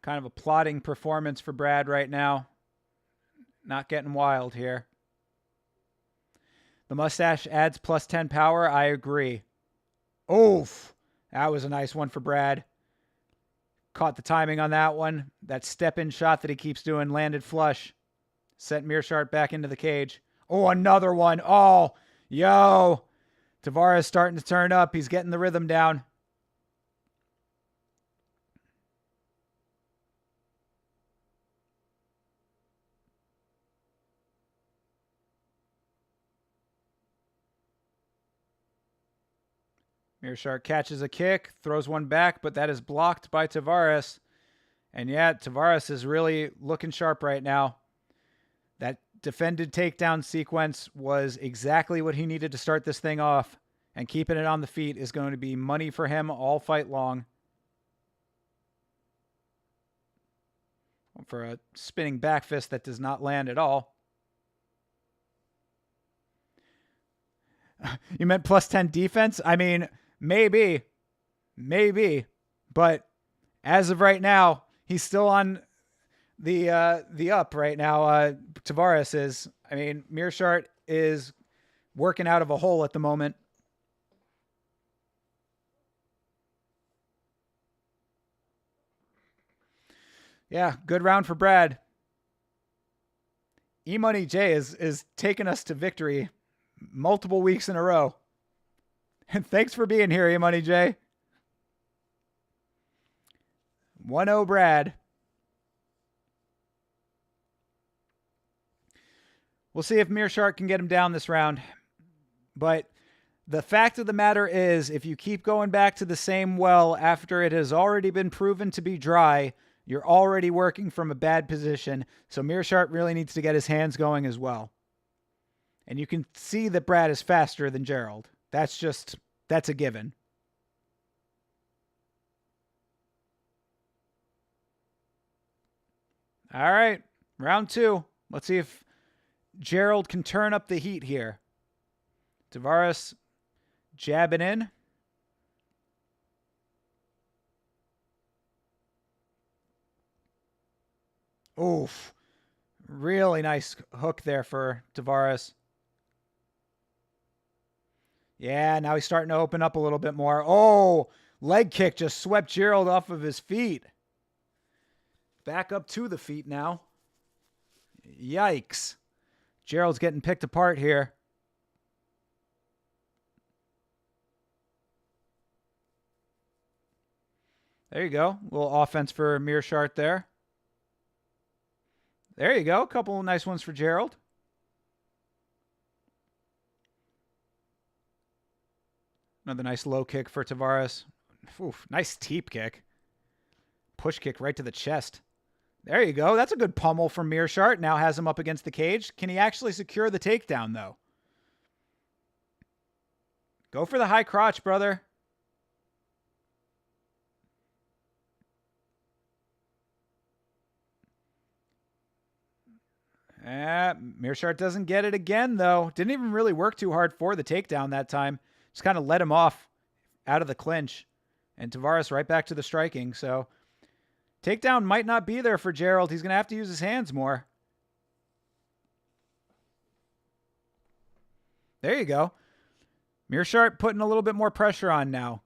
Kind of a plodding performance for Brad right now. Not getting wild here. The mustache adds plus 10 power. I agree. Oof. That was a nice one for Brad. Caught the timing on that one. That step-in shot that he keeps doing landed flush. Sent Mearshart back into the cage. Oh, another one. Oh, yo. Tavares starting to turn up. He's getting the rhythm down. Mearshart catches a kick, throws one back, but that is blocked by Tavares. And yeah, Tavares is really looking sharp right now. That defended takedown sequence was exactly what he needed to start this thing off. And keeping it on the feet is going to be money for him all fight long. For a spinning back fist that does not land at all. You meant plus 10 defense? I mean, maybe. But as of right now, he's still on the up right now. Tavares is. I mean, Mearshart is working out of a hole at the moment. Yeah, good round for Brad. E-Money J is taking us to victory multiple weeks in a row. And thanks for being here, E-Money J. 1-0 Brad. We'll see if Mearshart can get him down this round. But the fact of the matter is, if you keep going back to the same well after it has already been proven to be dry, you're already working from a bad position. So Mearshart really needs to get his hands going as well. And you can see that Brad is faster than Gerald. That's a given. All right, round 2. Let's see if Gerald can turn up the heat here. Tavares jabbing in. Oof. Really nice hook there for Tavares. Yeah, now he's starting to open up a little bit more. Oh, leg kick just swept Gerald off of his feet. Back up to the feet now. Yikes. Gerald's getting picked apart here. There you go. A little offense for Mearshart there. There you go. A couple of nice ones for Gerald. Another nice low kick for Tavares. Oof, nice teep kick. Push kick right to the chest. There you go. That's a good pummel from Meerschaert. Now has him up against the cage. Can he actually secure the takedown, though? Go for the high crotch, brother. Meerschaert doesn't get it again, though. Didn't even really work too hard for the takedown that time. Just kind of let him off out of the clinch. And Tavares right back to the striking. So takedown might not be there for Gerald. He's going to have to use his hands more. There you go. Meerschaert putting a little bit more pressure on now.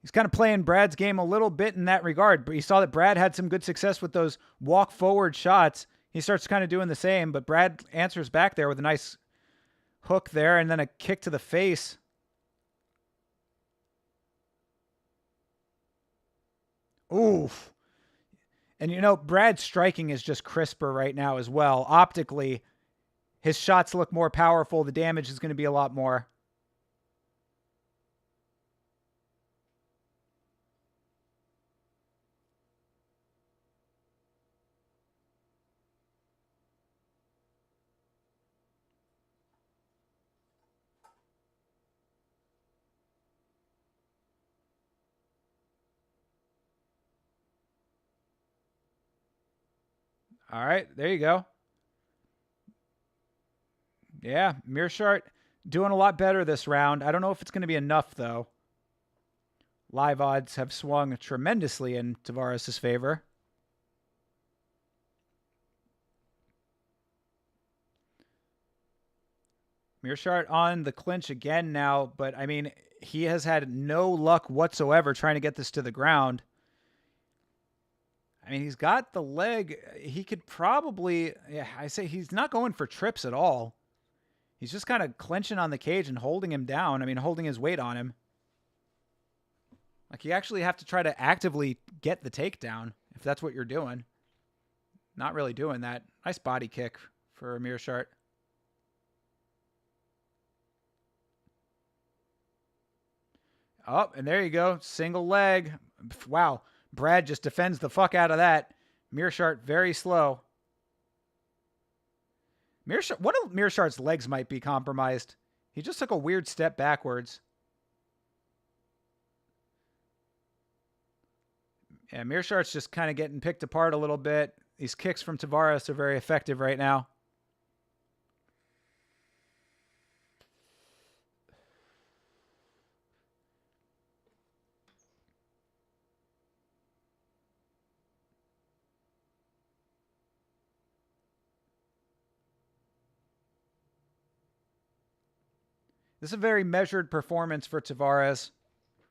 He's kind of playing Brad's game a little bit in that regard, but you saw that Brad had some good success with those walk forward shots. He starts kind of doing the same, but Brad answers back there with a nice hook there and then a kick to the face. Oof. And you know, Brad's striking is just crisper right now as well. Optically, his shots look more powerful. The damage is going to be a lot more. All right, there you go. Yeah, Meerschaert doing a lot better this round. I don't know if it's going to be enough, though. Live odds have swung tremendously in Tavares' favor. Meerschaert on the clinch again now, but I mean, he has had no luck whatsoever trying to get this to the ground. I mean, he's got the leg. He could probably, yeah, I say he's not going for trips at all. He's just kind of clenching on the cage and holding him down. I mean, holding his weight on him. Like, you actually have to try to actively get the takedown if that's what you're doing. Not really doing that. Nice body kick for Meerschaert. Oh, and there you go. Single leg. Wow. Brad just defends the fuck out of that. Meerschaert very slow. One of Meerschaert's legs might be compromised. He just took a weird step backwards. Yeah, Meerschaert's just kind of getting picked apart a little bit. These kicks from Tavares are very effective right now. This is a very measured performance for Tavares.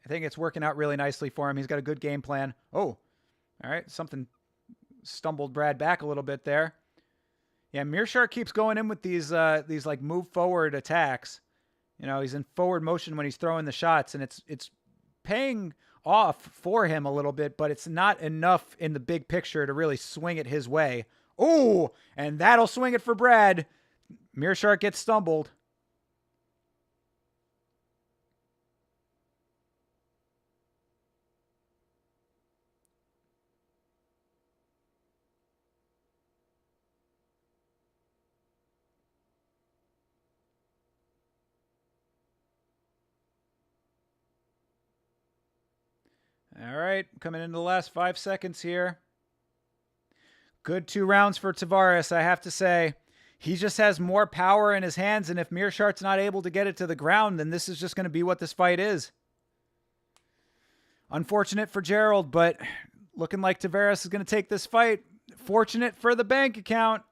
I think it's working out really nicely for him. He's got a good game plan. Oh, all right. Something stumbled Brad back a little bit there. Yeah, Meerschaert keeps going in with these like move forward attacks. You know, he's in forward motion when he's throwing the shots, and it's paying off for him a little bit, but it's not enough in the big picture to really swing it his way. Oh, and that'll swing it for Brad. Meerschaert gets stumbled. All right, coming into the last 5 seconds here. Good 2 rounds for Tavares, I have to say. He just has more power in his hands, and if Meerschaert's not able to get it to the ground, then this is just going to be what this fight is. Unfortunate for Gerald, but looking like Tavares is going to take this fight. Fortunate for the bank account.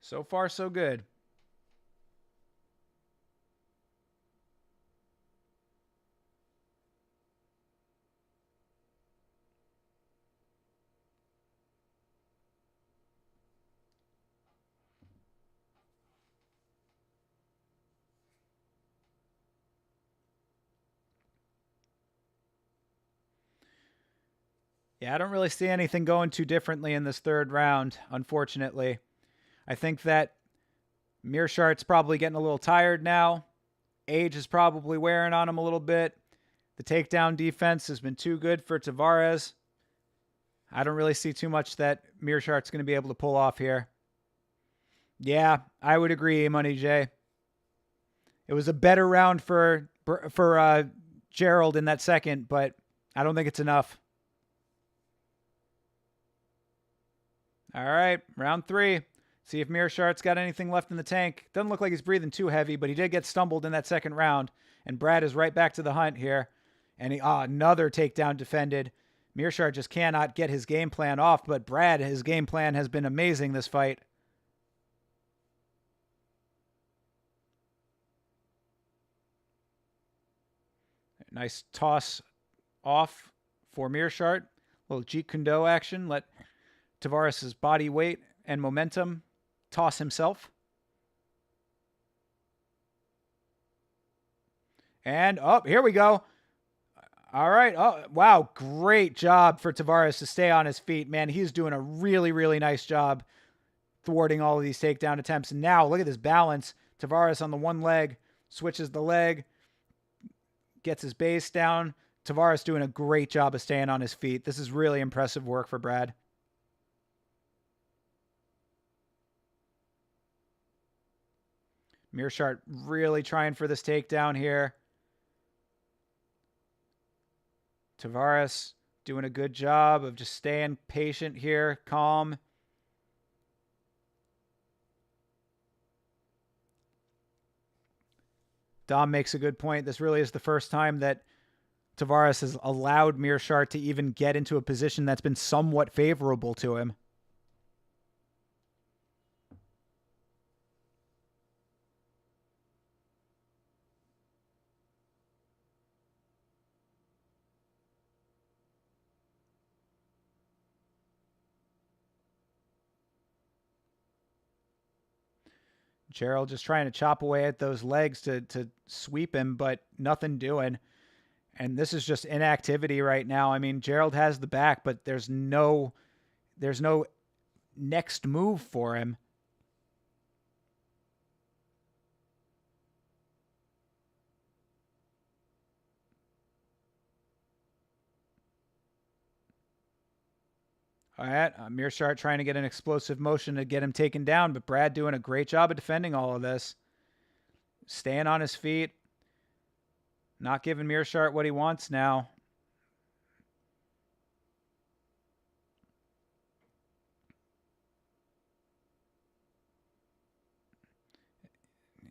So far, so good. Yeah, I don't really see anything going too differently in this third round, unfortunately. I think that Mearshart's probably getting a little tired now. Age is probably wearing on him a little bit. The takedown defense has been too good for Tavares. I don't really see too much that Mearshart's going to be able to pull off here. Yeah, I would agree, Money J. It was a better round for Gerald in that second, but I don't think it's enough. All right, round 3. See if Mearshart's got anything left in the tank. Doesn't look like he's breathing too heavy, but he did get stumbled in that second round. And Brad is right back to the hunt here. And another takedown defended. Mearshart just cannot get his game plan off, but Brad, his game plan has been amazing this fight. Nice toss off for Mearshart. A little Jeet Kune Do action. Let Tavares' body weight and momentum toss himself. And, here we go. All right. Oh, wow. Great job for Tavares to stay on his feet. Man, he's doing a really, really nice job thwarting all of these takedown attempts. And now, look at this balance. Tavares on the one leg, switches the leg, gets his base down. Tavares doing a great job of staying on his feet. This is really impressive work for Brad. Mearshart really trying for this takedown here. Tavares doing a good job of just staying patient here, calm. Dom makes a good point. This really is the first time that Tavares has allowed Mearshart to even get into a position that's been somewhat favorable to him. Gerald just trying to chop away at those legs to sweep him, but nothing doing. And this is just inactivity right now. I mean, Gerald has the back, but there's no next move for him. All right, Mearshart trying to get an explosive motion to get him taken down, but Brad doing a great job of defending all of this. Staying on his feet. Not giving Mearshart what he wants now.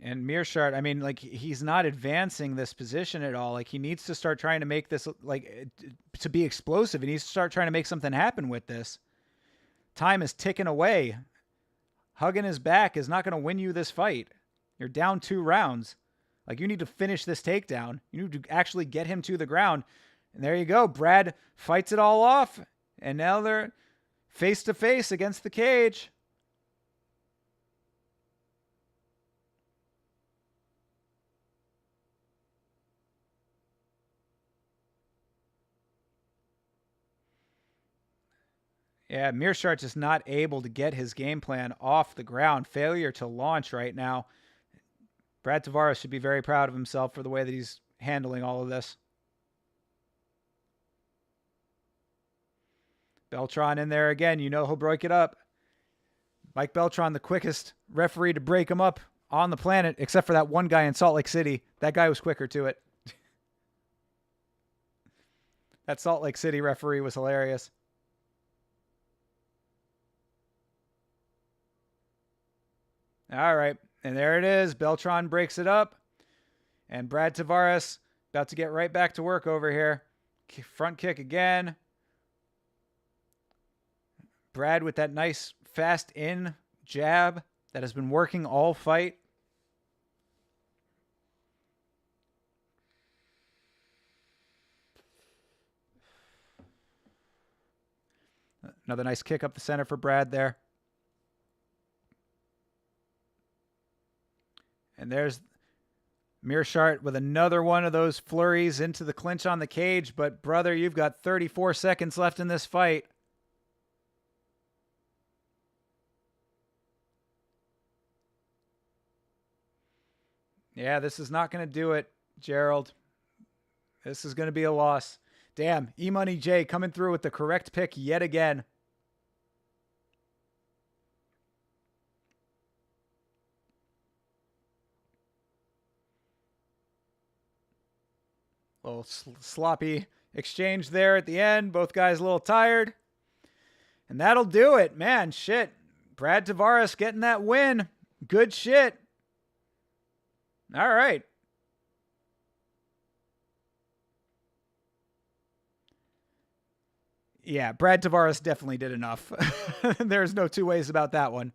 And Mearshart, I mean, like, he's not advancing this position at all. Like, he needs to start trying to make this, like, to be explosive. He needs to start trying to make something happen with this. Time is ticking away. Hugging his back is not going to win you this fight. You're down 2 rounds. Like, you need to finish this takedown. You need to actually get him to the ground. And there you go. Brad fights it all off. And now they're face to face against the cage. Yeah, Mearshart just not able to get his game plan off the ground. Failure to launch right now. Brad Tavares should be very proud of himself for the way that he's handling all of this. Beltran in there again. You know he'll break it up. Mike Beltran, the quickest referee to break him up on the planet, except for that one guy in Salt Lake City. That guy was quicker to it. That Salt Lake City referee was hilarious. All right. And there it is. Beltran breaks it up. And Brad Tavares about to get right back to work over here. Front kick again. Brad with that nice fast in jab that has been working all fight. Another nice kick up the center for Brad there. And there's Mearshart with another one of those flurries into the clinch on the cage. But, brother, you've got 34 seconds left in this fight. Yeah, this is not going to do it, Gerald. This is going to be a loss. Damn, E-Money J coming through with the correct pick yet again. A little sloppy exchange there at the end. Both guys a little tired. And that'll do it. Man, shit. Brad Tavares getting that win. Good shit. All right. Yeah, Brad Tavares definitely did enough. There's no two ways about that one.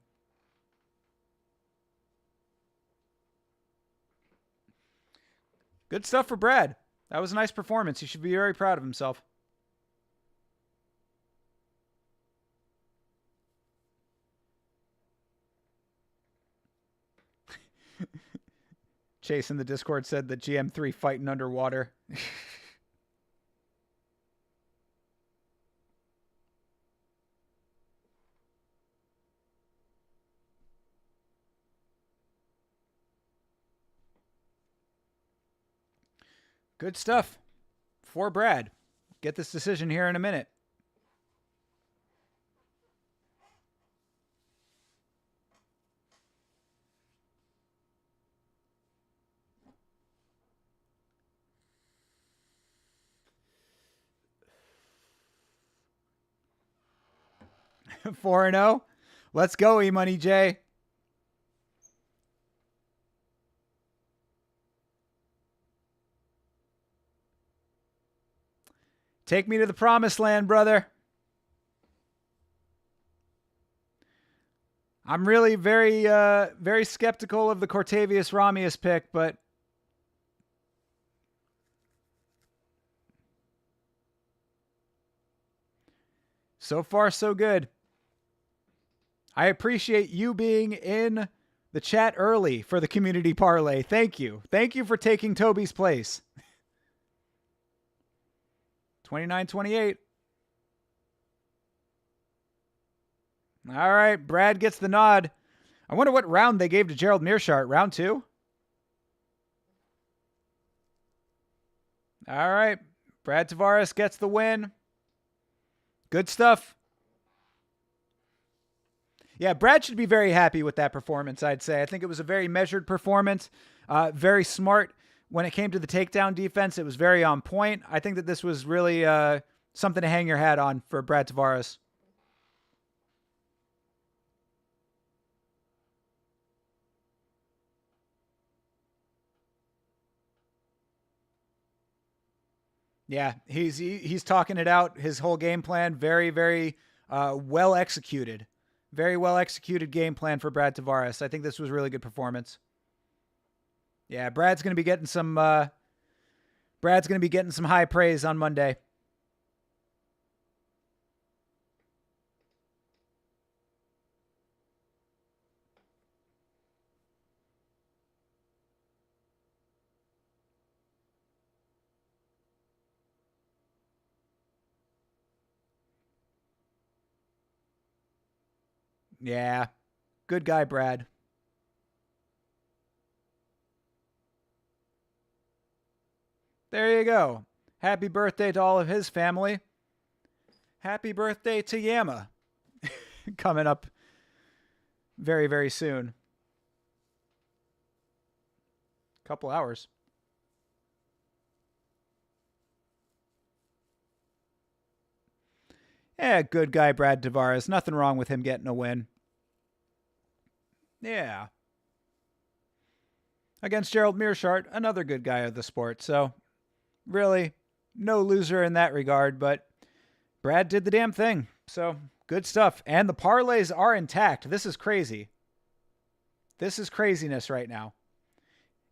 Good stuff for Brad. That was a nice performance. He should be very proud of himself. Chase in the Discord said that GM3 fighting underwater. Good stuff for Brad. Get this decision here in a minute. Four and 0. Let's go, E-Money J. Take me to the promised land, brother. I'm really very skeptical of the Cortavius Ramius pick, but so far so good. I appreciate you being in the chat early for the community parlay. Thank you. Thank you for taking Toby's place. 29-28. All right, Brad gets the nod. I wonder what round they gave to Gerald Mearshart. Round 2? All right, Brad Tavares gets the win. Good stuff. Yeah, Brad should be very happy with that performance, I'd say. I think it was a very measured performance, very smart. When it came to the takedown defense, it was very on point. I think that this was really something to hang your hat on for Brad Tavares. Yeah, he's talking it out. His whole game plan, very, very well executed. Very well executed game plan for Brad Tavares. I think this was a really good performance. Yeah, Brad's going to be getting some high praise on Monday. Yeah. Good guy, Brad. There you go. Happy birthday to all of his family. Happy birthday to Yama. Coming up very, very soon. Couple hours. Yeah, good guy, Brad Tavares. Nothing wrong with him getting a win. Yeah. Against Gerald Mearshart, another good guy of the sport. So, really, no loser in that regard, but Brad did the damn thing. So, good stuff. And the parlays are intact. This is crazy. This is craziness right now.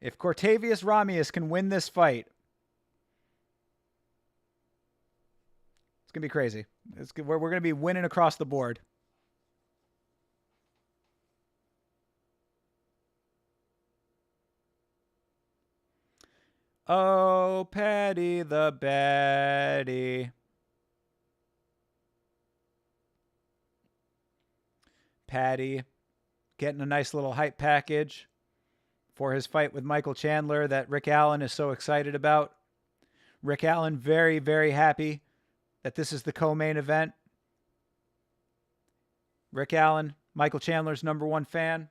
If Cortavius Ramius can win this fight, it's going to be crazy. We're going to be winning across the board. Oh, Patty the Betty. Patty getting a nice little hype package for his fight with Michael Chandler that Rick Allen is so excited about. Rick Allen very, very happy that this is the co-main event. Rick Allen, Michael Chandler's #1 fan.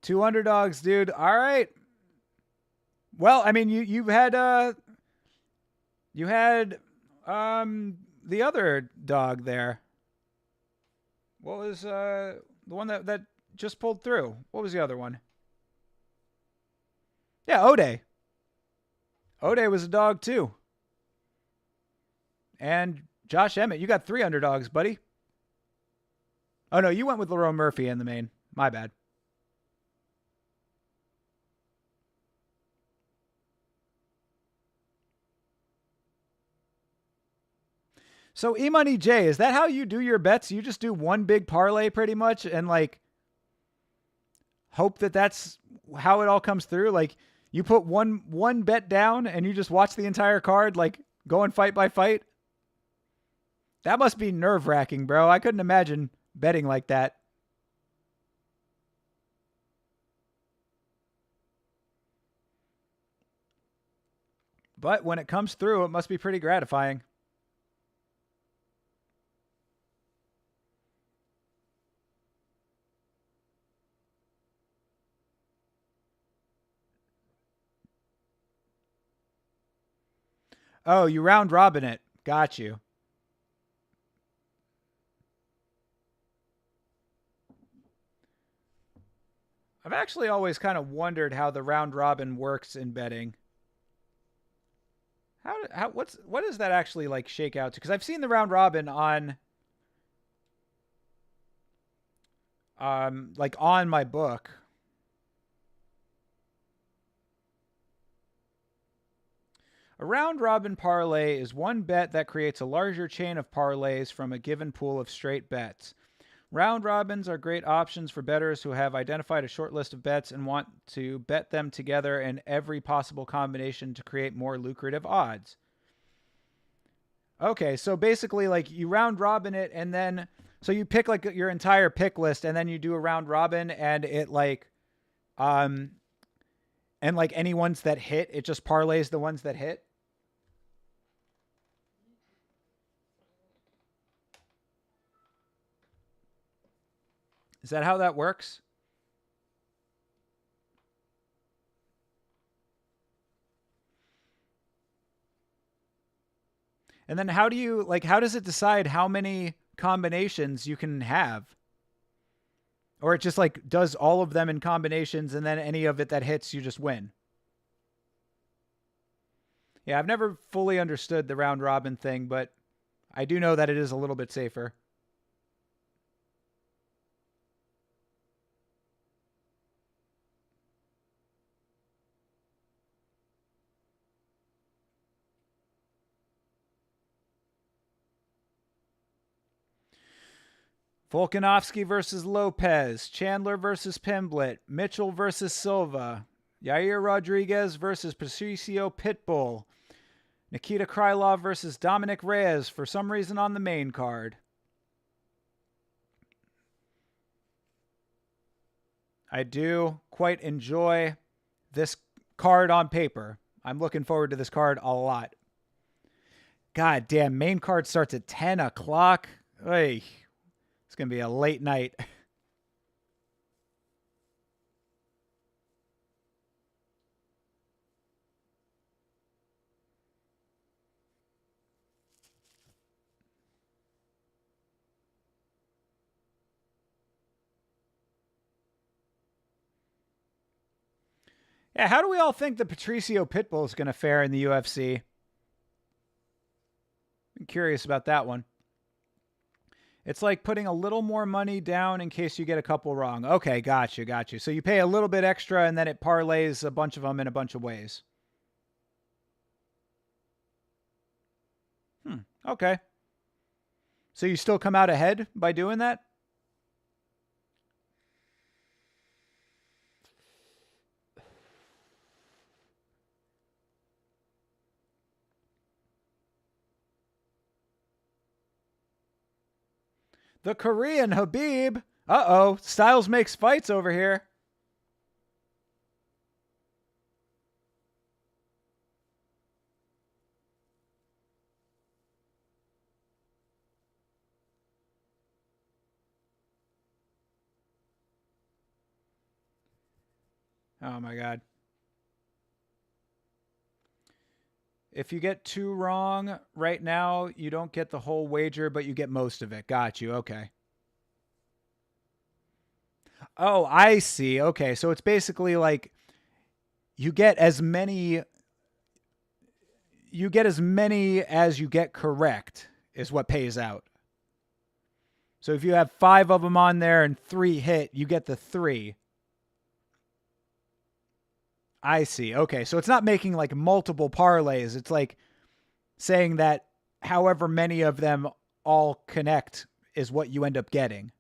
Two underdogs, dude. All right. Well, I mean, you had the other dog there. What was the one that just pulled through? What was the other one? Yeah, Ode. Ode was a dog too. And Josh Emmett, you got 3 underdogs, buddy. Oh no, you went with Lerone Murphy in the main. My bad. So E-Money J, is that how you do your bets? You just do one big parlay pretty much and like hope that that's how it all comes through? Like you put one bet down and you just watch the entire card, like going fight by fight? That must be nerve-wracking, bro. I couldn't imagine betting like that. But when it comes through, it must be pretty gratifying. Oh, you round robin it. Got you. I've actually always kind of wondered how the round robin works in betting. What does that actually like shake out to? Because I've seen the round robin on like on my book. A round robin parlay is one bet that creates a larger chain of parlays from a given pool of straight bets. Round robins are great options for bettors who have identified a short list of bets and want to bet them together in every possible combination to create more lucrative odds. Okay, so basically like you round robin it and then so you pick like your entire pick list and then you do a round robin and it like and like any ones that hit, it just parlays the ones that hit. Is that how that works? And then how does it decide how many combinations you can have? Or it just like does all of them in combinations and then any of it that hits you just win? Yeah, I've never fully understood the round robin thing, but I do know that it is a little bit safer. Volkanovski versus Lopez, Chandler versus Pimblett, Mitchell versus Silva, Yair Rodriguez versus Patricio Pitbull, Nikita Krylov versus Dominic Reyes for some reason on the main card. I do quite enjoy this card on paper. I'm looking forward to this card a lot. God damn, main card starts at 10 o'clock. Hey, it's going to be a late night. Yeah, how do we all think the Patricio Pitbull is going to fare in the UFC? I'm curious about that one. It's like putting a little more money down in case you get a couple wrong. Okay, got you, got you. So you pay a little bit extra and then it parlays a bunch of them in a bunch of ways. Okay. So you still come out ahead by doing that? The Korean Habib. Uh-oh. Styles makes fights over here. Oh, my God. If you get two wrong right now, you don't get the whole wager, but you get most of it. Got you. Okay. Oh, I see. Okay. So it's basically like you get as many as you get correct is what pays out. So if you have 5 of them on there and 3 hit, you get the 3. I see. Okay. So it's not making like multiple parlays. It's like saying that however many of them all connect is what you end up getting.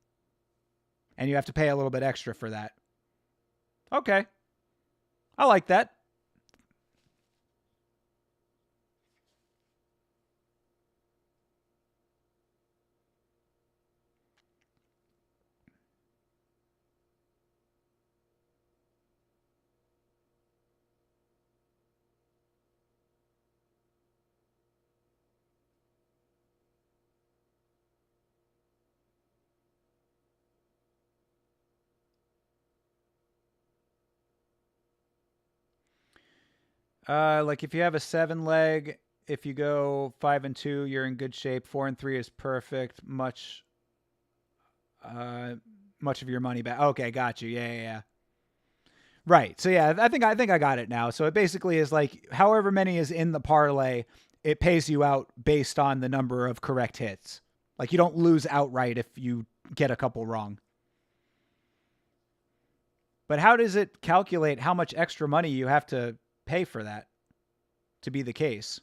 And you have to pay a little bit extra for that. Okay. I like that. Like if you have a 7 leg, if you go 5 and 2, you're in good shape. 4 and 3 is perfect. Uh, much of your money back. Okay, got you. Yeah. Right. So yeah, I think I got it now. So it basically is like however many is in the parlay, it pays you out based on the number of correct hits. Like you don't lose outright if you get a couple wrong. But how does it calculate how much extra money you have to pay for that to be the case?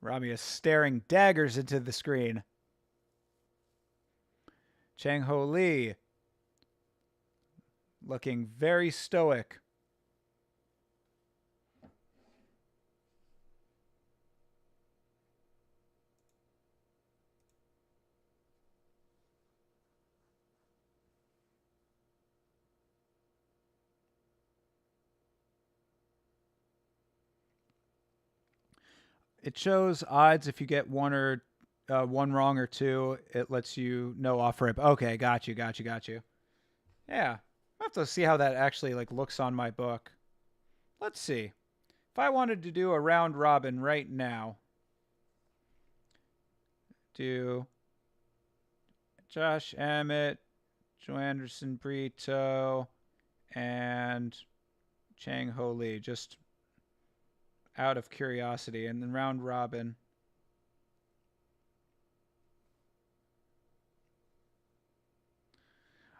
Rami is staring daggers into the screen. Chang Ho Lee looking very stoic. It shows odds if you get one wrong or 2. It lets you know off rip. Okay, got you. Yeah, I have to see how that actually like looks on my book. Let's see. If I wanted to do a round robin right now, do Josh Emmett, Joe Anderson Brito, and Chang Ho Lee, just out of curiosity, and then round robin.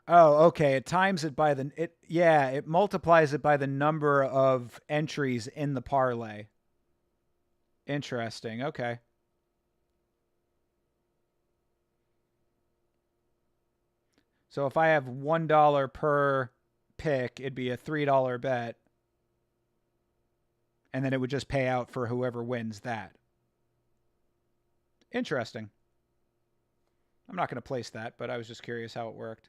Oh, okay. It times it by it multiplies it by the number of entries in the parlay. Interesting. Okay. So if I have $1 per pick, it'd be a $3 bet, and then it would just pay out for whoever wins that. Interesting. I'm not going to place that, but I was just curious how it worked.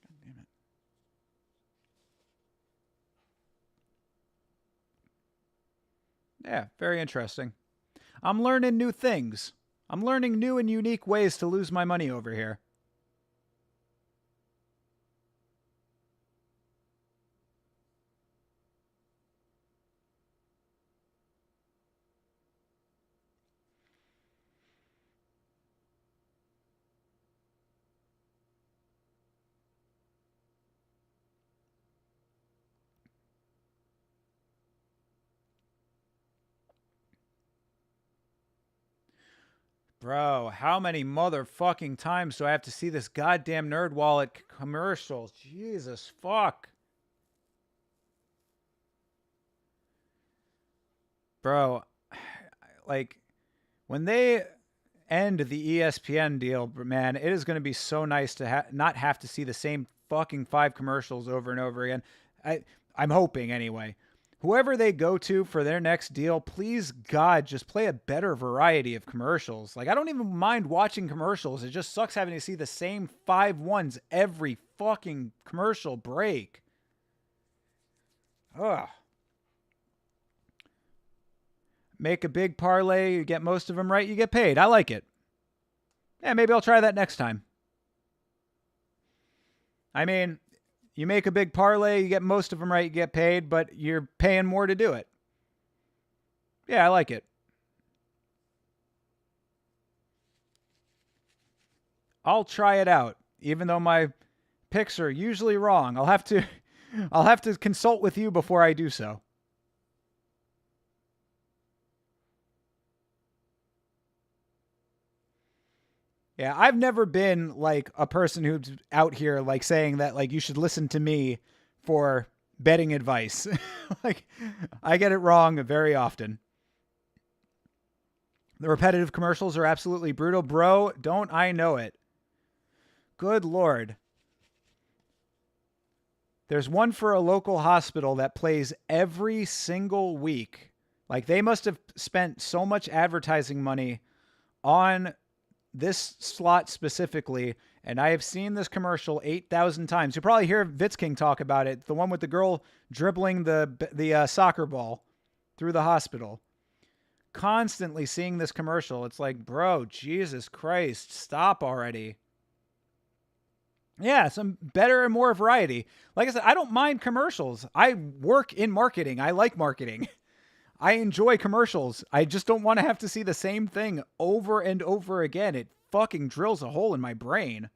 God damn it. Yeah, very interesting. I'm learning new things. I'm learning new and unique ways to lose my money over here. Bro, how many motherfucking times do I have to see this goddamn Nerd Wallet commercial? Jesus fuck. Bro, like when they end the ESPN deal, man, it is going to be so nice to not have to see the same fucking five commercials over and over again. I I'm hoping anyway. Whoever they go to for their next deal, please God, just play a better variety of commercials. Like I don't even mind watching commercials. It just sucks having to see the same five ones every fucking commercial break. Ugh. Make a big parlay, you get most of them right, you get paid. I like it. Yeah, maybe I'll try that next time. I mean, you make a big parlay, you get most of them right, you get paid, but you're paying more to do it. Yeah, I like it. I'll try it out, even though my picks are usually wrong. I'll have to consult with you before I do so. Yeah, I've never been like a person who's out here like saying that like you should listen to me for betting advice. Like I get it wrong very often. The repetitive commercials are absolutely brutal, bro. Don't I know it? Good lord. There's one for a local hospital that plays every single week. Like they must have spent so much advertising money on this slot specifically, and I have seen this commercial 8,000 times. You'll probably hear Vitz King talk about it. The one with the girl dribbling the soccer ball through the hospital. Constantly seeing this commercial. It's like, bro, Jesus Christ, stop already. Yeah, some better and more variety. Like I said, I don't mind commercials. I work in marketing. I like marketing. I enjoy commercials. I just don't want to have to see the same thing over and over again. It fucking drills a hole in my brain.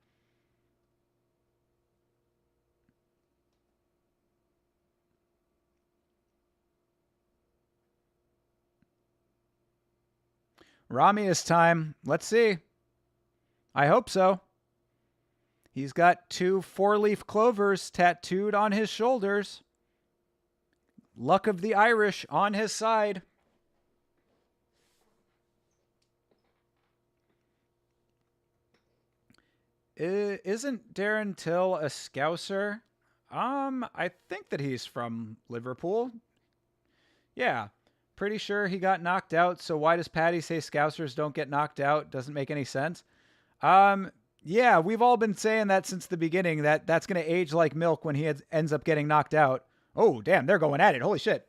Ramia's time. Let's see. I hope so. He's got two four-leaf clovers tattooed on his shoulders. Luck of the Irish on his side. Isn't Darren Till a Scouser? I think that he's from Liverpool. Yeah, pretty sure he got knocked out. So why does Patty say Scousers don't get knocked out? Doesn't make any sense. Um, yeah, we've all been saying that since the beginning. That's going to age like milk when ends up getting knocked out. Oh, damn, they're going at it. Holy shit.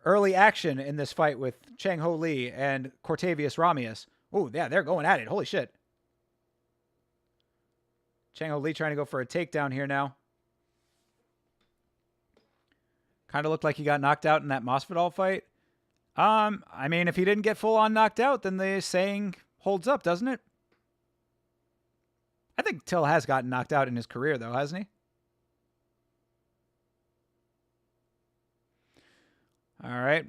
Early action in this fight with Chang Ho Lee and Cortavius Ramius. Oh, yeah, they're going at it. Holy shit. Chang Ho Lee trying to go for a takedown here now. Kind of looked like he got knocked out in that Masvidal fight. I mean, if he didn't get full on knocked out, then the saying holds up, doesn't it? I think Till has gotten knocked out in his career, though, hasn't he? All right.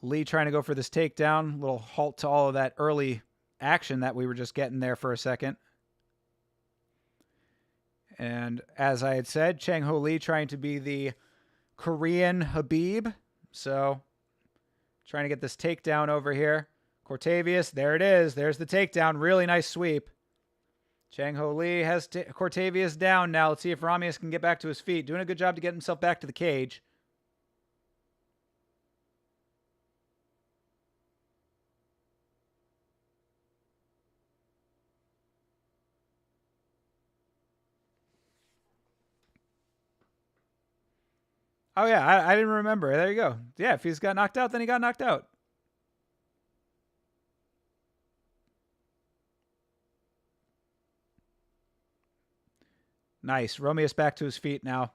Lee trying to go for this takedown. Little halt to all of that early action that we were just getting there for a second. And as I had said, Chang Ho Lee trying to be the Korean Habib. So trying to get this takedown over here. Cortavius, there it is. There's the takedown. Really nice sweep. Chang Ho Lee has Cortavius down now. Let's see if Ramius can get back to his feet. Doing a good job to get himself back to the cage. Oh, yeah, I didn't remember. There you go. Yeah, if he's got knocked out, then he got knocked out. Nice. Romeo's back to his feet now.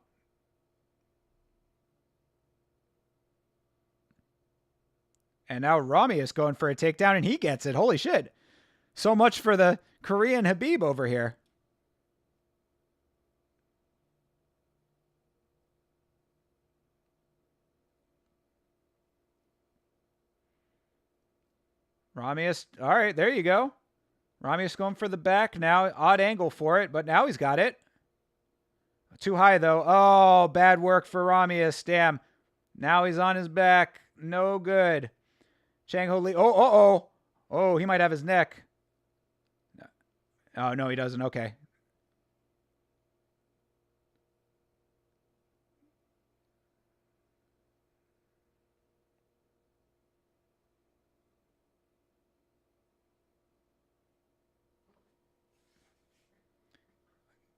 And now Rami is going for a takedown, and he gets it. Holy shit. So much for the Korean Habib over here. Ramius, all right, there you go. Ramius going for the back now. Odd angle for it, but now he's got it. Too high, though. Oh, bad work for Ramius. Damn. Now he's on his back. No good. Chang Ho Lee. Oh. Oh, he might have his neck. Oh, no, he doesn't. Okay.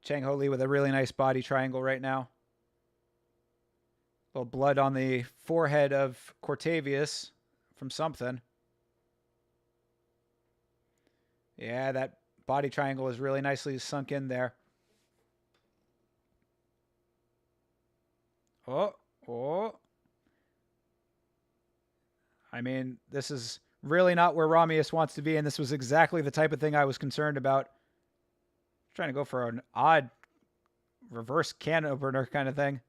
Chang Ho Lee with a really nice body triangle right now. A little blood on the forehead of Cortavius from something. Yeah, that body triangle is really nicely sunk in there. Oh. I mean, this is really not where Ramius wants to be, and this was exactly the type of thing I was concerned about. Trying to go for an odd reverse can opener kind of thing.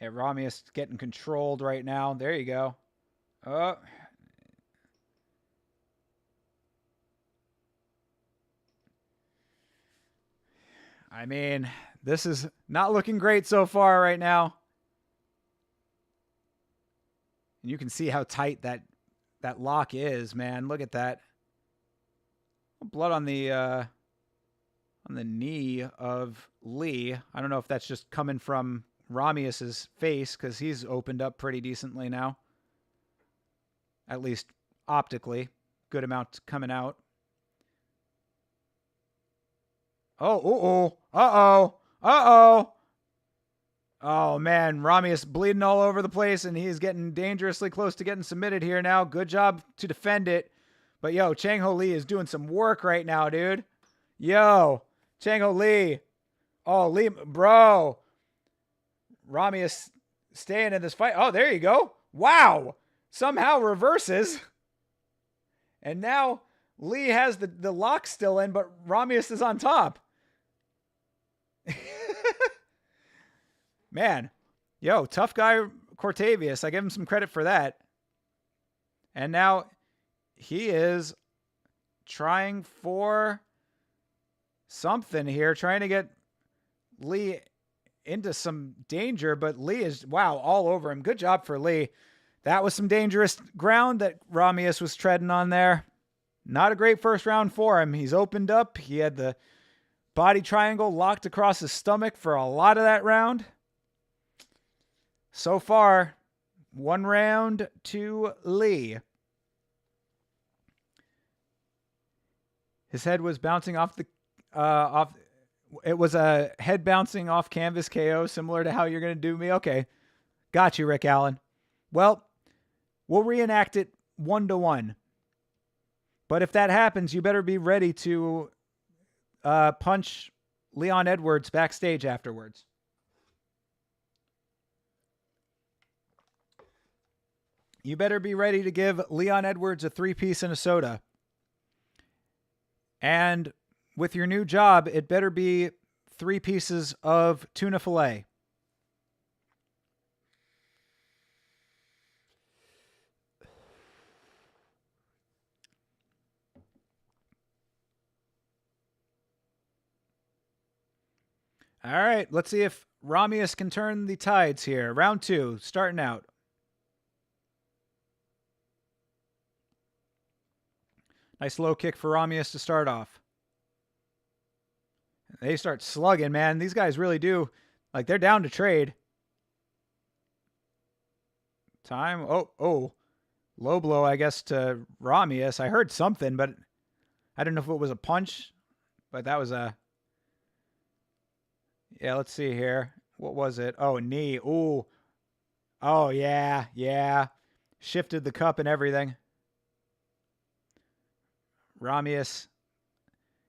Yeah, Ramius getting controlled right now. There you go. Oh. I mean, this is not looking great so far right now. And you can see how tight that lock is, man. Look at that. Blood on the knee of Lee. I don't know if that's just coming from Ramius's face because he's opened up pretty decently now. At least optically. Good amount coming out. Oh. Oh, man. Ramius bleeding all over the place, and he's getting dangerously close to getting submitted here now. Good job to defend it. But, yo, Chang Ho Lee is doing some work right now, dude. Yo, Chang Ho Lee. Oh, Lee, bro. Ramius staying in this fight. Oh, there you go. Wow. Somehow reverses. And now Lee has the lock still in, but Ramius is on top. Man, yo, tough guy Cortavius. I give him some credit for that. And now he is trying for something here, trying to get Lee into some danger, but Lee is, wow, all over him. Good job for Lee. That was some dangerous ground that Ramius was treading on there. Not a great first round for him. He's opened up. He had the body triangle locked across his stomach for a lot of that round. So far, 1 round to Lee. His head was bouncing off the it was a head bouncing off canvas KO, similar to how you're going to do me. Okay. Got you, Rick Allen. Well, we'll reenact it 1-1. But if that happens, you better be ready to punch Leon Edwards backstage afterwards. You better be ready to give Leon Edwards a 3-piece and a soda. And with your new job, it better be 3 pieces of tuna fillet. All right, let's see if Ramius can turn the tides here. Round 2, starting out. Nice low kick for Ramius to start off. They start slugging, man. These guys really do Like, they're down to trade. Time. Oh. Low blow, I guess, to Ramius. I heard something, but I don't know if it was a punch, but that was a... Yeah, let's see here. What was it? Oh, knee. Ooh. Oh, yeah. Yeah. Shifted the cup and everything. Ramius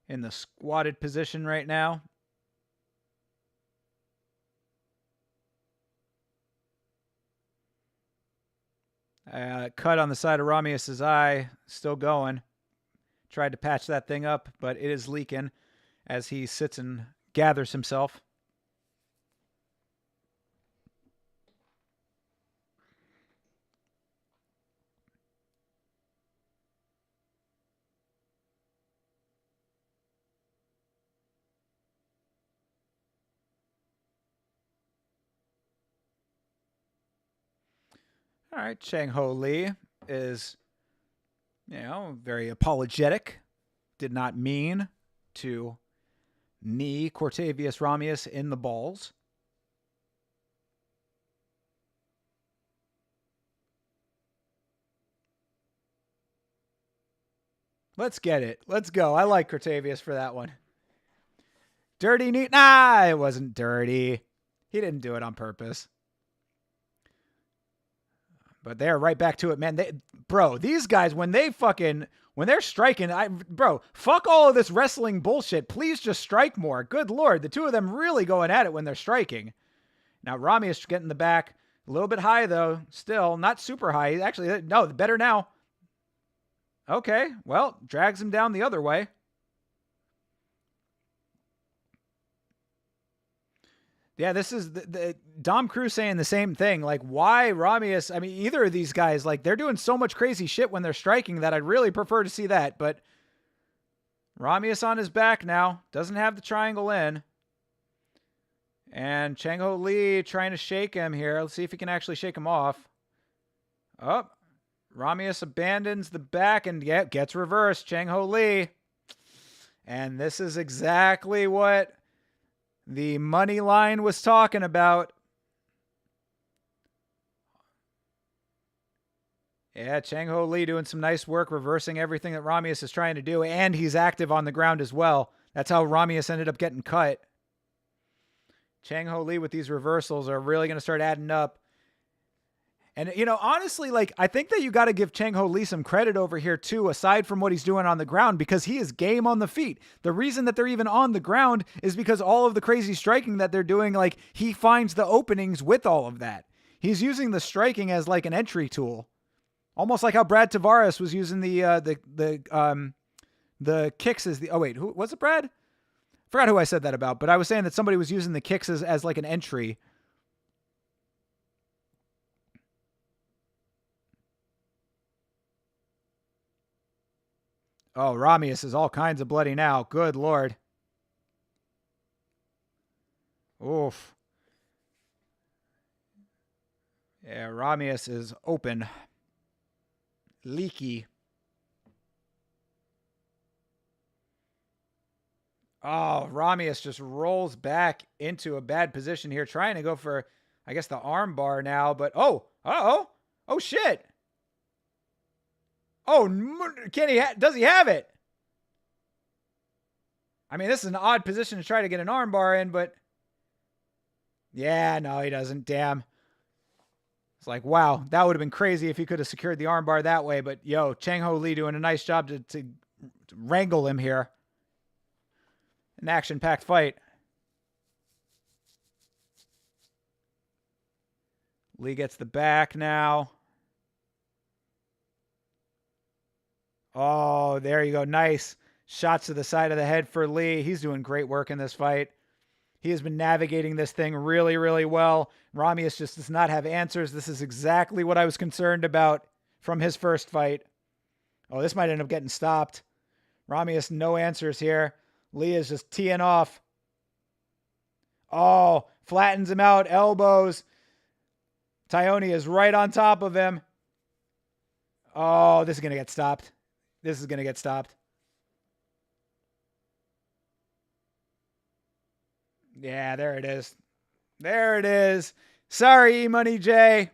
in the squatted position right now. Cut on the side of Ramius's eye. Still going. Tried to patch that thing up, but it is leaking as he sits and gathers himself. All right, Chang Ho Lee is, very apologetic. Did not mean to knee Cortavius Ramius in the balls. Let's get it. Let's go. I like Cortavius for that one. Dirty knee. Nah, it wasn't dirty. He didn't do it on purpose. But they're right back to it, man. These guys, when they're striking, fuck all of this wrestling bullshit. Please just strike more. Good Lord. The two of them really going at it when they're striking. Now, Ramius getting the back. A little bit high, though. Still, not super high. Actually, no, better now. Okay, well, drags him down the other way. Yeah, this is the Dom Cruz saying the same thing. Like, why Ramius? I mean, either of these guys, like, they're doing so much crazy shit when they're striking that I'd really prefer to see that. But Ramius on his back now. Doesn't have the triangle in. And Chang Ho Lee trying to shake him here. Let's see if he can actually shake him off. Oh, Ramius abandons the back and gets reversed. Chang Ho Lee. And this is exactly what the money line was talking about. Yeah, Chang Ho Lee doing some nice work, reversing everything that Ramius is trying to do, and he's active on the ground as well. That's how Ramius ended up getting cut. Chang Ho Lee with these reversals are really going to start adding up. And, honestly, like, I think that you got to give Chang Ho Lee some credit over here, too, aside from what he's doing on the ground, because he is game on the feet. The reason that they're even on the ground is because all of the crazy striking that they're doing, like, he finds the openings with all of that. He's using the striking as, like, an entry tool. Almost like how Brad Tavares was using the kicks as the... Oh, wait, who was it, Brad? Forgot who I said that about, but I was saying that somebody was using the kicks as like, an entry. Oh, Ramius is all kinds of bloody now. Good Lord. Oof. Yeah, Ramius is open. Leaky. Oh, Ramius just rolls back into a bad position here, trying to go for, I guess, the arm bar now. But, oh, shit. Oh, does he have it? I mean, this is an odd position to try to get an arm bar in, but yeah, no, he doesn't. Damn. It's like, wow, that would have been crazy if he could have secured the arm bar that way. But, Chang Ho Lee doing a nice job to wrangle him here. An action-packed fight. Lee gets the back now. Oh, there you go. Nice shots to the side of the head for Lee. He's doing great work in this fight. He has been navigating this thing really, really well. Ramius just does not have answers. This is exactly what I was concerned about from his first fight. Oh, this might end up getting stopped. Ramius, no answers here. Lee is just teeing off. Oh, flattens him out. Elbows. Tyone is right on top of him. Oh, this is going to get stopped. This is going to get stopped. Yeah, there it is. There it is. Sorry, E-Money J.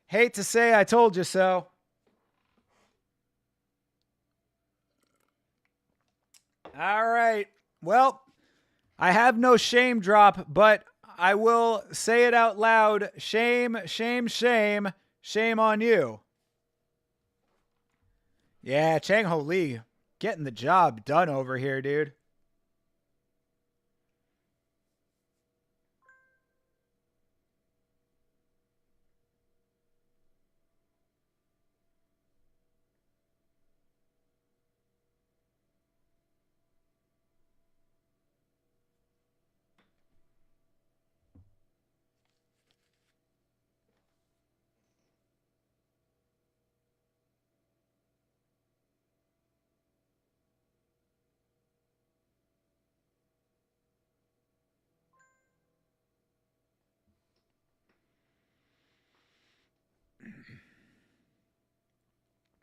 Hate to say I told you so. All right. Well, I have no shame drop, but I will say it out loud. Shame, shame, shame. Shame on you. Yeah, Chang Ho Lee getting the job done over here, dude.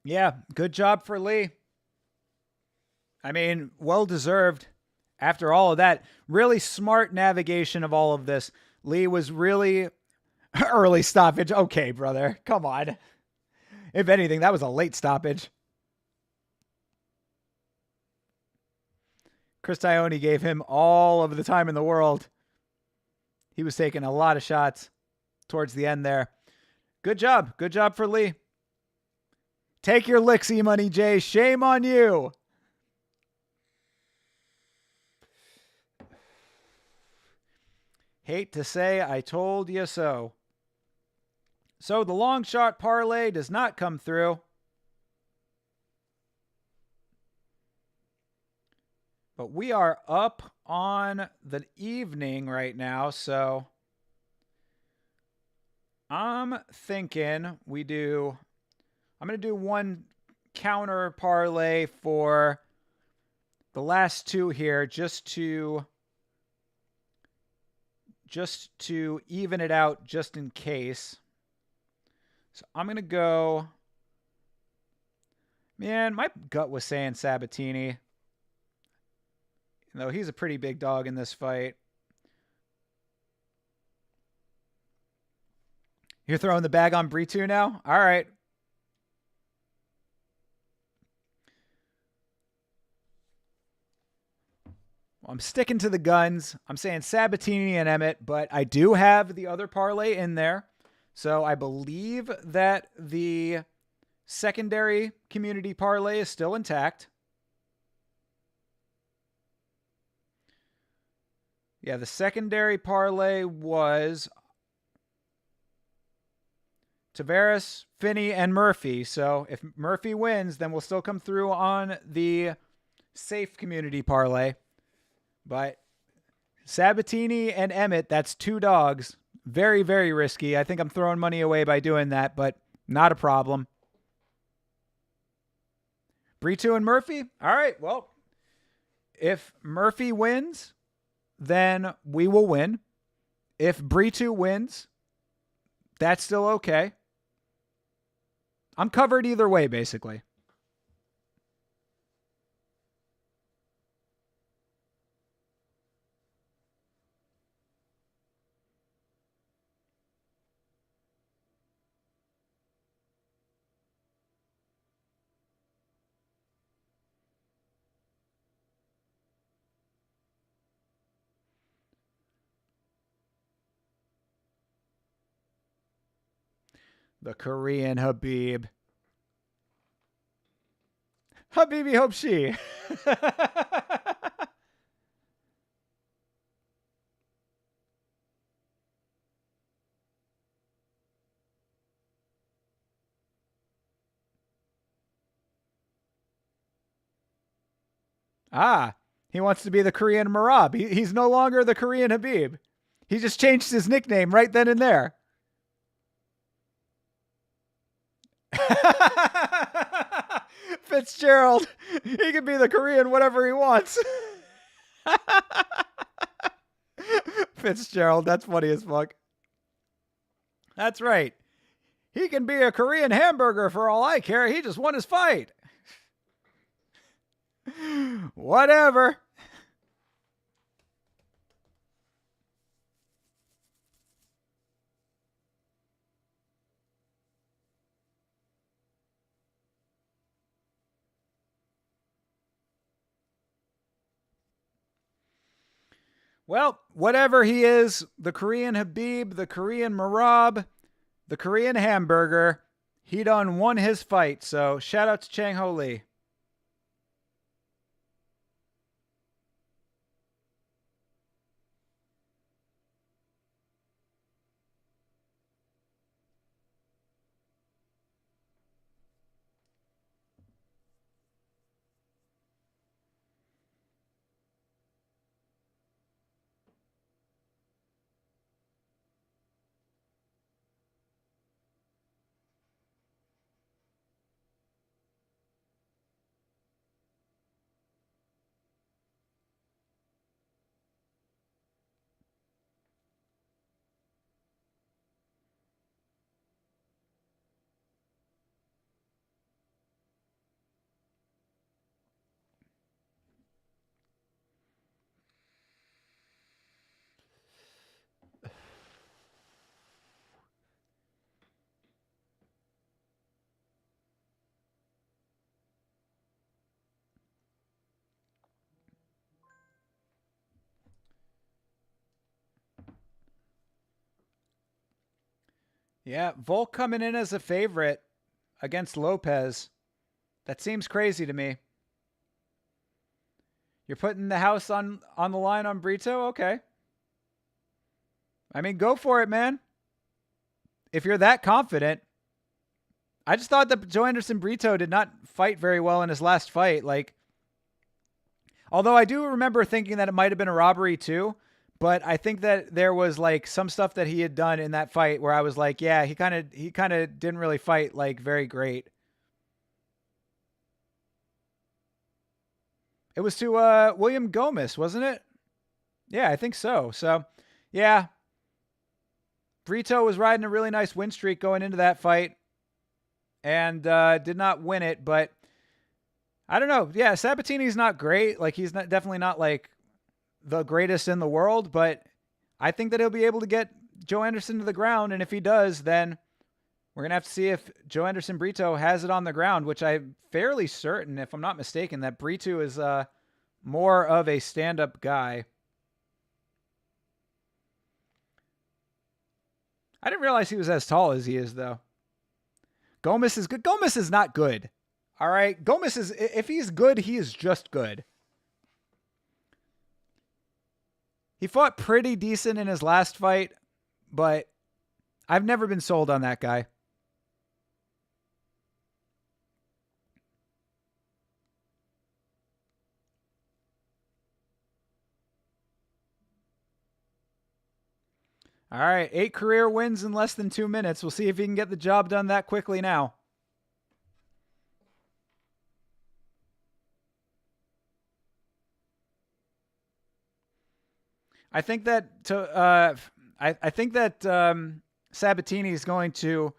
Yeah, good job for Lee. I mean, well deserved after all of that. Really smart navigation of all of this. Lee was really early stoppage. Okay, brother. Come on. If anything, that was a late stoppage. Chris Tione gave him all of the time in the world. He was taking a lot of shots towards the end there. Good job. Good job for Lee. Take your licks, E-Money J. Shame on you. Hate to say I told you so. So the long shot parlay does not come through. But we are up on the evening right now, so I'm thinking I'm going to do one counter parlay for the last two here just to even it out just in case. So I'm going to go, man, my gut was saying Sabatini. Though he's a pretty big dog in this fight. You're throwing the bag on Brito now? All right. Well, I'm sticking to the guns. I'm saying Sabatini and Emmett, but I do have the other parlay in there. So I believe that the secondary community parlay is still intact. Yeah, the secondary parlay was Tavares, Finney, and Murphy. So if Murphy wins, then we'll still come through on the safe community parlay. But Sabatini and Emmett, that's two dogs. Very, very risky. I think I'm throwing money away by doing that, but not a problem. Brito and Murphy? All right, well, if Murphy wins, then we will win. If Brito wins, that's still okay. I'm covered either way, basically. The Korean Habib. Habibi hope she. He wants to be the Korean Marab. He's no longer the Korean Habib. He just changed his nickname right then and there. Fitzgerald. He can be the Korean whatever he wants. Fitzgerald, that's funny as fuck. That's right. He can be a Korean hamburger for all I care. He just won his fight. Whatever. Well, whatever he is, the Korean Habib, the Korean Marab, the Korean Hamburger, he done won his fight. So shout out to Chang Ho Lee. Yeah, Volk coming in as a favorite against Lopez. That seems crazy to me. You're putting the house on the line on Brito? Okay. I mean, go for it, man. If you're that confident. I just thought that Joe Anderson Brito did not fight very well in his last fight. Like, although I do remember thinking that it might have been a robbery too, but I think that there was like some stuff that he had done in that fight where I was like, yeah, he kind of didn't really fight like very great. It was to William Gomez, wasn't it? Yeah, I think so. So, yeah, Brito was riding a really nice win streak going into that fight and did not win it, but I don't know. Yeah, Sabatini's not great. Like, he's not definitely not like the greatest in the world, but I think that he'll be able to get Joe Anderson to the ground, and if he does, then we're going to have to see if Joe Anderson Brito has it on the ground, which I'm fairly certain, if I'm not mistaken, that Brito is more of a stand-up guy. I didn't realize he was as tall as he is, though. Gomez is good. Gomez is not good. All right? Gomez is, if he's good, he is just good. He fought pretty decent in his last fight, but I've never been sold on that guy. All right, 8 career wins in less than 2 minutes. We'll see if he can get the job done that quickly now. I think that Sabatini is going to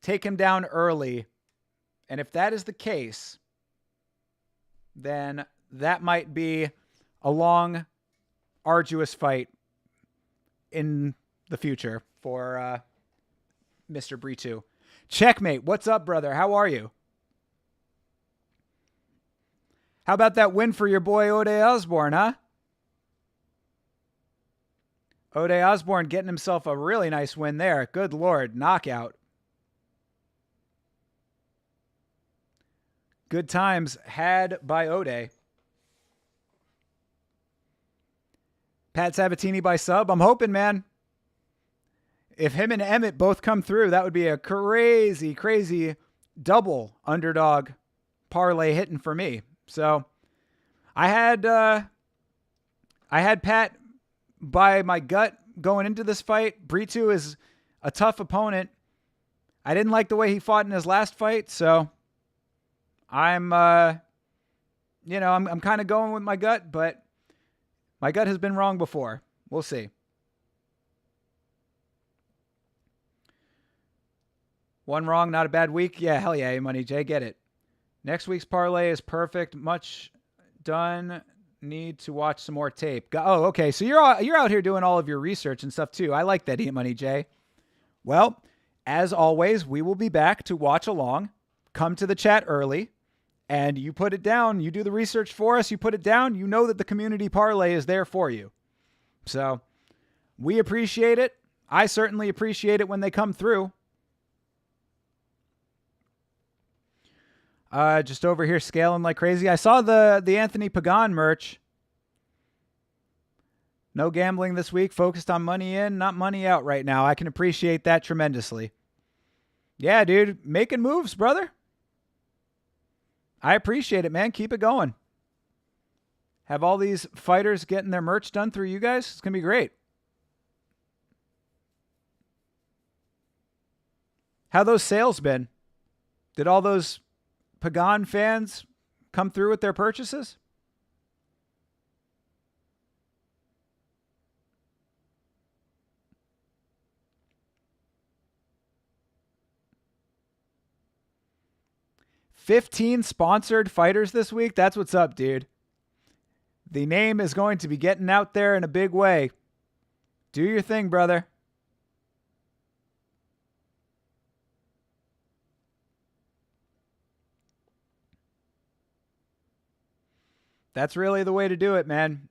take him down early, and if that is the case, then that might be a long, arduous fight in the future for Mr. Brito. Checkmate. What's up, brother? How are you? How about that win for your boy Ode Osborne, huh? Ode Osborne getting himself a really nice win there. Good Lord. Knockout. Good times had by Ode. Pat Sabatini by sub. I'm hoping, man. If him and Emmett both come through, that would be a crazy, crazy double underdog parlay hitting for me. So I had Pat by my gut going into this fight. Brito is a tough opponent. I didn't like the way he fought in his last fight, so I'm kind of going with my gut, but my gut has been wrong before. We'll see. One wrong, not a bad week. Yeah, hell yeah, Money J, get it. Next week's parlay is perfect. Much done. Need to watch some more tape. Oh, okay. So you're out here doing all of your research and stuff too. I like that, Money J. Well, as always, we will be back to watch along. Come to the chat early, and you put it down, you do the research for us, you put it down, you know that the community parlay is there for you. So we appreciate it. I certainly appreciate it when they come through. Just over here scaling like crazy. I saw the Anthony Pagan merch. No gambling this week, focused on money in, not money out right now. I can appreciate that tremendously. Yeah, dude, making moves, brother. I appreciate it, man. Keep it going. Have all these fighters getting their merch done through you guys. It's going to be great. How those sales been? Did all those Pagan fans come through with their purchases? $15 sponsored fighters this week. That's what's up, dude. The name is going to be getting out there in a big way. Do your thing, brother. That's really the way to do it, man.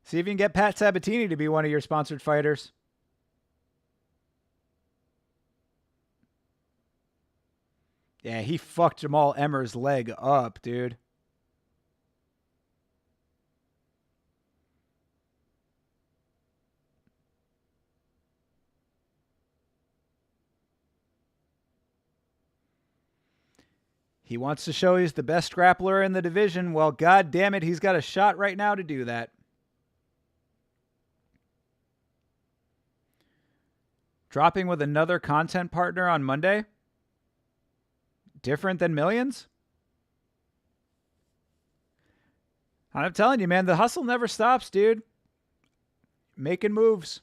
See if you can get Pat Sabatini to be one of your sponsored fighters. Yeah, he fucked Jamal Emmer's leg up, dude. He wants to show he's the best grappler in the division. Well, god damn it, he's got a shot right now to do that. Dropping with another content partner on Monday? Different than Millions? I'm telling you, man, the hustle never stops, dude. Making moves.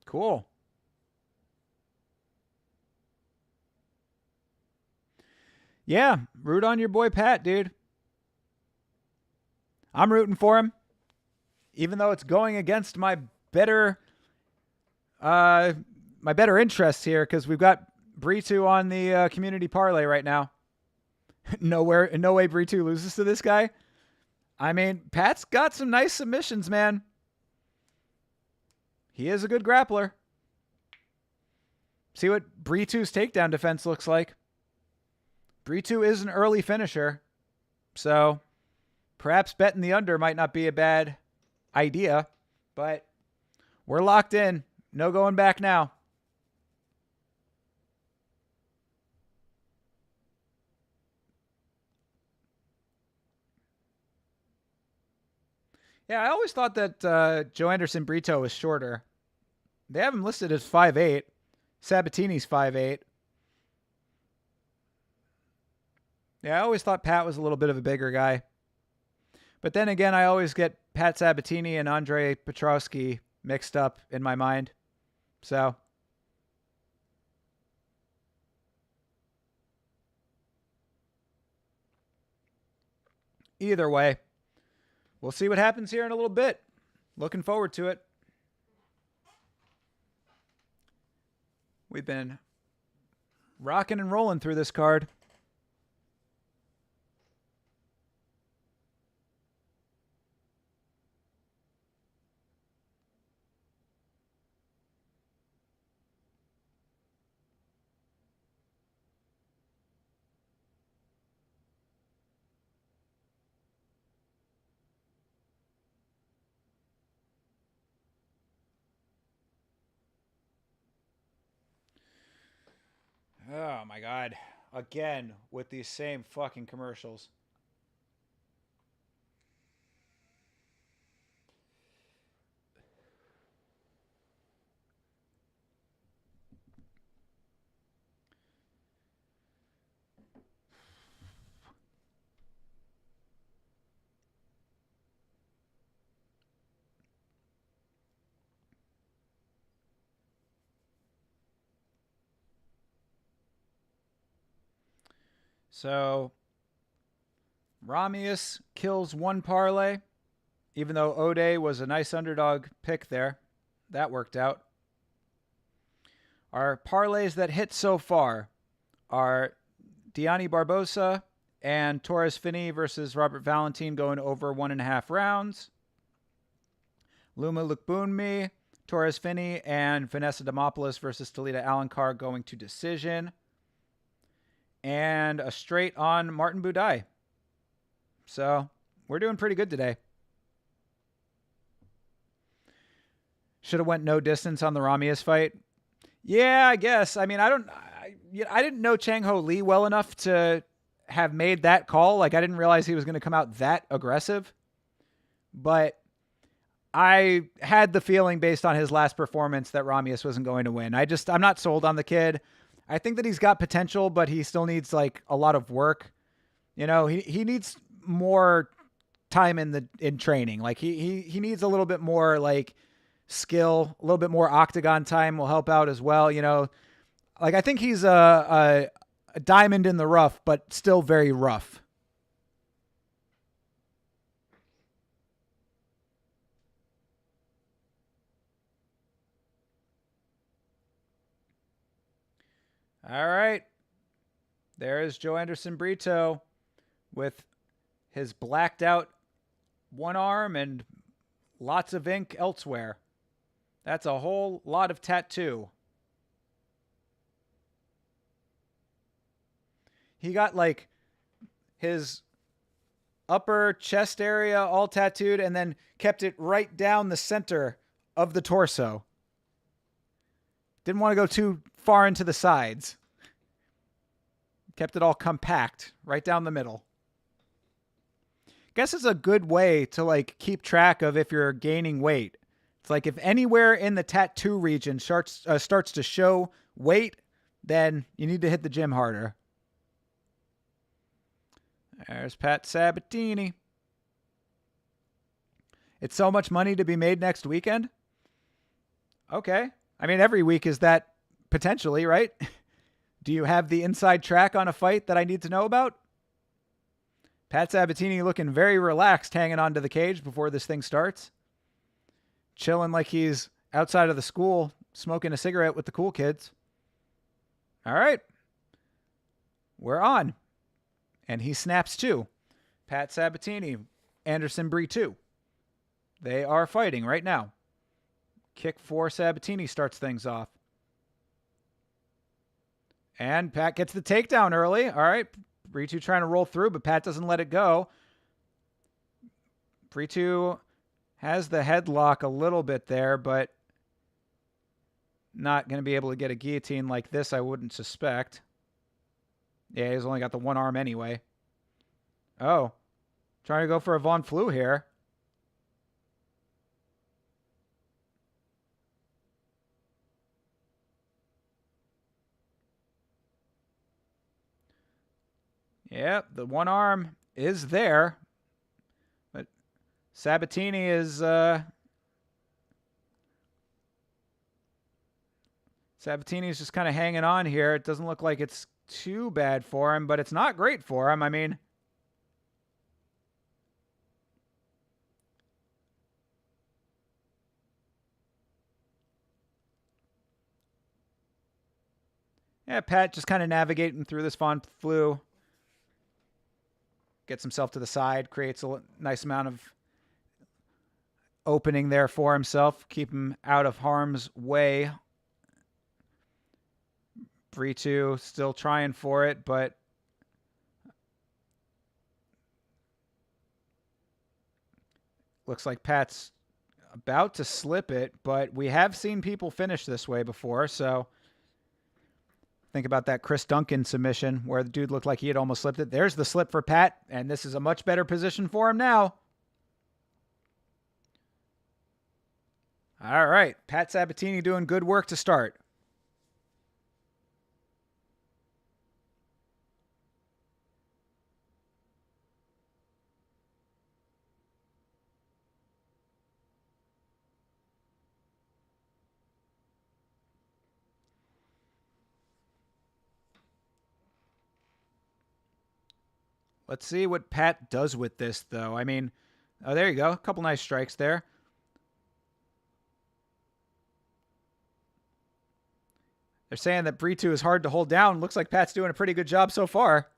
Cool. Yeah, root on your boy Pat, dude. I'm rooting for him. Even though it's going against my better interests here, because we've got Brito on the community parlay right now. No way Brito loses to this guy. I mean, Pat's got some nice submissions, man. He is a good grappler. See what Brito's takedown defense looks like. Brito is an early finisher, so perhaps betting the under might not be a bad idea, but we're locked in. No going back now. Yeah, I always thought that Joe Anderson Brito was shorter. They have him listed as 5'8". Sabatini's 5'8". Yeah, I always thought Pat was a little bit of a bigger guy. But then again, I always get Pat Sabatini and Andre Petrowski mixed up in my mind. So either way, we'll see what happens here in a little bit. Looking forward to it. We've been rocking and rolling through this card. Oh my god. Again with these same fucking commercials. So Ramius kills one parlay, even though Ode was a nice underdog pick there. That worked out. Our parlays that hit so far are Diani Barbosa and Torres Finney versus Robert Valentin going over 1.5 rounds. Luma Lukbunmi, Torres Finney, and Vanessa Demopoulos versus Talita Alencar going to decision. And a straight on Martin Budai. So we're doing pretty good today. Should have went no distance on the Ramius fight. Yeah, I guess. I mean, I didn't know Chang Ho Lee well enough to have made that call. Like, I didn't realize he was going to come out that aggressive. But I had the feeling based on his last performance that Ramius wasn't going to win. I'm not sold on the kid. I think that he's got potential, but he still needs like a lot of work. You know, he needs more time in training. Like he needs a little bit more like skill, a little bit more octagon time will help out as well. You know, like I think he's a diamond in the rough, but still very rough. All right. There is Joe Anderson Brito with his blacked out one arm and lots of ink elsewhere. That's a whole lot of tattoo. He got like his upper chest area all tattooed and then kept it right down the center of the torso. Didn't want to go too far into the sides. Kept it all compact right down the middle. Guess it's a good way to like keep track of if you're gaining weight. It's like if anywhere in the tattoo region starts to show weight, then you need to hit the gym harder. There's Pat Sabatini. It's so much money to be made next weekend. Okay. I mean, every week is that potentially, right? Do you have the inside track on a fight that I need to know about? Pat Sabatini looking very relaxed hanging onto the cage before this thing starts. Chilling like he's outside of the school, smoking a cigarette with the cool kids. All right. We're on. And he snaps too. Pat Sabatini, Anderson Bree too. They are fighting right now. Kick for Sabatini starts things off. And Pat gets the takedown early. All right. Bree2 trying to roll through, but Pat doesn't let it go. Bree2 has the headlock a little bit there, but not going to be able to get a guillotine like this, I wouldn't suspect. Yeah, he's only got the one arm anyway. Oh, trying to go for a Von Flue here. Yeah, the one arm is there. But Sabatini is just kind of hanging on here. It doesn't look like it's too bad for him, but it's not great for him. I mean, yeah, Pat just kind of navigating through this Von Flue. Gets himself to the side, creates a nice amount of opening there for himself. Keep him out of harm's way. Bree2 still trying for it, but looks like Pat's about to slip it, but we have seen people finish this way before, so think about that Chris Duncan submission where the dude looked like he had almost slipped it. There's the slip for Pat, and this is a much better position for him now. All right, Pat Sabatini doing good work to start. Let's see what Pat does with this, though. I mean, oh, there you go. A couple nice strikes there. They're saying that Brito is hard to hold down. Looks like Pat's doing a pretty good job so far.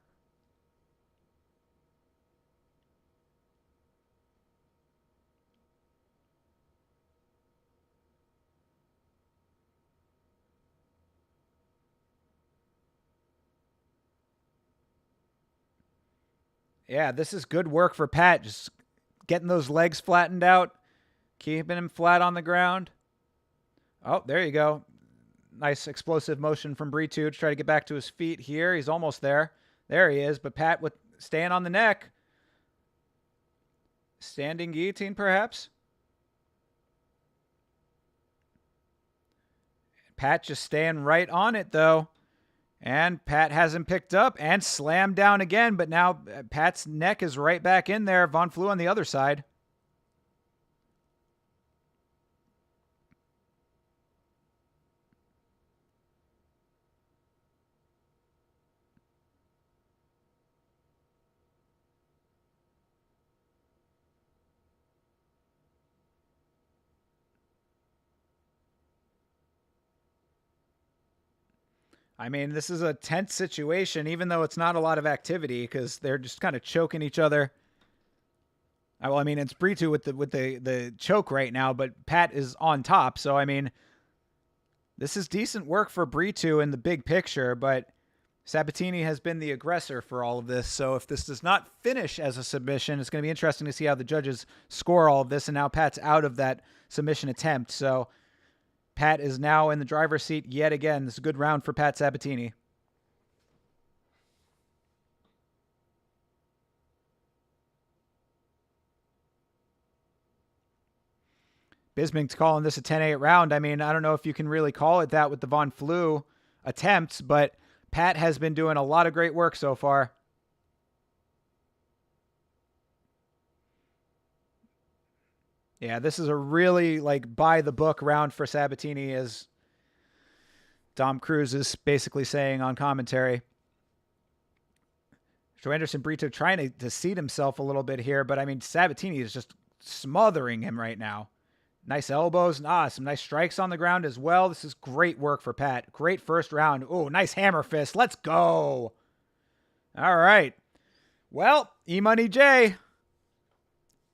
Yeah, this is good work for Pat. Just getting those legs flattened out, keeping him flat on the ground. Oh, there you go. Nice explosive motion from Brito to try to get back to his feet here. He's almost there. There he is. But Pat with staying on the neck. Standing guillotine, perhaps. Pat just staying right on it, though. And Pat has him picked up and slammed down again. But now Pat's neck is right back in there. Von Flue on the other side. I mean, this is a tense situation, even though it's not a lot of activity, because they're just kind of choking each other. Well, I mean, it's Brito with the choke right now, but Pat is on top. So, I mean, this is decent work for Brito in the big picture, but Sabatini has been the aggressor for all of this. So if this does not finish as a submission, it's going to be interesting to see how the judges score all of this. And now Pat's out of that submission attempt. So Pat is now in the driver's seat yet again. This is a good round for Pat Sabatini. Bisping's calling this a 10-8 round. I mean, I don't know if you can really call it that with the Von Flue attempts, but Pat has been doing a lot of great work so far. Yeah, this is a really by the book round for Sabatini, as Dom Cruz is basically saying on commentary. Joe Anderson Brito trying to seat himself a little bit here, but I mean, Sabatini is just smothering him right now. Nice elbows. Some nice strikes on the ground as well. This is great work for Pat. Great first round. Oh, nice hammer fist. Let's go. All right. Well, E-Money J,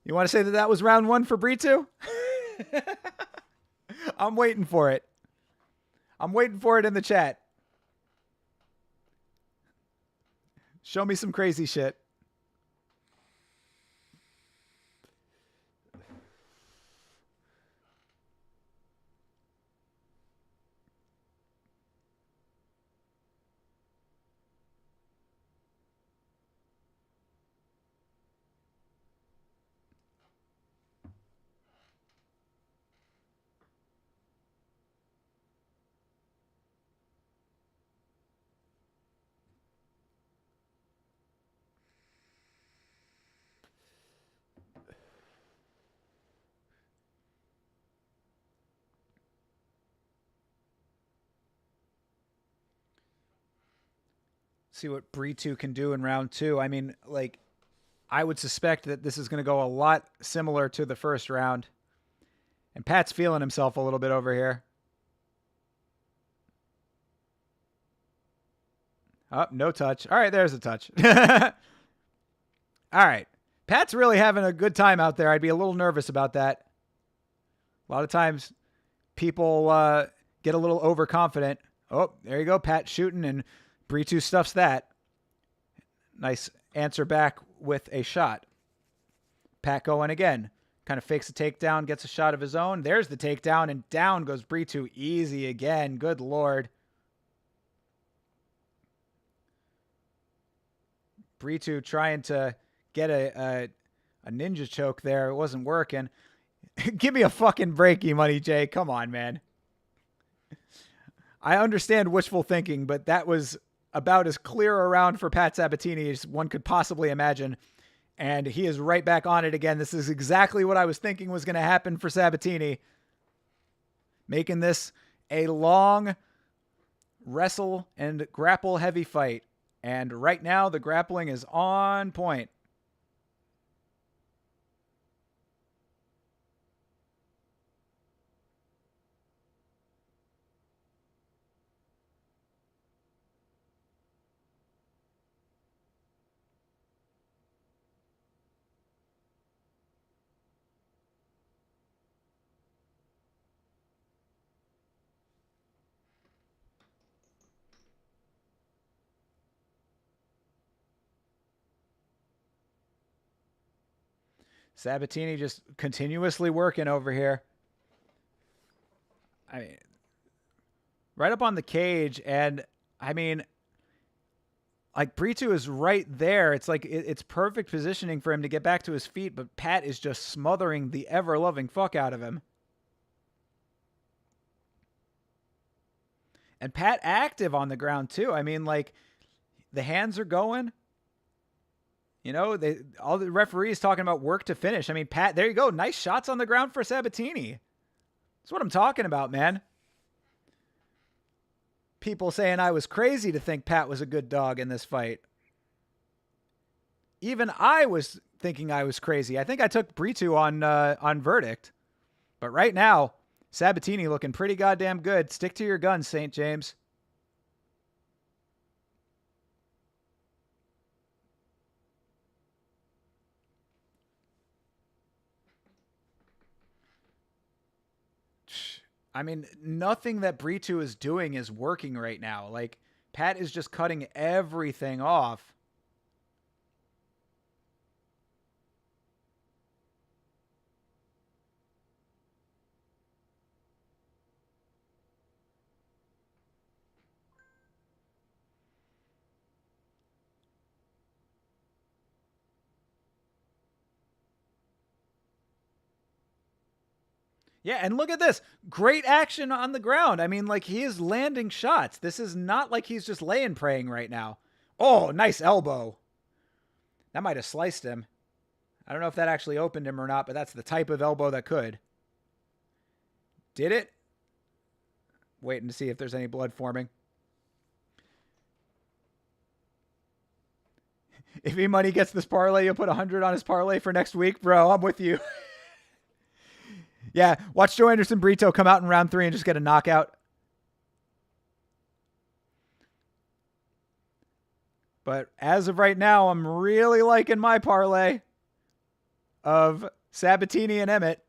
you want to say that was round one for Brito? I'm waiting for it. I'm waiting for it in the chat. Show me some crazy shit. See what Brito can do in round two. I mean, I would suspect that this is going to go a lot similar to the first round. And Pat's feeling himself a little bit over here. Oh, no touch. All right, there's a touch. All right. Pat's really having a good time out there. I'd be a little nervous about that. A lot of times people get a little overconfident. Oh, there you go. Pat shooting, and Brito stuffs that. Nice answer back with a shot. Pat going again. Kind of fakes a takedown, gets a shot of his own. There's the takedown, and down goes Brito easy again. Good Lord. Brito trying to get a ninja choke there. It wasn't working. Give me a fucking break, E-Money J. Come on, man. I understand wishful thinking, but that was about as clear a round for Pat Sabatini as one could possibly imagine. And he is right back on it again. This is exactly what I was thinking was going to happen for Sabatini. Making this a long wrestle and grapple heavy fight. And right now, the grappling is on point. Sabatini just continuously working over here. I mean, right up on the cage. And I mean, like Brito is right there. It's like it's perfect positioning for him to get back to his feet, but Pat is just smothering the ever-loving fuck out of him. And Pat active on the ground too. I mean, like the hands are going. You know, all the referees talking about work to finish. I mean, Pat, there you go. Nice shots on the ground for Sabatini. That's what I'm talking about, man. People saying I was crazy to think Pat was a good dog in this fight. Even I was thinking I was crazy. I think I took Brito on verdict. But right now, Sabatini looking pretty goddamn good. Stick to your guns, St. James. I mean, nothing that Brito is doing is working right now. Like, Pat is just cutting everything off. Yeah, and look at this. Great action on the ground. I mean, like, he is landing shots. This is not like he's just laying praying right now. Oh, nice elbow. That might have sliced him. I don't know if that actually opened him or not, but that's the type of elbow that could. Did it? Waiting to see if there's any blood forming. If E-Money gets this parlay, you'll put 100 on his parlay for next week. Bro, I'm with you. Yeah, watch Joe Anderson Brito come out in round 3 and just get a knockout. But as of right now, I'm really liking my parlay of Sabatini and Emmett.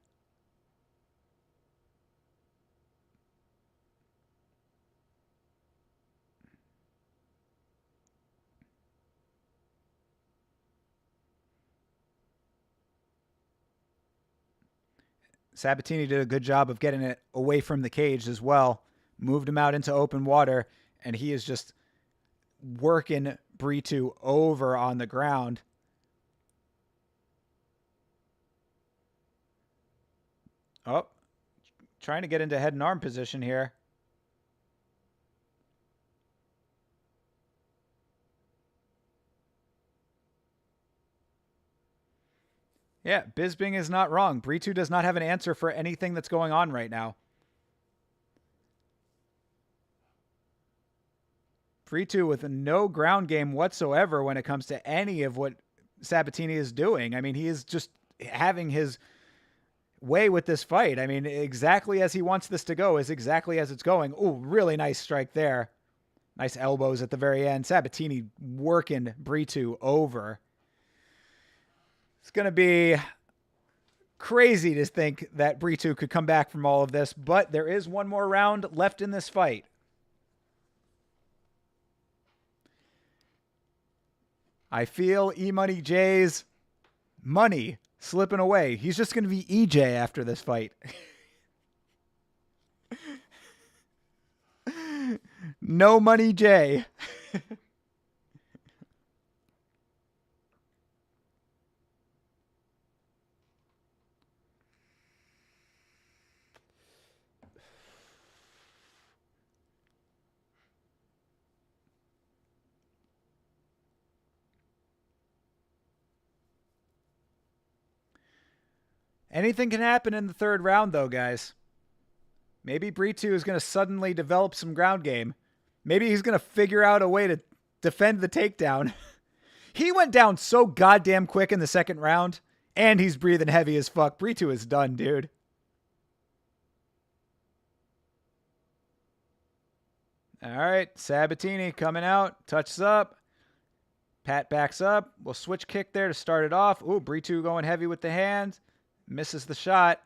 Sabatini did a good job of getting it away from the cage as well. Moved him out into open water, and he is just working Brito over on the ground. Oh, trying to get into head and arm position here. Yeah, Bisping is not wrong. Brito does not have an answer for anything that's going on right now. Brito with no ground game whatsoever when it comes to any of what Sabatini is doing. I mean, he is just having his way with this fight. I mean, exactly as he wants this to go is exactly as it's going. Oh, really nice strike there. Nice elbows at the very end. Sabatini working Brito over. It's going to be crazy to think that Brito could come back from all of this, but there is one more round left in this fight. I feel E-Money J's money slipping away. He's just going to be EJ after this fight. No money J. Anything can happen in the third round, though, guys. Maybe Brito is going to suddenly develop some ground game. Maybe he's going to figure out a way to defend the takedown. He went down so goddamn quick in the second round, and he's breathing heavy as fuck. Brito is done, dude. All right, Sabatini coming out, touches up. Pat backs up. We'll switch kick there to start it off. Ooh, Brito going heavy with the hand. Misses the shot.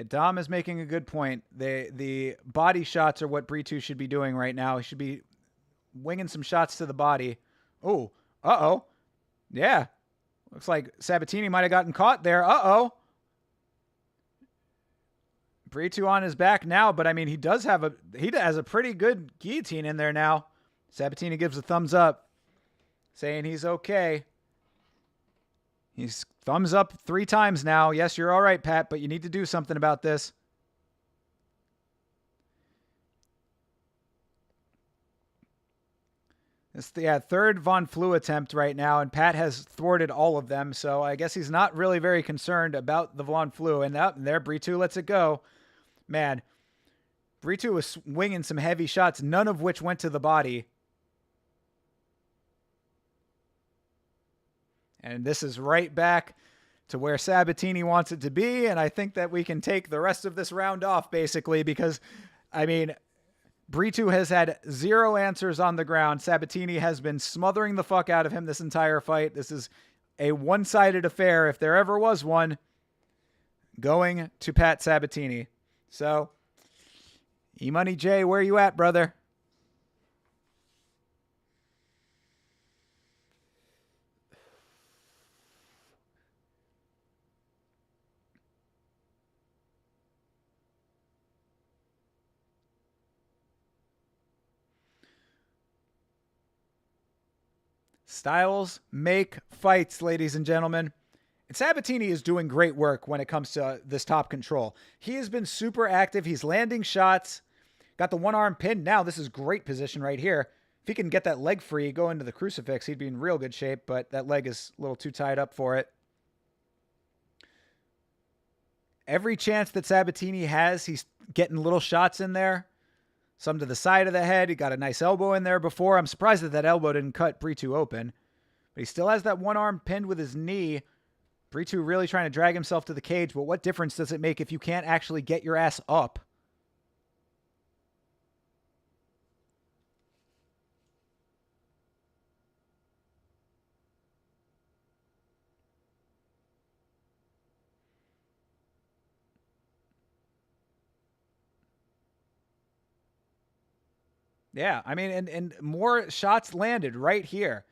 Dom is making a good point. The body shots are what Brito should be doing right now. He should be winging some shots to the body. Oh, uh-oh. Yeah. Looks like Sabatini might have gotten caught there. Uh-oh. Brito on his back now, but I mean, he has a pretty good guillotine in there now. Sabatini gives a thumbs up, saying he's okay. He's thumbs up 3 times now. Yes, you're all right, Pat, but you need to do something about this. It's the third Von Flue attempt right now, and Pat has thwarted all of them, so I guess he's not really very concerned about the Von Flue. And there, Brito lets it go. Man, Brito was swinging some heavy shots, none of which went to the body. And this is right back to where Sabatini wants it to be. And I think that we can take the rest of this round off, basically, because, I mean, Brito has had 0 answers on the ground. Sabatini has been smothering the fuck out of him this entire fight. This is a one-sided affair, if there ever was one, going to Pat Sabatini. So, E-Money J, where you at, brother? Styles make fights, ladies and gentlemen. And Sabatini is doing great work when it comes to this top control. He has been super active. He's landing shots. Got the one-arm pin. Now this is great position right here. If he can get that leg free, go into the crucifix, he'd be in real good shape, but that leg is a little too tied up for it. Every chance that Sabatini has, he's getting little shots in there. Some to the side of the head. He got a nice elbow in there before. I'm surprised that that elbow didn't cut Brito open. But he still has that one arm pinned with his knee. Brito really trying to drag himself to the cage. But what difference does it make if you can't actually get your ass up? Yeah, I mean, and more shots landed right here.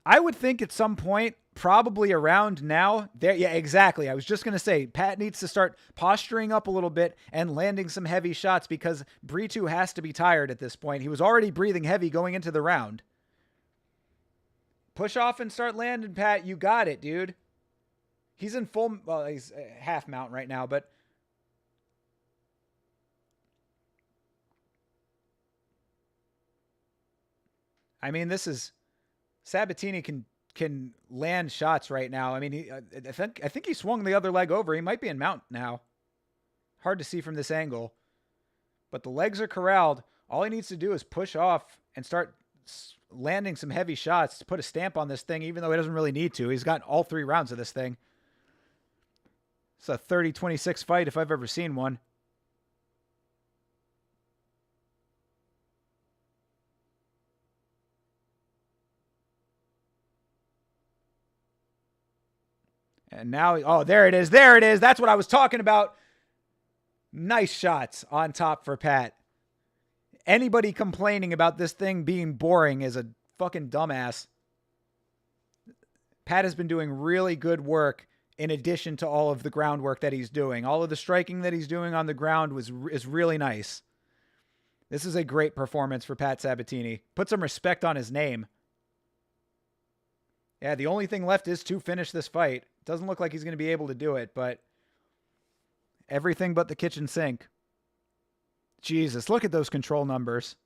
I would think at some point, probably around now, there. Yeah, exactly. I was just going to say, Pat needs to start posturing up a little bit and landing some heavy shots because Brito has to be tired at this point. He was already breathing heavy going into the round. Push off and start landing, Pat. You got it, dude. He's in full, well, he's half mount right now, but I mean, this is Sabatini can land shots right now. I mean, I think he swung the other leg over. He might be in mount now. Hard to see from this angle, but the legs are corralled. All he needs to do is push off and start landing some heavy shots to put a stamp on this thing, even though he doesn't really need to. He's got all 3 rounds of this thing. It's a 30-26 fight if I've ever seen one. And now, oh, there it is. There it is. That's what I was talking about. Nice shots on top for Pat. Anybody complaining about this thing being boring is a fucking dumbass. Pat has been doing really good work in addition to all of the groundwork that he's doing. All of the striking that he's doing on the ground is really nice. This is a great performance for Pat Sabatini. Put some respect on his name. Yeah, the only thing left is to finish this fight. Doesn't look like he's going to be able to do it, but everything but the kitchen sink. Jesus, look at those control numbers.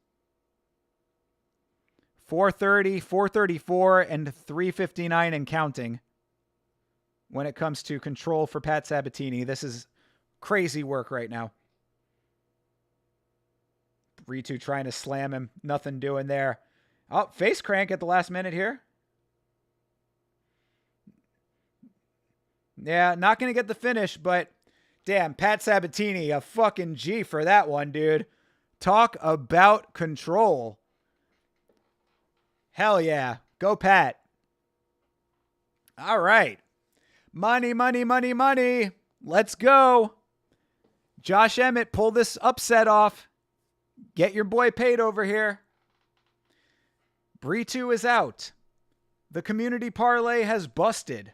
430, 434, and 359 and counting when it comes to control for Pat Sabatini. This is Crazy work right now. Ritu trying to slam him. Nothing doing there. Oh, face crank at the last minute here. Yeah, not going to get the finish, but damn, Pat Sabatini, a fucking G for that one, dude. Talk about control. Hell yeah. Go, Pat. All right. Money, money, money, money. Let's go. Josh Emmett, pull this upset off. Get your boy paid over here. Bree2 is out. The community parlay has busted.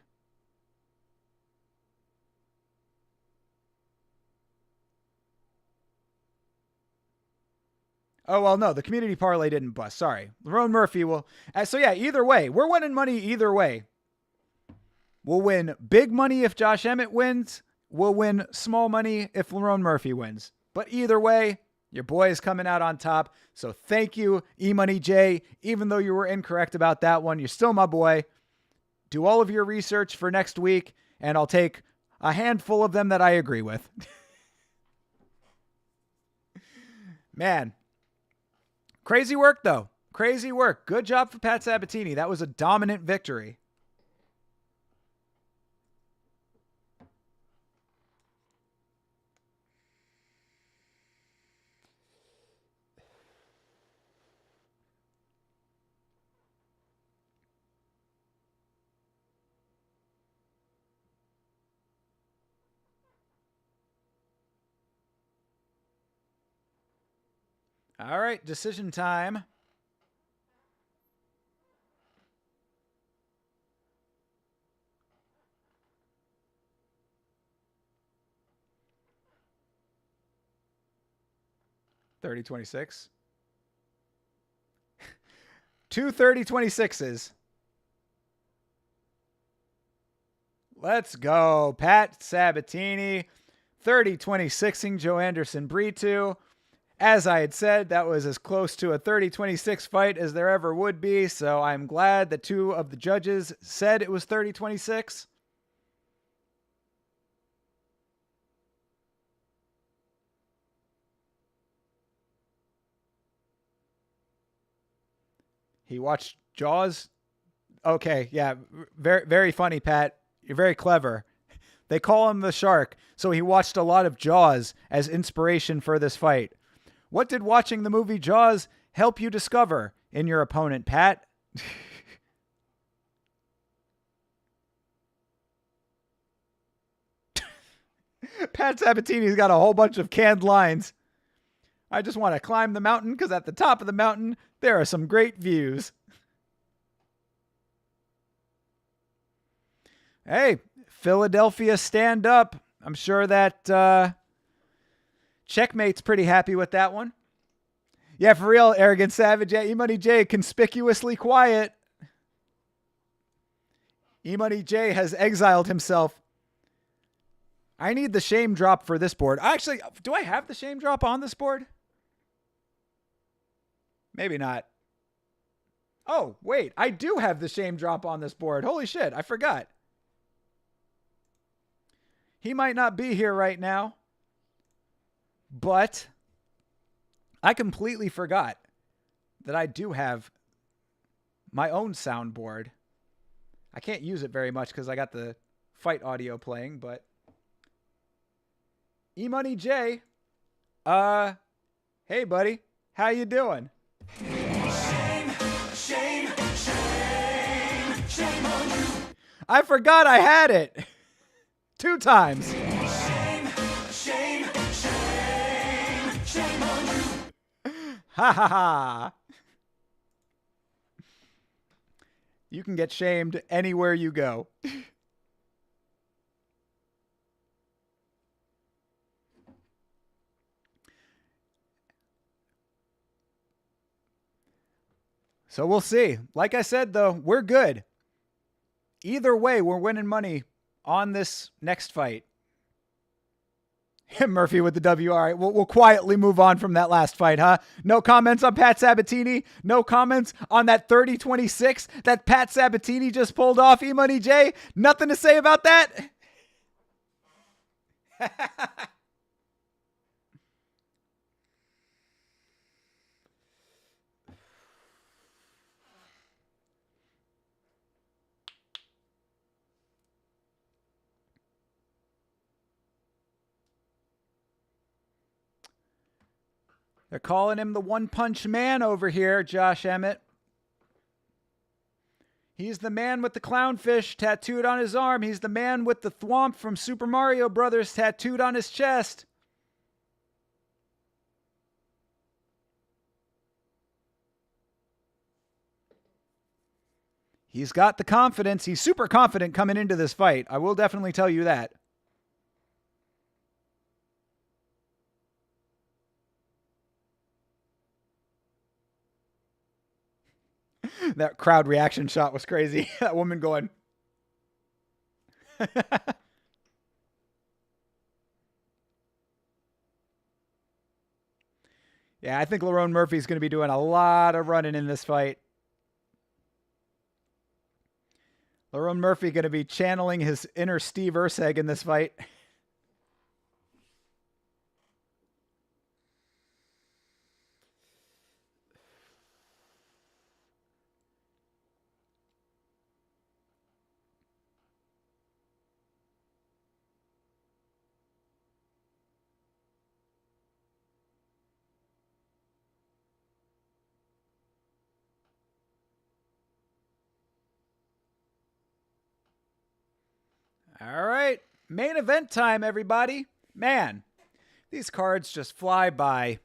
Oh, well, no, the community parlay didn't bust. Sorry. Lerone Murphy will. So, yeah, either way, we're winning money either way. We'll win big money if Josh Emmett wins. We'll win small money if Lerone Murphy wins. But either way, your boy is coming out on top. So thank you, E-Money J. Even though you were incorrect about that one, you're still my boy. Do all of your research for next week, and I'll take a handful of them that I agree with. Man. Crazy work, though. Crazy work. Good job for Pat Sabatini. That was a dominant victory. All right, decision time. $30.26. 2 $30.26s. Let's go. Pat Sabatini. 30-26ing Joe Anderson Bree2. As I had said, that was as close to a 30-26 fight as there ever would be, so I'm glad that two of the judges said it was 30-26. He watched Jaws? Okay, yeah, very, very funny, Pat. You're very clever. They call him the shark, so he watched a lot of Jaws as inspiration for this fight. What did watching the movie Jaws help you discover in your opponent, Pat? Pat Sabatini's got a whole bunch of canned lines. I just want to climb the mountain because at the top of the mountain, there are some great views. Hey, Philadelphia, stand up. I'm sure that Checkmate's pretty happy with that one. Yeah, for real, Arrogant Savage. Yeah, E-Money J, conspicuously quiet. E-Money J has exiled himself. I need the shame drop for this board. Actually, do I have the shame drop on this board? Maybe not. Oh, wait. I do have the shame drop on this board. Holy shit, I forgot. He might not be here right now, but I completely forgot that I do have my own soundboard. I can't use it very much because I got the fight audio playing, but E-Money J, hey buddy, how you doing? Shame, shame, shame, shame on you. I forgot I had it 2 times. Shame, shame, shame, shame on you. Ha ha ha. You can get shamed anywhere you go. So we'll see. Like I said, though, we're good. Either way, we're winning money on this next fight. Murphy with the W. All right, we'll quietly move on from that last fight, huh? No comments on Pat Sabatini. No comments on that 30-26 that Pat Sabatini just pulled off. E-Money J, nothing to say about that? They're calling him the one-punch man over here, Josh Emmett. He's the man with the clownfish tattooed on his arm. He's the man with the thwomp from Super Mario Brothers tattooed on his chest. He's got the confidence. He's super confident coming into this fight. I will definitely tell you that. That crowd reaction shot was crazy. That woman going. Yeah, I think Lerone Murphy's going to be doing a lot of running in this fight. Lerone Murphy going to be channeling his inner Steve Erceg in this fight. All right, main event time, everybody. Man, these cards just fly by.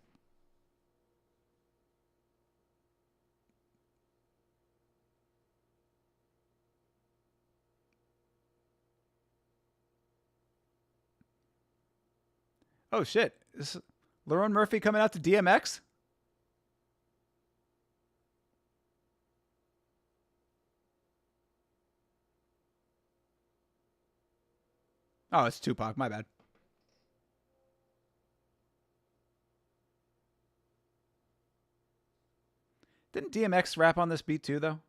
Oh, shit. Is Lerone Murphy coming out to DMX? Oh, it's Tupac. My bad. Didn't DMX rap on this beat too, though?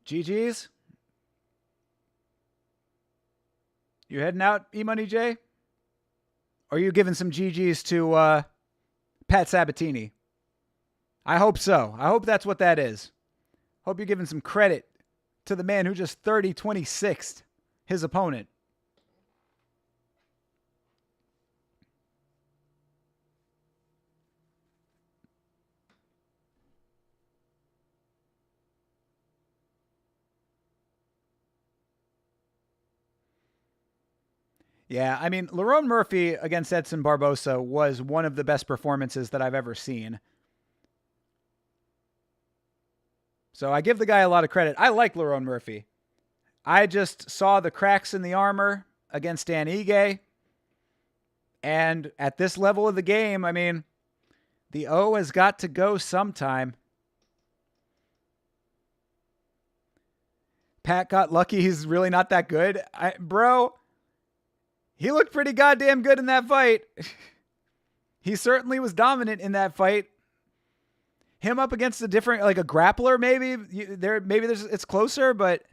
GG's? You heading out, E-Money J? Or are you giving some GG's to Pat Sabatini? I hope so. I hope that's what that is. Hope you're giving some credit to the man who just 30-26'd his opponent. Yeah, I mean, Lerone Murphy against Edson Barbosa was one of the best performances that I've ever seen. So I give the guy a lot of credit. I like Lerone Murphy. I just saw the cracks in the armor against Dan Ige. And at this level of the game, I mean, the O has got to go sometime. Pat got lucky. He's really not that good. Bro, he looked pretty goddamn good in that fight. He certainly was dominant in that fight. Him up against a different, like a grappler, maybe it's closer, but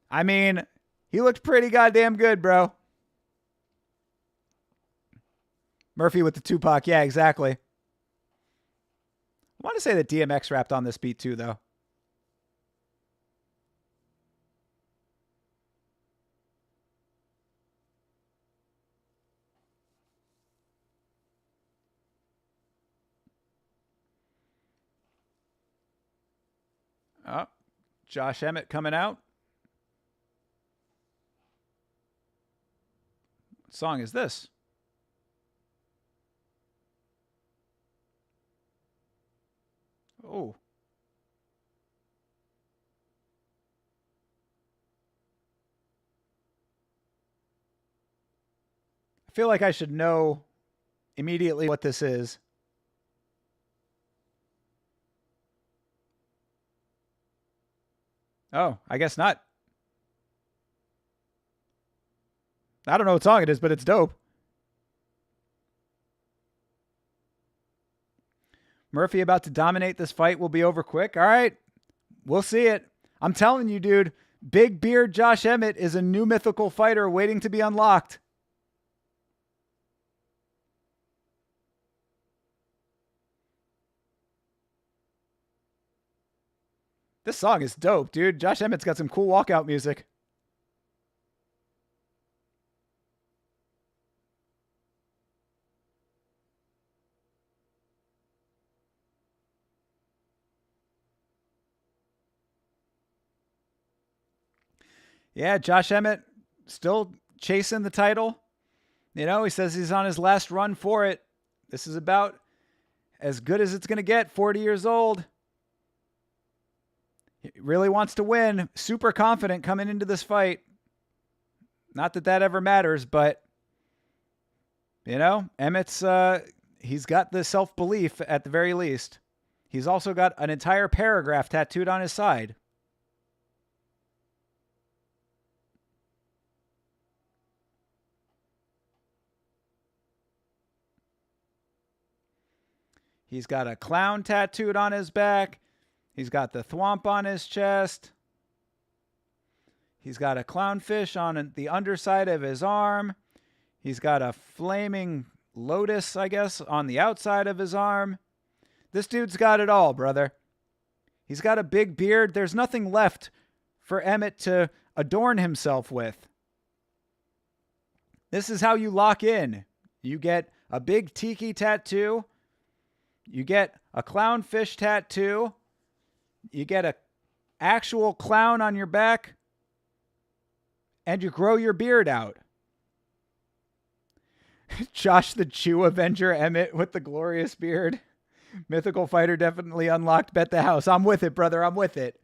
I mean, he looked pretty goddamn good, bro. Murphy with the Tupac. Yeah, exactly. I want to say that DMX rapped on this beat too, though. Oh, Josh Emmett coming out. What song is this? Oh. I feel like I should know immediately what this is. Oh, I guess not. I don't know what song it is, but it's dope. Murphy about to dominate this fight. Will be over quick. All right. We'll see it. I'm telling you, dude, Big Beard Josh Emmett is a new mythical fighter waiting to be unlocked. This song is dope, dude. Josh Emmett's got some cool walkout music. Yeah, Josh Emmett still chasing the title. You know, he says he's on his last run for it. This is about as good as it's going to get, 40 years old. He really wants to win. Super confident coming into this fight. Not that that ever matters, but, you know, Emmett's, he's got the self-belief at the very least. He's also got an entire paragraph tattooed on his side. He's got a clown tattooed on his back. He's got the thwomp on his chest. He's got a clownfish on the underside of his arm. He's got a flaming lotus, I guess, on the outside of his arm. This dude's got it all, brother. He's got a big beard. There's nothing left for Emmett to adorn himself with. This is how you lock in. You get a big tiki tattoo. You get a clownfish tattoo. You get a actual clown on your back. And you grow your beard out. Josh the Chew Avenger Emmett with the glorious beard. Mythical fighter definitely unlocked. Bet the house. I'm with it, brother. I'm with it.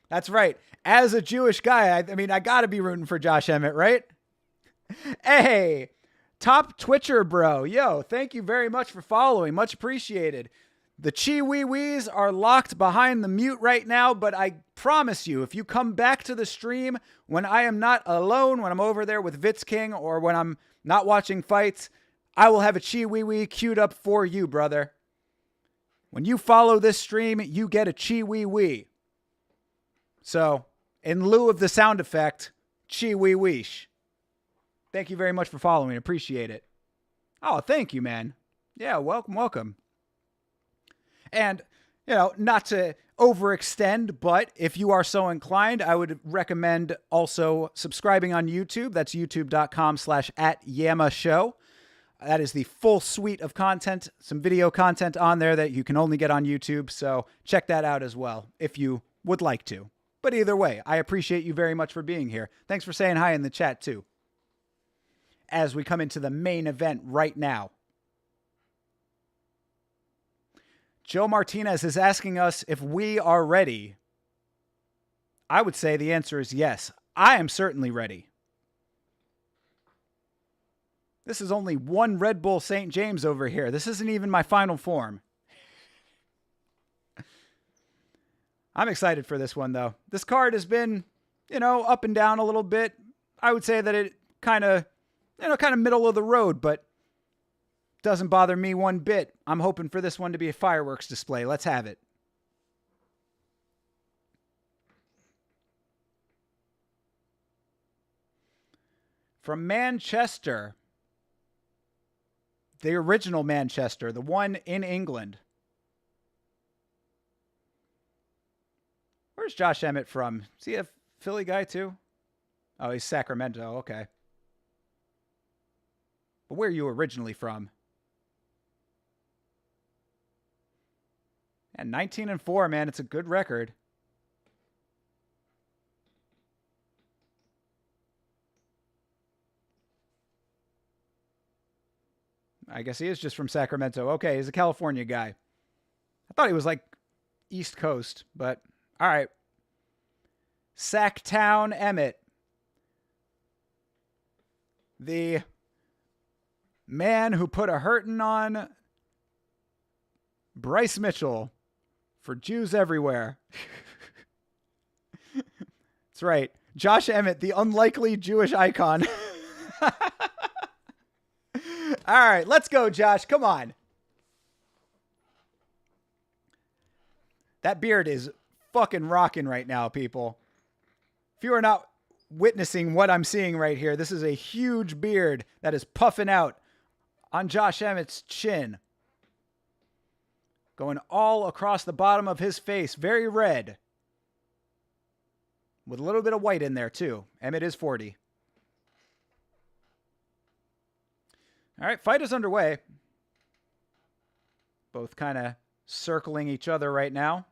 That's right. As a Jewish guy, I mean, I got to be rooting for Josh Emmett, right? Hey, top Twitcher bro. Yo, thank you very much for following. Much appreciated. The Chi Wee Wees are locked behind the mute right now, but I promise you, if you come back to the stream when I am not alone, when I'm over there with Vitz King, or when I'm not watching fights, I will have a Chi Wee Wee queued up for you, brother. When you follow this stream, you get a Chi Wee Wee. So, in lieu of the sound effect, Chi Wee Weesh. Thank you very much for following. Appreciate it. Oh, thank you, man. Yeah, welcome, welcome. And, you know, not to overextend, but if you are so inclined, I would recommend also subscribing on YouTube. That's youtube.com/@YamaShow. That is the full suite of content, some video content on there that you can only get on YouTube. So check that out as well if you would like to. But either way, I appreciate you very much for being here. Thanks for saying hi in the chat too. As we come into the main event right now. Joe Martinez is asking us if we are ready. I would say the answer is yes. I am certainly ready. This is only one Red Bull St. James over here. This isn't even my final form. I'm excited for this one, though. This card has been, you know, up and down a little bit. I would say that it kind of middle of the road, but doesn't bother me one bit. I'm hoping for this one to be a fireworks display. Let's have it. From Manchester. The original Manchester, the one in England. Where's Josh Emmett from? Is he a Philly guy too? Oh, he's Sacramento. Okay. But where are you originally from? And 19-4, man. It's a good record. I guess he is just from Sacramento. Okay, he's a California guy. I thought he was like East Coast, but all right. Sacktown Emmett. The man who put a hurtin' on Bryce Mitchell for Jews everywhere. That's right. Josh Emmett, the unlikely Jewish icon. All right, let's go, Josh. Come on. That beard is fucking rocking right now, people. If you are not witnessing what I'm seeing right here, this is a huge beard that is puffing out on Josh Emmett's chin. Going all across the bottom of his face. Very red. with a little bit of white in there too. Emmett is 40. All right, fight is underway. Both kind of circling each other right now.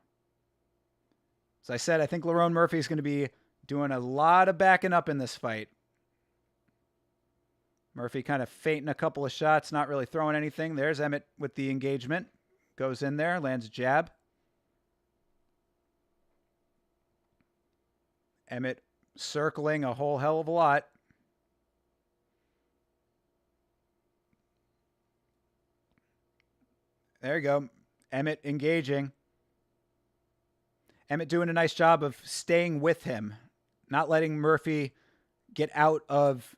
As I said, I think Lerone Murphy is going to be doing a lot of backing up in this fight. Murphy kind of feinting a couple of shots, not really throwing anything. There's Emmett with the engagement. Goes in there, lands a jab. Emmett circling a whole hell of a lot. There you go. Emmett engaging. Emmett doing a nice job of staying with him, not letting Murphy get out of,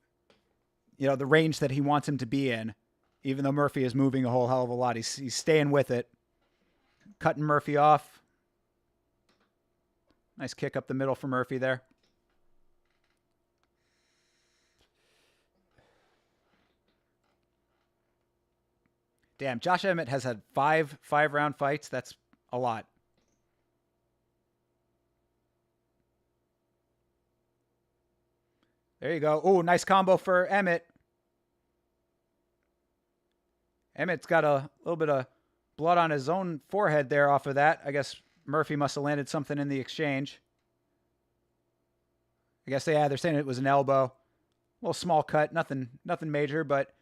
the range that he wants him to be in, even though Murphy is moving a whole hell of a lot. He's staying with it. Cutting Murphy off. Nice kick up the middle for Murphy there. Damn, Josh Emmett has had five-round fights. That's a lot. There you go. Oh, nice combo for Emmett. Emmett's got a little bit of blood on his own forehead there off of that. I guess Murphy must have landed something in the exchange. I guess they're saying it was an elbow. A little small cut, nothing major, but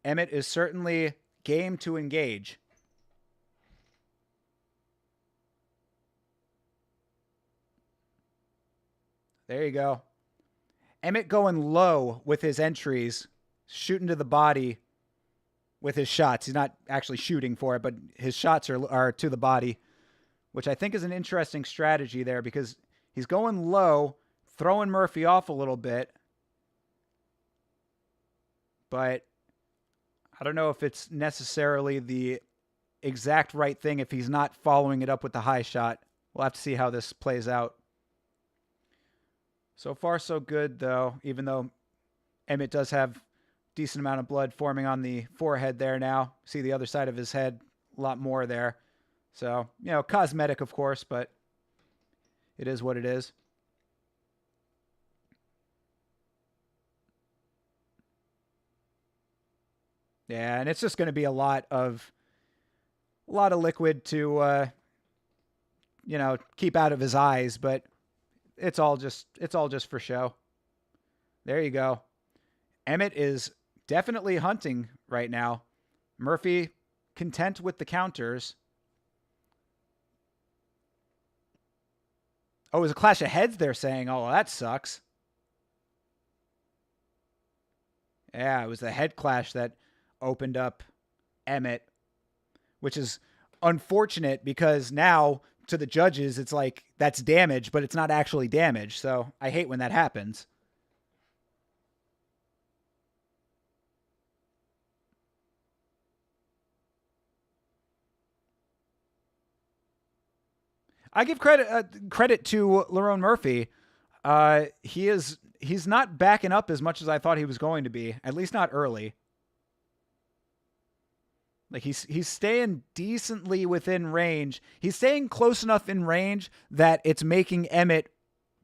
Emmett is certainly game to engage. There you go. Emmett going low with his entries, shooting to the body with his shots. He's not actually shooting for it, but his shots are to the body, which I think is an interesting strategy there because he's going low, throwing Murphy off a little bit. But I don't know if it's necessarily the exact right thing if he's not following it up with the high shot. We'll have to see how this plays out. So far, so good, though, even though Emmett does have a decent amount of blood forming on the forehead there now. See the other side of his head, a lot more there. So, cosmetic, of course, but it is what it is. Yeah, and it's just going to be a lot of liquid to, keep out of his eyes, but it's all just for show. There you go. Emmett is definitely hunting right now. Murphy content with the counters. Oh, it was a clash of heads, they're saying. Oh, well, that sucks. Yeah, it was the head clash that opened up Emmett, which is unfortunate because now to the judges, it's like that's damage, but it's not actually damage. So I hate when that happens. I give credit to Lerone Murphy. He's not backing up as much as I thought he was going to be, at least not early. Like he's staying decently within range. He's staying close enough in range that it's making Emmett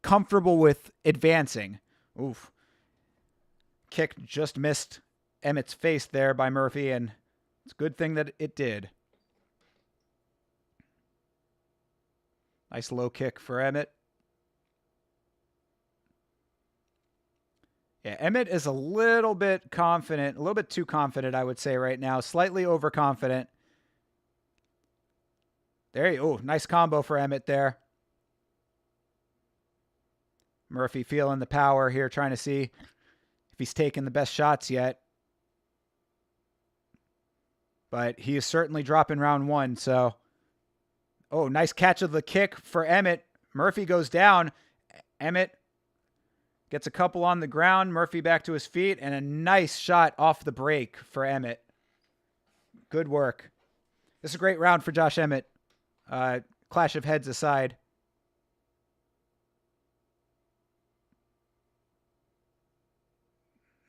comfortable with advancing. Oof. Kick just missed Emmett's face there by Murphy, and it's a good thing that it did. Nice low kick for Emmett. Yeah, Emmett is a little bit confident, a little bit too confident, I would say right now. Slightly overconfident. There you go. Oh, nice combo for Emmett there. Murphy feeling the power here, trying to see if he's taking the best shots yet. But he is certainly dropping round one, so... Oh, nice catch of the kick for Emmett. Murphy goes down. Emmett gets a couple on the ground. Murphy back to his feet, and a nice shot off the break for Emmett. Good work. This is a great round for Josh Emmett. Clash of heads aside.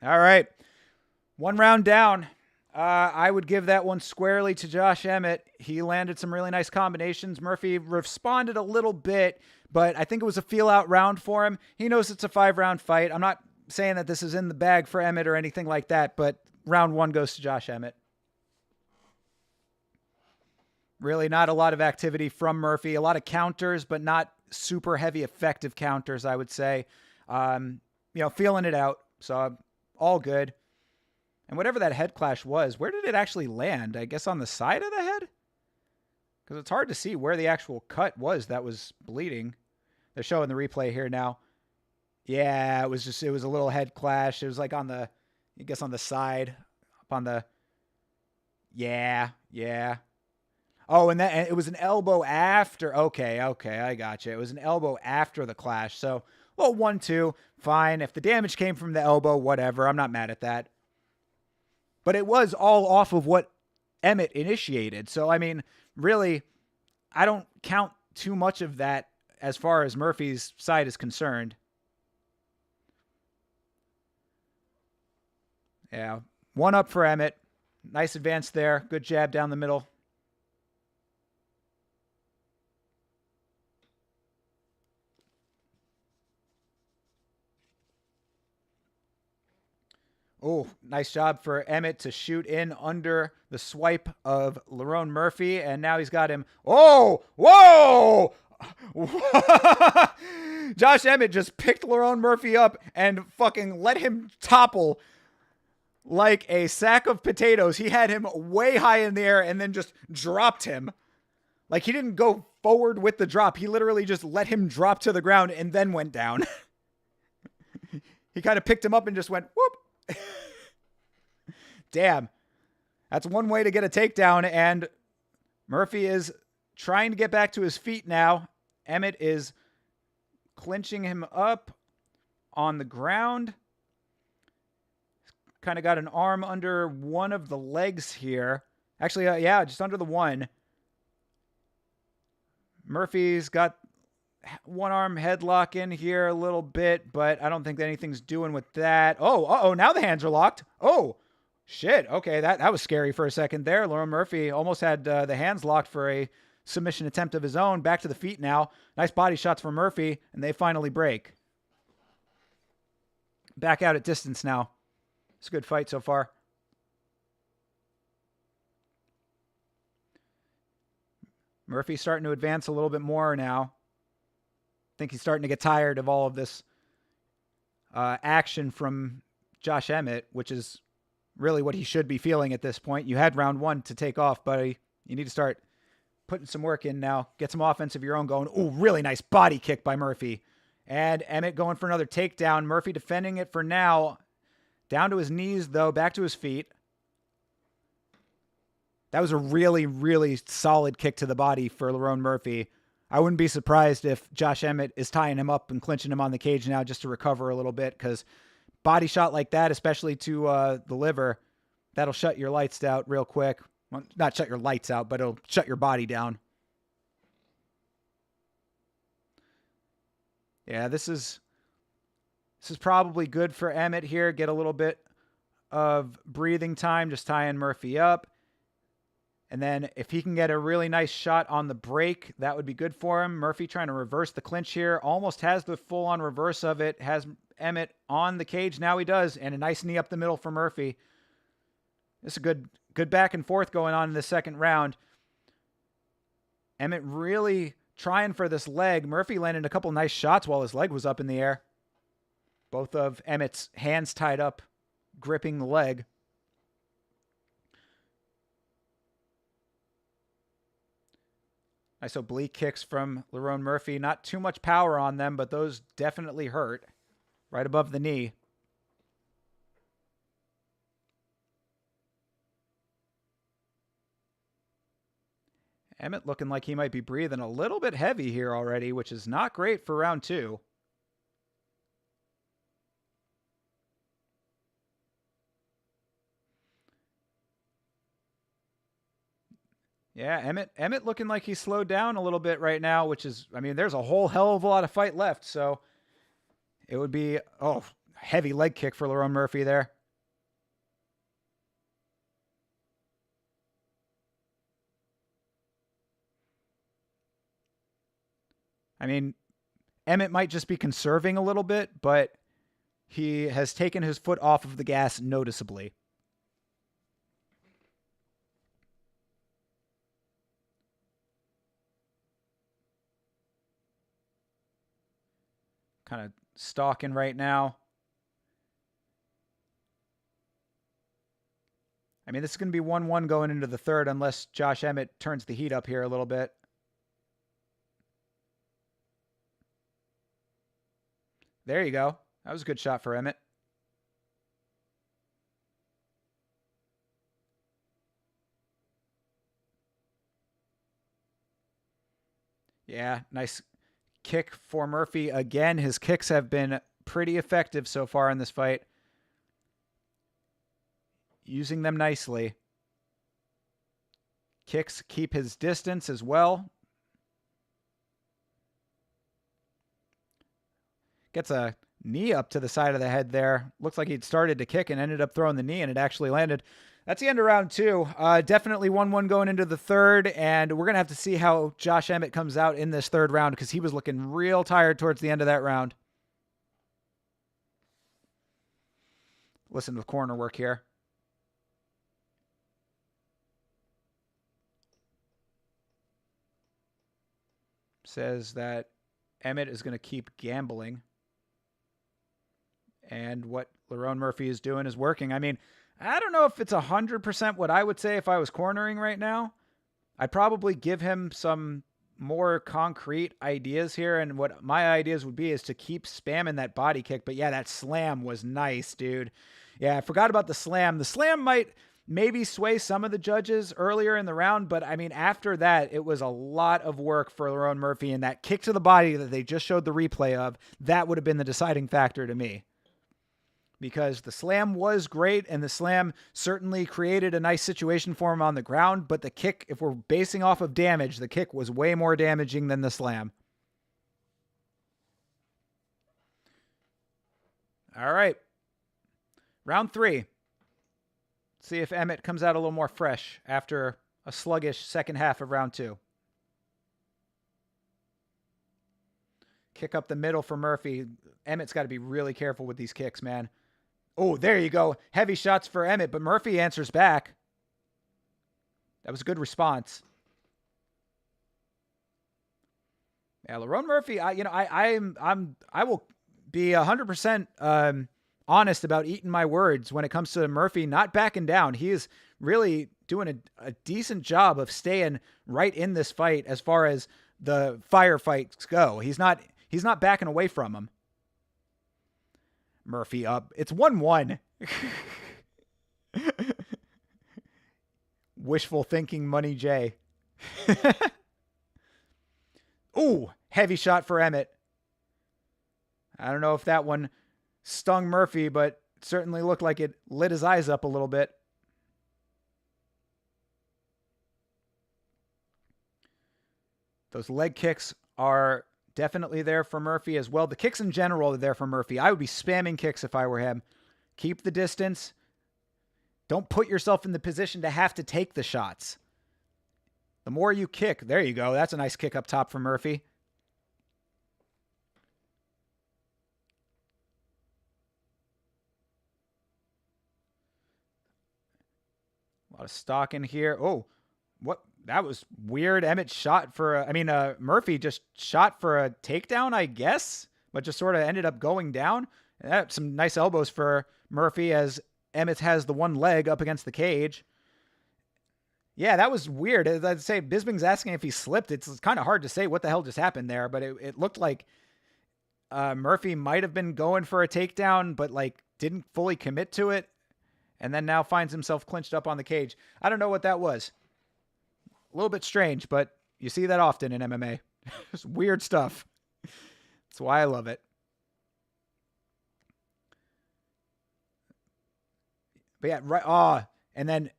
All right. One round down. I would give that one squarely to Josh Emmett. He landed some really nice combinations. Murphy responded a little bit, but I think it was a feel-out round for him. He knows it's a 5-round fight. I'm not saying that this is in the bag for Emmett or anything like that, but round 1 goes to Josh Emmett. Really not a lot of activity from Murphy. A lot of counters, but not super heavy effective counters, I would say. Feeling it out. So all good. And whatever that head clash was, where did it actually land? I guess on the side of the head? Because it's hard to see where the actual cut was that was bleeding. They're showing the replay here now. Yeah, it was a little head clash. It was like on the side. Up on the... Yeah. Oh, and it was an elbow after. Okay, I got you. It was an elbow after the clash. So, well, 1-2, fine. If the damage came from the elbow, whatever. I'm not mad at that. But it was all off of what Emmett initiated. So, I mean, really, I don't count too much of that as far as Murphy's side is concerned. Yeah, 1 up for Emmett. Nice advance there. Good jab down the middle. Oh, nice job for Emmett to shoot in under the swipe of Lerone Murphy, and now he's got him. Oh, whoa! Josh Emmett just picked Lerone Murphy up and fucking let him topple like a sack of potatoes. He had him way high in the air and then just dropped him. Like, he didn't go forward with the drop. He literally just let him drop to the ground and then went down. He kind of picked him up and just went, whoop. Damn. That's one way to get a takedown, and Murphy is trying to get back to his feet now. Emmett is clinching him up on the ground. Kind of got an arm under one of the legs here. Actually, just under the one. Murphy's got one arm headlock in here a little bit, but I don't think that anything's doing with that. Oh, now the hands are locked. Oh, shit. Okay, that was scary for a second there. Lerone Murphy almost had the hands locked for a submission attempt of his own. Back to the feet now. Nice body shots from Murphy, and they finally break. Back out at distance now. It's a good fight so far. Murphy's starting to advance a little bit more now. I think he's starting to get tired of all of this action from Josh Emmett, which is really what he should be feeling at this point. You had round 1 to take off, buddy. You need to start putting some work in now. Get some offense of your own going. Ooh, really nice body kick by Murphy. And Emmett going for another takedown. Murphy defending it for now. Down to his knees, though. Back to his feet. That was a really, really solid kick to the body for Lerone Murphy. I wouldn't be surprised if Josh Emmett is tying him up and clinching him on the cage now just to recover a little bit, because body shot like that, especially to the liver, that'll shut your lights out real quick. Well, not shut your lights out, but it'll shut your body down. Yeah, this is probably good for Emmett here. Get a little bit of breathing time, just tying Murphy up. And then if he can get a really nice shot on the break, that would be good for him. Murphy trying to reverse the clinch here. Almost has the full-on reverse of it. Has Emmett on the cage. Now he does. And a nice knee up the middle for Murphy. This is a good back and forth going on in the second round. Emmett really trying for this leg. Murphy landed a couple nice shots while his leg was up in the air. Both of Emmett's hands tied up, gripping the leg. Nice oblique kicks from Lerone Murphy. Not too much power on them, but those definitely hurt. Right above the knee. Emmett looking like he might be breathing a little bit heavy here already, which is not great for round 2. Yeah, Emmett looking like he's slowed down a little bit right now, which is, I mean, there's a whole hell of a lot of fight left, so it would be, heavy leg kick for Lerone Murphy there. I mean, Emmett might just be conserving a little bit, but he has taken his foot off of the gas noticeably. Kind of stalking right now. I mean, this is going to be 1-1 going into the third unless Josh Emmett turns the heat up here a little bit. There you go. That was a good shot for Emmett. Yeah, nice kick for Murphy. Again, his kicks have been pretty effective so far in this fight. Using them nicely. Kicks keep his distance as well. Gets a knee up to the side of the head there. Looks like he'd started to kick and ended up throwing the knee, and it actually landed. That's the end of round two. Definitely 1-1 going into the third, and we're going to have to see how Josh Emmett comes out in this third round because he was looking real tired towards the end of that round. Listen to the corner work here. Says that Emmett is going to keep gambling. And what Lerone Murphy is doing is working. I mean, I don't know if it's 100% what I would say if I was cornering right now. I'd probably give him some more concrete ideas here. And what my ideas would be is to keep spamming that body kick. But yeah, that slam was nice, dude. Yeah, I forgot about the slam. The slam might maybe sway some of the judges earlier in the round. But I mean, after that, it was a lot of work for Lerone Murphy. And that kick to the body that they just showed the replay of, that would have been the deciding factor to me. Because the slam was great, and the slam certainly created a nice situation for him on the ground, but the kick, if we're basing off of damage, the kick was way more damaging than the slam. All right. Round three. See if Emmett comes out a little more fresh after a sluggish second half of round two. Kick up the middle for Murphy. Emmett's got to be really careful with these kicks, man. Oh, there you go. Heavy shots for Emmett, but Murphy answers back. That was a good response. Yeah, Lerone Murphy, I will be 100% honest about eating my words when it comes to Murphy not backing down. He is really doing a decent job of staying right in this fight as far as the firefights go. He's not backing away from him. Murphy up. It's 1-1. Wishful thinking, Money J. Ooh, heavy shot for Emmett. I don't know if that one stung Murphy, but it certainly looked like it lit his eyes up a little bit. Those leg kicks are definitely there for Murphy as well. The kicks in general are there for Murphy. I would be spamming kicks if I were him. Keep the distance. Don't put yourself in the position to have to take the shots. The more you kick, there you go. That's a nice kick up top for Murphy. A lot of stock in here. Oh, what? That was weird. Emmett shot for, Murphy just shot for a takedown, I guess, but just sort of ended up going down. And that's some nice elbows for Murphy as Emmett has the one leg up against the cage. Yeah, that was weird. As I'd say, Bisping's asking if he slipped. It's kind of hard to say what the hell just happened there, but it looked like Murphy might have been going for a takedown, but like didn't fully commit to it. And then now finds himself clinched up on the cage. I don't know what that was. A little bit strange, but you see that often in MMA. It's weird stuff. That's why I love it. But yeah, right. And then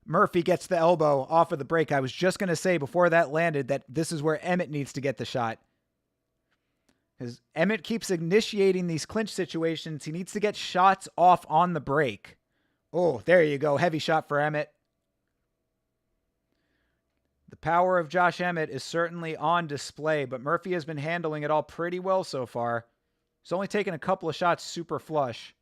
Murphy gets the elbow off of the break. I was just going to say before that landed that this is where Emmett needs to get the shot. Because Emmett keeps initiating these clinch situations. He needs to get shots off on the break. Oh, there you go. Heavy shot for Emmett. The power of Josh Emmett is certainly on display, but Murphy has been handling it all pretty well so far. He's only taken a couple of shots super flush.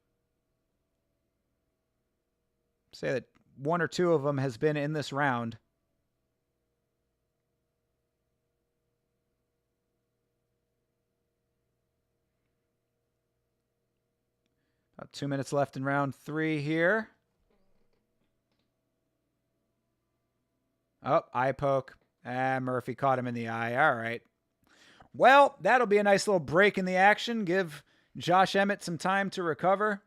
Say that one or two of them has been in this round. About 2 minutes left in round 3 here. Oh, eye poke. Murphy caught him in the eye. All right. Well, that'll be a nice little break in the action. Give Josh Emmett some time to recover.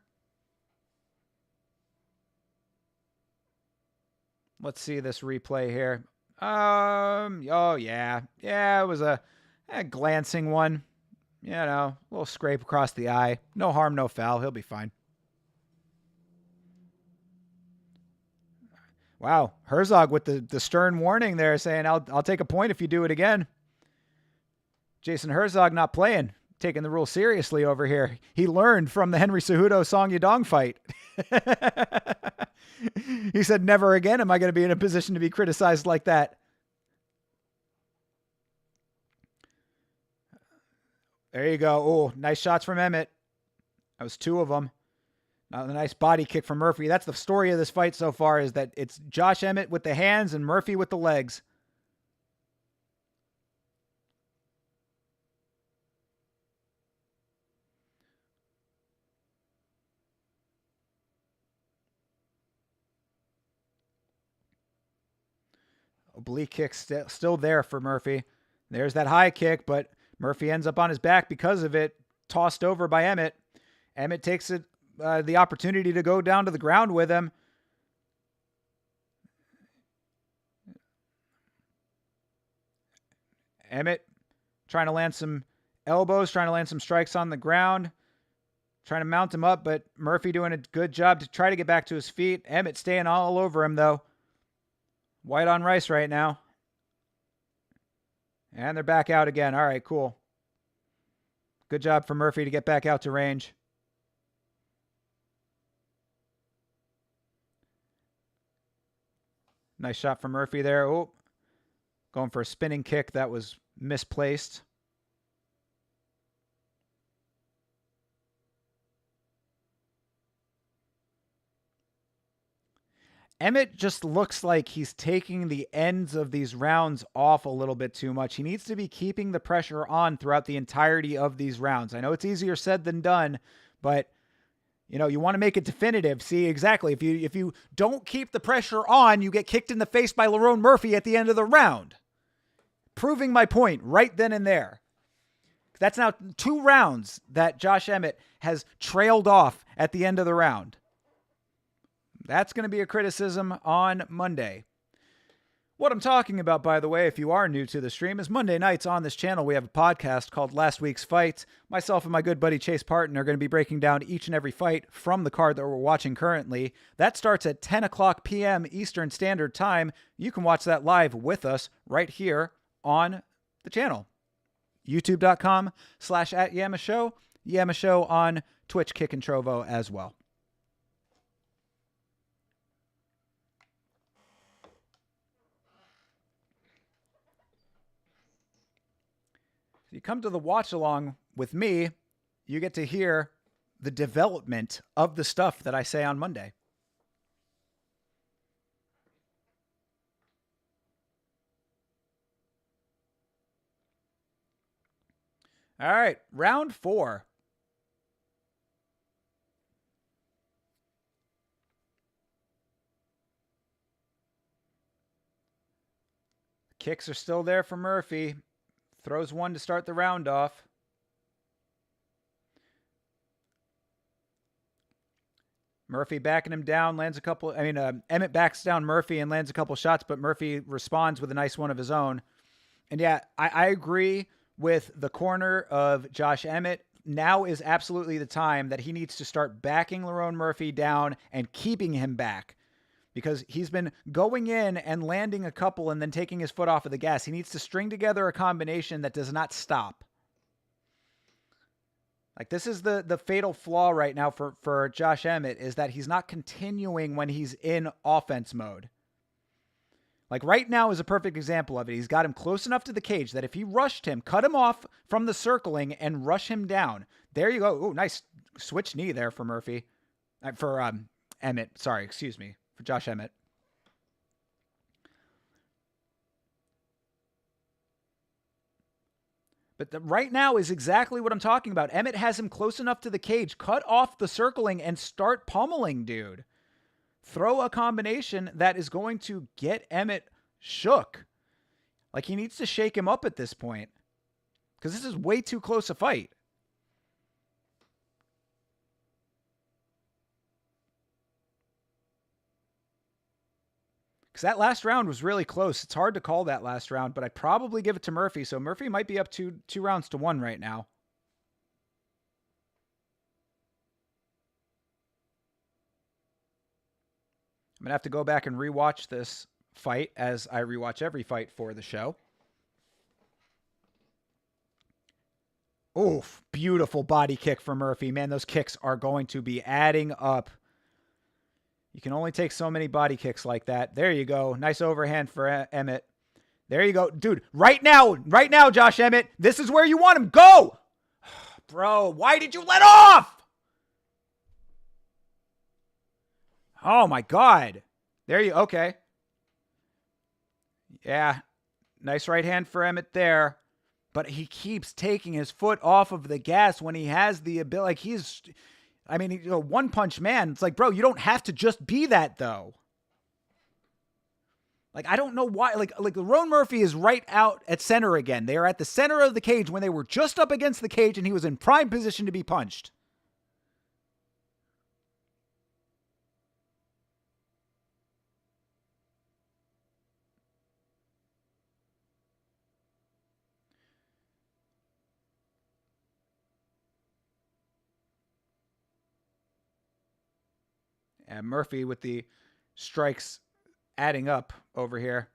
Let's see this replay here. Oh, yeah. Yeah, it was a glancing one. You know, a little scrape across the eye. No harm, no foul. He'll be fine. Wow, Herzog with the stern warning there saying, I'll take a point if you do it again. Jason Herzog not playing, taking the rule seriously over here. He learned from the Henry Cejudo Song Yadong fight. He said, never again am I going to be in a position to be criticized like that. There you go. Oh, nice shots from Emmett. That was 2 of them. A nice body kick from Murphy. That's the story of this fight so far, is that it's Josh Emmett with the hands and Murphy with the legs. Oblique kick still there for Murphy. There's that high kick, but Murphy ends up on his back because of it, tossed over by Emmett. Emmett takes it. The opportunity to go down to the ground with him. Emmett trying to land some elbows, trying to land some strikes on the ground, trying to mount him up, but Murphy doing a good job to try to get back to his feet. Emmett staying all over him, though. White on rice right now. And they're back out again. All right, cool. Good job for Murphy to get back out to range. Nice shot from Murphy there. Oh, going for a spinning kick that was misplaced. Emmett just looks like he's taking the ends of these rounds off a little bit too much. He needs to be keeping the pressure on throughout the entirety of these rounds. I know it's easier said than done, but you know, you want to make it definitive. See, exactly. If you don't keep the pressure on, you get kicked in the face by Lerone Murphy at the end of the round. Proving my point right then and there. That's now 2 rounds that Josh Emmett has trailed off at the end of the round. That's going to be a criticism on Monday. What I'm talking about, by the way, if you are new to the stream, is Monday nights on this channel, we have a podcast called Last Week's Fight. Myself and my good buddy Chase Parton are going to be breaking down each and every fight from the card that we're watching currently. That starts at 10 o'clock p.m. Eastern Standard Time. You can watch that live with us right here on the channel. YouTube.com/@YamaShow. YamaShow on Twitch, Kick and Trovo as well. You come to the watch along with me, you get to hear the development of the stuff that I say on Monday. All right, round 4. Kicks are still there for Murphy. Throws one to start the round off. Murphy backing him down, lands a couple. Emmett backs down Murphy and lands a couple shots, but Murphy responds with a nice one of his own. And yeah, I agree with the corner of Josh Emmett. Now is absolutely the time that he needs to start backing Lerone Murphy down and keeping him back. Because he's been going in and landing a couple and then taking his foot off of the gas. He needs to string together a combination that does not stop. Like, this is the fatal flaw right now for Josh Emmett, is that he's not continuing when he's in offense mode. Like right now is a perfect example of it. He's got him close enough to the cage that if he rushed him, cut him off from the circling and rush him down. There you go. Oh, nice switch knee there for Murphy. For Emmett. Sorry, excuse me. For Josh Emmett. But right now is exactly what I'm talking about. Emmett has him close enough to the cage. Cut off the circling and start pummeling, dude. Throw a combination that is going to get Emmett shook. Like, he needs to shake him up at this point. Because this is way too close a fight. Because that last round was really close. It's hard to call that last round, but I'd probably give it to Murphy. So Murphy might be up two rounds to 1 right now. I'm going to have to go back and rewatch this fight as I rewatch every fight for the show. Oof, beautiful body kick for Murphy. Man, those kicks are going to be adding up. You can only take so many body kicks like that. There you go. Nice overhand for Emmett. There you go. Dude, right now, Josh Emmett, this is where you want him. Go! Bro, why did you let off? Oh, my God. There you, okay. Yeah, nice right hand for Emmett there. But he keeps taking his foot off of the gas when he has the ability. Like, he's... I mean, you know, one punch man. It's like, bro, you don't have to just be that, though. Like, I don't know why. Like Ron Murphy is right out at center again. They are at the center of the cage when they were just up against the cage and he was in prime position to be punched. And Murphy with the strikes adding up over here.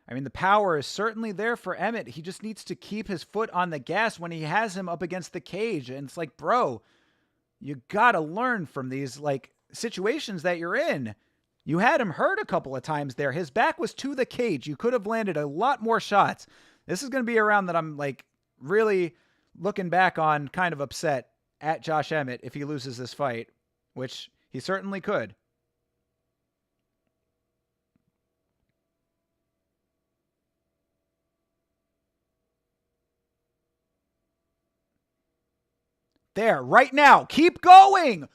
I mean, the power is certainly there for Emmett. He just needs to keep his foot on the gas when he has him up against the cage. And it's like, bro, you got to learn from these, like, situations that you're in. You had him hurt a couple of times there. His back was to the cage. You could have landed a lot more shots. This is going to be a round that I'm, like, really looking back on kind of upset at Josh Emmett if he loses this fight, which he certainly could. There, right now. Keep going.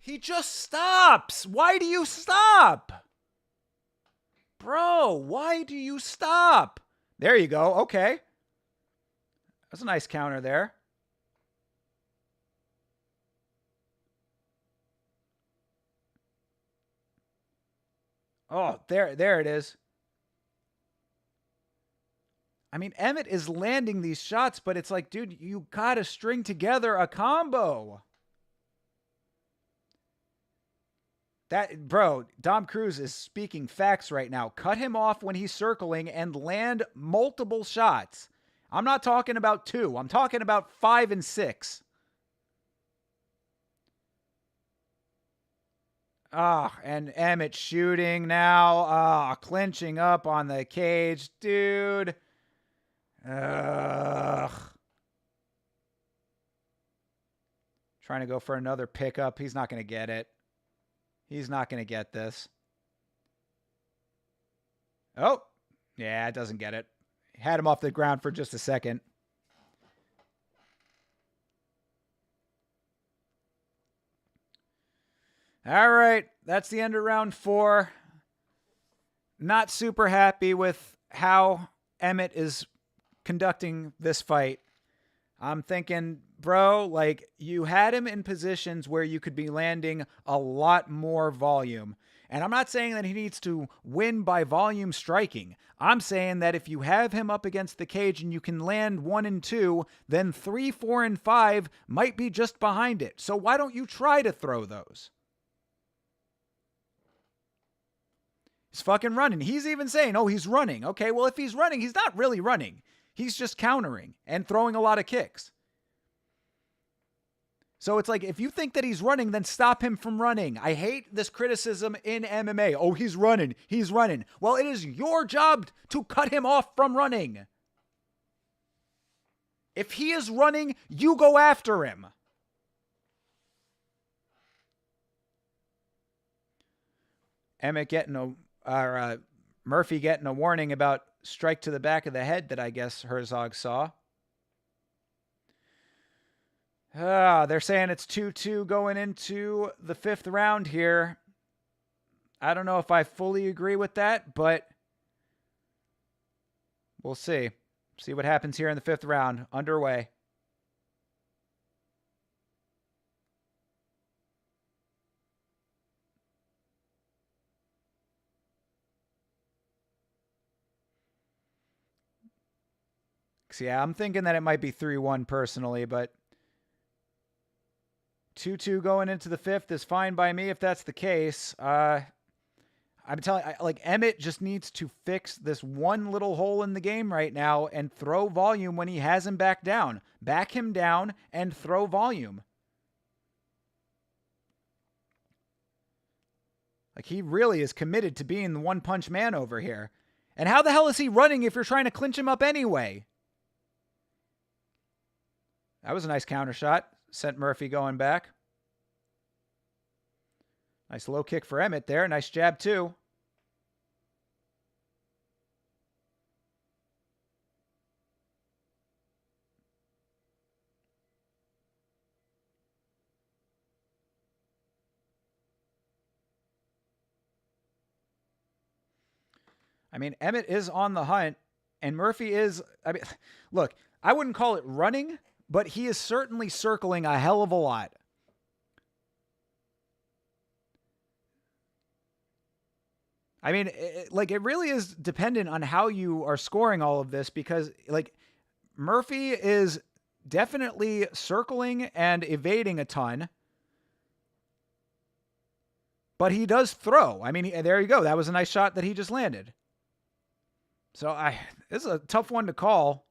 He just stops. Why do you stop? Bro, why do you stop? There you go. Okay. That's a nice counter there. Oh, there it is. I mean, Emmett is landing these shots, but it's like, dude, you got to string together a combo. That, bro, Dom Cruz is speaking facts right now. Cut him off when he's circling and land multiple shots. I'm not talking about 2. I'm talking about 5 and 6. And Emmett shooting now. Clinching up on the cage. Dude. Trying to go for another pickup. He's not going to get it. He's not going to get this. Oh. Yeah, it doesn't get it. Had him off the ground for just a second. All right, that's the end of round 4. Not super happy with how Emmett is conducting this fight. I'm thinking, bro, like, you had him in positions where you could be landing a lot more volume. And I'm not saying that he needs to win by volume striking. I'm saying that if you have him up against the cage and you can land 1 and 2, then 3, 4, and 5 might be just behind it. So why don't you try to throw those? He's fucking running. He's even saying, oh, he's running. Okay, well, if he's running, he's not really running. He's just countering and throwing a lot of kicks. So it's like, if you think that he's running, then stop him from running. I hate this criticism in MMA. Oh, he's running. He's running. Well, it is your job to cut him off from running. If he is running, you go after him. Emmett getting Murphy getting a warning about strike to the back of the head that I guess Herzog saw. They're saying it's 2-2 going into the 5th round here. I don't know if I fully agree with that, but we'll see. See what happens here in the 5th round. Underway. So yeah, I'm thinking that it might be 3-1 personally, but 2-2 going into the 5th is fine by me if that's the case. I'm telling you, like, Emmett just needs to fix this one little hole in the game right now and throw volume when he has him back down. Back him down and throw volume. Like, he really is committed to being the one-punch man over here. And how the hell is he running if you're trying to clinch him up anyway? That was a nice counter shot. Sent Murphy going back. Nice low kick for Emmett there. Nice jab, too. I mean, Emmett is on the hunt, and Murphy is... I mean, look, I wouldn't call it running, but he is certainly circling a hell of a lot. I mean, it really is dependent on how you are scoring all of this, because, like, Murphy is definitely circling and evading a ton, but he does throw. I mean, there you go. That was a nice shot that he just landed. So this is a tough one to call.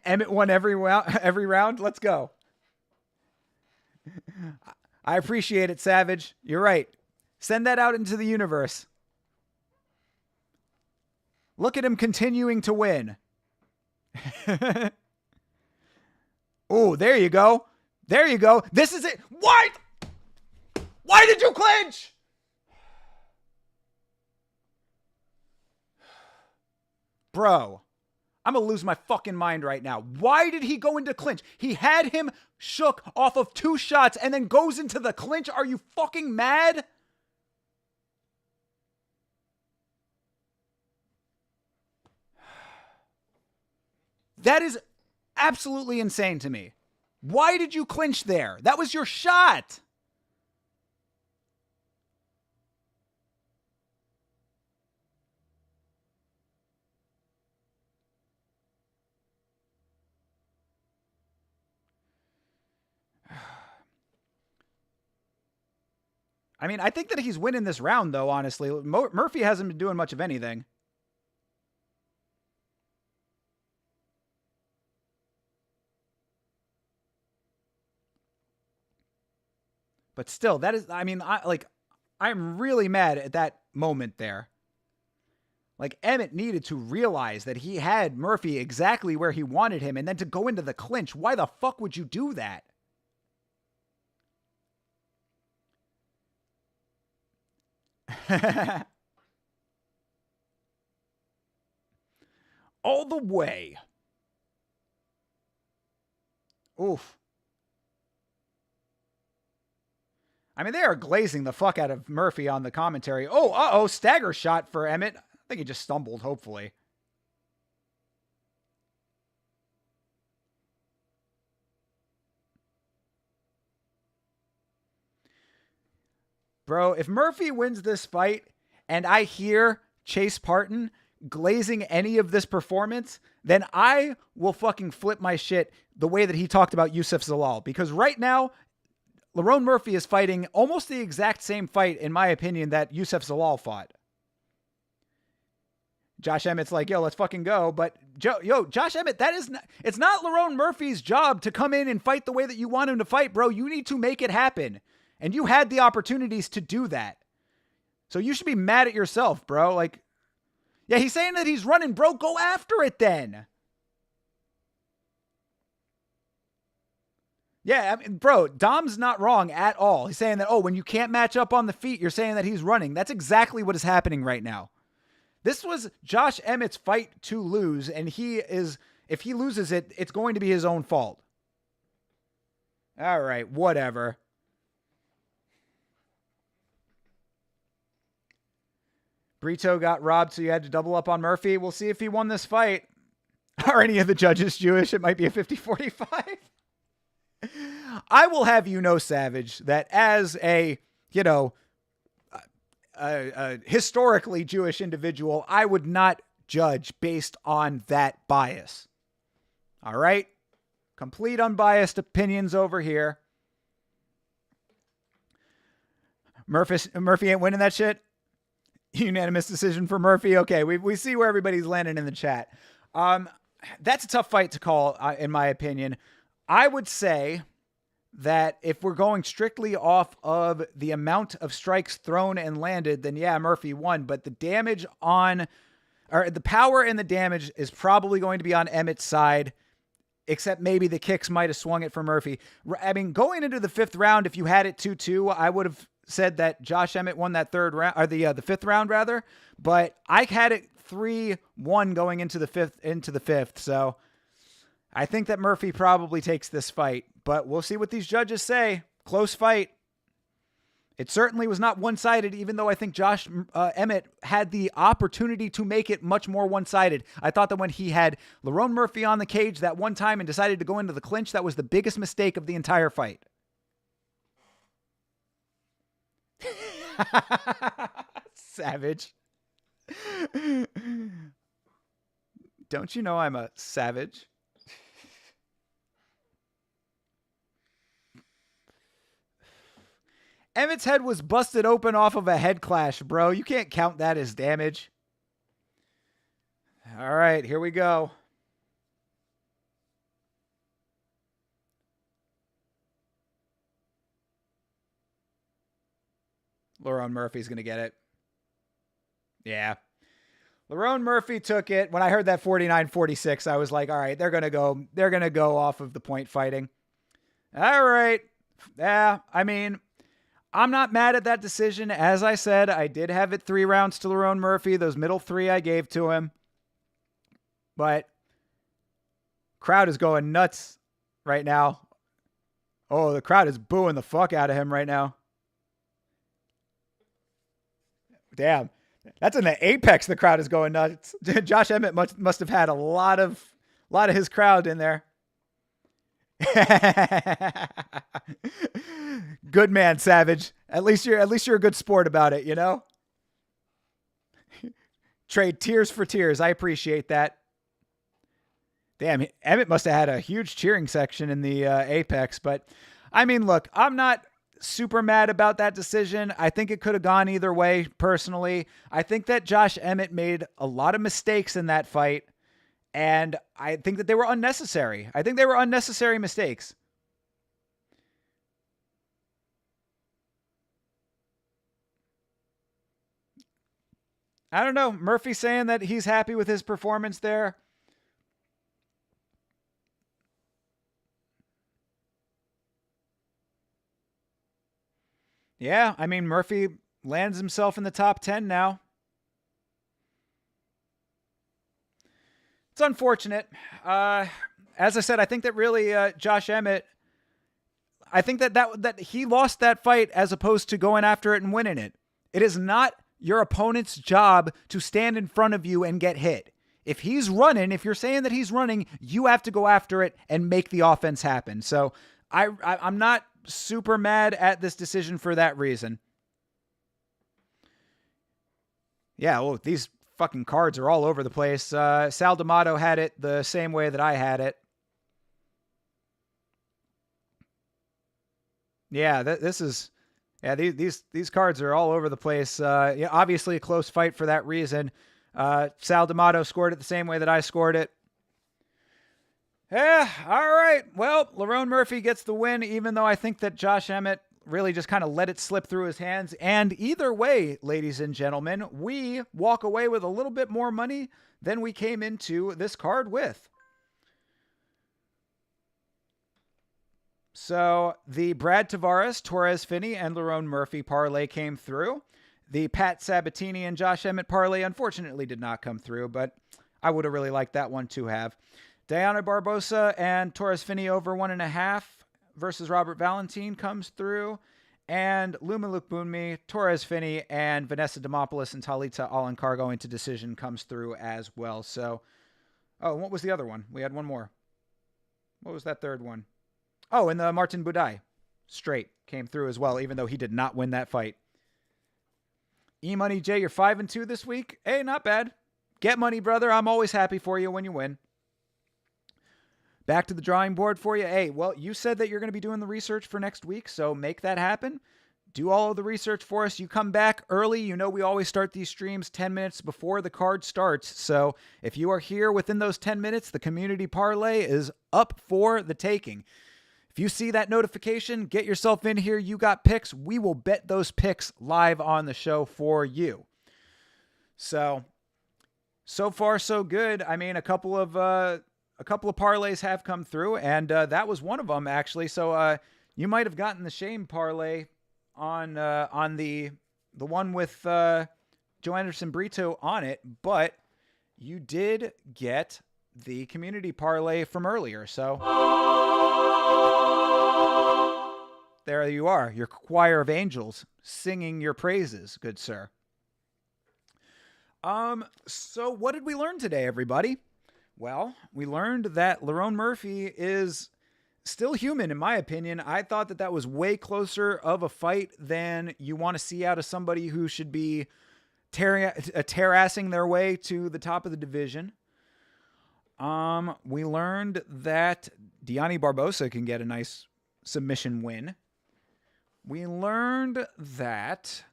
Emmett won every round. Let's go. I appreciate it, Savage. You're right. Send that out into the universe. Look at him continuing to win. Oh, there you go. There you go. This is it. Why? Why did you clinch? Bro, I'm going to lose my fucking mind right now. Why did he go into clinch? He had him shook off of 2 shots and then goes into the clinch. Are you fucking mad? That is absolutely insane to me. Why did you clinch there? That was your shot. I mean, I think that he's winning this round, though, honestly. Murphy hasn't been doing much of anything. But still, that is, I mean, I'm really mad at that moment there. Like, Emmett needed to realize that he had Murphy exactly where he wanted him, and then to go into the clinch. Why the fuck would you do that? All the way. Oof. I mean, they are glazing the fuck out of Murphy on the commentary. Oh, stagger shot for Emmett. I think he just stumbled, hopefully. Bro, if Murphy wins this fight and I hear Chase Parton glazing any of this performance, then I will fucking flip my shit the way that he talked about Yusuf Zalal. Because right now, Lerone Murphy is fighting almost the exact same fight, in my opinion, that Yusuf Zalal fought. Josh Emmett's like, yo, let's fucking go. But Josh Emmett, it's not Lerone Murphy's job to come in and fight the way that you want him to fight, bro. You need to make it happen. And you had the opportunities to do that. So you should be mad at yourself, bro. Like, yeah, he's saying that he's running, bro. Go after it then. Yeah, I mean, bro, Dom's not wrong at all. He's saying that, oh, when you can't match up on the feet, you're saying that he's running. That's exactly what is happening right now. This was Josh Emmett's fight to lose, and if he loses it, it's going to be his own fault. All right, whatever. Brito got robbed, so you had to double up on Murphy. We'll see if he won this fight. Are any of the judges Jewish? It might be a 50-45. I will have you know, Savage, that as a historically Jewish individual, I would not judge based on that bias. All right? Complete unbiased opinions over here. Murphy ain't winning that shit. Unanimous decision for Murphy. Okay, we see where everybody's landing in the chat. That's a tough fight to call, in my opinion. I would say that if we're going strictly off of the amount of strikes thrown and landed, then yeah, Murphy won. But the damage the power and the damage is probably going to be on Emmett's side, except maybe the kicks might have swung it for Murphy. I mean, going into the fifth round, if you had it 2-2, I would have said that Josh Emmett won that third round, or the fifth round rather. But I had it 3-1 going into the fifth. So I think that Murphy probably takes this fight, but we'll see what these judges say. Close fight. It certainly was not one-sided, even though I think Josh Emmett had the opportunity to make it much more one-sided. I thought that when he had Lerone Murphy on the cage that one time and decided to go into the clinch, that was the biggest mistake of the entire fight. Savage. Don't you know I'm a savage? Emmett's head was busted open off of a head clash, bro. You can't count that as damage. All right, here we go. Lerone Murphy's going to get it. Yeah. Lerone Murphy took it. When I heard that 49-46, I was like, all right, they're going to go off of the point fighting. All right. Yeah, I mean, I'm not mad at that decision. As I said, I did have it 3 rounds to Lerone Murphy. Those middle 3 I gave to him. But crowd is going nuts right now. Oh, the crowd is booing the fuck out of him right now. Damn. That's in the apex. The crowd is going nuts. Josh Emmett must have had a lot of his crowd in there. Good man, Savage. At least you're a good sport about it, you know? Trade tears for tears. I appreciate that. Damn, Emmett must have had a huge cheering section in the apex, but I mean, look, I'm not super mad about that decision. I think it could have gone either way, personally. I think that Josh Emmett made a lot of mistakes in that fight, and I think that they were unnecessary. I think they were unnecessary mistakes. I don't know. Murphy saying that he's happy with his performance there. Yeah, I mean, Murphy lands himself in the top 10 now. It's unfortunate. As I said, I think that really Josh Emmett, I think that he lost that fight as opposed to going after it and winning it. It is not your opponent's job to stand in front of you and get hit. If he's running, if you're saying that he's running, you have to go after it and make the offense happen. So I'm not super mad at this decision for that reason. Yeah, well, these fucking cards are all over the place. Sal D'Amato had it the same way that I had it. Yeah, this is... Yeah, these cards are all over the place. Yeah, obviously a close fight for that reason. Sal D'Amato scored it the same way that I scored it. Yeah, all right. Well, Lerone Murphy gets the win, even though I think that Josh Emmett really just kind of let it slip through his hands. And either way, ladies and gentlemen, we walk away with a little bit more money than we came into this card with. So the Brad Tavares, Torres Finney, and Lerone Murphy parlay came through. The Pat Sabatini and Josh Emmett parlay unfortunately did not come through, but I would have really liked that one to have. Diana Barbosa and Torres Finney over 1.5 versus Robert Valentin comes through. And Luma Lukbunmi, Torres Finney, and Vanessa Demopoulos and Talita Alankar going to decision comes through as well. So, oh, what was the other one? We had one more. What was that third one? Oh, and the Martin Budai straight came through as well, even though he did not win that fight. E-Money J, you're 5-2 this week. Hey, not bad. Get money, brother. I'm always happy for you when you win. Back to the drawing board for you. Hey, well, you said that you're going to be doing the research for next week, so make that happen. Do all of the research for us. You come back early. You know we always start these streams 10 minutes before the card starts. So if you are here within those 10 minutes, the community parlay is up for the taking. If you see that notification, get yourself in here. You got picks. We will bet those picks live on the show for you. So far, so good. I mean, a couple of parlays have come through, and that was one of them, actually. So you might have gotten the shame parlay on the one with Joe Anderson Brito on it, but you did get the community parlay from earlier. So there you are, your choir of angels singing your praises, good sir. So what did we learn today, everybody? Well, we learned that Lerone Murphy is still human, in my opinion. I thought that was way closer of a fight than you want to see out of somebody who should be terrassing their way to the top of the division. We learned that Diani Barbosa can get a nice submission win. We learned that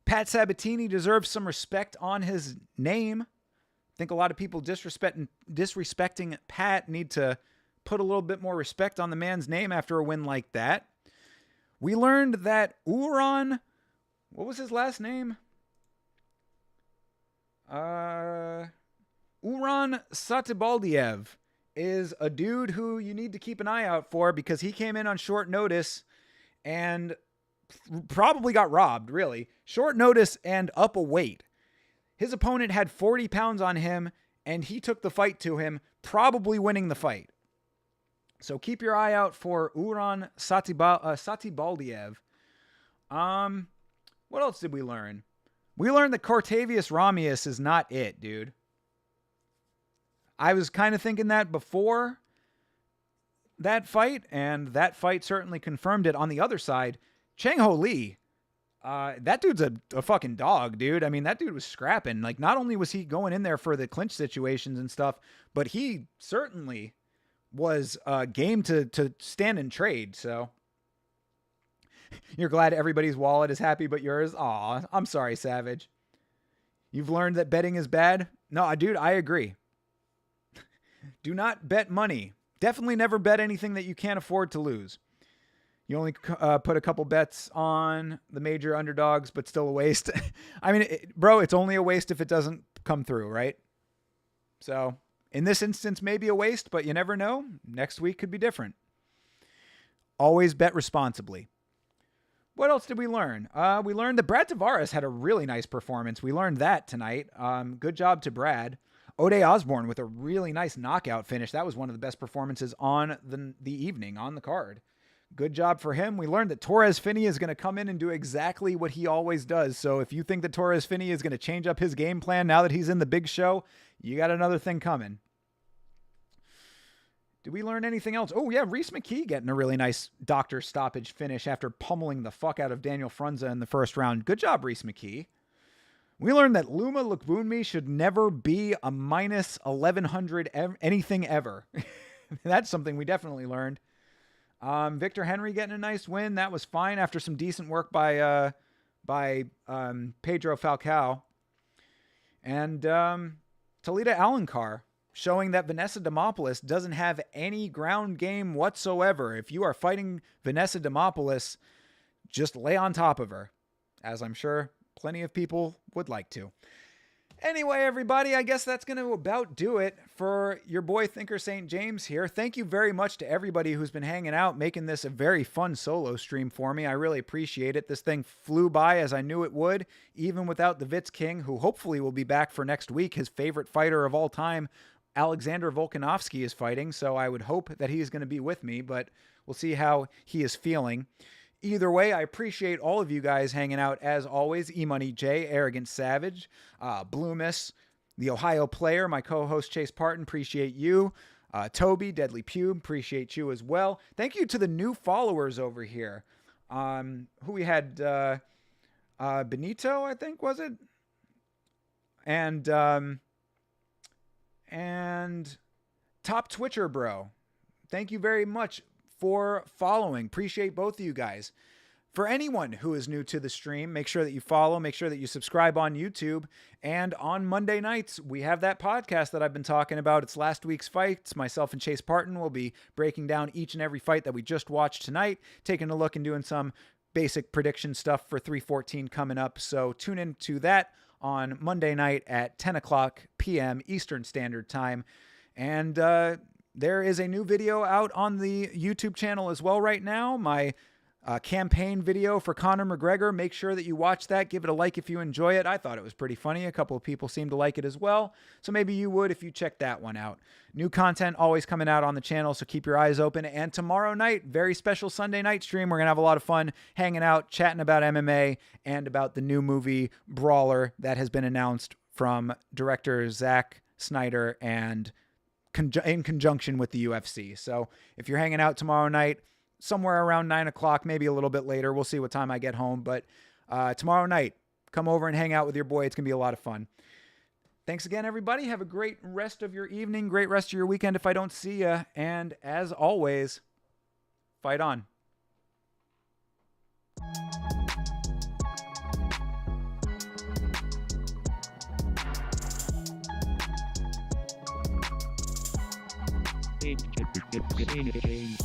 Pat Sabatini deserves some respect on his name. I think a lot of people disrespecting Pat need to put a little bit more respect on the man's name after a win like that. We learned that Uran, what was his last name? Uran Satibaldiev is a dude who you need to keep an eye out for because he came in on short notice and probably got robbed, really. Short notice and up a weight. His opponent had 40 pounds on him, and he took the fight to him, probably winning the fight. So keep your eye out for Uran Satibaldiev. What else did we learn? We learned that Cortavius Ramius is not it, dude. I was kind of thinking that before that fight, and that fight certainly confirmed it. On the other side, Chang Ho Lee, that dude's a fucking dog, dude. I mean, that dude was scrapping. Like, not only was he going in there for the clinch situations and stuff, but he certainly was game to stand and trade. So you're glad everybody's wallet is happy but yours? Aw, I'm sorry, Savage. You've learned that betting is bad? No, dude, I agree. Do not bet money. Definitely never bet anything that you can't afford to lose. You only put a couple bets on the major underdogs, but still a waste. I mean, bro, it's only a waste if it doesn't come through, right? So in this instance, maybe a waste, but you never know. Next week could be different. Always bet responsibly. What else did we learn? We learned that Brad Tavares had a really nice performance. We learned that tonight. Good job to Brad. Ode Osborne with a really nice knockout finish. That was one of the best performances on the evening, on the card. Good job for him. We learned that Torres Finney is going to come in and do exactly what he always does. So if you think that Torres Finney is going to change up his game plan now that he's in the big show, you got another thing coming. Did we learn anything else? Oh, yeah, Reese McKee getting a really nice doctor stoppage finish after pummeling the fuck out of Daniel Frunza in the first round. Good job, Reese McKee. We learned that Luma Lukbunmi should never be a minus 1100 anything ever. That's something we definitely learned. Victor Henry getting a nice win. That was fine after some decent work by Pedro Falcao. And Talita Alencar showing that Vanessa Demopoulos doesn't have any ground game whatsoever. If you are fighting Vanessa Demopoulos, just lay on top of her, as I'm sure plenty of people would like to. Anyway, everybody, I guess that's going to about do it for your boy Thinker St. James here. Thank you very much to everybody who's been hanging out, making this a very fun solo stream for me. I really appreciate it. This thing flew by as I knew it would, even without the Vitz King, who hopefully will be back for next week. His favorite fighter of all time, Alexander Volkanovski, is fighting, so I would hope that he is going to be with me, but we'll see how he is feeling. Either way, I appreciate all of you guys hanging out as always. E-Money J, Arrogant Savage, Bloomis, the Ohio Player, my co-host Chase Parton, appreciate you. Toby, Deadly Pube, appreciate you as well. Thank you to the new followers over here. Who we had, Benito, I think, was it? And Top Twitcher Bro. Thank you very much for following. Appreciate both of you guys. For anyone who is new to the stream, make sure that you follow, make sure that you subscribe on YouTube. And on Monday nights, we have that podcast that I've been talking about. It's Last Week's Fights. Myself and Chase Parton will be breaking down each and every fight that we just watched tonight, taking a look and doing some basic prediction stuff for 314 coming up. So tune in to that on Monday night at 10 o'clock p.m. Eastern Standard Time. And there is a new video out on the YouTube channel as well right now. My campaign video for Conor McGregor. Make sure that you watch that. Give it a like if you enjoy it. I thought it was pretty funny. A couple of people seem to like it as well. So maybe you would if you check that one out. New content always coming out on the channel, so keep your eyes open. And tomorrow night, very special Sunday night stream. We're going to have a lot of fun hanging out, chatting about MMA and about the new movie Brawler that has been announced from director Zack Snyder and in conjunction with the UFC. So if you're hanging out tomorrow night, somewhere around 9 o'clock, maybe a little bit later, we'll see what time I get home. But tomorrow night, come over and hang out with your boy. It's going to be a lot of fun. Thanks again, everybody. Have a great rest of your evening, great rest of your weekend if I don't see you. And as always, fight on. Game.